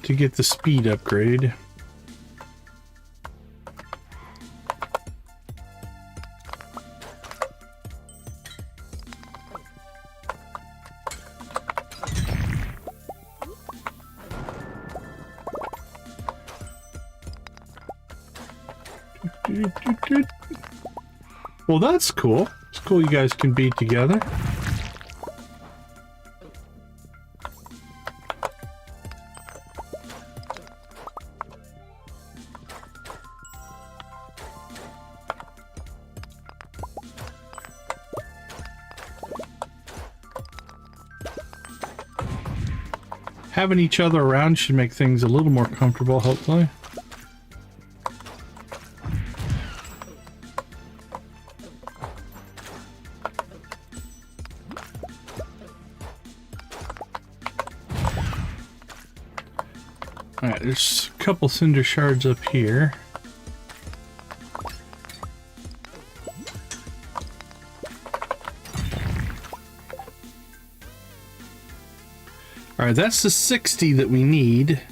to get the speed upgrade. Well, that's cool. It's cool you guys can be together. Having each other around should make things a little more comfortable, hopefully. Alright, there's a couple cinder shards up here. All right, that's the 60 that we need.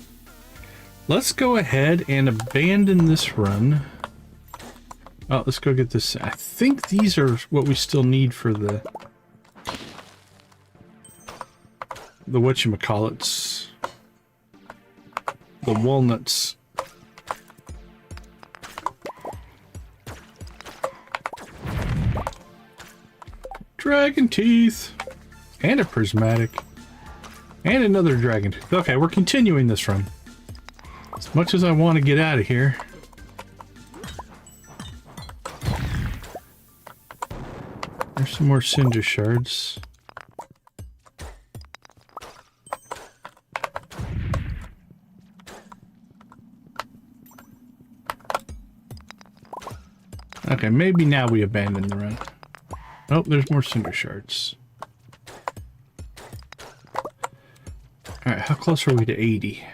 Let's go ahead and abandon this run. Oh, let's go get this. I think these are what we still need for the whatchamacallits. The walnuts. Dragon teeth. And a prismatic. And another dragon tooth. Okay, we're continuing this run. As much as I want to get out of here. There's some more cinder shards. Okay, maybe now we abandon the run. Oh, there's more cinder shards. Alright, how close are we to 80?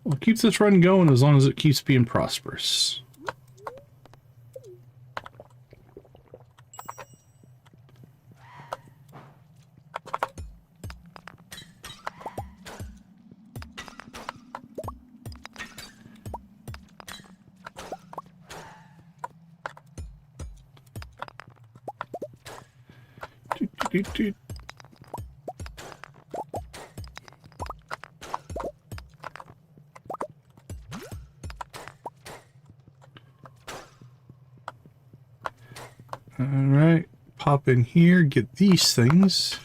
We'll keep this run going as long as it keeps being prosperous. Alright, pop in here, get these things.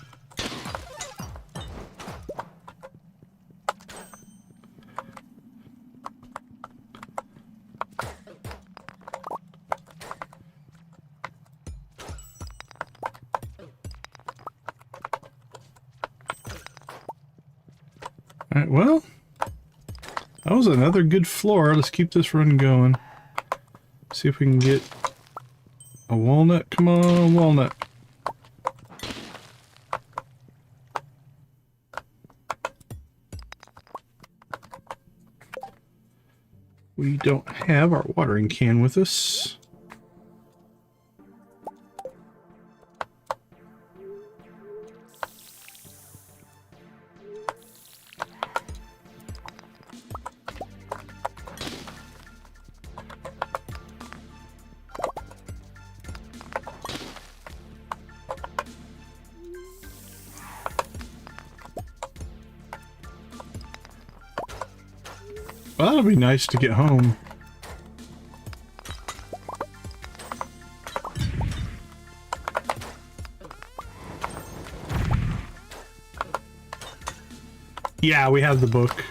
Alright, well, that was another good floor. Let's keep this run going. See if we can get a walnut. Come on, walnut. We don't have our watering can with us. Well, that'll be nice to get home. Yeah, we have the book.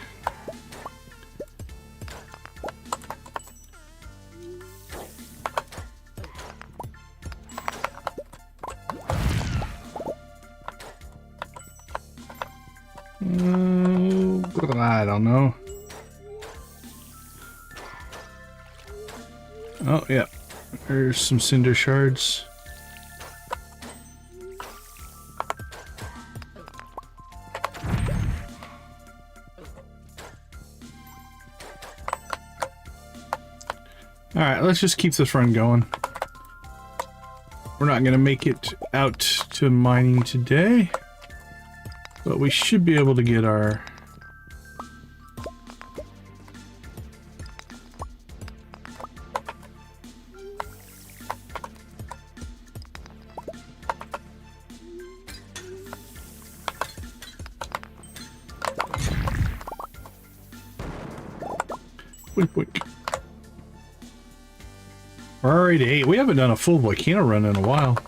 I don't know. Oh, yeah. There's some cinder shards. Alright, let's just keep this run going. We're not going to make it out to mining today, but we should be able to get our... Wink, wink. We're already 8. We haven't done a full volcano run in a while.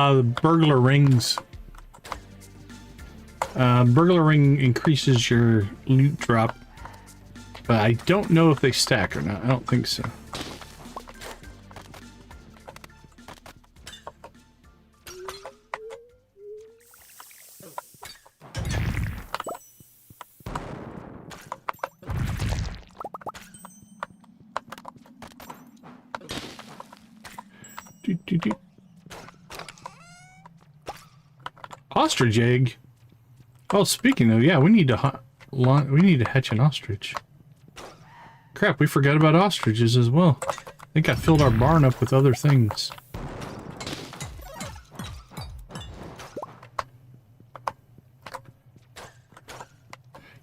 The burglar rings. Burglar ring increases your loot drop, but I don't know if they stack or not. I don't think so. Ostrich egg. Oh, speaking of, yeah, we need to hatch an ostrich. Crap, we forgot about ostriches as well. I think I filled our barn up with other things.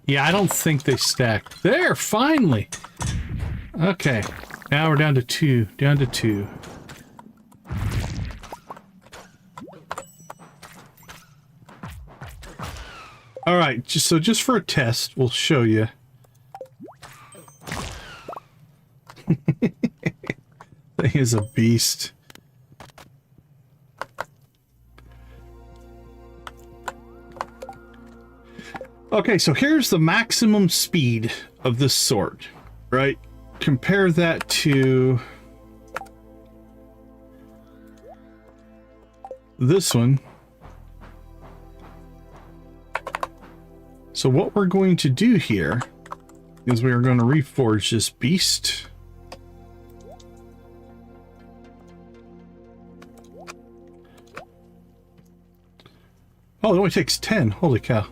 Yeah, I don't think they stacked. There, finally! Okay, now we're down to two. Down to two. Alright, just for a test, we'll show you. Thing is a beast. Okay, so here's the maximum speed of this sort, right? Compare that to this one. So what we're going to do here is we are going to reforge this beast. Oh, it only takes 10. Holy cow.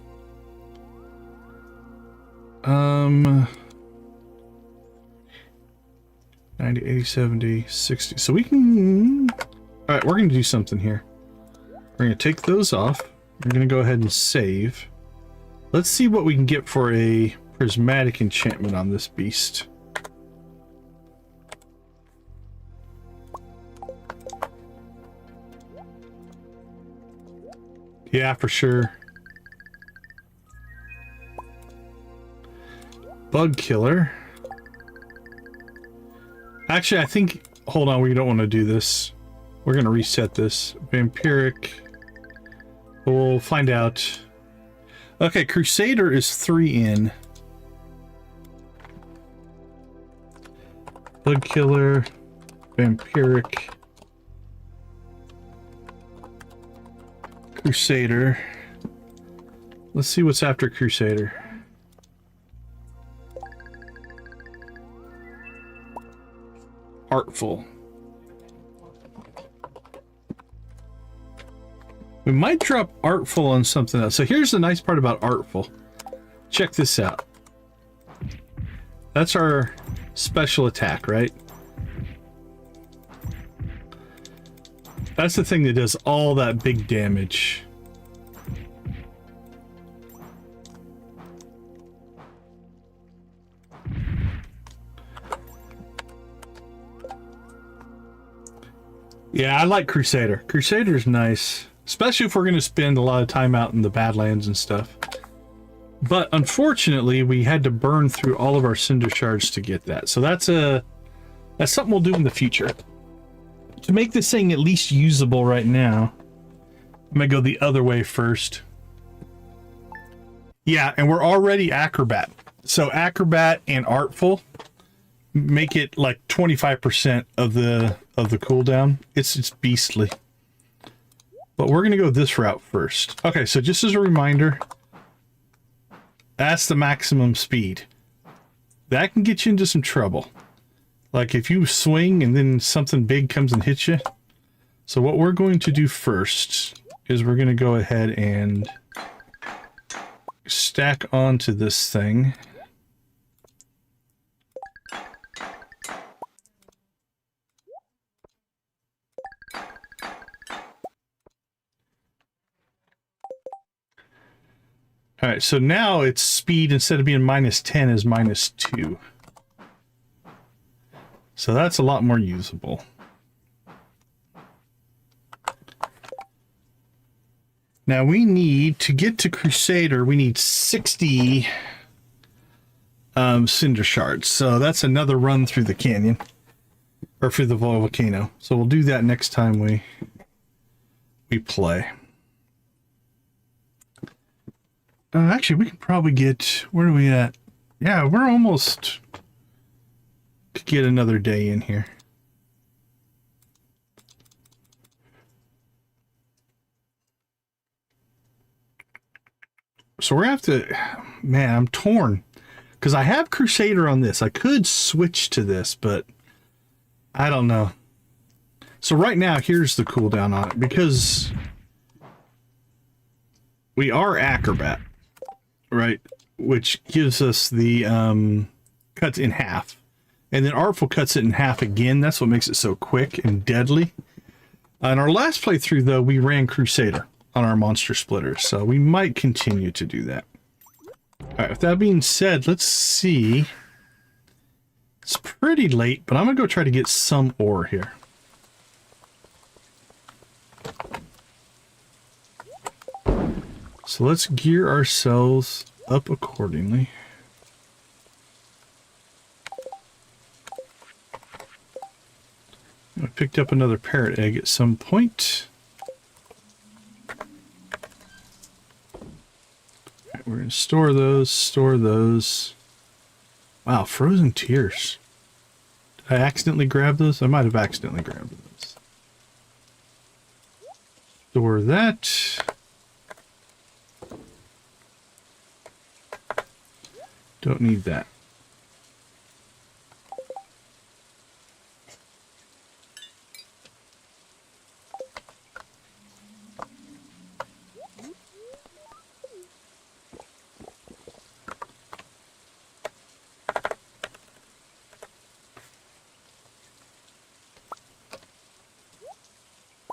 90, 80, 70, 60. So we can... Alright, we're going to do something here. We're going to take those off. We're going to go ahead and save. Let's see what we can get for a prismatic enchantment on this beast. Yeah, for sure. Bug killer. Actually, I think... Hold on, we don't want to do this. We're going to reset this. Vampiric. We'll find out. Okay, Crusader is 3 in. Bug killer. Vampiric. Crusader. Let's see what's after Crusader. Artful. We might drop Artful on something else. So here's the nice part about Artful. Check this out. That's our special attack, right? That's the thing that does all that big damage. Yeah, I like Crusader. Crusader's nice. Especially if we're going to spend a lot of time out in the Badlands and stuff. But unfortunately, we had to burn through all of our Cinder Shards to get that. So that's something we'll do in the future. To make this thing at least usable right now, I'm going to go the other way first. Yeah, and we're already Acrobat. So Acrobat and Artful make it like 25% of the cooldown. It's beastly. But we're going to go this route first. Okay, so just as a reminder, that's the maximum speed. That can get you into some trouble. Like if you swing and then something big comes and hits you. So what we're going to do first is we're going to go ahead and stack onto this thing. All right, so now its speed, instead of being -10, is -2. So that's a lot more usable. Now we need, to get to Crusader, we need 60 Cinder Shards. So that's another run through the canyon. Or through the volcano. So we'll do that next time we play. Actually, we can probably get... Where are we at? Yeah, we're almost... Could get another day in here. So we're going to have to... Man, I'm torn. Because I have Crusader on this. I could switch to this, but... I don't know. So right now, here's the cooldown on it. Because we are Acrobat, right? Which gives us the cuts in half. And then Artful cuts it in half again. That's what makes it so quick and deadly. On our last playthrough, though, we ran Crusader on our monster splitters. So we might continue to do that. All right, with that being said, let's see. It's pretty late, but I'm going to go try to get some ore here. So let's gear ourselves up accordingly. I picked up another parrot egg at some point. Right, we're going to store those, store those. Wow, frozen tears. Did I accidentally grab those? I might have accidentally grabbed those. Store that. Don't need that.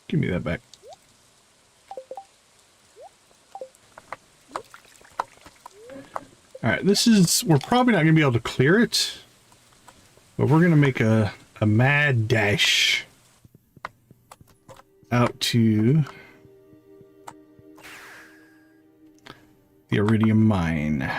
Give me that back. Alright, this is... We're probably not going to be able to clear it. But we're going to make a mad dash out to the Iridium Mine.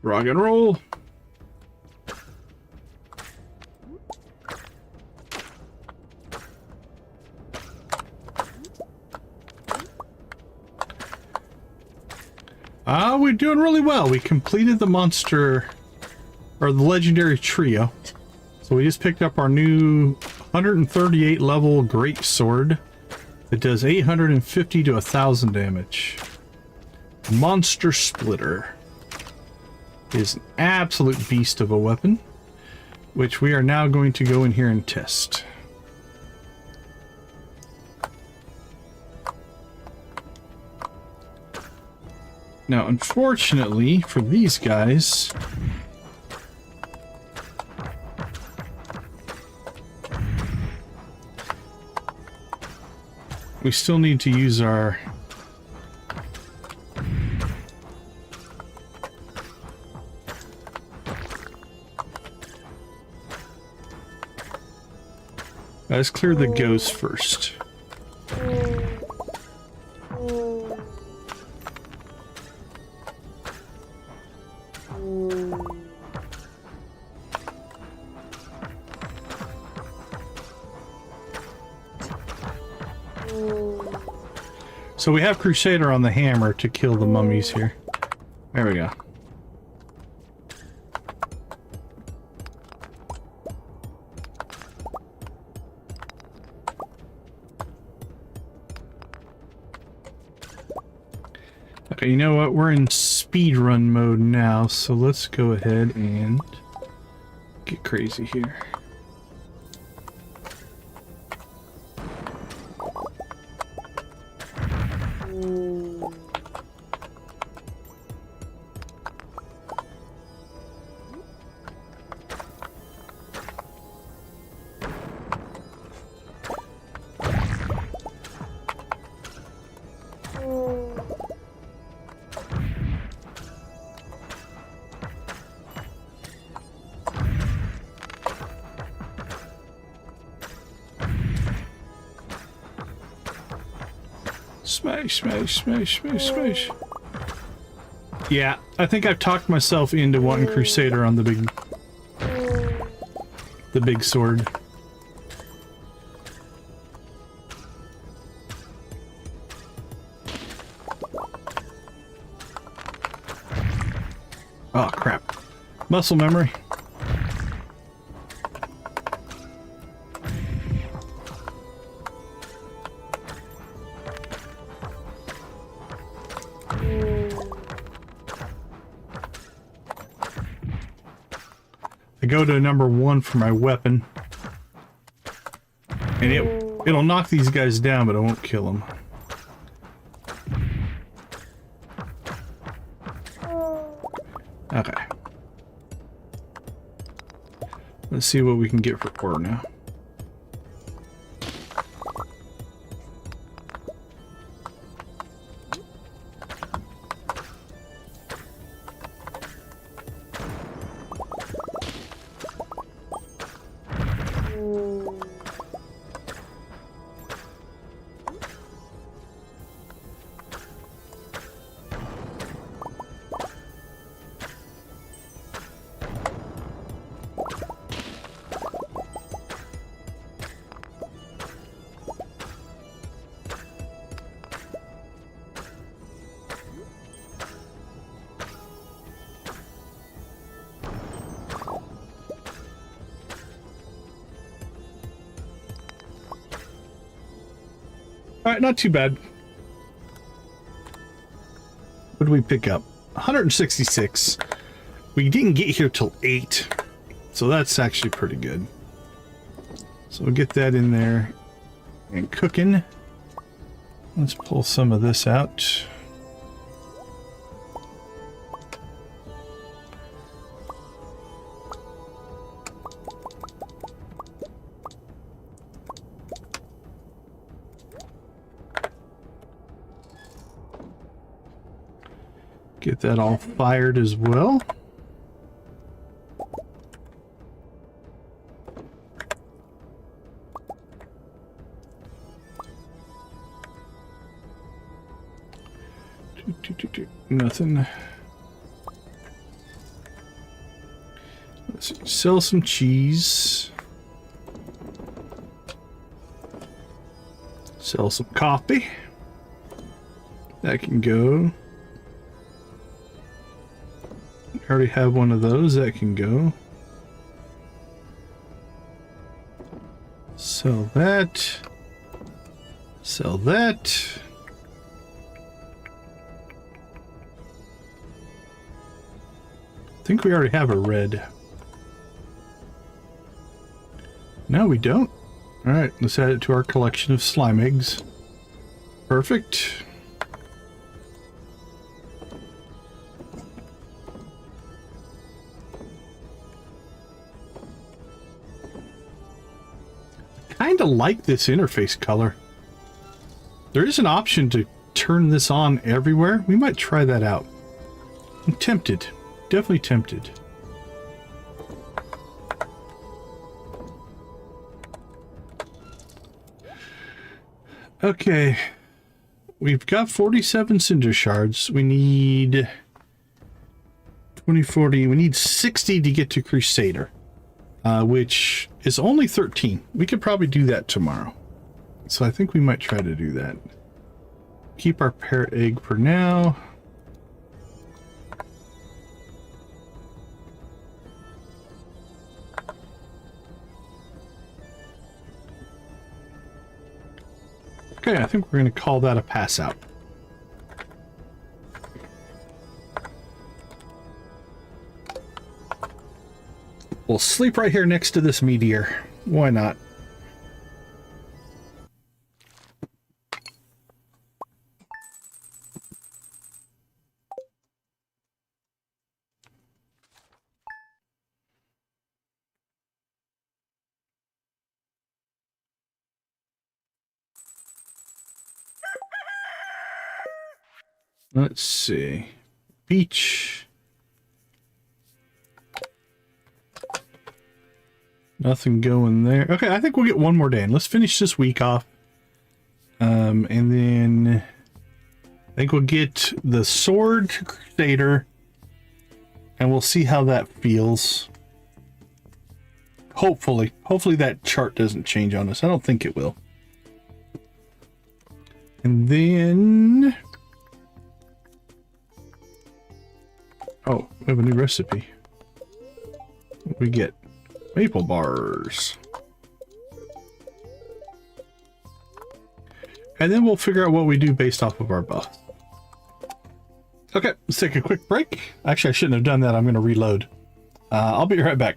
Rock and roll. We're doing really well. We completed the monster, or the legendary trio. So we just picked up our new 138 level great sword. It does 850 to 1,000 damage. Monster Splitter is an absolute beast of a weapon, which we are now going to go in here and test. Now, unfortunately for these guys, we still need to use our let's clear the ghost first. So we have Crusader on the hammer to kill the mummies here. There we go. Okay, you know what? We're in speedrun mode now, so let's go ahead and get crazy here. Smash, smash, smash, smash, smash. Yeah, I think I've talked myself into wanting Crusader on the big sword. Oh, crap. Muscle memory. go to number 1 for my weapon. And it'll knock these guys down, but it won't kill them. Okay. Let's see what we can get for ore now. Alright, not too bad. What did we pick up? 166. We didn't get here till 8. So that's actually pretty good. So we'll get that in there. And cooking. Let's pull some of this out. Get that all fired as well. Nothing. Let's see. Sell some cheese. Sell some coffee. That can go. I already have one of those. That can go. Sell that. Sell that. I think we already have a red. No, we don't. Alright, let's add it to our collection of slime eggs. Perfect. Kinda like this interface color. There is an option to turn this on everywhere. We might try that out. I'm tempted. Definitely tempted. Okay. We've got 47 cinder shards. We need 20, 40. We need 60 to get to Crusader. Which is only 13. We could probably do that tomorrow. So I think we might try to do that. Keep our parrot egg for now. Okay, I think we're going to call that a pass out. We'll sleep right here next to this meteor. Why not? Let's see. Beach. Nothing going there. Okay, I think we'll get one more day in. Let's finish this week off. And then I think we'll get the sword to Crusader. And we'll see how that feels. Hopefully. Hopefully that chart doesn't change on us. I don't think it will. And then... oh, we have a new recipe. What do we get? Maple bars. And then we'll figure out what we do based off of our buff. Okay, let's take a quick break. Actually, I shouldn't have done that. I'm going to reload. I'll be right back.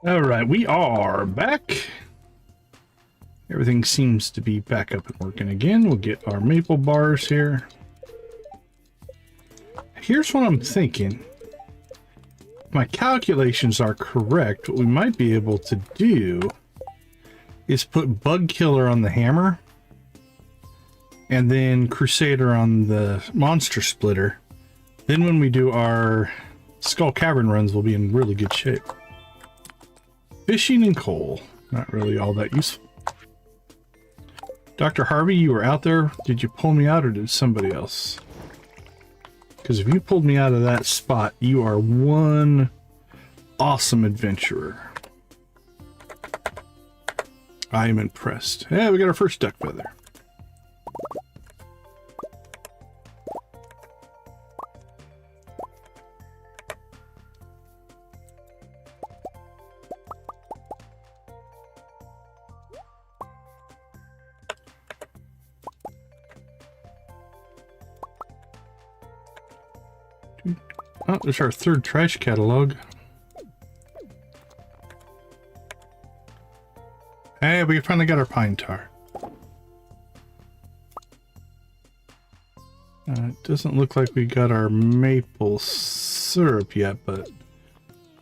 All right, we are back. Everything seems to be back up and working again. We'll get our maple bars here. Here's what I'm thinking. If my calculations are correct, what we might be able to do is put Bug Killer on the hammer and then Crusader on the Monster Splitter. Then when we do our Skull Cavern runs, we'll be in really good shape. Fishing and coal. Not really all that useful. Dr. Harvey, you were out there. Did you pull me out or did somebody else? Because if you pulled me out of that spot, you are one awesome adventurer. I am impressed. Yeah, we got our first duck feather. Oh, there's our third trash catalog. Hey, we finally got our pine tar. It doesn't look like we got our maple syrup yet, but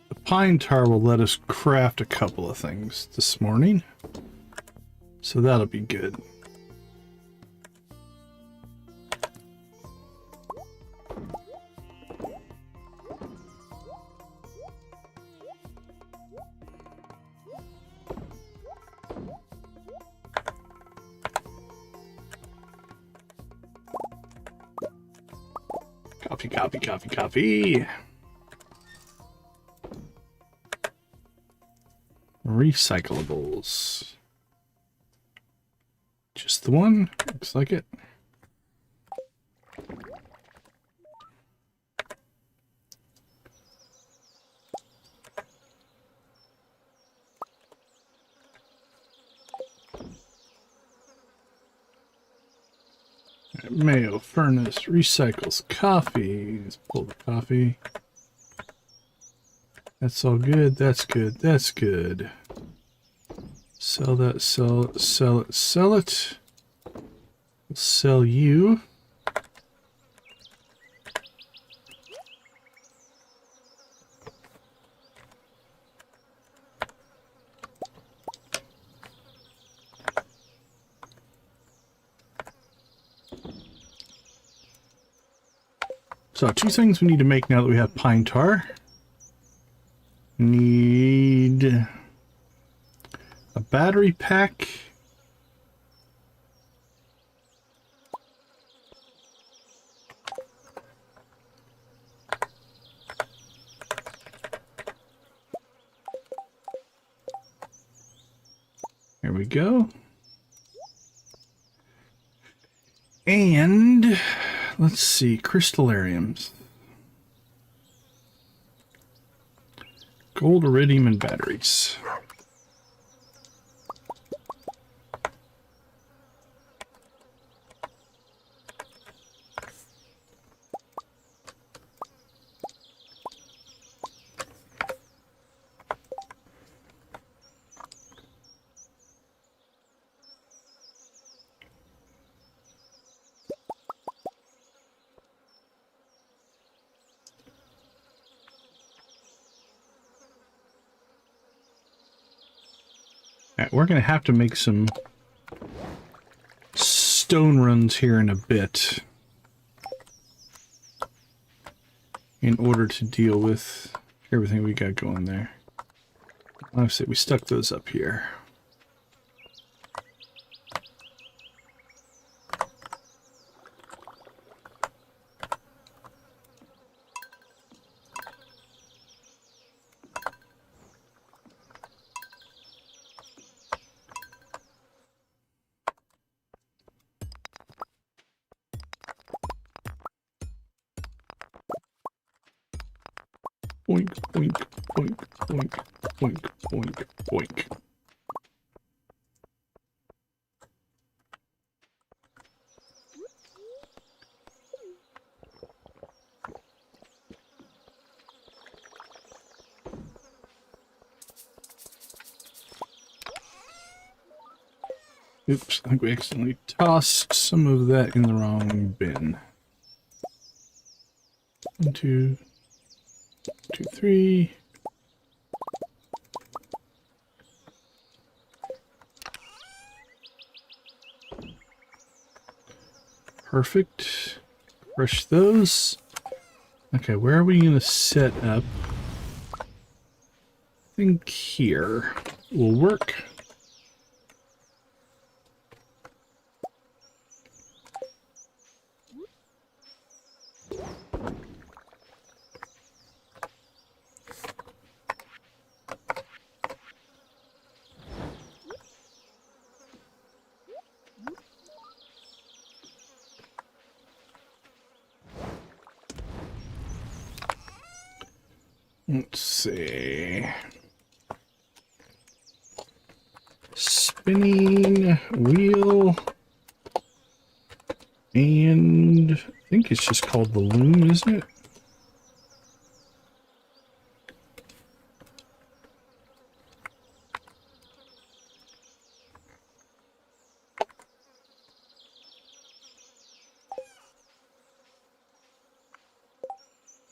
the pine tar will let us craft a couple of things this morning. So that'll be good. Copy. Recyclables. Just the one? Looks like it. Mayo furnace recycles coffee. Let's pull the coffee. That's all good. That's good. That's good. Sell that. Sell it. Sell it. Sell it. We'll sell you. So, two things we need to make now that we have pine tar. Need a battery pack. Here we go. And let's see, crystallariums. Gold, iridium, and batteries. Alright, we're going to have to make some stone runs here in a bit in order to deal with everything we got going there. Obviously, we stuck those up here. Boink, boink, boink, boink, boink, boink, boink. Oops, I think we accidentally tossed some of that in the wrong bin. 1, 2, 2, 3. Perfect. Crush those. Okay, where are we going to set up? I think here will work. Let's see. Spinning wheel. And I think it's just called the loom, isn't it?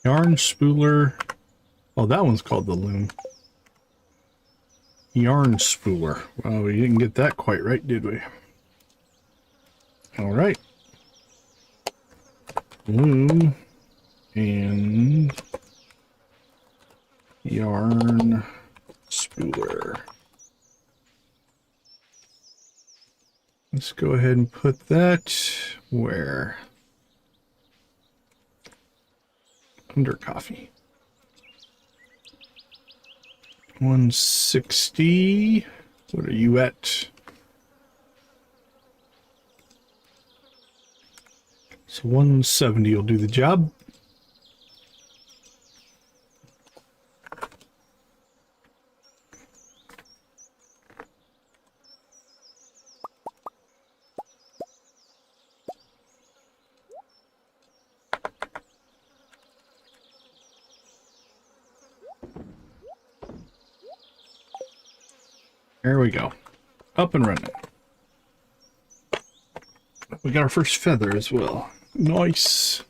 Yarn spooler. Oh, that one's called the loom. Yarn spooler. Well, we didn't get that quite right, did we? All right. Loom and yarn spooler. Let's go ahead and put that where? Under coffee. 160. What are you at? So 170 will do the job. There we go. Up and running. We got our first feather as well. Nice.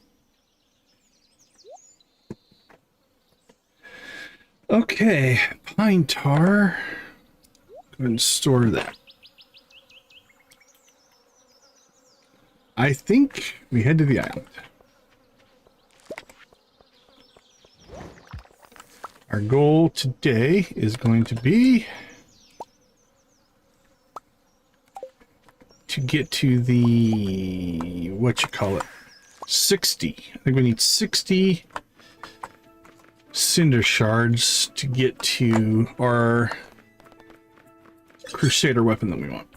Okay, pine tar. Go ahead and store that. I think we head to the island. Our goal today is going to be to get to the, what you call it, 60. I think we need 60 cinder shards to get to our crusader weapon that we want.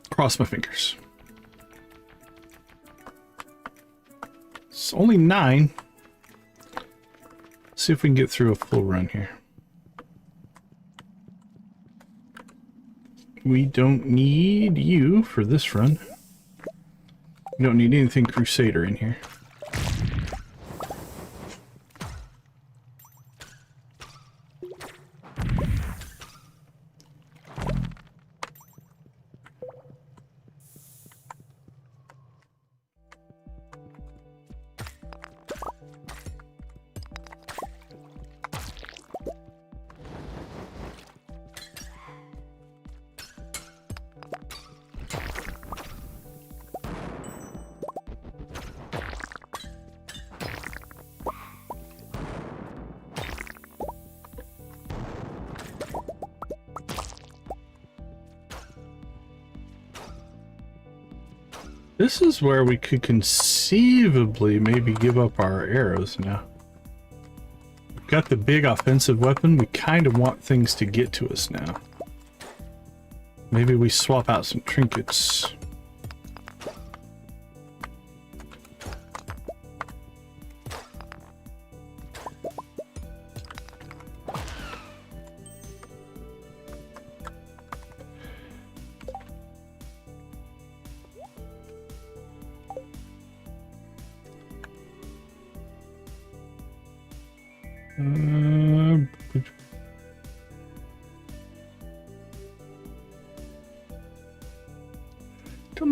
Cross my fingers. It's only 9. Let's see if we can get through a full run here. We don't need you for this run. We don't need anything Crusader in here. This is where we could conceivably maybe give up our arrows now. We've got the big offensive weapon. We kind of want things to get to us now. Maybe we swap out some trinkets.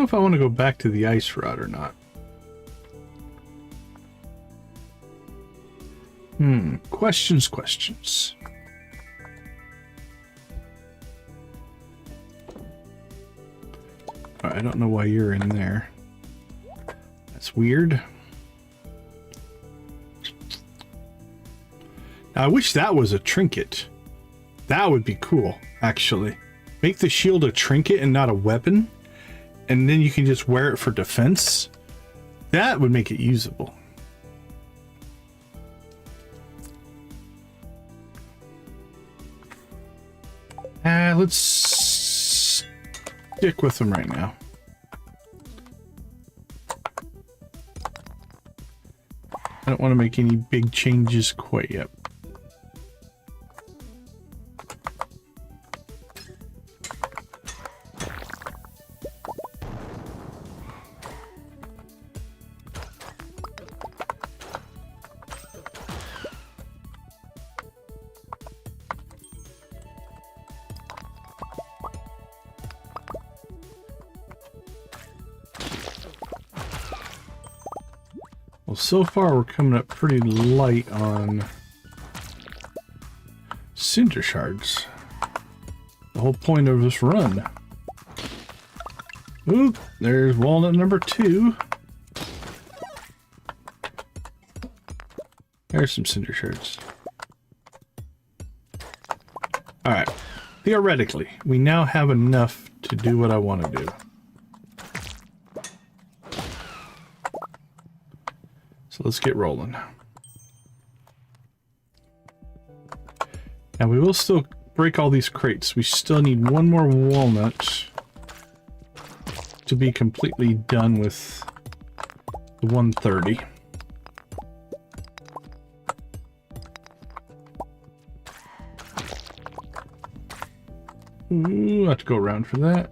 if I want to go back to the ice rod or not. Questions. All right, I don't know why you're in there. That's weird. Now, I wish that was a trinket. That would be cool, actually. Make the shield a trinket and not a weapon, and then you can just wear it for defense. That would make it usable. Let's stick with them right now. I don't want to make any big changes quite yet. Well, so far we're coming up pretty light on cinder shards. The whole point of this run. Oop, there's walnut number 2. There's some cinder shards. Alright, theoretically, we now have enough to do what I want to do. So let's get rolling. Now we will still break all these crates. We still need one more walnut to be completely done with the 130. Ooh, I have to go around for that.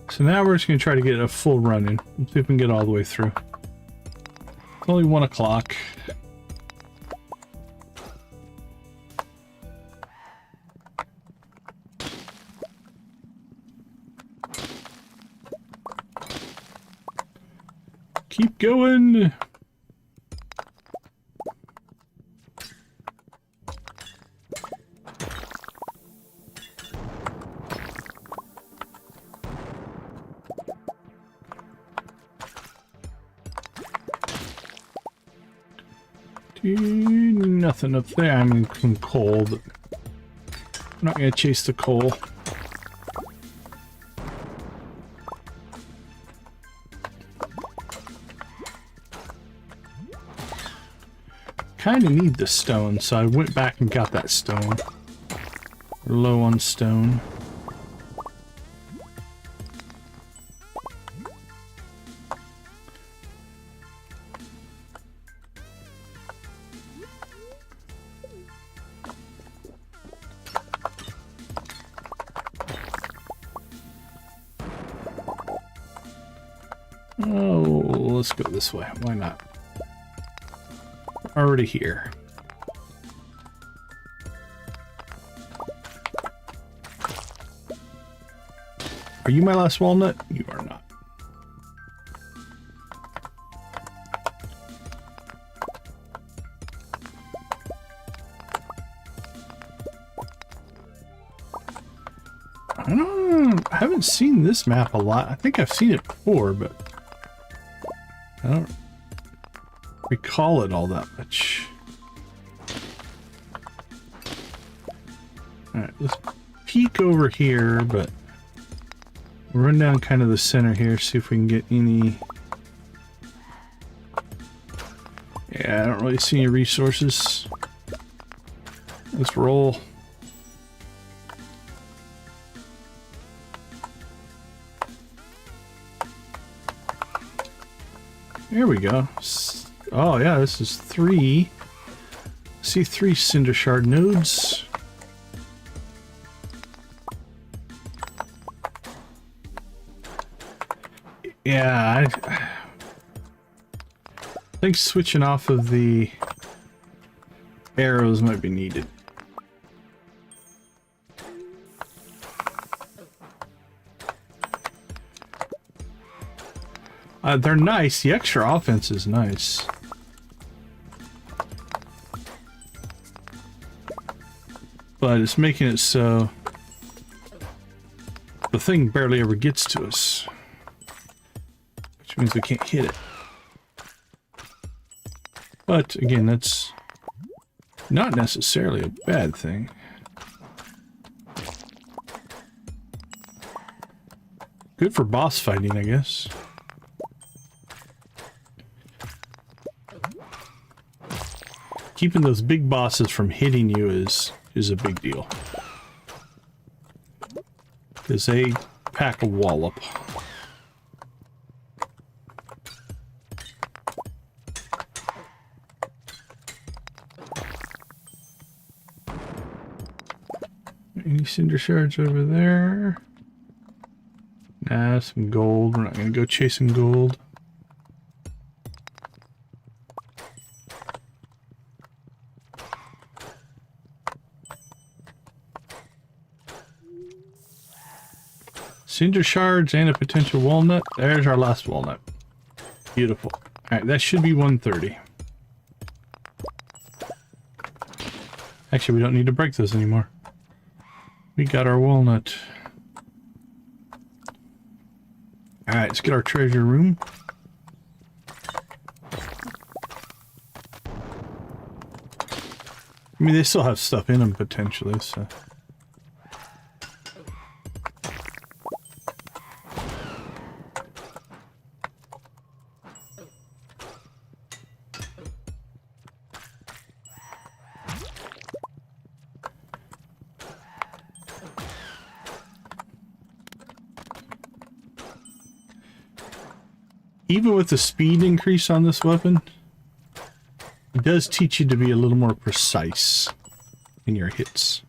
So now we're just going to try to get a full run in. Let's see if we can get all the way through. It's only 1 o'clock. Keep going. Nothing up there. I mean, some coal, but I'm not going to chase the coal. Kind of need the stone, so I went back and got that stone. We're low on stone. Oh, let's go this way. Why not? Already here. Are you my last walnut? You are not. I haven't seen this map a lot. I think I've seen it before, but I don't recall it all that much. Alright, let's peek over here, but we'll run down kind of the center here, see if we can get any... Yeah, I don't really see any resources. Let's roll. There we go. Oh yeah, this is 3. I see 3 cinder shard nodes. Yeah, I think switching off of the arrows might be needed. They're nice. The extra offense is nice. But it's making it so the thing barely ever gets to us. Which means we can't hit it. But again, that's not necessarily a bad thing. Good for boss fighting, I guess. Keeping those big bosses from hitting you is a big deal. Because they pack a wallop. Any cinder shards over there? Nah, some gold. We're not going to go chasing gold. Cinder shards and a potential walnut. There's our last walnut. Beautiful. Alright, that should be 130. Actually, we don't need to break those anymore. We got our walnut. Alright, let's get our treasure room. I mean, they still have stuff in them potentially, so... Even with the speed increase on this weapon, it does teach you to be a little more precise in your hits.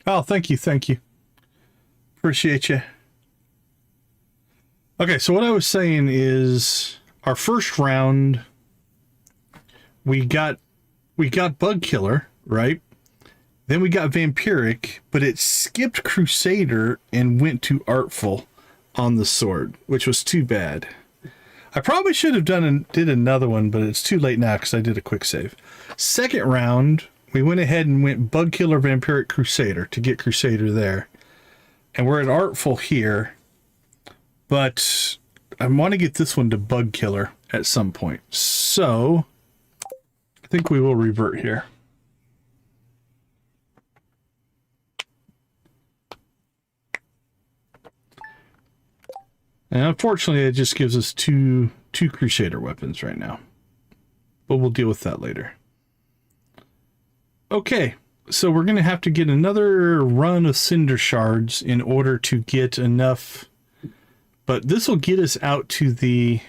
Oh, thank you. Thank you. Appreciate you. Okay, so what I was saying is our first round, we got Bug Killer, right? Then we got Vampiric, but it skipped Crusader and went to Artful on the sword, which was too bad. I probably should have did another one, but it's too late now because I did a quick save. Second round, we went ahead and went Bug Killer, Vampiric, Crusader to get Crusader there. And we're at Artful here, but I want to get this one to Bug Killer at some point. So I think we will revert here. And unfortunately, it just gives us two Crusader weapons right now. But we'll deal with that later. Okay, so we're going to have to get another run of Cinder Shards in order to get enough. But this will get us out to the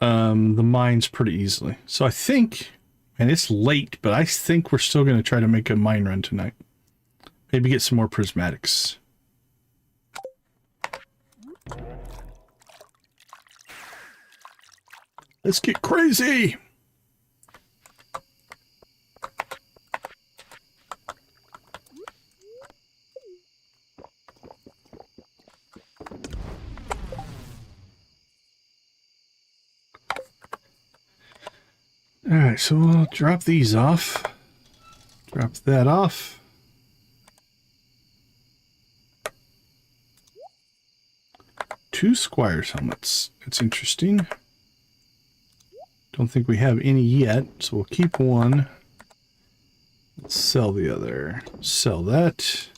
mines pretty easily. So I think, and it's late, but I think we're still going to try to make a mine run tonight. Maybe get some more prismatics. Let's get crazy. All right, so we'll drop these off. Drop that off. Two Squire's helmets. It's interesting. Don't think we have any yet, so we'll keep one. Let's sell the other. Sell that.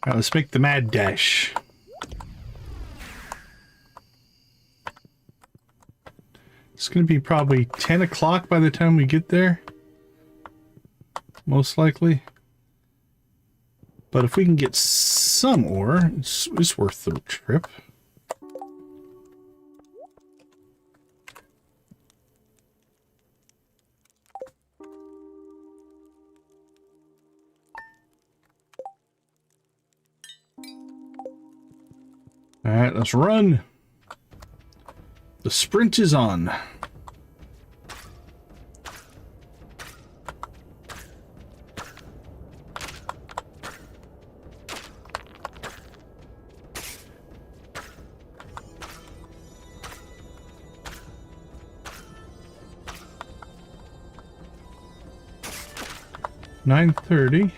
All right, let's make the mad dash. It's going to be probably 10 o'clock by the time we get there. Most likely. But if we can get some ore, it's worth the trip. All right, let's run. The sprint is on. $9:30.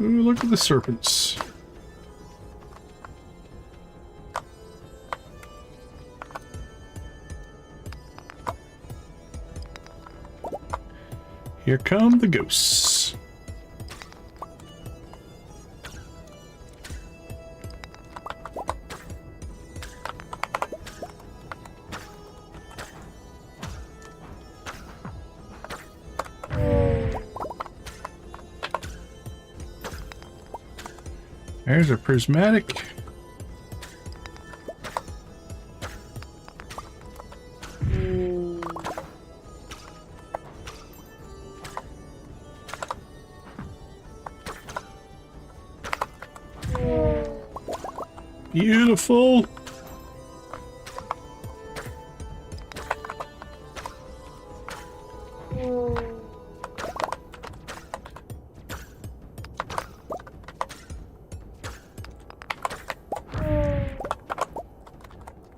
Ooh, look at the serpents. Here come the ghosts. There's a prismatic. Beautiful.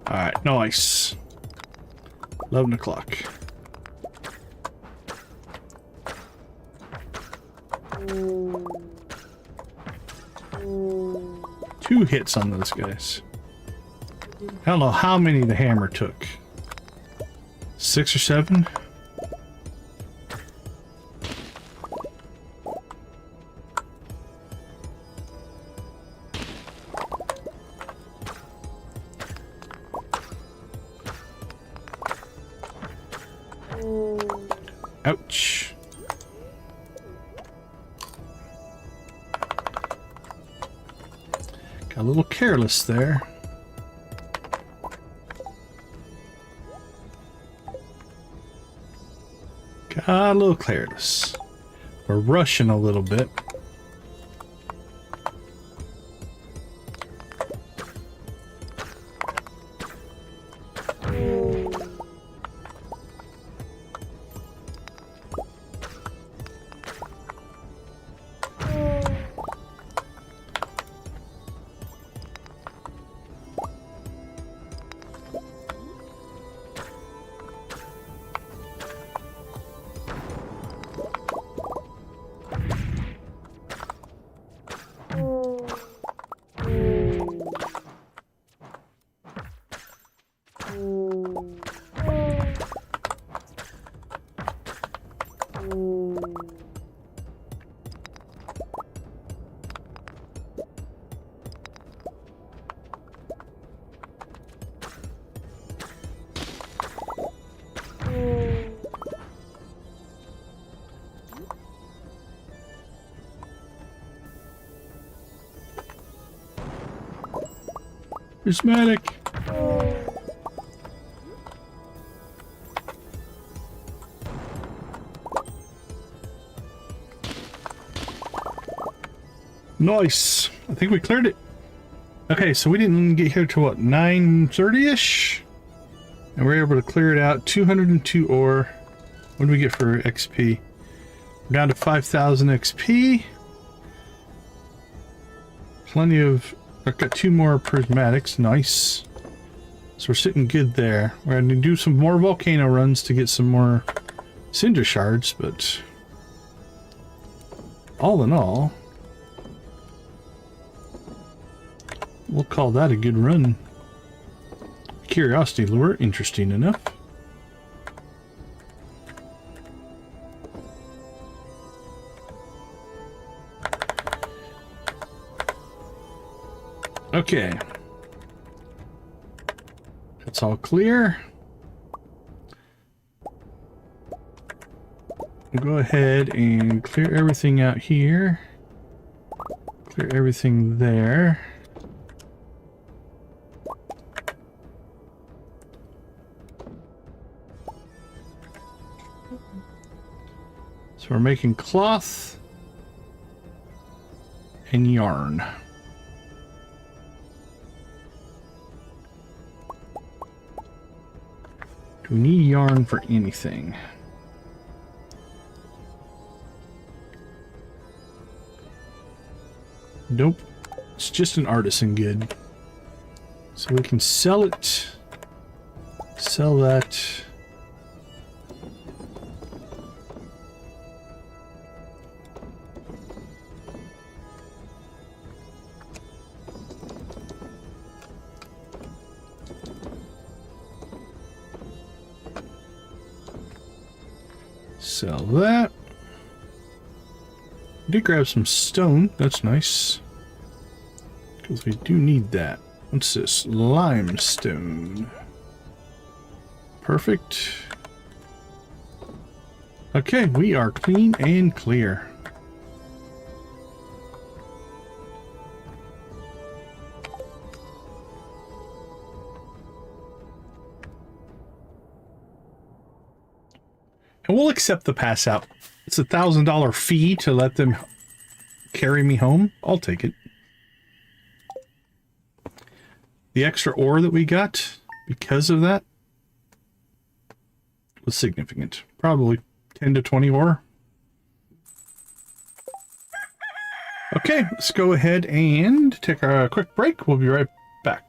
All right, nice. 11 o'clock. Two hits on those guys. I don't know how many the hammer took. 6 or 7? Ouch. Got a little careless there. Got a little careless. We're rushing a little bit. Prismatic. Nice. I think we cleared it. Okay, so we didn't get here till what, 9:30ish? And we're able to clear it out. 202 ore. What do we get for XP? We're down to 5,000 XP. Plenty of... I've got 2 more prismatics. Nice. So we're sitting good there. We're going to do some more volcano runs to get some more cinder shards, but all in all, we'll call that a good run. Curiosity lure, interesting enough. Okay. That's all clear. We'll go ahead and clear everything out here. Clear everything there. So we're making cloth and yarn. Do we need yarn for anything? Nope. It's just an artisan good. So we can sell it. Sell that. Sell that. Did grab some stone. That's nice. Because we do need that. What's this? Limestone. Perfect. Okay, we are clean and clear. And we'll accept the pass out. It's a $1,000 fee to let them carry me home. I'll take it. The extra ore that we got because of that was significant. Probably 10 to 20 ore. Okay, let's go ahead and take a quick break. We'll be right back.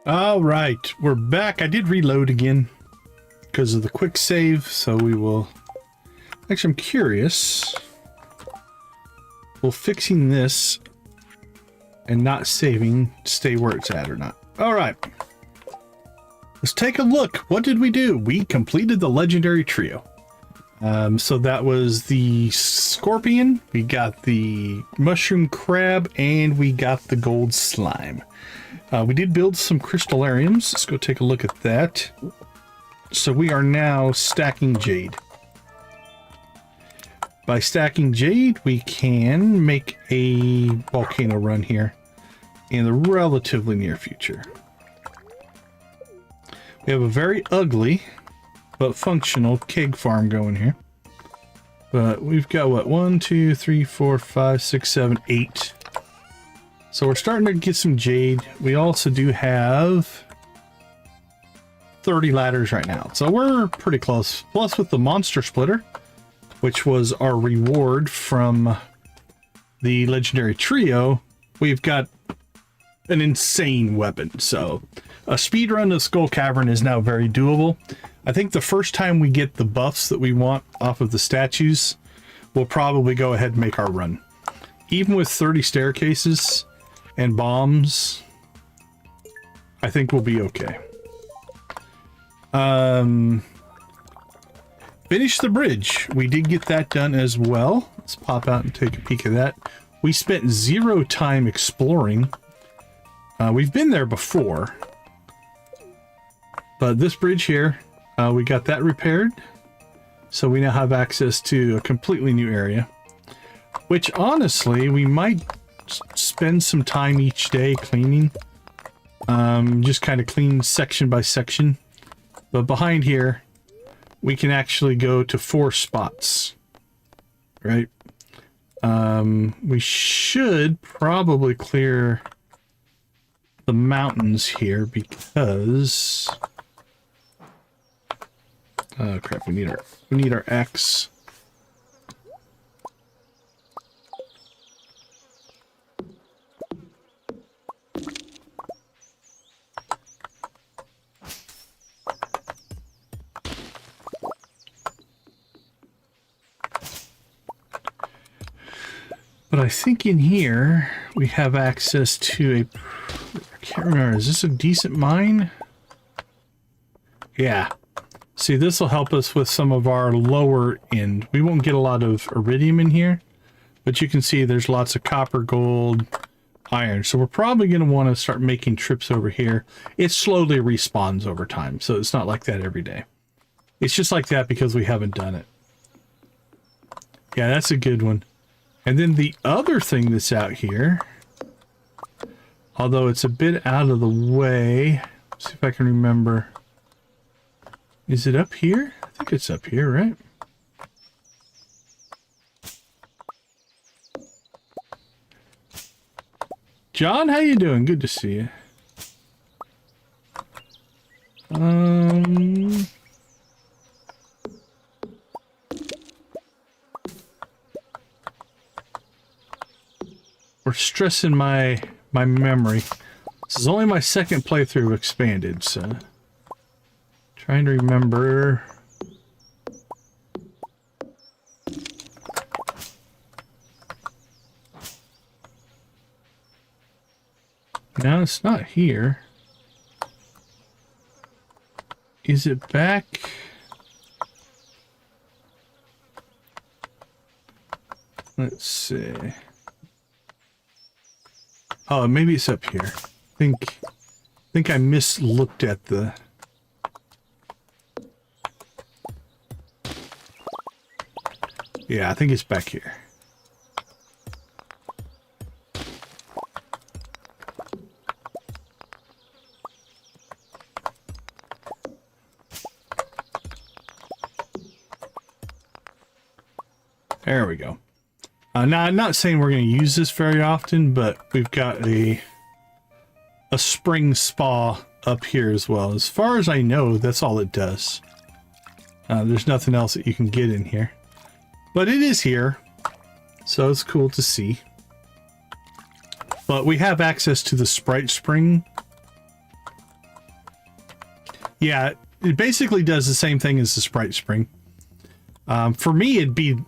All right, we're back. I did reload again because of the quick save, so we will... Actually, I'm curious. Will fixing this and not saving stay where it's at or not? All right. Let's take a look. What did we do? We completed the legendary trio. So that was the scorpion, we got the mushroom crab, and we got the gold slime. We did build some crystallariums. Let's go take a look at that. So we are now stacking jade. By stacking jade, we can make a volcano run here in the relatively near future. We have a very ugly but functional keg farm going here. But we've got what? 1, 2, 3, 4, 5, 6, 7, 8. So we're starting to get some jade. We also do have 30 ladders right now. So we're pretty close. Plus with the monster splitter, which was our reward from the legendary trio, we've got an insane weapon. So a speed run of Skull Cavern is now very doable. I think the first time we get the buffs that we want off of the statues, we'll probably go ahead and make our run. Even with 30 staircases and bombs, I think we'll be okay. Finish the bridge. We did get that done as well. Let's pop out and take a peek at that. We spent 0 time exploring. We've been there before. But this bridge here, we got that repaired. So we now have access to a completely new area. Which honestly, we might spend some time each day cleaning. Just kind of clean section by section. But behind here, we can actually go to 4 spots. Right? We should probably clear the mountains here because... Oh crap, we need our axe. But I think in here we have access to a... I can't remember, is this a decent mine? Yeah. See, this will help us with some of our lower end. We won't get a lot of iridium in here, but you can see there's lots of copper, gold, iron. So we're probably going to want to start making trips over here. It slowly respawns over time, so it's not like that every day. It's just like that because we haven't done it. Yeah, that's a good one. And then the other thing that's out here, although it's a bit out of the way, let's see if I can remember. Is it up here? I think it's up here, right? John, how you doing? Good to see you. We're stressing my memory. This is only my second playthrough of Expanded, so trying to remember. No, it's not here. Is it back? Let's see. Oh, maybe it's up here. I think I mislooked at the... Yeah, I think it's back here. There we go. Now, I'm not saying we're going to use this very often, but we've got a spring spa up here as well. As far as I know, that's all it does. There's nothing else that you can get in here. But it is here, so it's cool to see. But we have access to the Sprite Spring Yeah, it basically does the same thing as the Sprite Spring. For me,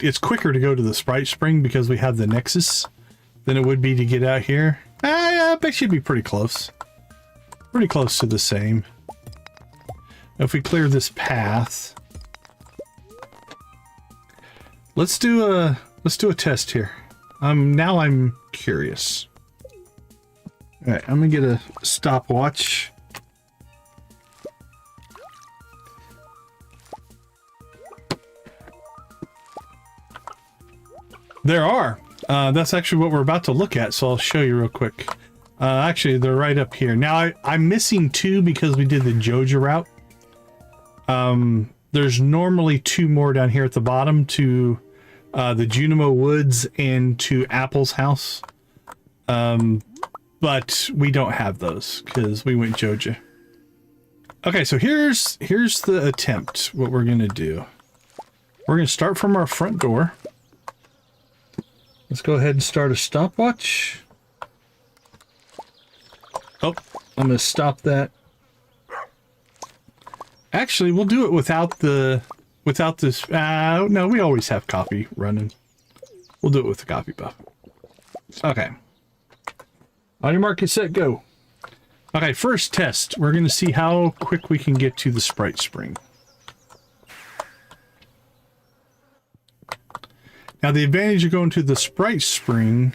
it's quicker to go to the Sprite Spring because we have the Nexus than it would be to get out here. I bet she'd be pretty close. Pretty close to the same. If we clear this path, let's do a test here. Now I'm curious. All right, I'm gonna get a stopwatch. There are. That's actually what we're about to look at, so I'll show you real quick. Actually, they're right up here. Now, I'm missing 2 because we did the Joja route. There's normally 2 more down here at the bottom to the Junimo Woods and to Apple's house. But we don't have those because we went Joja. Okay, so here's the attempt. What we're gonna do. We're gonna start from our front door. Let's go ahead and start a stopwatch. Oh, I'm gonna stop that. Actually, we'll do it without this. No, we always have coffee running. We'll do it with the coffee buff. Okay. On your mark, get set, go. Okay, first test. We're going to see how quick we can get to the Sprite Spring. Now, the advantage of going to the Sprite Spring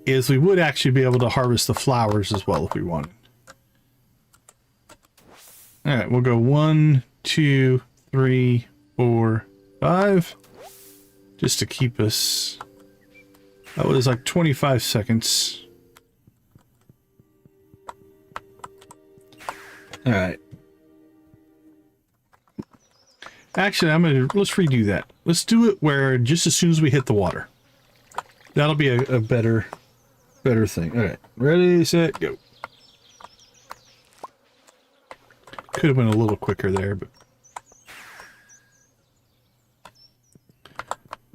is we would actually be able to harvest the flowers as well if we wanted. All right, we'll go 1, 2, 3, 4, 5. Just to keep us... That was like 25 seconds. All right. Actually, let's redo that. Let's do it where just as soon as we hit the water. That'll be a better thing. All right, ready, set, go. Could have been a little quicker there, but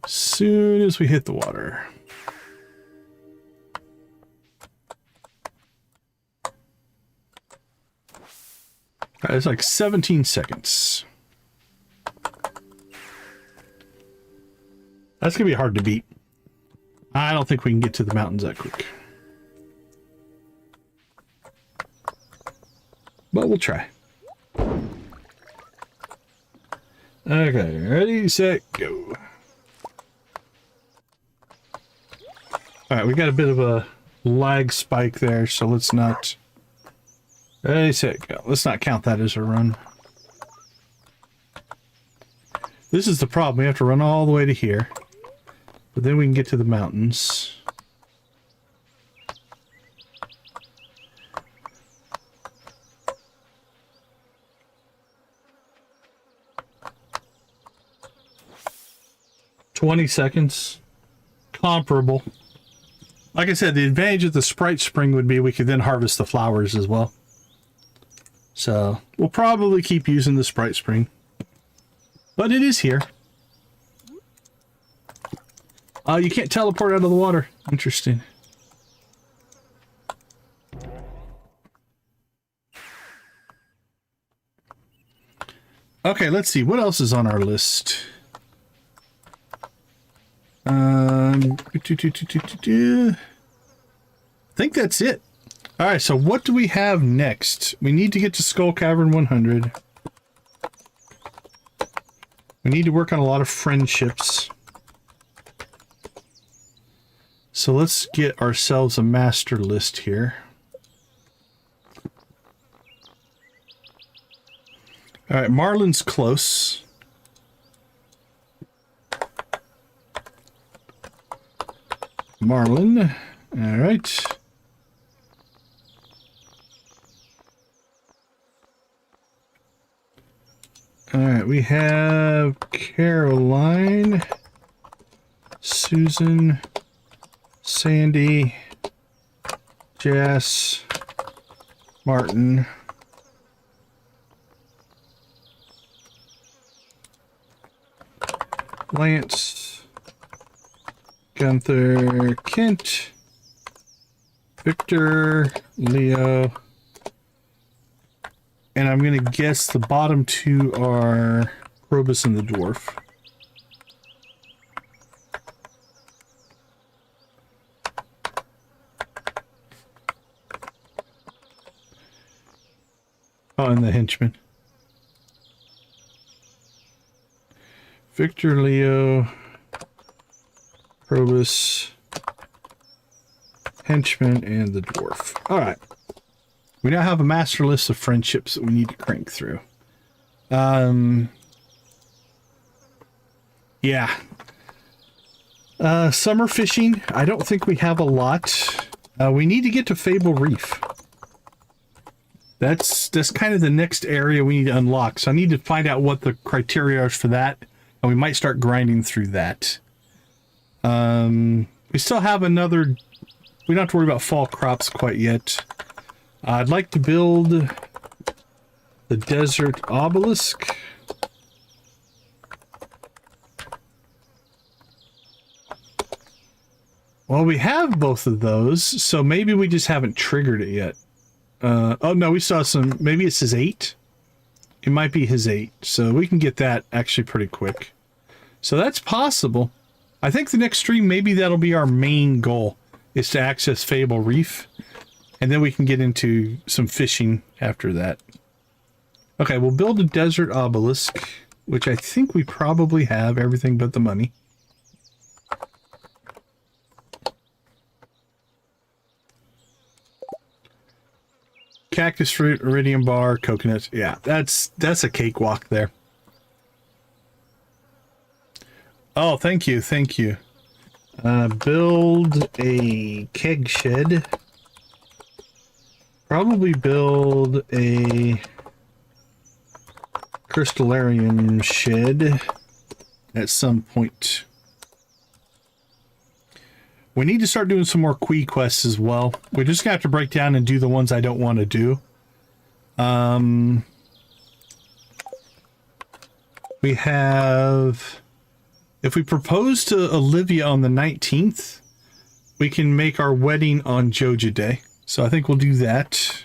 as soon as we hit the water. All right, it's like 17 seconds. That's gonna be hard to beat. I don't think we can get to the mountains that quick. But we'll try. Okay, ready, set, go. Alright, we got a bit of a lag spike there, so let's not... Ready, set, go. Let's not count that as a run. This is the problem. We have to run all the way to here. But then we can get to the mountains. $20 seconds. Comparable. Like I said, the advantage of the Sprite Spring would be we could then harvest the flowers as well. So, we'll probably keep using the Sprite Spring. But it is here. Oh, you can't teleport out of the water. Interesting. Okay, let's see. What else is on our list? I think that's it. All right, so what do we have next? We need to get to Skull Cavern 100. We need to work on a lot of friendships. So let's get ourselves a master list here. All right, Marlin's close. Marlin. All right. All right, we have Caroline, Susan, Sandy, Jess, Martin, Lance, Gunther, Kent, Victor, Leo, And I'm going to guess the bottom two are Krobus and the dwarf. Oh, and the henchman. Victor, Leo, Krobus, henchman, and the dwarf. All right. We now have a master list of friendships that we need to crank through. Yeah. Summer fishing. I don't think we have a lot. We need to get to Fable Reef. That's kind of the next area we need to unlock. So I need to find out what the criteria is for that. And we might start grinding through that. We still have another... We don't have to worry about fall crops quite yet. I'd like to build the desert obelisk. Well, we have both of those, so maybe we just haven't triggered it yet. Oh no, we saw some, maybe it's his 8. It might be his 8, so we can get that actually pretty quick. So that's possible. I think the next stream, maybe that'll be our main goal, is to access Fable Reef. And then we can get into some fishing after that. Okay, we'll build a desert obelisk, which I think we probably have everything but the money. Cactus fruit, iridium bar, coconuts. Yeah, that's a cakewalk there. Oh, thank you, thank you. Build a keg shed. Probably build a crystallarium shed at some point. We need to start doing some more Quee quests as well. We're just gonna have to break down and do the ones I don't want to do. We have... If we propose to Olivia on the 19th, we can make our wedding on Joja Day. So I think we'll do that.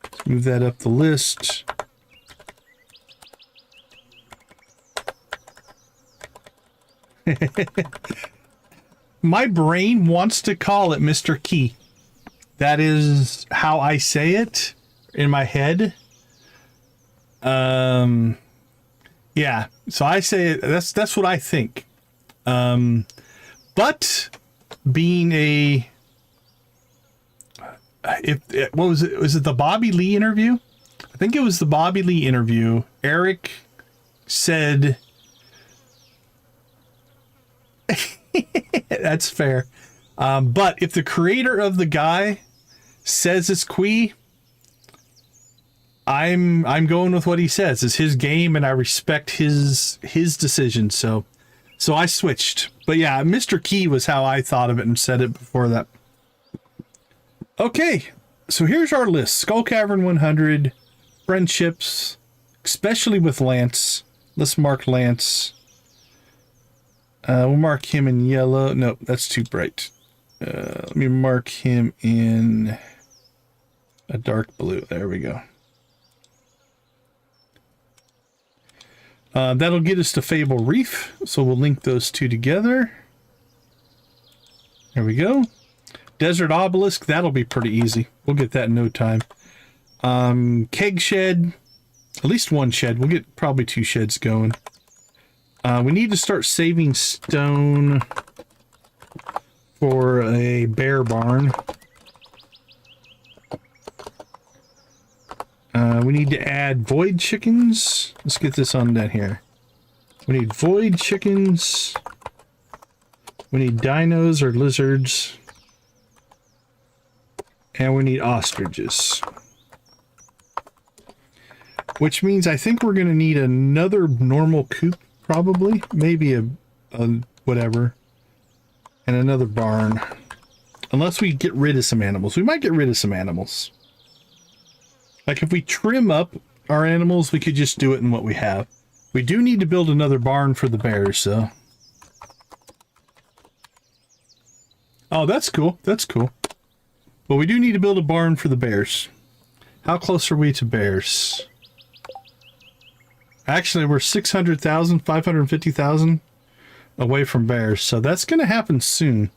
Let's move that up the list. My brain wants to call it Mr. Key. That is how I say it in my head. Yeah, so I say that's what I think. But being a what was it? Was it the Bobby Lee interview? I think it was the Bobby Lee interview. Eric said that's fair. But if the creator of the guy says it's Quee, I'm going with what he says. It's his game, and I respect his decision. So I switched. But yeah, Mr. Key was how I thought of it and said it before that. Okay, so here's our list. Skull Cavern 100, friendships, especially with Lance. Let's mark Lance. We'll mark him in yellow. No, that's too bright. Let me mark him in a dark blue. There we go. That'll get us to Fable Reef, so we'll link those two together. There we go. Desert Obelisk, that'll be pretty easy. We'll get that in no time. Keg Shed, at least one shed. We'll get probably 2 sheds going. We need to start saving stone for a bear barn. We need to add void chickens. Let's get this on down here. We need void chickens. We need dinos or lizards. And we need ostriches. Which means I think we're going to need another normal coop, probably. Maybe a whatever. And another barn. Unless we get rid of some animals. We might get rid of some animals. Like if we trim up our animals, we could just do it in what we have. We do need to build another barn for the bears, so. Oh, that's cool. That's cool. Well, we do need to build a barn for the bears. How close are we to bears? Actually, we're 600,000, 550,000 away from bears. So that's going to happen soon.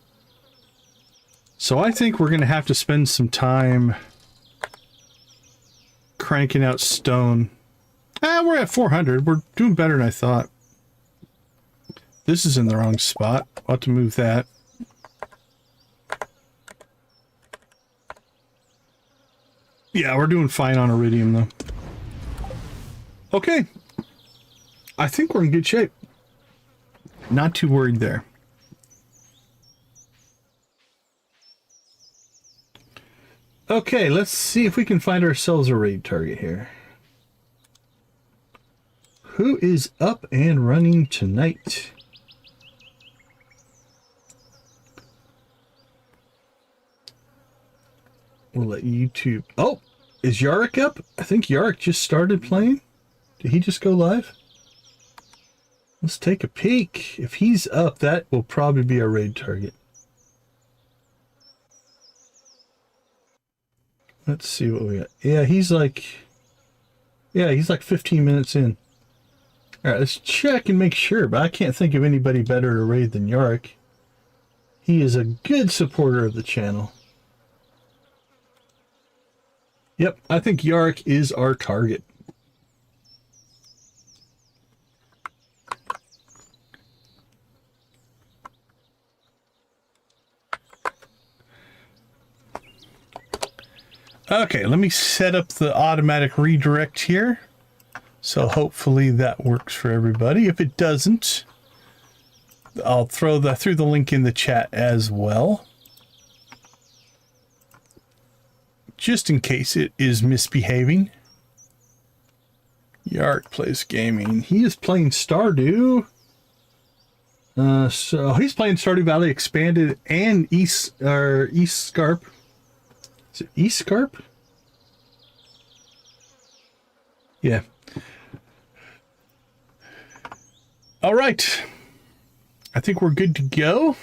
So I think we're going to have to spend some time cranking out stone. We're at 400. We're doing better than I thought. This is in the wrong spot. I'll have to move that. Yeah, we're doing fine on iridium, though. Okay. I think we're in good shape. Not too worried there. Okay, let's see if we can find ourselves a raid target here. Who is up and running tonight? We'll let YouTube... Oh! Is Yarick up? I think Yarick just started playing. Did he just go live? Let's take a peek. If he's up, that will probably be our raid target. Let's see what we got. Yeah, he's like 15 minutes in. Alright, let's check and make sure, but I can't think of anybody better to raid than Yarick. He is a good supporter of the channel. Yep, I think Yarick is our target. Okay, let me set up the automatic redirect here. So hopefully that works for everybody. If it doesn't, I'll throw the link in the chat as well. Just in case it is misbehaving. Yark plays gaming. He is playing Stardew. So he's playing Stardew Valley Expanded and East Scarp. Is it East Scarp? Yeah. All right. I think we're good to go.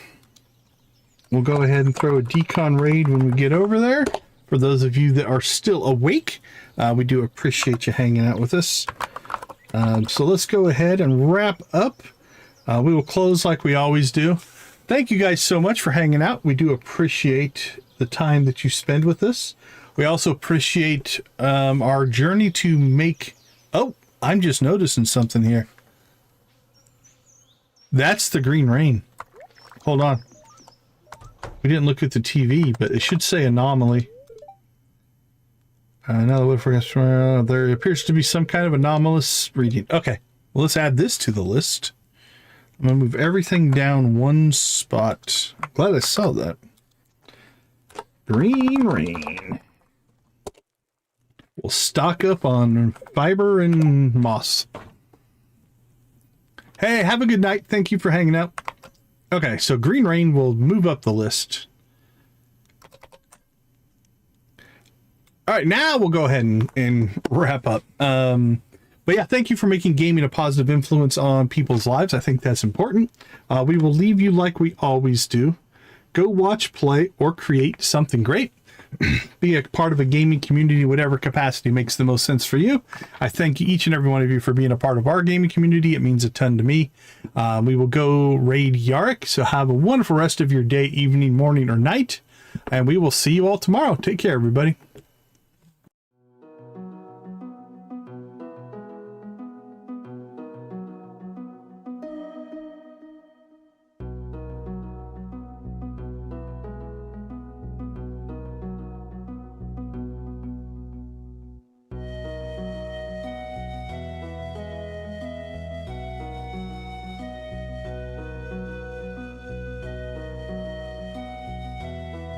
We'll go ahead and throw a decon raid when we get over there. For those of you that are still awake, we do appreciate you hanging out with us. So let's go ahead and wrap up. We will close like we always do. Thank you guys so much for hanging out. We do appreciate the time that you spend with us. We also appreciate our journey to make... Oh, I'm just noticing something here. That's the green rain. Hold on. We didn't look at the TV, but it should say anomaly. Now there appears to be some kind of anomalous reading. Okay, well, let's add this to the list. I'm going to move everything down one spot. I'm glad I saw that. Green rain. We'll stock up on fiber and moss. Hey, have a good night. Thank you for hanging out. Okay, so green rain will move up the list. All right, now we'll go ahead and wrap up. But yeah, thank you for making gaming a positive influence on people's lives. I think that's important. We will leave you like we always do. Go watch, play, or create something great. Be a part of a gaming community, whatever capacity makes the most sense for you. I thank each and every one of you for being a part of our gaming community. It means a ton to me. We will go raid Yarick. So have a wonderful rest of your day, evening, morning, or night. And we will see you all tomorrow. Take care, everybody.